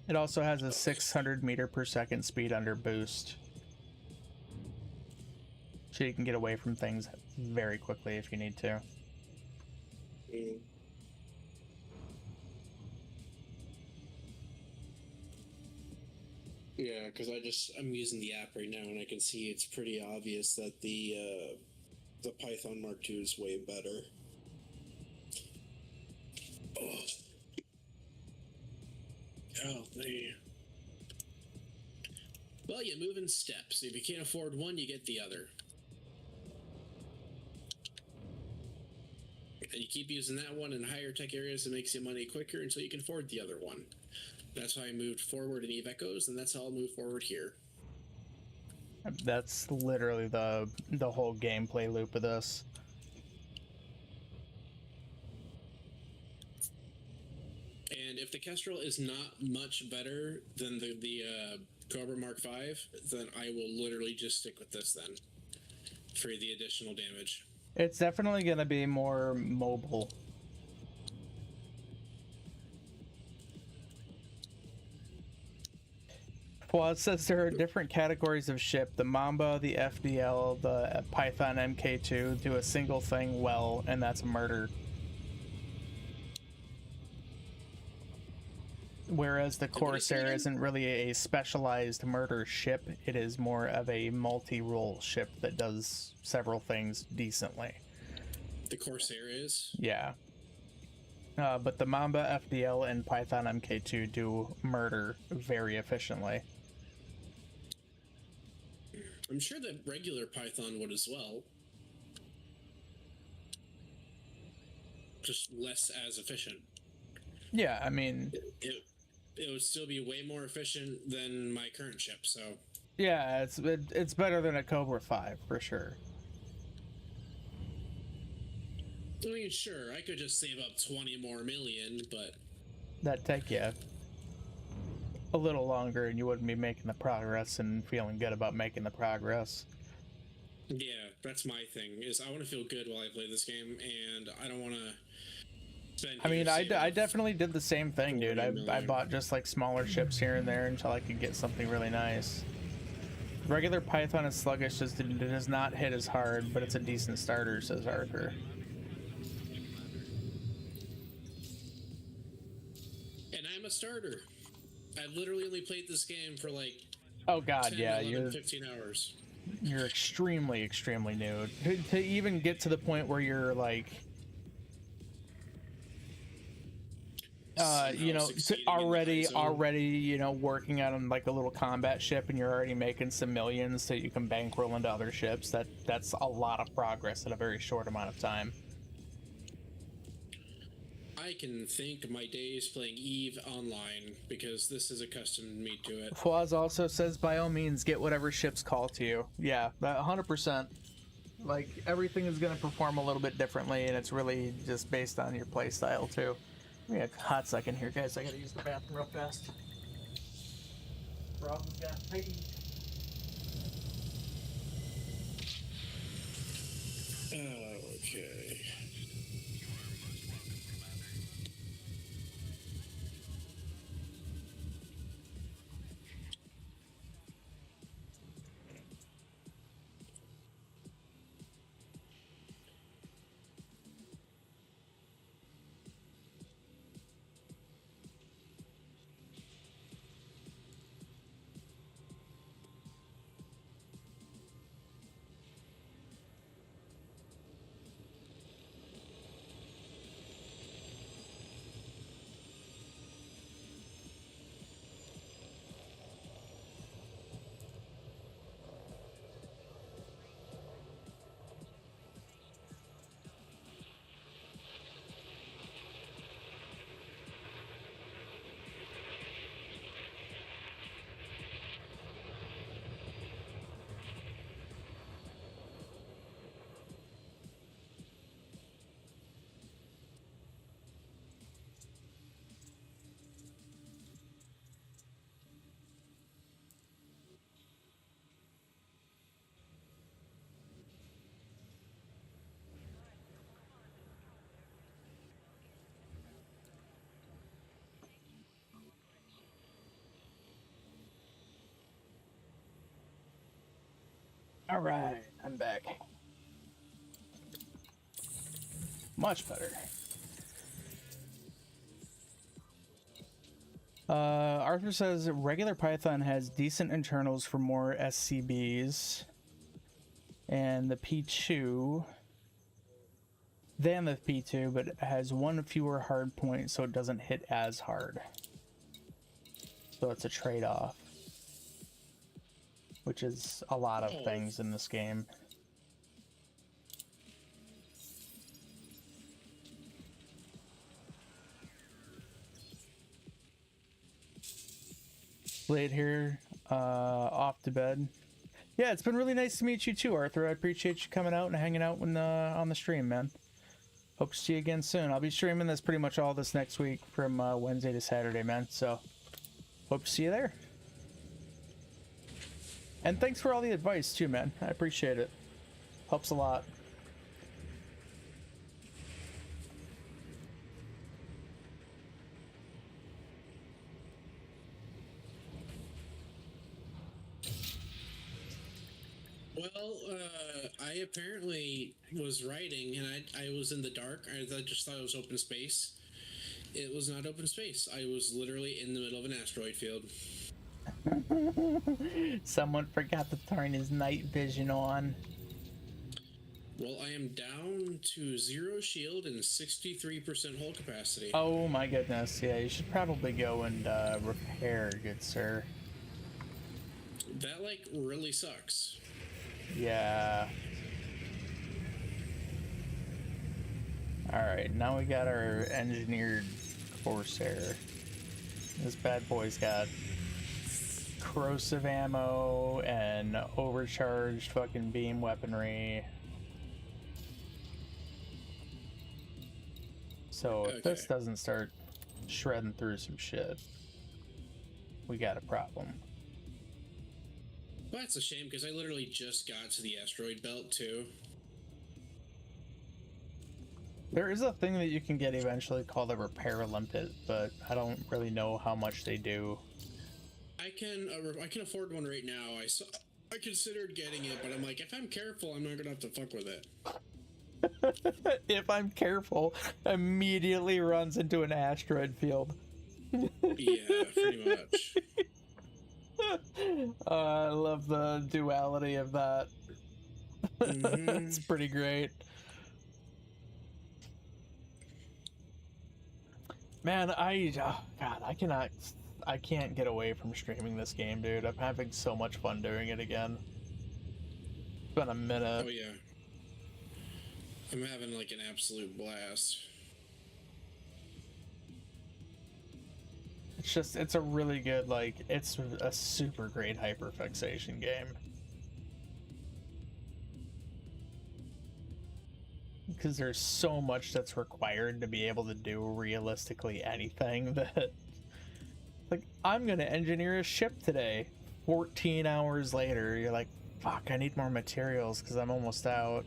B: It also has a 600 meter per second speed under boost, so you can get away from things very quickly if you need to.
A: Mm. Yeah, because I'm using the app right now and I can see it's pretty obvious that the Python Mark II is way better. Golly. Well, you move in steps. If you can't afford one, you get the other. And you keep using that one in higher tech areas, it makes you money quicker until you can afford the other one. That's how I moved forward in Eve Echoes, and that's how I'll move forward here.
B: That's literally the whole gameplay loop of this.
A: And if the Kestrel is not much better than the Cobra Mark V, then I will literally just stick with this then for the additional damage.
B: It's definitely going to be more mobile. Well, it says there are different categories of ship. The Mamba, the FDL, the Python MK2 do a single thing well, and that's murder. Whereas the Corsair isn't really a specialized murder ship, it is more of a multi-role ship that does several things decently.
A: The Corsair is?
B: Yeah. But the Mamba, FDL, and Python MK2 do murder very efficiently.
A: I'm sure that regular Python would as well. Just less as efficient.
B: Yeah, I mean...
A: It would still be way more efficient than my current ship, so...
B: Yeah, it's better than a Cobra 5, for sure.
A: I mean, sure, I could just save up 20 more million, but...
B: That'd take you a little longer and you wouldn't be making the progress and feeling good about making the progress.
A: Yeah, that's my thing, is I want to feel good while I play this game, and I don't want to spend...
B: I mean, I definitely did the same thing, dude. I bought just, like, smaller ships here and there until I could get something really nice. Regular Python is sluggish, it does not hit as hard, but it's a decent starter, says Arthur.
A: And I'm a starter. I literally only played this game for like...
B: Oh god,
A: 10,
B: yeah,
A: 11, 15 hours.
B: You're extremely, extremely new. To even get to the point where you're like... you know,
A: succeeding in the high
B: already
A: zone.
B: you know, working on like a little combat ship, and you're already making some millions so you can bankroll into other ships. That's a lot of progress in a very short amount of time.
A: I can think my days playing Eve online because this has accustomed me to it.
B: Fawaz also says, by all means, get whatever ships call to you. Yeah, 100%. Like, everything is going to perform a little bit differently, and it's really just based on your play style, too. Give me a hot second here, guys. I gotta use the bathroom real fast. Problem got paid.
A: Okay.
B: Alright, I'm back. Much better. Arthur says regular Python has decent internals for more SCBs and the P2 than the P2, but it has one fewer hard point, so it doesn't hit as hard. So it's a trade-off, which is a lot of things in this game. Late here, off to bed. Yeah, it's been really nice to meet you too, Arthur. I appreciate you coming out and hanging out on the stream, man. Hope to see you again soon. I'll be streaming this pretty much all this next week from Wednesday to Saturday, man. So, hope to see you there. And thanks for all the advice too, man. I appreciate it. Helps a lot.
A: Well, I apparently was writing, and I was in the dark. I just thought it was open space. It was not open space. I was literally in the middle of an asteroid field.
B: Someone forgot to turn his night vision on.
A: Well, I am down to 0 shield and 63% hull capacity.
B: Oh my goodness. Yeah, you should probably go and repair, good sir.
A: That, like, really sucks.
B: Yeah. Alright, now we got our engineered Corsair. This bad boy's got corrosive ammo and overcharged fucking beam weaponry. So if this doesn't start shredding through some shit, we got a problem.
A: Well, that's a shame, because I literally just got to the asteroid belt, too.
B: There is a thing that you can get eventually called a repair limpet, but I don't really know how much they do.
A: I can afford one right now. I considered getting it, but I'm like, if I'm careful, I'm not gonna have to fuck with it.
B: If I'm careful, immediately runs into an asteroid field.
A: Yeah, pretty much.
B: I love the duality of that. It's pretty great. Man, God, I can't get away from streaming this game, dude. I'm having so much fun doing it again. It's been a minute.
A: Oh yeah. I'm having like an absolute blast.
B: It's a really good, like, it's a super great hyperfixation game. Because there's so much that's required to be able to do realistically anything that, like, I'm gonna engineer a ship today. 14 hours later, you're like, fuck, I need more materials because I'm almost out.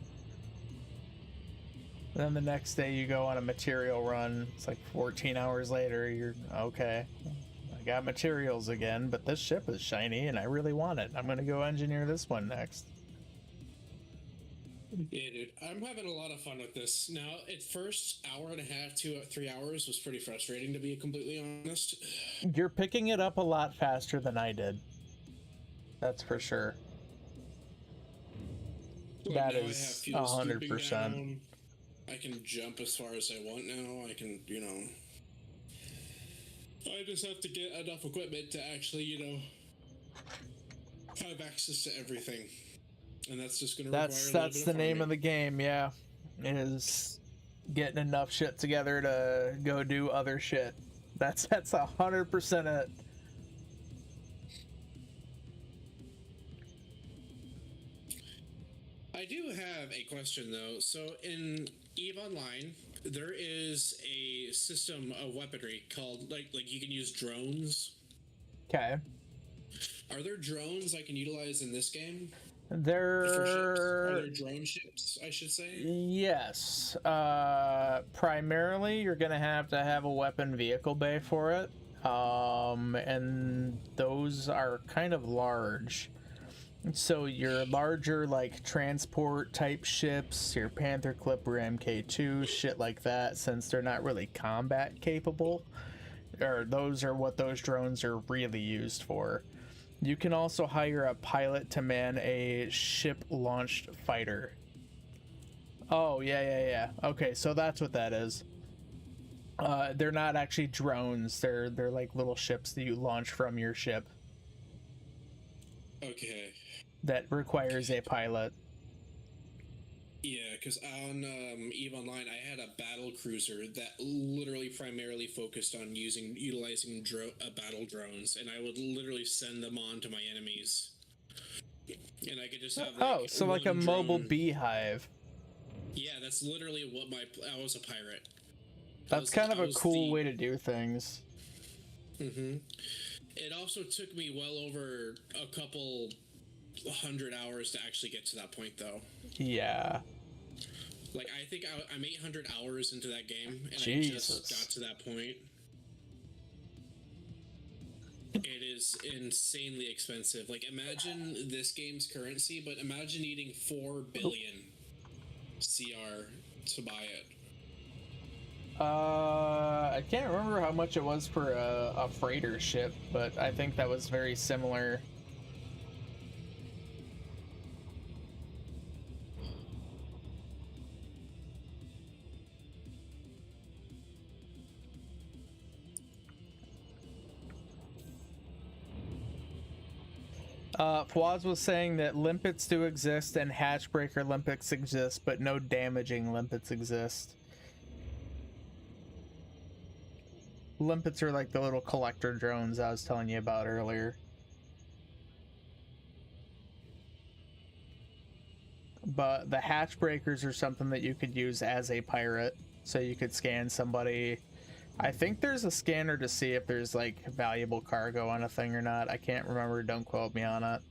B: And then the next day you go on a material run, it's like 14 hours later, you're okay. I got materials again, but this ship is shiny and I really want it. I'm gonna go engineer this one next.
A: Yeah, dude, I'm having a lot of fun with this. Now, at first hour and a half, 3 hours was pretty frustrating, to be completely honest.
B: You're picking it up a lot faster than I did. That's for sure.
A: Like,
B: That
A: now I have
B: is
A: fuel scooping
B: 100%.
A: down. I can jump as far as I want now. I can, I just have to get enough equipment to actually, have access to everything. And that's just going to require a little
B: That's
A: bit
B: the
A: of
B: name
A: farming.
B: of the game, yeah. Is getting enough shit together to go do other shit. That's 100% it.
A: I do have a question though. So in EVE Online, there is a system of weaponry called like you can use drones.
B: Okay.
A: Are there drones I can utilize in this game? For ships? Are there drone ships, I should say?
B: Yes. Primarily, you're going to have a weapon vehicle bay for it. And those are kind of large. So your larger, like, transport type ships, your Panther Clipper MK2, shit like that, since they're not really combat capable, or those are what those drones are really used for. You can also hire a pilot to man a ship-launched fighter. Oh, yeah. Okay, so that's what that is. They're not actually drones. They're like little ships that you launch from your ship
A: Okay.
B: that requires a pilot.
A: Yeah, because on EVE Online, I had a battle cruiser that literally primarily focused on utilizing battle drones, and I would literally send them on to my enemies, and I could just have
B: So like a
A: one
B: mobile
A: drone.
B: beehive.
A: Yeah, that's literally what I was a pirate.
B: That's kind of a cool way to do things.
A: Mm-hmm. It also took me well over a couple 100 hours to actually get to that point, though.
B: Yeah.
A: Like, I think I'm 800 hours into that game, and
B: Jesus.
A: I just got to that point. It is insanely expensive. Like, imagine this game's currency, but imagine needing 4 billion CR to buy it.
B: I can't remember how much it was for a freighter ship, but I think that was very similar. Fwaz was saying that limpets do exist and hatchbreaker limpets exist, but no damaging limpets exist. Limpets are like the little collector drones I was telling you about earlier. But the hatchbreakers are something that you could use as a pirate. So you could scan somebody. I think there's a scanner to see if there's like valuable cargo on a thing or not. I can't remember, don't quote me on it.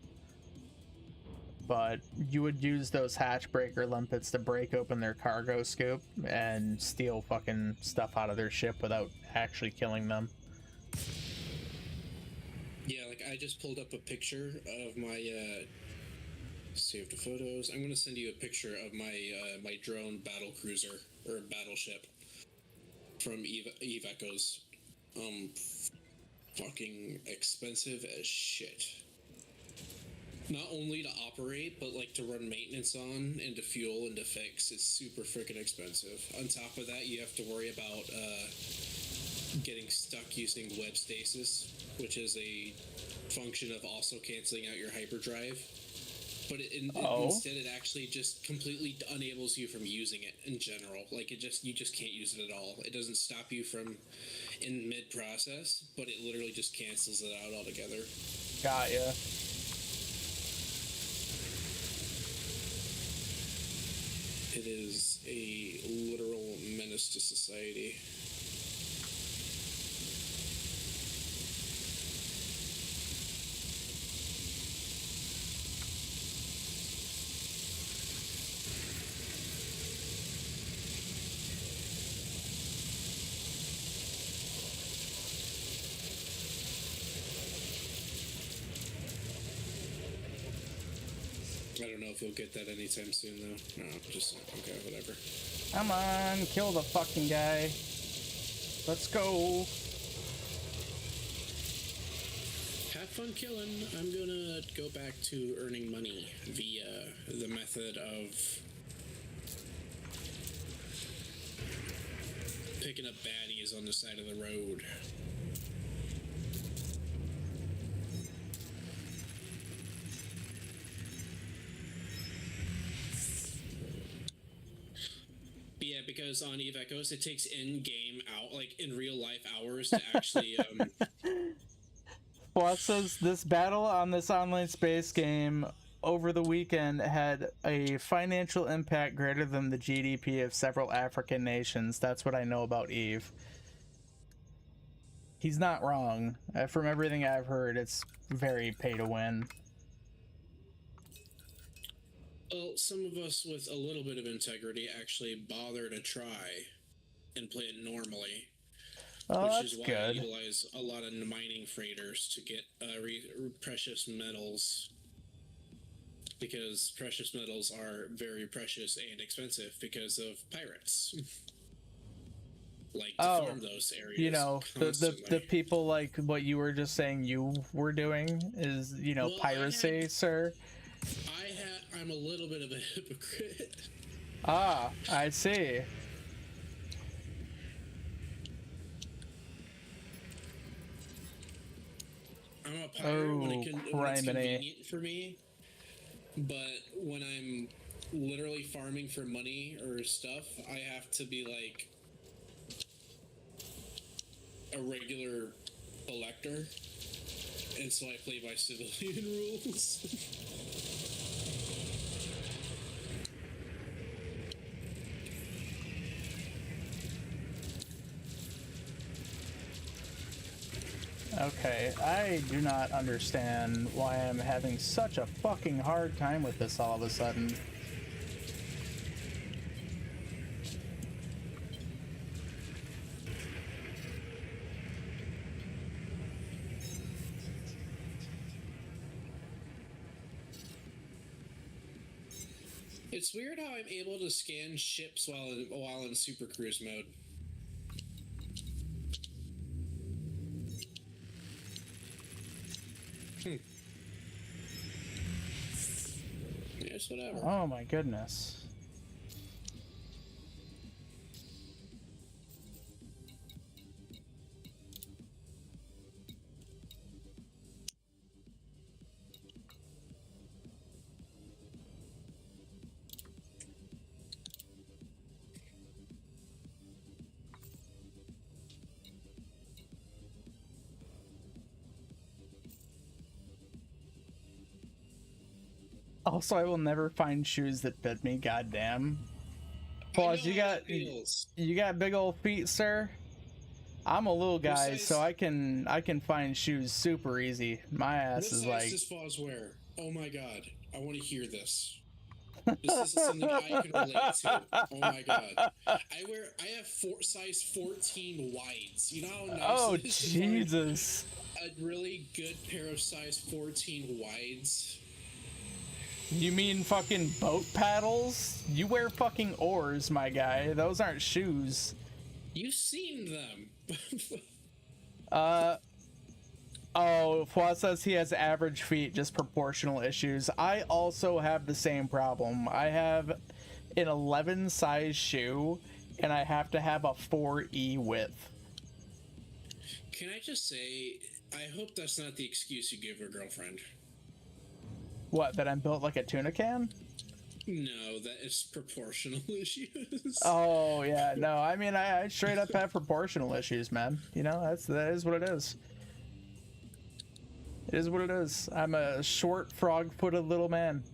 B: But you would use those hatchbreaker limpets to break open their cargo scoop and steal fucking stuff out of their ship without actually killing them.
A: Yeah, like I just pulled up a picture of my saved photos. I'm gonna send you a picture of my my drone battle cruiser or battleship from Eve Echoes. Fucking expensive as shit. Not only to operate, but like to run maintenance on and to fuel and to fix. It's super freaking expensive. On top of that, you have to worry about getting stuck using web stasis, which is a function of also canceling out your hyperdrive. But instead, it actually just completely enables you from using it in general. Like you just can't use it at all. It doesn't stop you from in mid process, but it literally just cancels it out altogether.
B: Got ya.
A: It is a literal menace to society. I don't know if you'll get that anytime soon, though. No, just okay, whatever.
B: Come on, kill the fucking guy. Let's go.
A: Have fun killing. I'm gonna go back to earning money via the method of picking up baddies on the side of the road. Yeah, because on Eve Echoes, it takes in-game in real life hours to actually.
B: Well, it says this battle on this online space game over the weekend had a financial impact greater than the GDP of several African nations. That's what I know about Eve. He's not wrong. From everything I've heard, it's very pay to win.
A: Well, some of us with a little bit of integrity actually bother to try and play it normally.
B: Oh,
A: which
B: that's
A: is why
B: good.
A: I utilize a lot of mining freighters to get precious metals. Because precious metals are very precious and expensive because of pirates. Like to farm those areas.
B: You know, the people like what you were just saying you were doing is, you know,
A: Well,
B: piracy, sir.
A: I'm a little bit of a hypocrite.
B: Ah, I see.
A: I'm a pirate when it's
B: criminy.
A: convenient for me, but when I'm literally farming for money or stuff, I have to be like a regular collector, and so I play by civilian rules.
B: Okay, I do not understand why I'm having such a fucking hard time with this all of a sudden.
A: It's weird how I'm able to scan ships while in Super Cruise mode. Yes, whatever.
B: Oh my goodness. Also, I will never find shoes that fit me. Goddamn. Plus, you got big old feet, sir. I'm a little guy, so I can find shoes super easy. My ass is like.
A: What size does Foz wear? Oh my god, I want to hear this. This is something I can relate to. Oh my god, I have size 14 wides. You know how nice.
B: Oh
A: it is
B: Jesus!
A: A really good pair of size 14 wides.
B: You mean fucking boat paddles? You wear fucking oars, my guy. Those aren't shoes.
A: You've seen them.
B: Oh, Flaw says he has average feet, just proportional issues. I also have the same problem. I have an 11 size shoe, and I have to have a 4E width.
A: Can I just say, I hope that's not the excuse you give your girlfriend.
B: What, that I'm built like a tuna can?
A: No, that is proportional issues.
B: Oh yeah, no. I mean, I straight up have proportional issues, man. You know, that is what it is. It is what it is. I'm a short, frog-footed little man.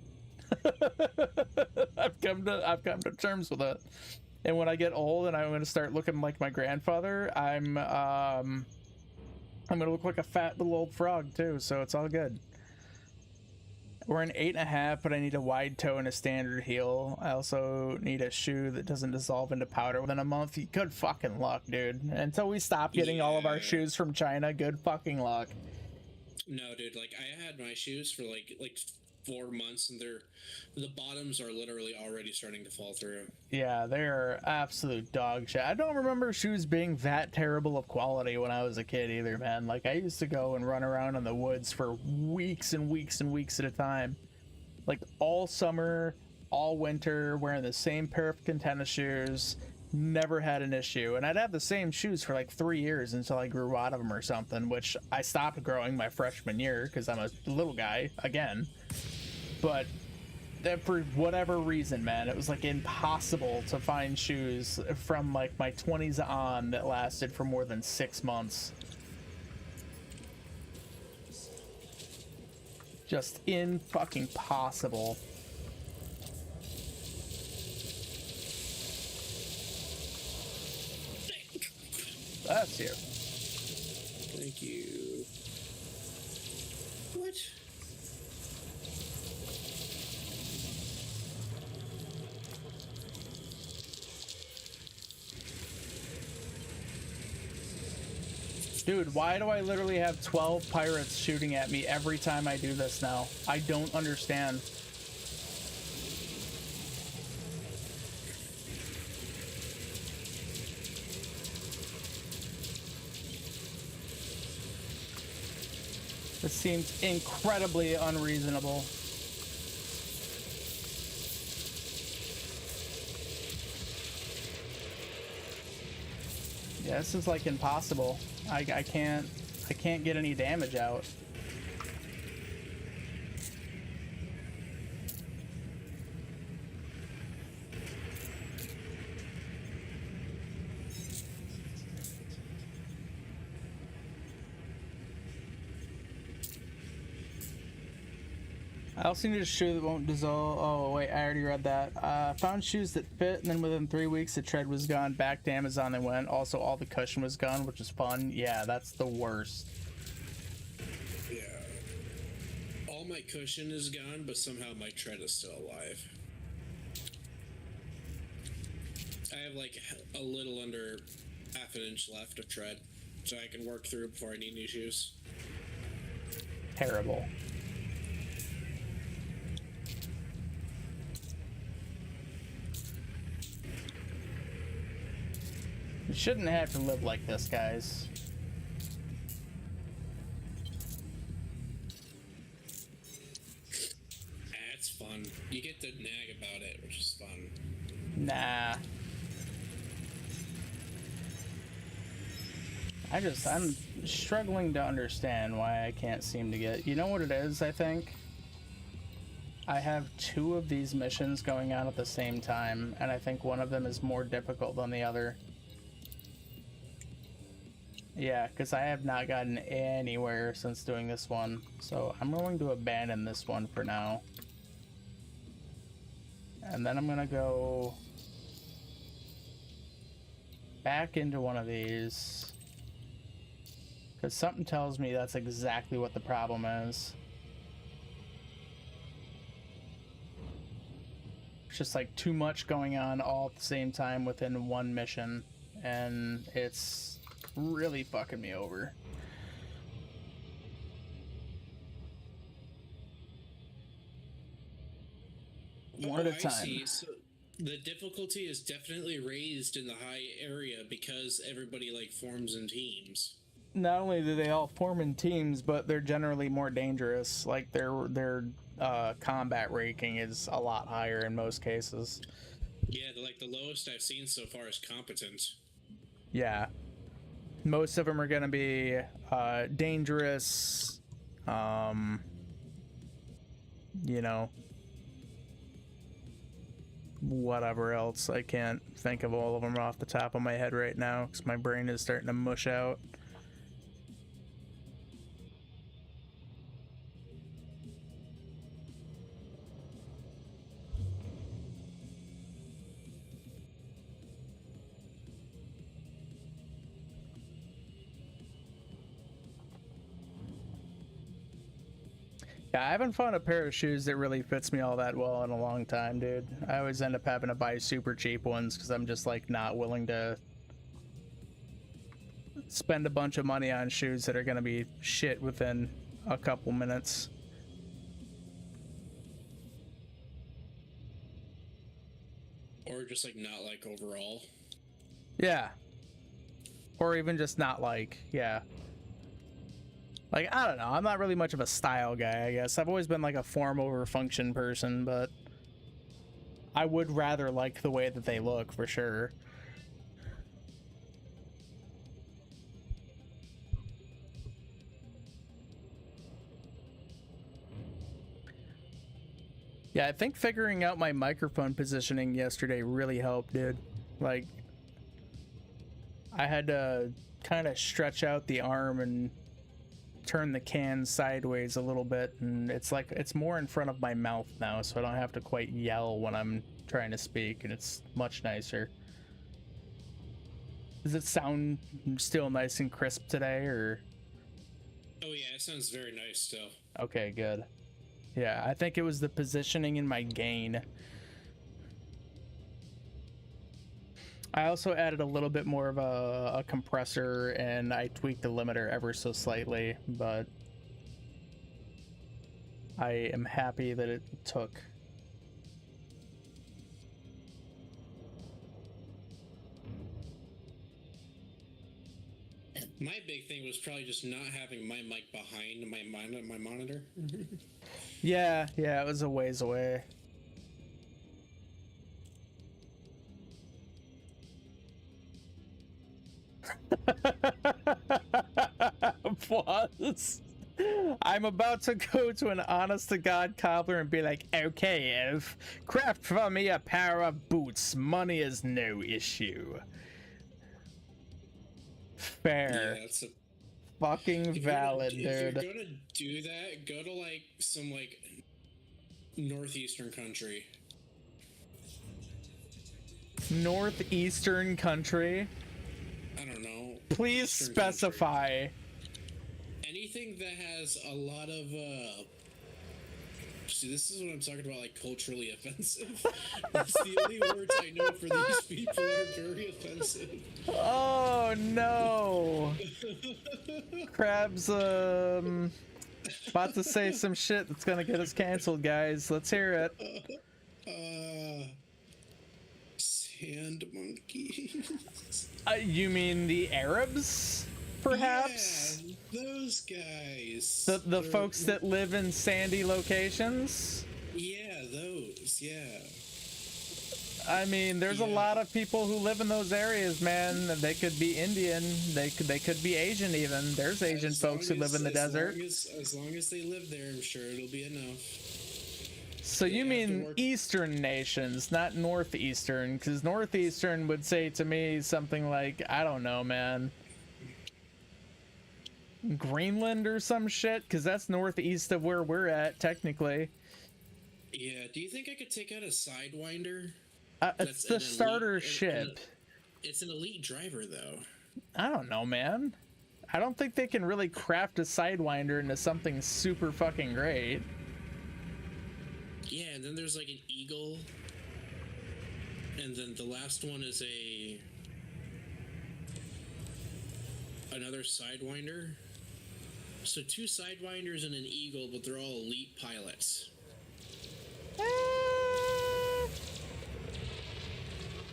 B: I've come to terms with it. And when I get old and I'm gonna start looking like my grandfather, I'm gonna look like a fat little old frog too. So it's all good. We're an 8.5, but I need a wide toe and a standard heel. I also need a shoe that doesn't dissolve into powder within a month. Good fucking luck, dude. Until we stop getting all of our shoes from China, good fucking luck.
A: No, dude, like I had my shoes for like 4 months, and the bottoms are literally already starting to fall through.
B: Yeah, they're absolute dog shit. I don't remember shoes being that terrible of quality when I was a kid either, man. Like I used to go and run around in the woods for weeks and weeks and weeks at a time. Like all summer, all winter, wearing the same pair of tennis shoes. Never had an issue. And I'd have the same shoes for like 3 years until I grew out of them or something, which I stopped growing my freshman year because I'm a little guy again. But for whatever reason, man, it was like impossible to find shoes from like my 20s on that lasted for more than 6 months. Just fucking possible. That's you.
A: Thank you. What?
B: Dude, why do I literally have 12 pirates shooting at me every time I do this now? I don't understand. This seems incredibly unreasonable. Yeah, this is like impossible. I can't get any damage out. I also need a shoe that won't dissolve. Oh, wait, I already read that. Found shoes that fit, and then within 3 weeks, the tread was gone. Back to Amazon they went. Also, all the cushion was gone, which is fun. Yeah, that's the worst.
A: Yeah. All my cushion is gone, but somehow my tread is still alive. I have like a little under half an inch left of tread, so I can work through before I need new shoes.
B: Terrible. You shouldn't have to live like this, guys.
A: It's fun. You get to nag about it, which is fun.
B: Nah. I'm struggling to understand why I can't seem to get... You know what it is, I think? I have 2 of these missions going on at the same time, and I think one of them is more difficult than the other. Yeah, because I have not gotten anywhere since doing this one, so I'm going to abandon this one for now. And then I'm going to go back into one of these, because something tells me that's exactly what the problem is. It's just like too much going on all at the same time within one mission, and it's really fucking me over. One at a time.
A: I see. So the difficulty is definitely raised in the high area because everybody like forms in teams.
B: Not only do they all form in teams, but they're generally more dangerous. Like their combat ranking is a lot higher in most cases.
A: Yeah, like the lowest I've seen so far is competent.
B: Yeah. Most of them are going to be dangerous, you know, whatever else. I can't think of all of them off the top of my head right now because my brain is starting to mush out. Yeah, I haven't found a pair of shoes that really fits me all that well in a long time, dude. I always end up having to buy super cheap ones because I'm just like not willing to spend a bunch of money on shoes that are gonna be shit within a couple minutes.
A: Or just like not like overall.
B: Yeah. Or even just not like, yeah. Like, I don't know. I'm not really much of a style guy, I guess. I've always been like a form over function person, but I would rather like the way that they look for sure. Yeah, I think figuring out my microphone positioning yesterday really helped, dude. Like, I had to kind of stretch out the arm and turn the can sideways a little bit, and it's like it's more in front of my mouth now, so I don't have to quite yell when I'm trying to speak, and it's much nicer. Does it sound still nice and crisp today, or?
A: Oh yeah, it sounds very nice still.
B: Okay, good. Yeah, I think it was the positioning in my gain. I also added a little bit more of a compressor, and I tweaked the limiter ever so slightly, but I am happy that it took.
A: My big thing was probably just not having my mic behind my monitor.
B: Yeah, it was a ways away. Pause. I'm about to go to an honest-to-God cobbler and be like, okay, Ev, craft for me a pair of boots. Money is no issue. Fair.
A: Yeah, that's a
B: Fucking valid,
A: if
B: dude.
A: you're gonna do that, go to like some like northeastern country.
B: Northeastern country?
A: I don't know.
B: Please
A: Eastern
B: specify.
A: country. Anything that has a lot of see, this is what I'm talking about, like culturally offensive. That's the only words I know for these people are very offensive.
B: Oh no. Crab's about to say some shit that's gonna get us canceled, guys. Let's hear it.
A: Sand monkeys.
B: You mean the Arabs, perhaps?
A: Yeah, those guys.
B: The folks that live in sandy locations?
A: Yeah, those. Yeah.
B: I mean, there's a lot of people who live in those areas, man. They could be Indian. They could be Asian even. There's Asian folks who live in the desert.
A: As long as they live there, I'm sure it'll be enough.
B: So you mean Eastern nations, not Northeastern, because Northeastern would say to me something like, I don't know, man, Greenland or some shit, because that's northeast of where we're at, technically.
A: Yeah, do you think I could take out a Sidewinder?
B: It's the starter ship.
A: It's an elite driver, though.
B: I don't know, man. I don't think they can really craft a Sidewinder into something super fucking great.
A: Yeah, and then there's like an Eagle. And then the last one is another Sidewinder. So 2 Sidewinders and an Eagle, but they're all elite pilots.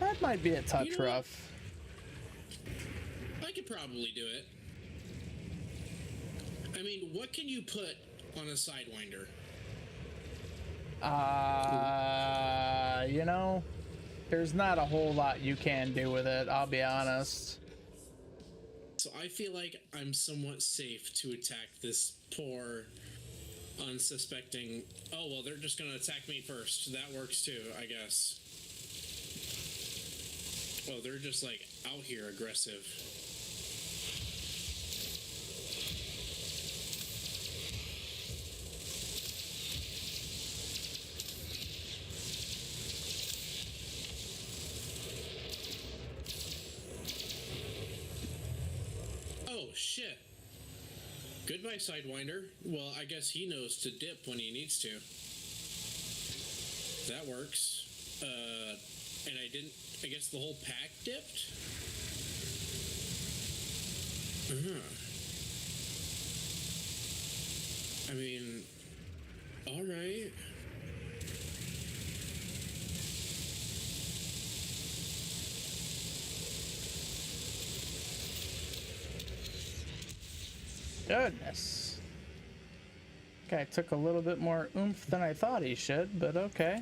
B: That might be a touch rough.
A: I could probably do it. I mean, what can you put on a Sidewinder?
B: You know, there's not a whole lot you can do with it, I'll be honest.
A: So I feel like I'm somewhat safe to attack this poor, unsuspecting. Oh, well, they're just gonna attack me first. That works too, I guess. Oh, they're just like out here aggressive. Oh, shit. Goodbye, Sidewinder. Well, I guess he knows to dip when he needs to. That works. And I guess the whole pack dipped? I mean, alright.
B: Goodness. Guy took a little bit more oomph than I thought he should, but okay.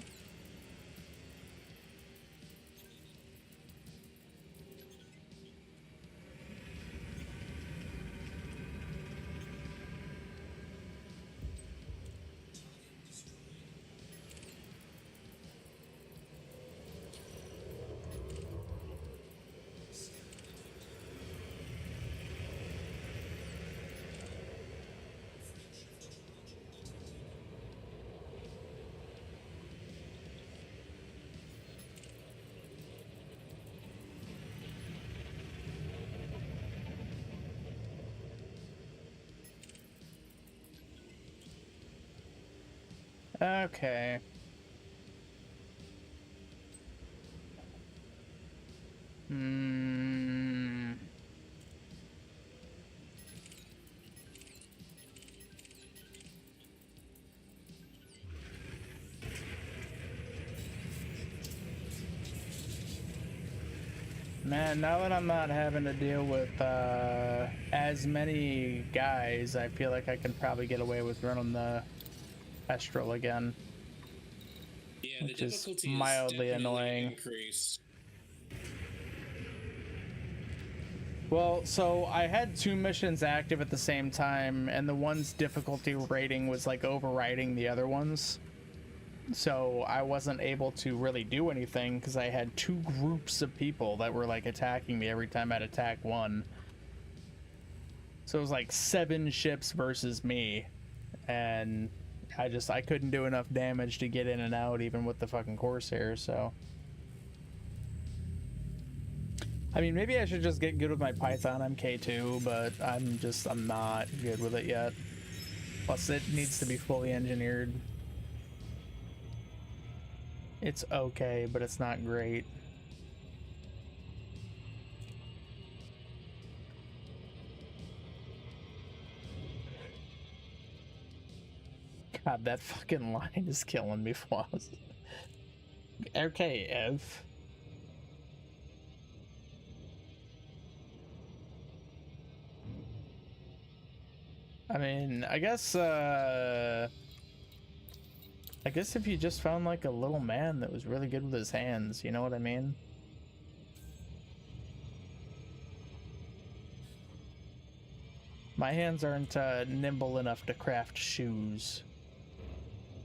B: Okay. Hmm. Man, now that I'm not having to deal with as many guys, I feel like I can probably get away with running the Estral again.
A: Yeah,
B: Which
A: the
B: is
A: difficulty
B: mildly
A: is definitely
B: annoying.
A: increased.
B: Well, so I had 2 missions active at the same time, and the one's difficulty rating was like overriding the other ones. So I wasn't able to really do anything because I had 2 groups of people that were like attacking me every time I'd attack one. So it was like 7 ships versus me, and I couldn't do enough damage to get in and out even with the fucking Corsair, so. I mean, maybe I should just get good with my Python MK2, but I'm not good with it yet. Plus, it needs to be fully engineered. It's okay, but it's not great. God, that fucking line is killing me, Floss. Okay, Ev. I mean, I guess if you just found like a little man that was really good with his hands, you know what I mean? My hands aren't nimble enough to craft shoes.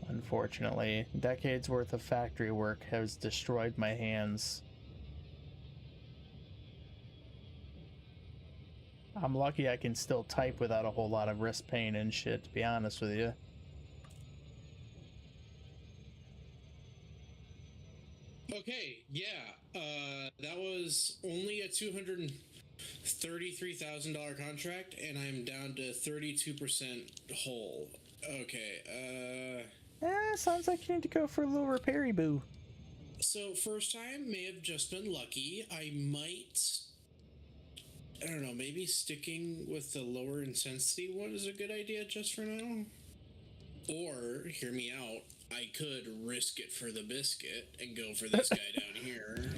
B: Unfortunately, decades worth of factory work has destroyed my hands. I'm lucky I can still type without a whole lot of wrist pain and shit, to be honest with you.
A: Okay, yeah, that was only a $233,000 contract, and I'm down to 32% whole. Okay,
B: Sounds like you need to go for a little repairy boo.
A: so first time may have just been lucky. I don't know, maybe sticking with the lower intensity one is a good idea just for now. Or, hear me out, I could risk it for the biscuit and go for this guy down here.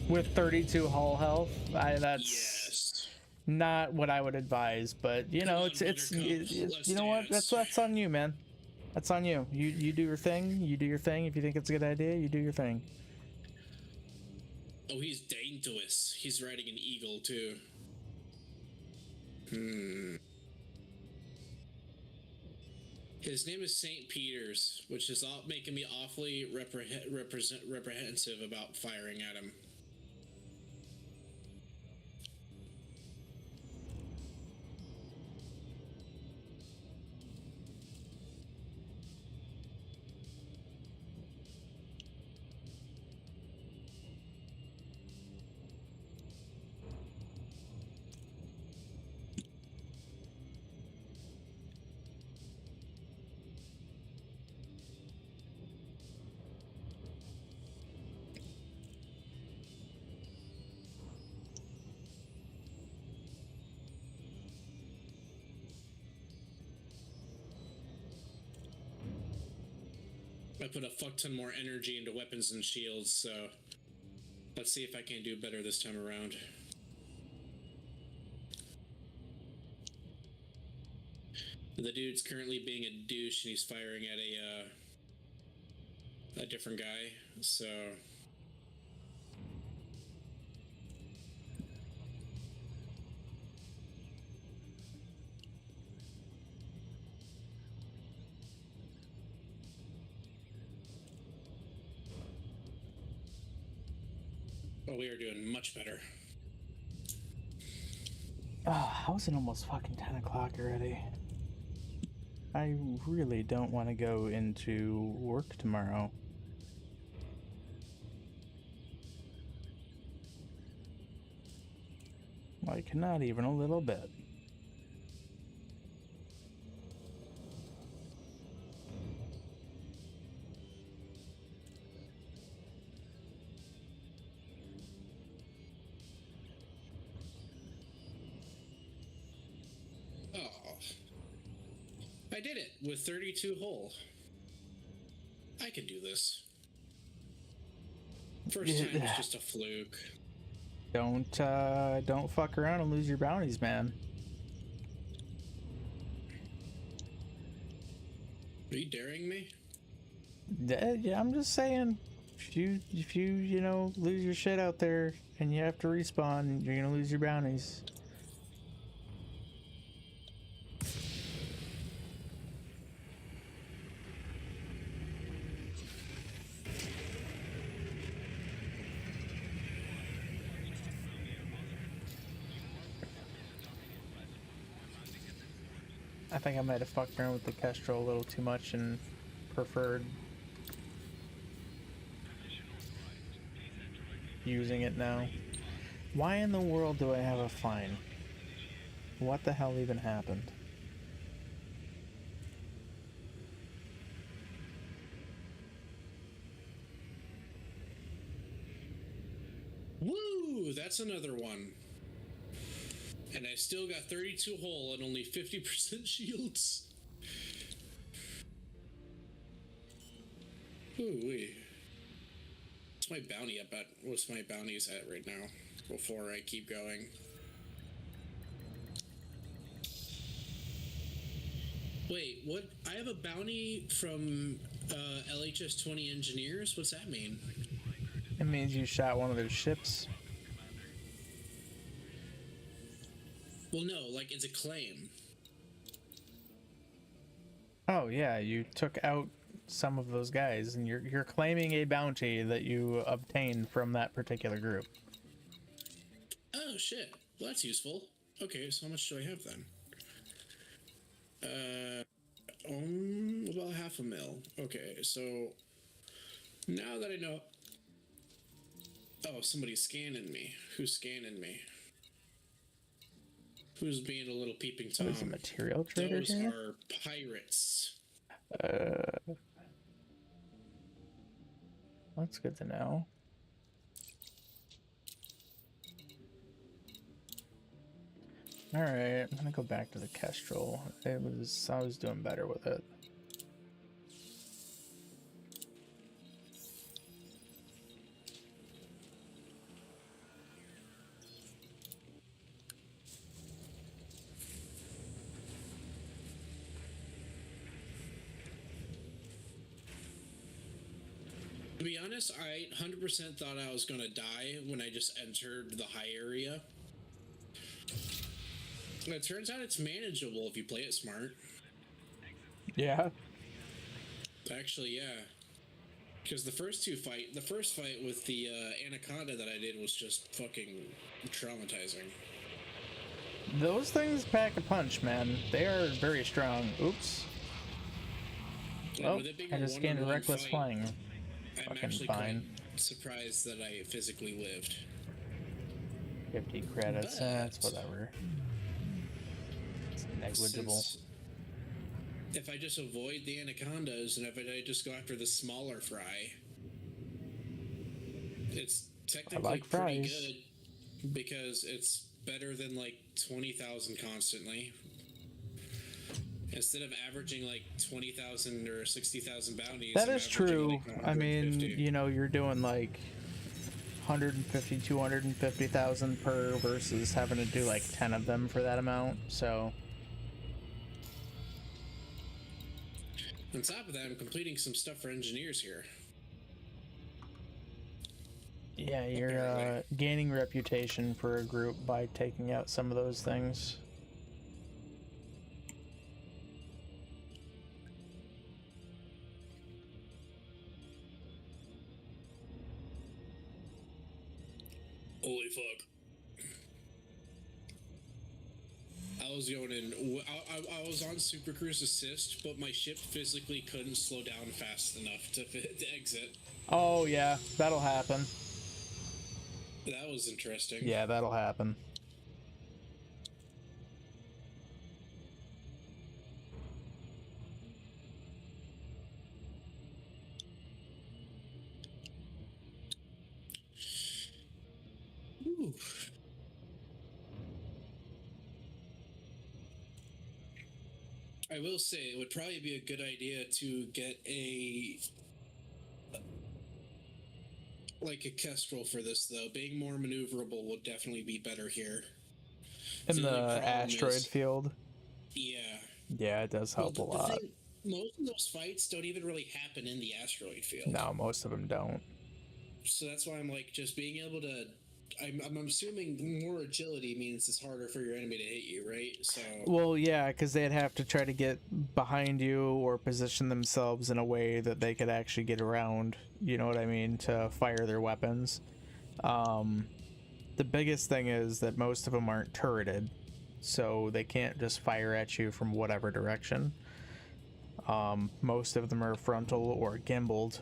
B: With 32 hull health, that's
A: Yes.
B: not what I would advise, but you know,
A: on,
B: it's
A: Buttercup.
B: you know what?
A: Let's
B: That's on you, man. That's on you. You do your thing. You do your thing. If you think it's a good idea, you do your thing.
A: Oh, he's dangerous. He's riding an eagle too. His name is St. Peter's, which is all making me awfully reprehensive about firing at him. I put a fuck ton more energy into weapons and shields, so let's see if I can do better this time around. The dude's currently being a douche and he's firing at a different guy, so oh, we are doing much better.
B: Oh, how is it almost fucking 10 o'clock already? I really don't want to go into work tomorrow. Like, not even a little bit.
A: Oh, I did it with 32 hull. I can do this. First time was just a fluke.
B: Don't fuck around and lose your bounties, man.
A: Are you daring me?
B: Yeah, I'm just saying, if you you know, lose your shit out there and you have to respawn, you're gonna lose your bounties. I think I might have fucked around with the Kestrel a little too much and preferred using it now. Why in the world do I have a fine? What the hell even happened?
A: Woo! That's another one. And I still got 32 hull and only 50% shields. Ooh-wee. What's my bounty up at? What's my bounties at right now? Before I keep going. Wait, what? I have a bounty from LHS 20 engineers? What's that mean?
B: It means you shot one of their ships.
A: Well, no, like it's a claim.
B: Oh yeah, you took out some of those guys, and you're claiming a bounty that you obtained from that particular group.
A: Oh shit. Well, that's useful. Okay, so how much do I have then? About 500,000. Okay, so now that I know. Oh, somebody's scanning me. Who's scanning me? Who's being a little peeping Tom?
B: There's a material trader
A: Those
B: here?
A: are pirates.
B: That's good to know. Alright, I'm gonna go back to the Kestrel. I was doing better with it.
A: To be honest, I 100% thought I was gonna die when I just entered the high area. It turns out it's manageable if you play it smart.
B: Yeah.
A: Actually, yeah. Because the first fight with the anaconda that I did was just fucking traumatizing.
B: Those things pack a punch, man. They are very strong. Oops.
A: And
B: Oh,
A: with it being
B: I
A: a
B: just gained a
A: one-on-one
B: reckless
A: fight,
B: flying.
A: I'm
B: Fucking
A: actually
B: fine.
A: quite surprised that I physically lived.
B: 50 credits, that's
A: But-
B: whatever. It's negligible.
A: Since if I just avoid the anacondas and if I just go after the smaller fry, it's technically
B: like
A: pretty
B: fries.
A: good because it's better than like 20,000 constantly. Instead of averaging like 20,000 or 60,000 bounties.
B: That
A: I'm
B: is
A: averaging,
B: true.
A: like,
B: I mean,
A: 150.
B: you know, you're doing like 150, 250,000 per versus having to do like 10 of them for that amount. So,
A: On top of that, I'm completing some stuff for engineers here.
B: yeah, you're
A: Apparently.
B: gaining reputation for a group by taking out some of those things.
A: Holy fuck. I was going in. I was on Super Cruise Assist, but my ship physically couldn't slow down fast enough to exit.
B: Oh, yeah, that'll happen.
A: That was interesting.
B: Yeah, that'll happen.
A: Ooh. I will say it would probably be a good idea to get a Kestrel for this though. Being more maneuverable would definitely be better here.
B: In
A: The only
B: the
A: problem
B: asteroid
A: is-
B: field,
A: Yeah.
B: yeah, it does help a
A: the
B: lot.
A: thing, most of those fights don't even really happen in the asteroid field.
B: No, most of them don't.
A: So that's why I'm like, just being able to. I'm assuming more agility means it's harder for your enemy to hit you, right? So.
B: Well, yeah, because they'd have to try to get behind you or position themselves in a way that they could actually get around, you know what I mean, to fire their weapons. The biggest thing is that most of them aren't turreted, so they can't just fire at you from whatever direction. Most of them are frontal or gimbaled,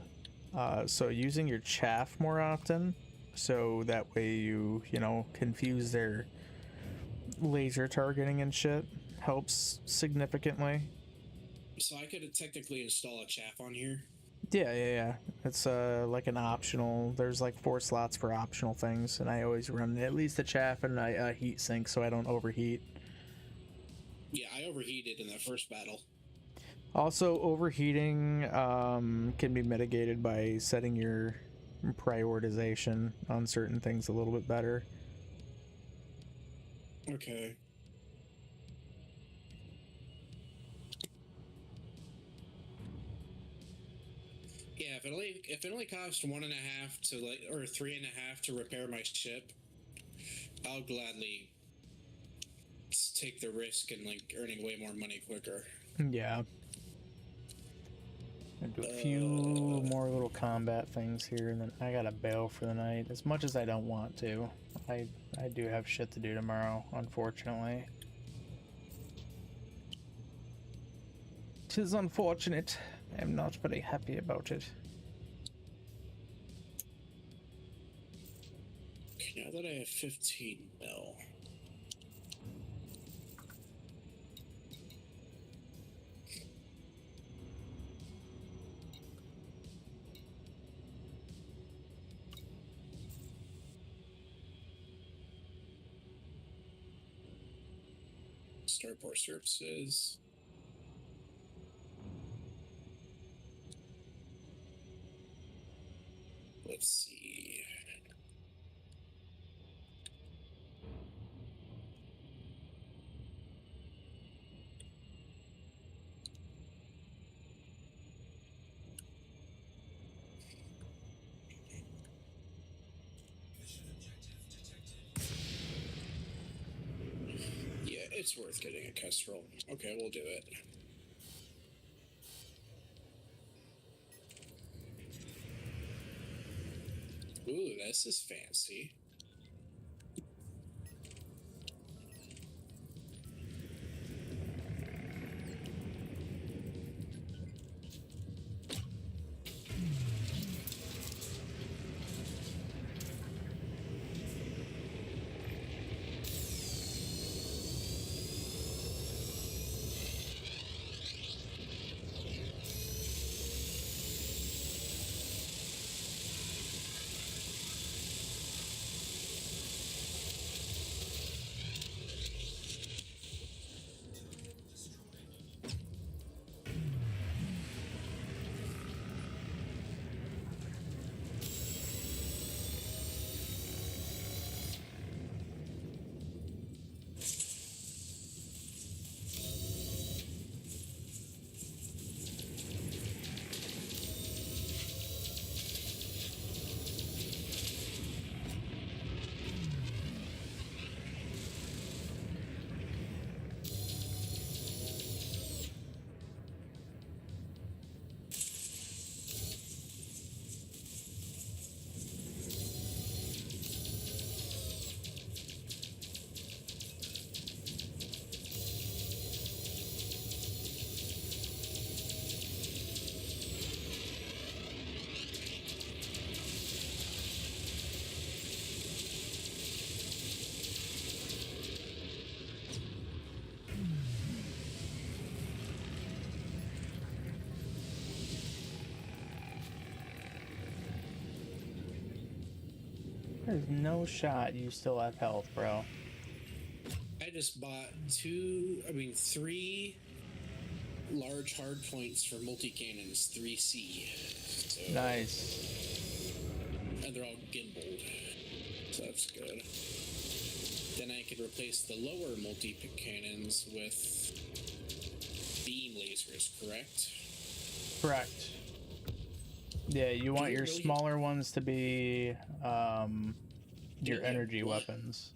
B: so using your chaff more often, so that way you know, confuse their laser targeting and shit, helps significantly.
A: So I could technically install a chaff on here.
B: Yeah. It's like an optional. There's like 4 slots for optional things, and I always run at least a chaff and a heat sink so I don't overheat.
A: Yeah, I overheated in that first battle.
B: Also, overheating can be mitigated by setting your prioritization on certain things a little bit better.
A: Okay. Yeah, if it only costs 1.5 to or 3.5 to repair my ship, I'll gladly take the risk and like earning way more money quicker.
B: Yeah. I'll do a few more little combat things here, and then I gotta bail for the night. As much as I don't want to, I do have shit to do tomorrow, unfortunately. 'Tis unfortunate. I'm not very happy about it.
A: Now that I have 15 mil. Starport services. Let's see. Yeah, It's worth getting a Kestrel. Okay, we'll do it. Ooh, this is fancy.
B: There's no shot you still have health, bro.
A: I just bought three large hard points for multi-cannons, 3C. So,
B: Nice.
A: and they're all gimbaled, so that's good. Then I could replace the lower multi-cannons with beam lasers, correct?
B: Correct. Yeah, you want your
A: really-
B: smaller ones to be your
A: Yeah,
B: energy
A: what?
B: weapons.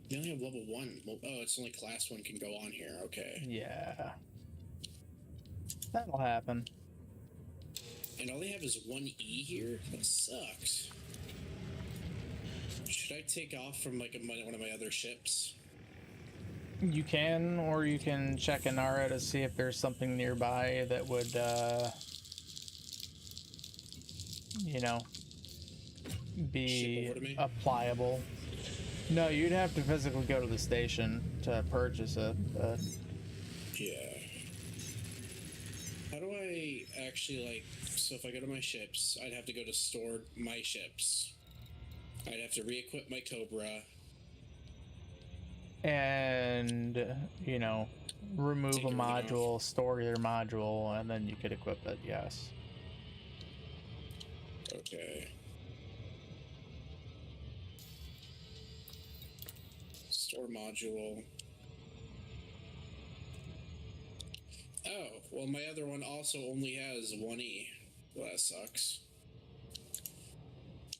A: They only have level 1. Well, oh, it's only class 1 can go on here. Okay.
B: Yeah. That'll happen.
A: And all they have is 1E here? That sucks. Should I take off from like one of my other ships?
B: You can, or you can check Inara to see if there's something nearby that would, you know, be
A: Ship over to me?
B: applicable. No, you'd have to physically go to the station to purchase it. But
A: Yeah. How do I actually, like, so if I go to my ships, I'd have to go to store my ships. I'd have to re-equip my Cobra.
B: and you know, remove
A: Take
B: a
A: everything off.
B: module, store your module, and then you could equip it. Yes.
A: Okay. Store module. Oh, well, my other one also only has 1E. Well, that sucks.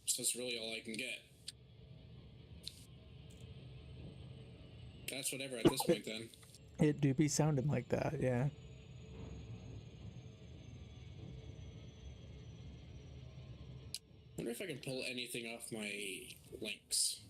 A: So that's really all I can get. That's whatever at this point, then.
B: It do be sounding like that, yeah.
A: Wonder if I can pull anything off my links.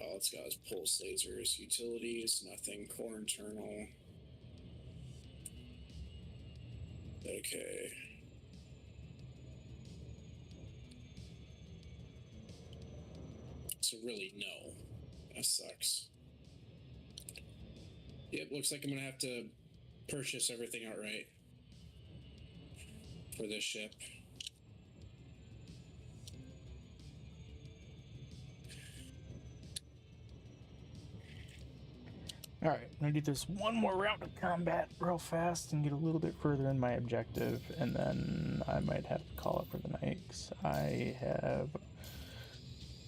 A: All it's got is pulse lasers, utilities, nothing, core internal. Okay. So really, no. That sucks. Yep, looks like I'm gonna have to purchase everything outright for this ship.
B: Alright, I'm gonna do this one more round of combat real fast and get a little bit further in my objective, and then I might have to call it for the night, 'cause I have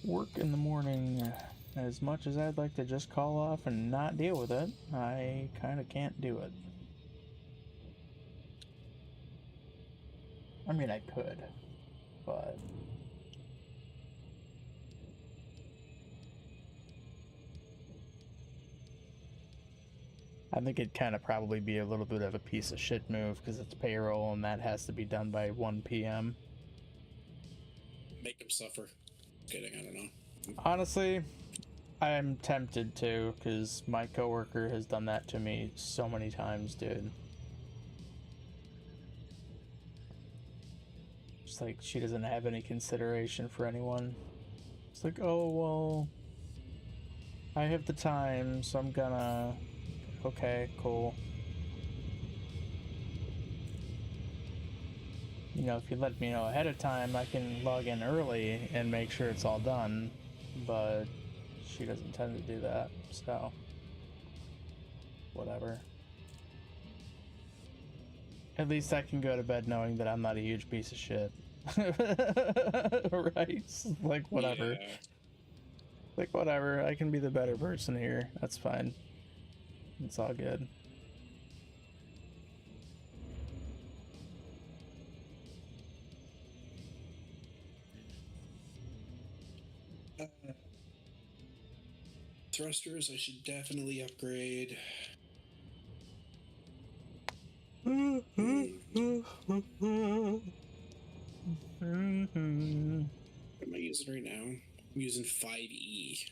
B: work in the morning As much as I'd like to just call off and not deal with it, I kind of can't do it. I mean, I could, but... I think it'd kind of probably be a little bit of a piece of shit move because it's payroll and that has to be done by 1 p.m.
A: Make them suffer. Kidding, I don't know.
B: Honestly, I'm tempted to because my coworker has done that to me so many times, dude. It's like she doesn't have any consideration for anyone. It's like, oh, well, I have the time, so I'm gonna... Okay, cool. You know, if you let me know ahead of time, I can log in early and make sure it's all done, but she doesn't tend to do that, so whatever. At least I can go to bed knowing that I'm not a huge piece of shit. Right? Like, whatever.
A: Yeah.
B: Like, whatever. I can be the better person here. That's fine. It's all good.
A: Thrusters, I should definitely upgrade. What am I using right now? I'm using 5E.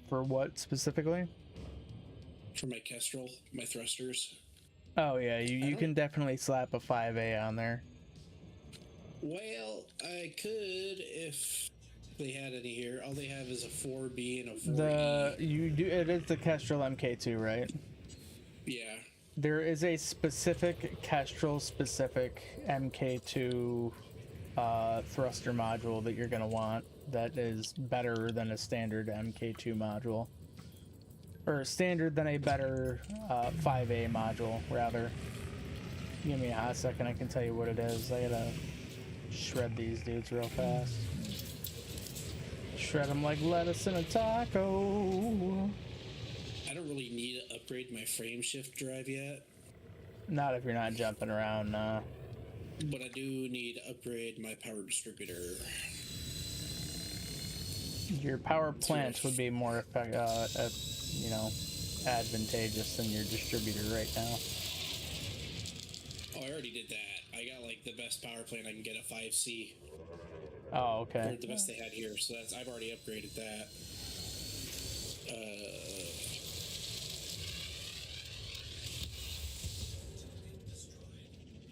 B: For what specifically?
A: For my Kestrel, my thrusters.
B: Oh yeah, you
A: don't-
B: can definitely slap a 5A on there.
A: Well, I could if they had any here. All they have is a 4B and a 4E.
B: It is the Kestrel MK2, right?
A: Yeah.
B: There is a specific Kestrel specific MK2 thruster module that you're gonna want that is better than a standard MK2 module. Or standard than a better 5A module, rather. Give me a hot second, I can tell you what it is. I gotta shred these dudes real fast. Shred them like lettuce in a taco.
A: I don't really need to upgrade my frame shift drive yet,
B: Not if you're not jumping around, nah.
A: but I do need to upgrade my power distributor.
B: Your power plant would be more advantageous than your distributor right now.
A: Oh, I already did that. I got like the best power plant I can get, a 5C.
B: Oh,
A: Or
B: okay.
A: the best they had here, so that's I've already upgraded that.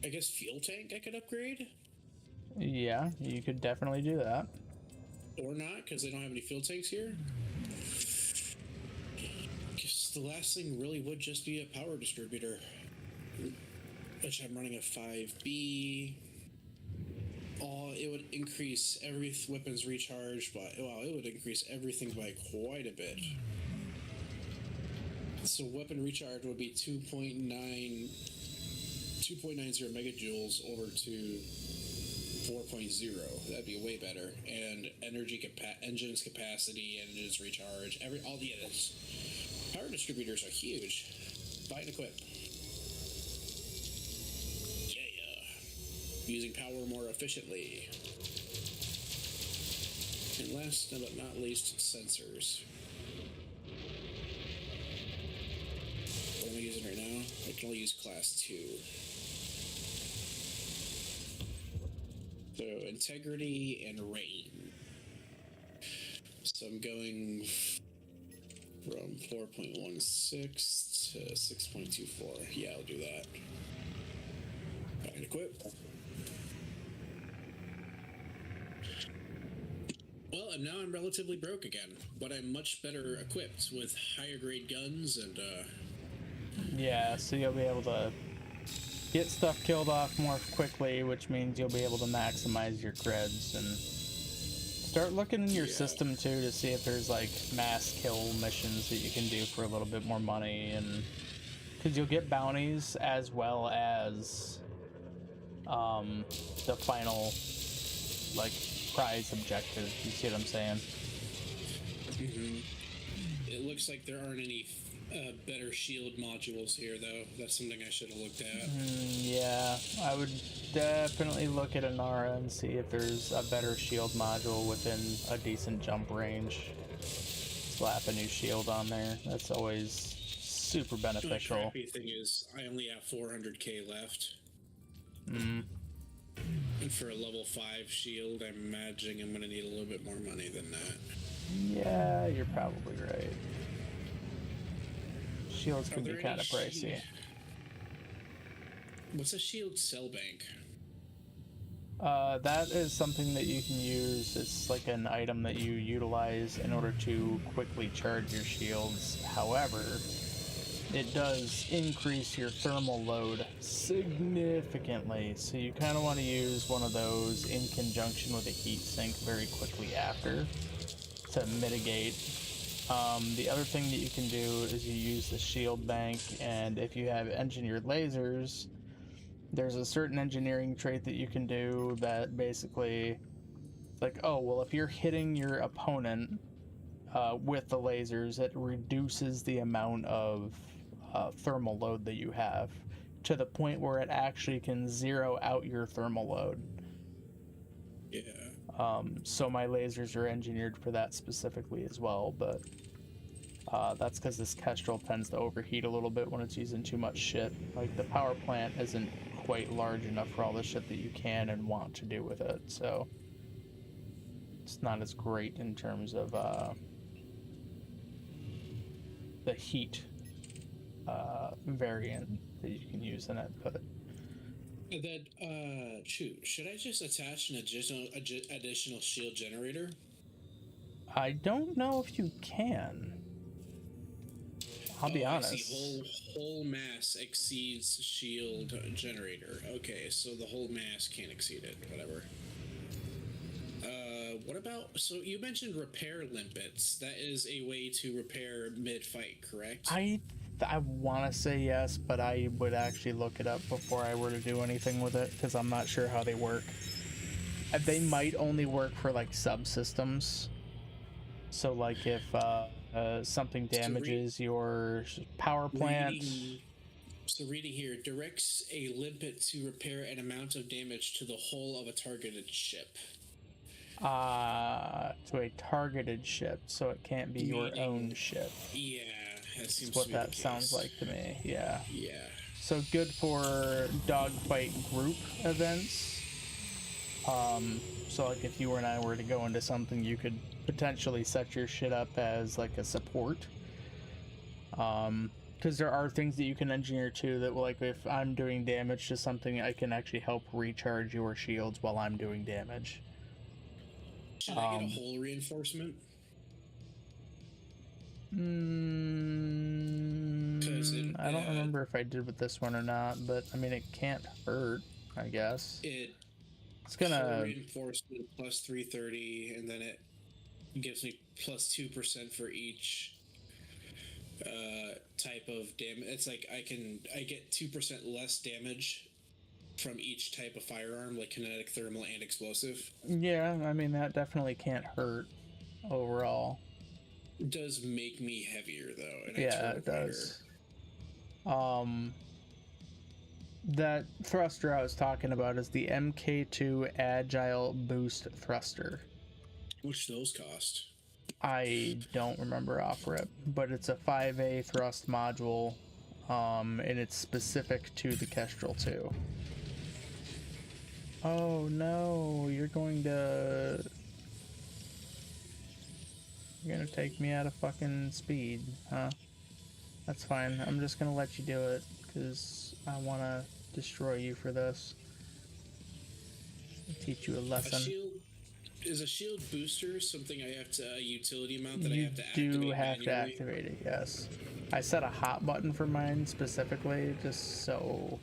A: I guess fuel tank I could upgrade,
B: Yeah, you could definitely do that.
A: or not, because they don't have any fuel tanks here. Guess the last thing really would just be a power distributor, which I'm running a 5B. It would increase every weapon's recharge by, well, it would increase everything by quite a bit. So weapon recharge would be 2.90 megajoules over to 4.0. That'd be way better. And engines capacity, engines recharge, all the others. Power distributors are huge. Buy and equip. Using power more efficiently. And last but not least, sensors. What am I using right now? I can only use class 2. So integrity and rain. So I'm going from 4.16 to 6.24. Yeah, I'll do that. Buy and equip. Well, and now I'm relatively broke again, but I'm much better equipped with higher grade guns and
B: Yeah, so you'll be able to get stuff killed off more quickly, which means you'll be able to maximize your creds and start looking in your system too to see if there's like mass kill missions that you can do for a little bit more money, and because you'll get bounties as well as the final like prize objective. You see what I'm saying?
F: It looks like there aren't any better shield modules here, though. That's something I should have looked at.
B: Yeah, I would definitely look at Inara and see if there's a better shield module within a decent jump range. Slap a new shield on there. That's always super
F: The
B: beneficial.
F: crappy thing is, I only have 400k left.
B: Mm.
F: And for a level 5 shield, I'm imagining I'm going to need a little bit more money than that.
B: Yeah, you're probably right. Shields can be
F: there
B: kind
F: any
B: of pricey.
F: What's a shield cell bank?
B: That is something that you can use. It's like an item that you utilize in order to quickly charge your shields. However, it does increase your thermal load significantly, so you kind of want to use one of those in conjunction with a heat sink very quickly after to mitigate. The other thing that you can do is you use the shield bank, and if you have engineered lasers, there's a certain engineering trait that you can do that basically, like, oh, well, if you're hitting your opponent with the lasers, it reduces the amount of thermal load that you have to the point where it actually can zero out your thermal load.
F: Yeah.
B: So my lasers are engineered for that specifically as well, but that's because this Kestrel tends to overheat a little bit when it's using too much shit. Like, the power plant isn't quite large enough for all the shit that you can and want to do with it, so it's not as great in terms of the heat variant that you can use in it. But
F: And then, should I just attach an additional shield generator?
B: I don't know if you can. I'll be honest.
F: I see. Whole mass exceeds shield generator. Okay, so the whole mass can't exceed it. Whatever. What about? So you mentioned repair limpets. That is a way to repair mid-fight, correct?
B: I want to say yes, but I would actually look it up before I were to do anything with it, because I'm not sure how they work. They might only work for like subsystems. So like if something damages your power plant.
F: Reading here, directs a limpet to repair an amount of damage to the hull of a targeted ship.
B: To a targeted ship, so it can't be your own ship.
F: Yeah, that seems
B: That's what
F: to be
B: that
F: the
B: sounds
F: case.
B: like to me. Yeah.
F: Yeah.
B: So good for dogfight group events. So like if you and I were to go into something, you could potentially set your shit up as like a support. Because there are things that you can engineer too that will, like, if I'm doing damage to something, I can actually help recharge your shields while I'm doing damage.
F: Should I get a hull reinforcement?
B: I don't remember if I did with this one or not, but I mean, it can't hurt, I guess. It's gonna
F: hull reinforcement plus 330, and then it gives me plus 2% for each type of damage. It's like I get 2% less damage from each type of firearm, like kinetic, thermal, and explosive.
B: Yeah, I mean, that definitely can't hurt overall.
F: It does make me heavier though, and
B: Yeah, it does. That thruster I was talking about is the MK2 Agile Boost Thruster.
F: Which those cost?
B: I don't remember off rip, but it's a 5A thrust module, and it's specific to the Kestrel 2. Oh no, you're gonna take me out of fucking speed, huh? That's fine. I'm just gonna let you do it, because I wanna destroy you for this. Teach you a lesson.
F: Is a shield booster something I have to, a utility mount that I
B: You
F: have to activate
B: do have to
F: manually?
B: activate it, yes. I set a hot button for mine specifically, just so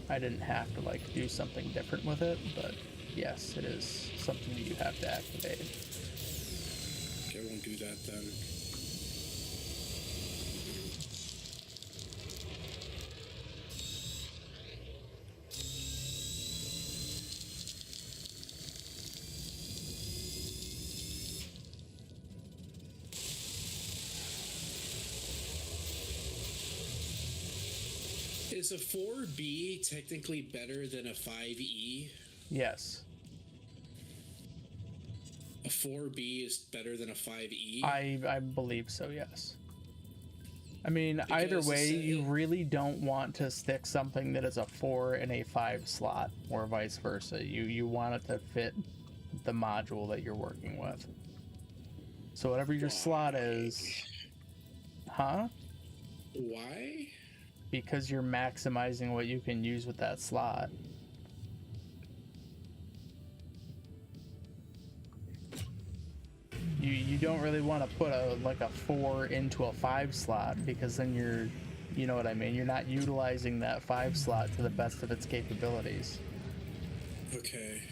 B: I didn't have to like do something different with it, but yes, it is something that you have to activate.
F: Okay, I won't do that then. is a 4B technically better than a 5E?
B: Yes.
F: A 4B is better than a 5E?
B: I believe so, yes. I mean, either
F: Because
B: way,
F: it's-
B: you really don't want to stick something that is a 4 in a 5 slot, or vice versa. You want it to fit the module that you're working with. So whatever your slot is, huh?
F: Why?
B: Because you're maximizing what you can use with that slot. You don't really want to put a 4 into a 5 slot, because then you know what I mean, you're not utilizing that 5 slot to the best of its capabilities.
F: Okay.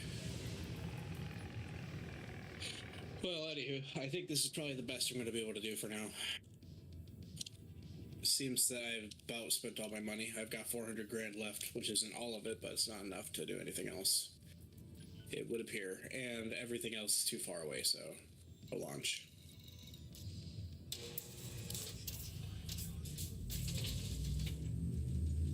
F: Well, anywho, I think this is probably the best I'm going to be able to do for now. Seems that I've about spent all my money. I've got 400 grand left, which isn't all of it, but it's not enough to do anything else. It would appear, and everything else is too far away, so a launch.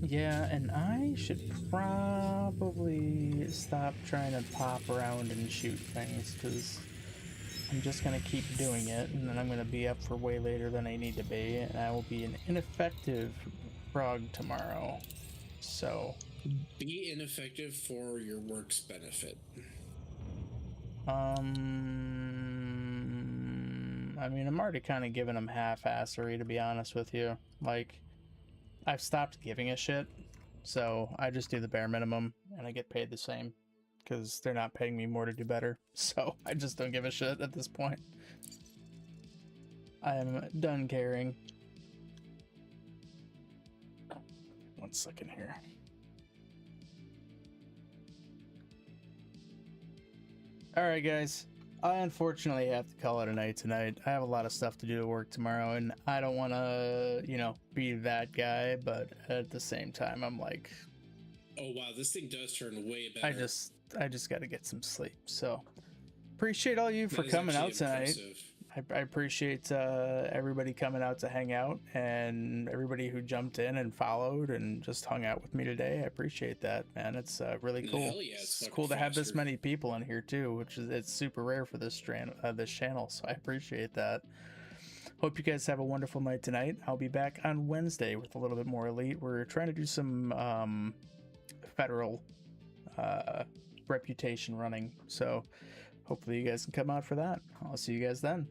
B: Yeah, and I should probably stop trying to pop around and shoot things, because I'm just going to keep doing it, and then I'm going to be up for way later than I need to be, and I will be an ineffective frog tomorrow. So,
F: Be ineffective for your work's benefit.
B: I mean, I'm already kind of giving them half-assery, to be honest with you. Like, I've stopped giving a shit, so I just do the bare minimum, and I get paid the same, because they're not paying me more to do better, so I just don't give a shit at this point. I am done caring. 1 second here. Alright, guys. I unfortunately have to call it a night tonight. I have a lot of stuff to do at work tomorrow, and I don't want to, be that guy, but at the same time, I'm like,
F: Oh wow, this thing does turn way better.
B: I just got to get some sleep. So, appreciate all you
F: That
B: for
F: is
B: coming
F: actually
B: out tonight.
F: impressive.
B: I appreciate everybody coming out to hang out, and everybody who jumped in and followed and just hung out with me today. I appreciate that, man. It's really cool.
F: Hell yeah, it's
B: It's
F: fucking
B: cool to have this
F: Foster.
B: many people in here too, which is it's super rare for this channel. So I appreciate that. Hope you guys have a wonderful night tonight. I'll be back on Wednesday with a little bit more Elite. We're trying to do some federal reputation running, so hopefully you guys can come out for that. I'll see you guys then.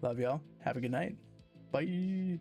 B: Love y'all. Have a good night. Bye.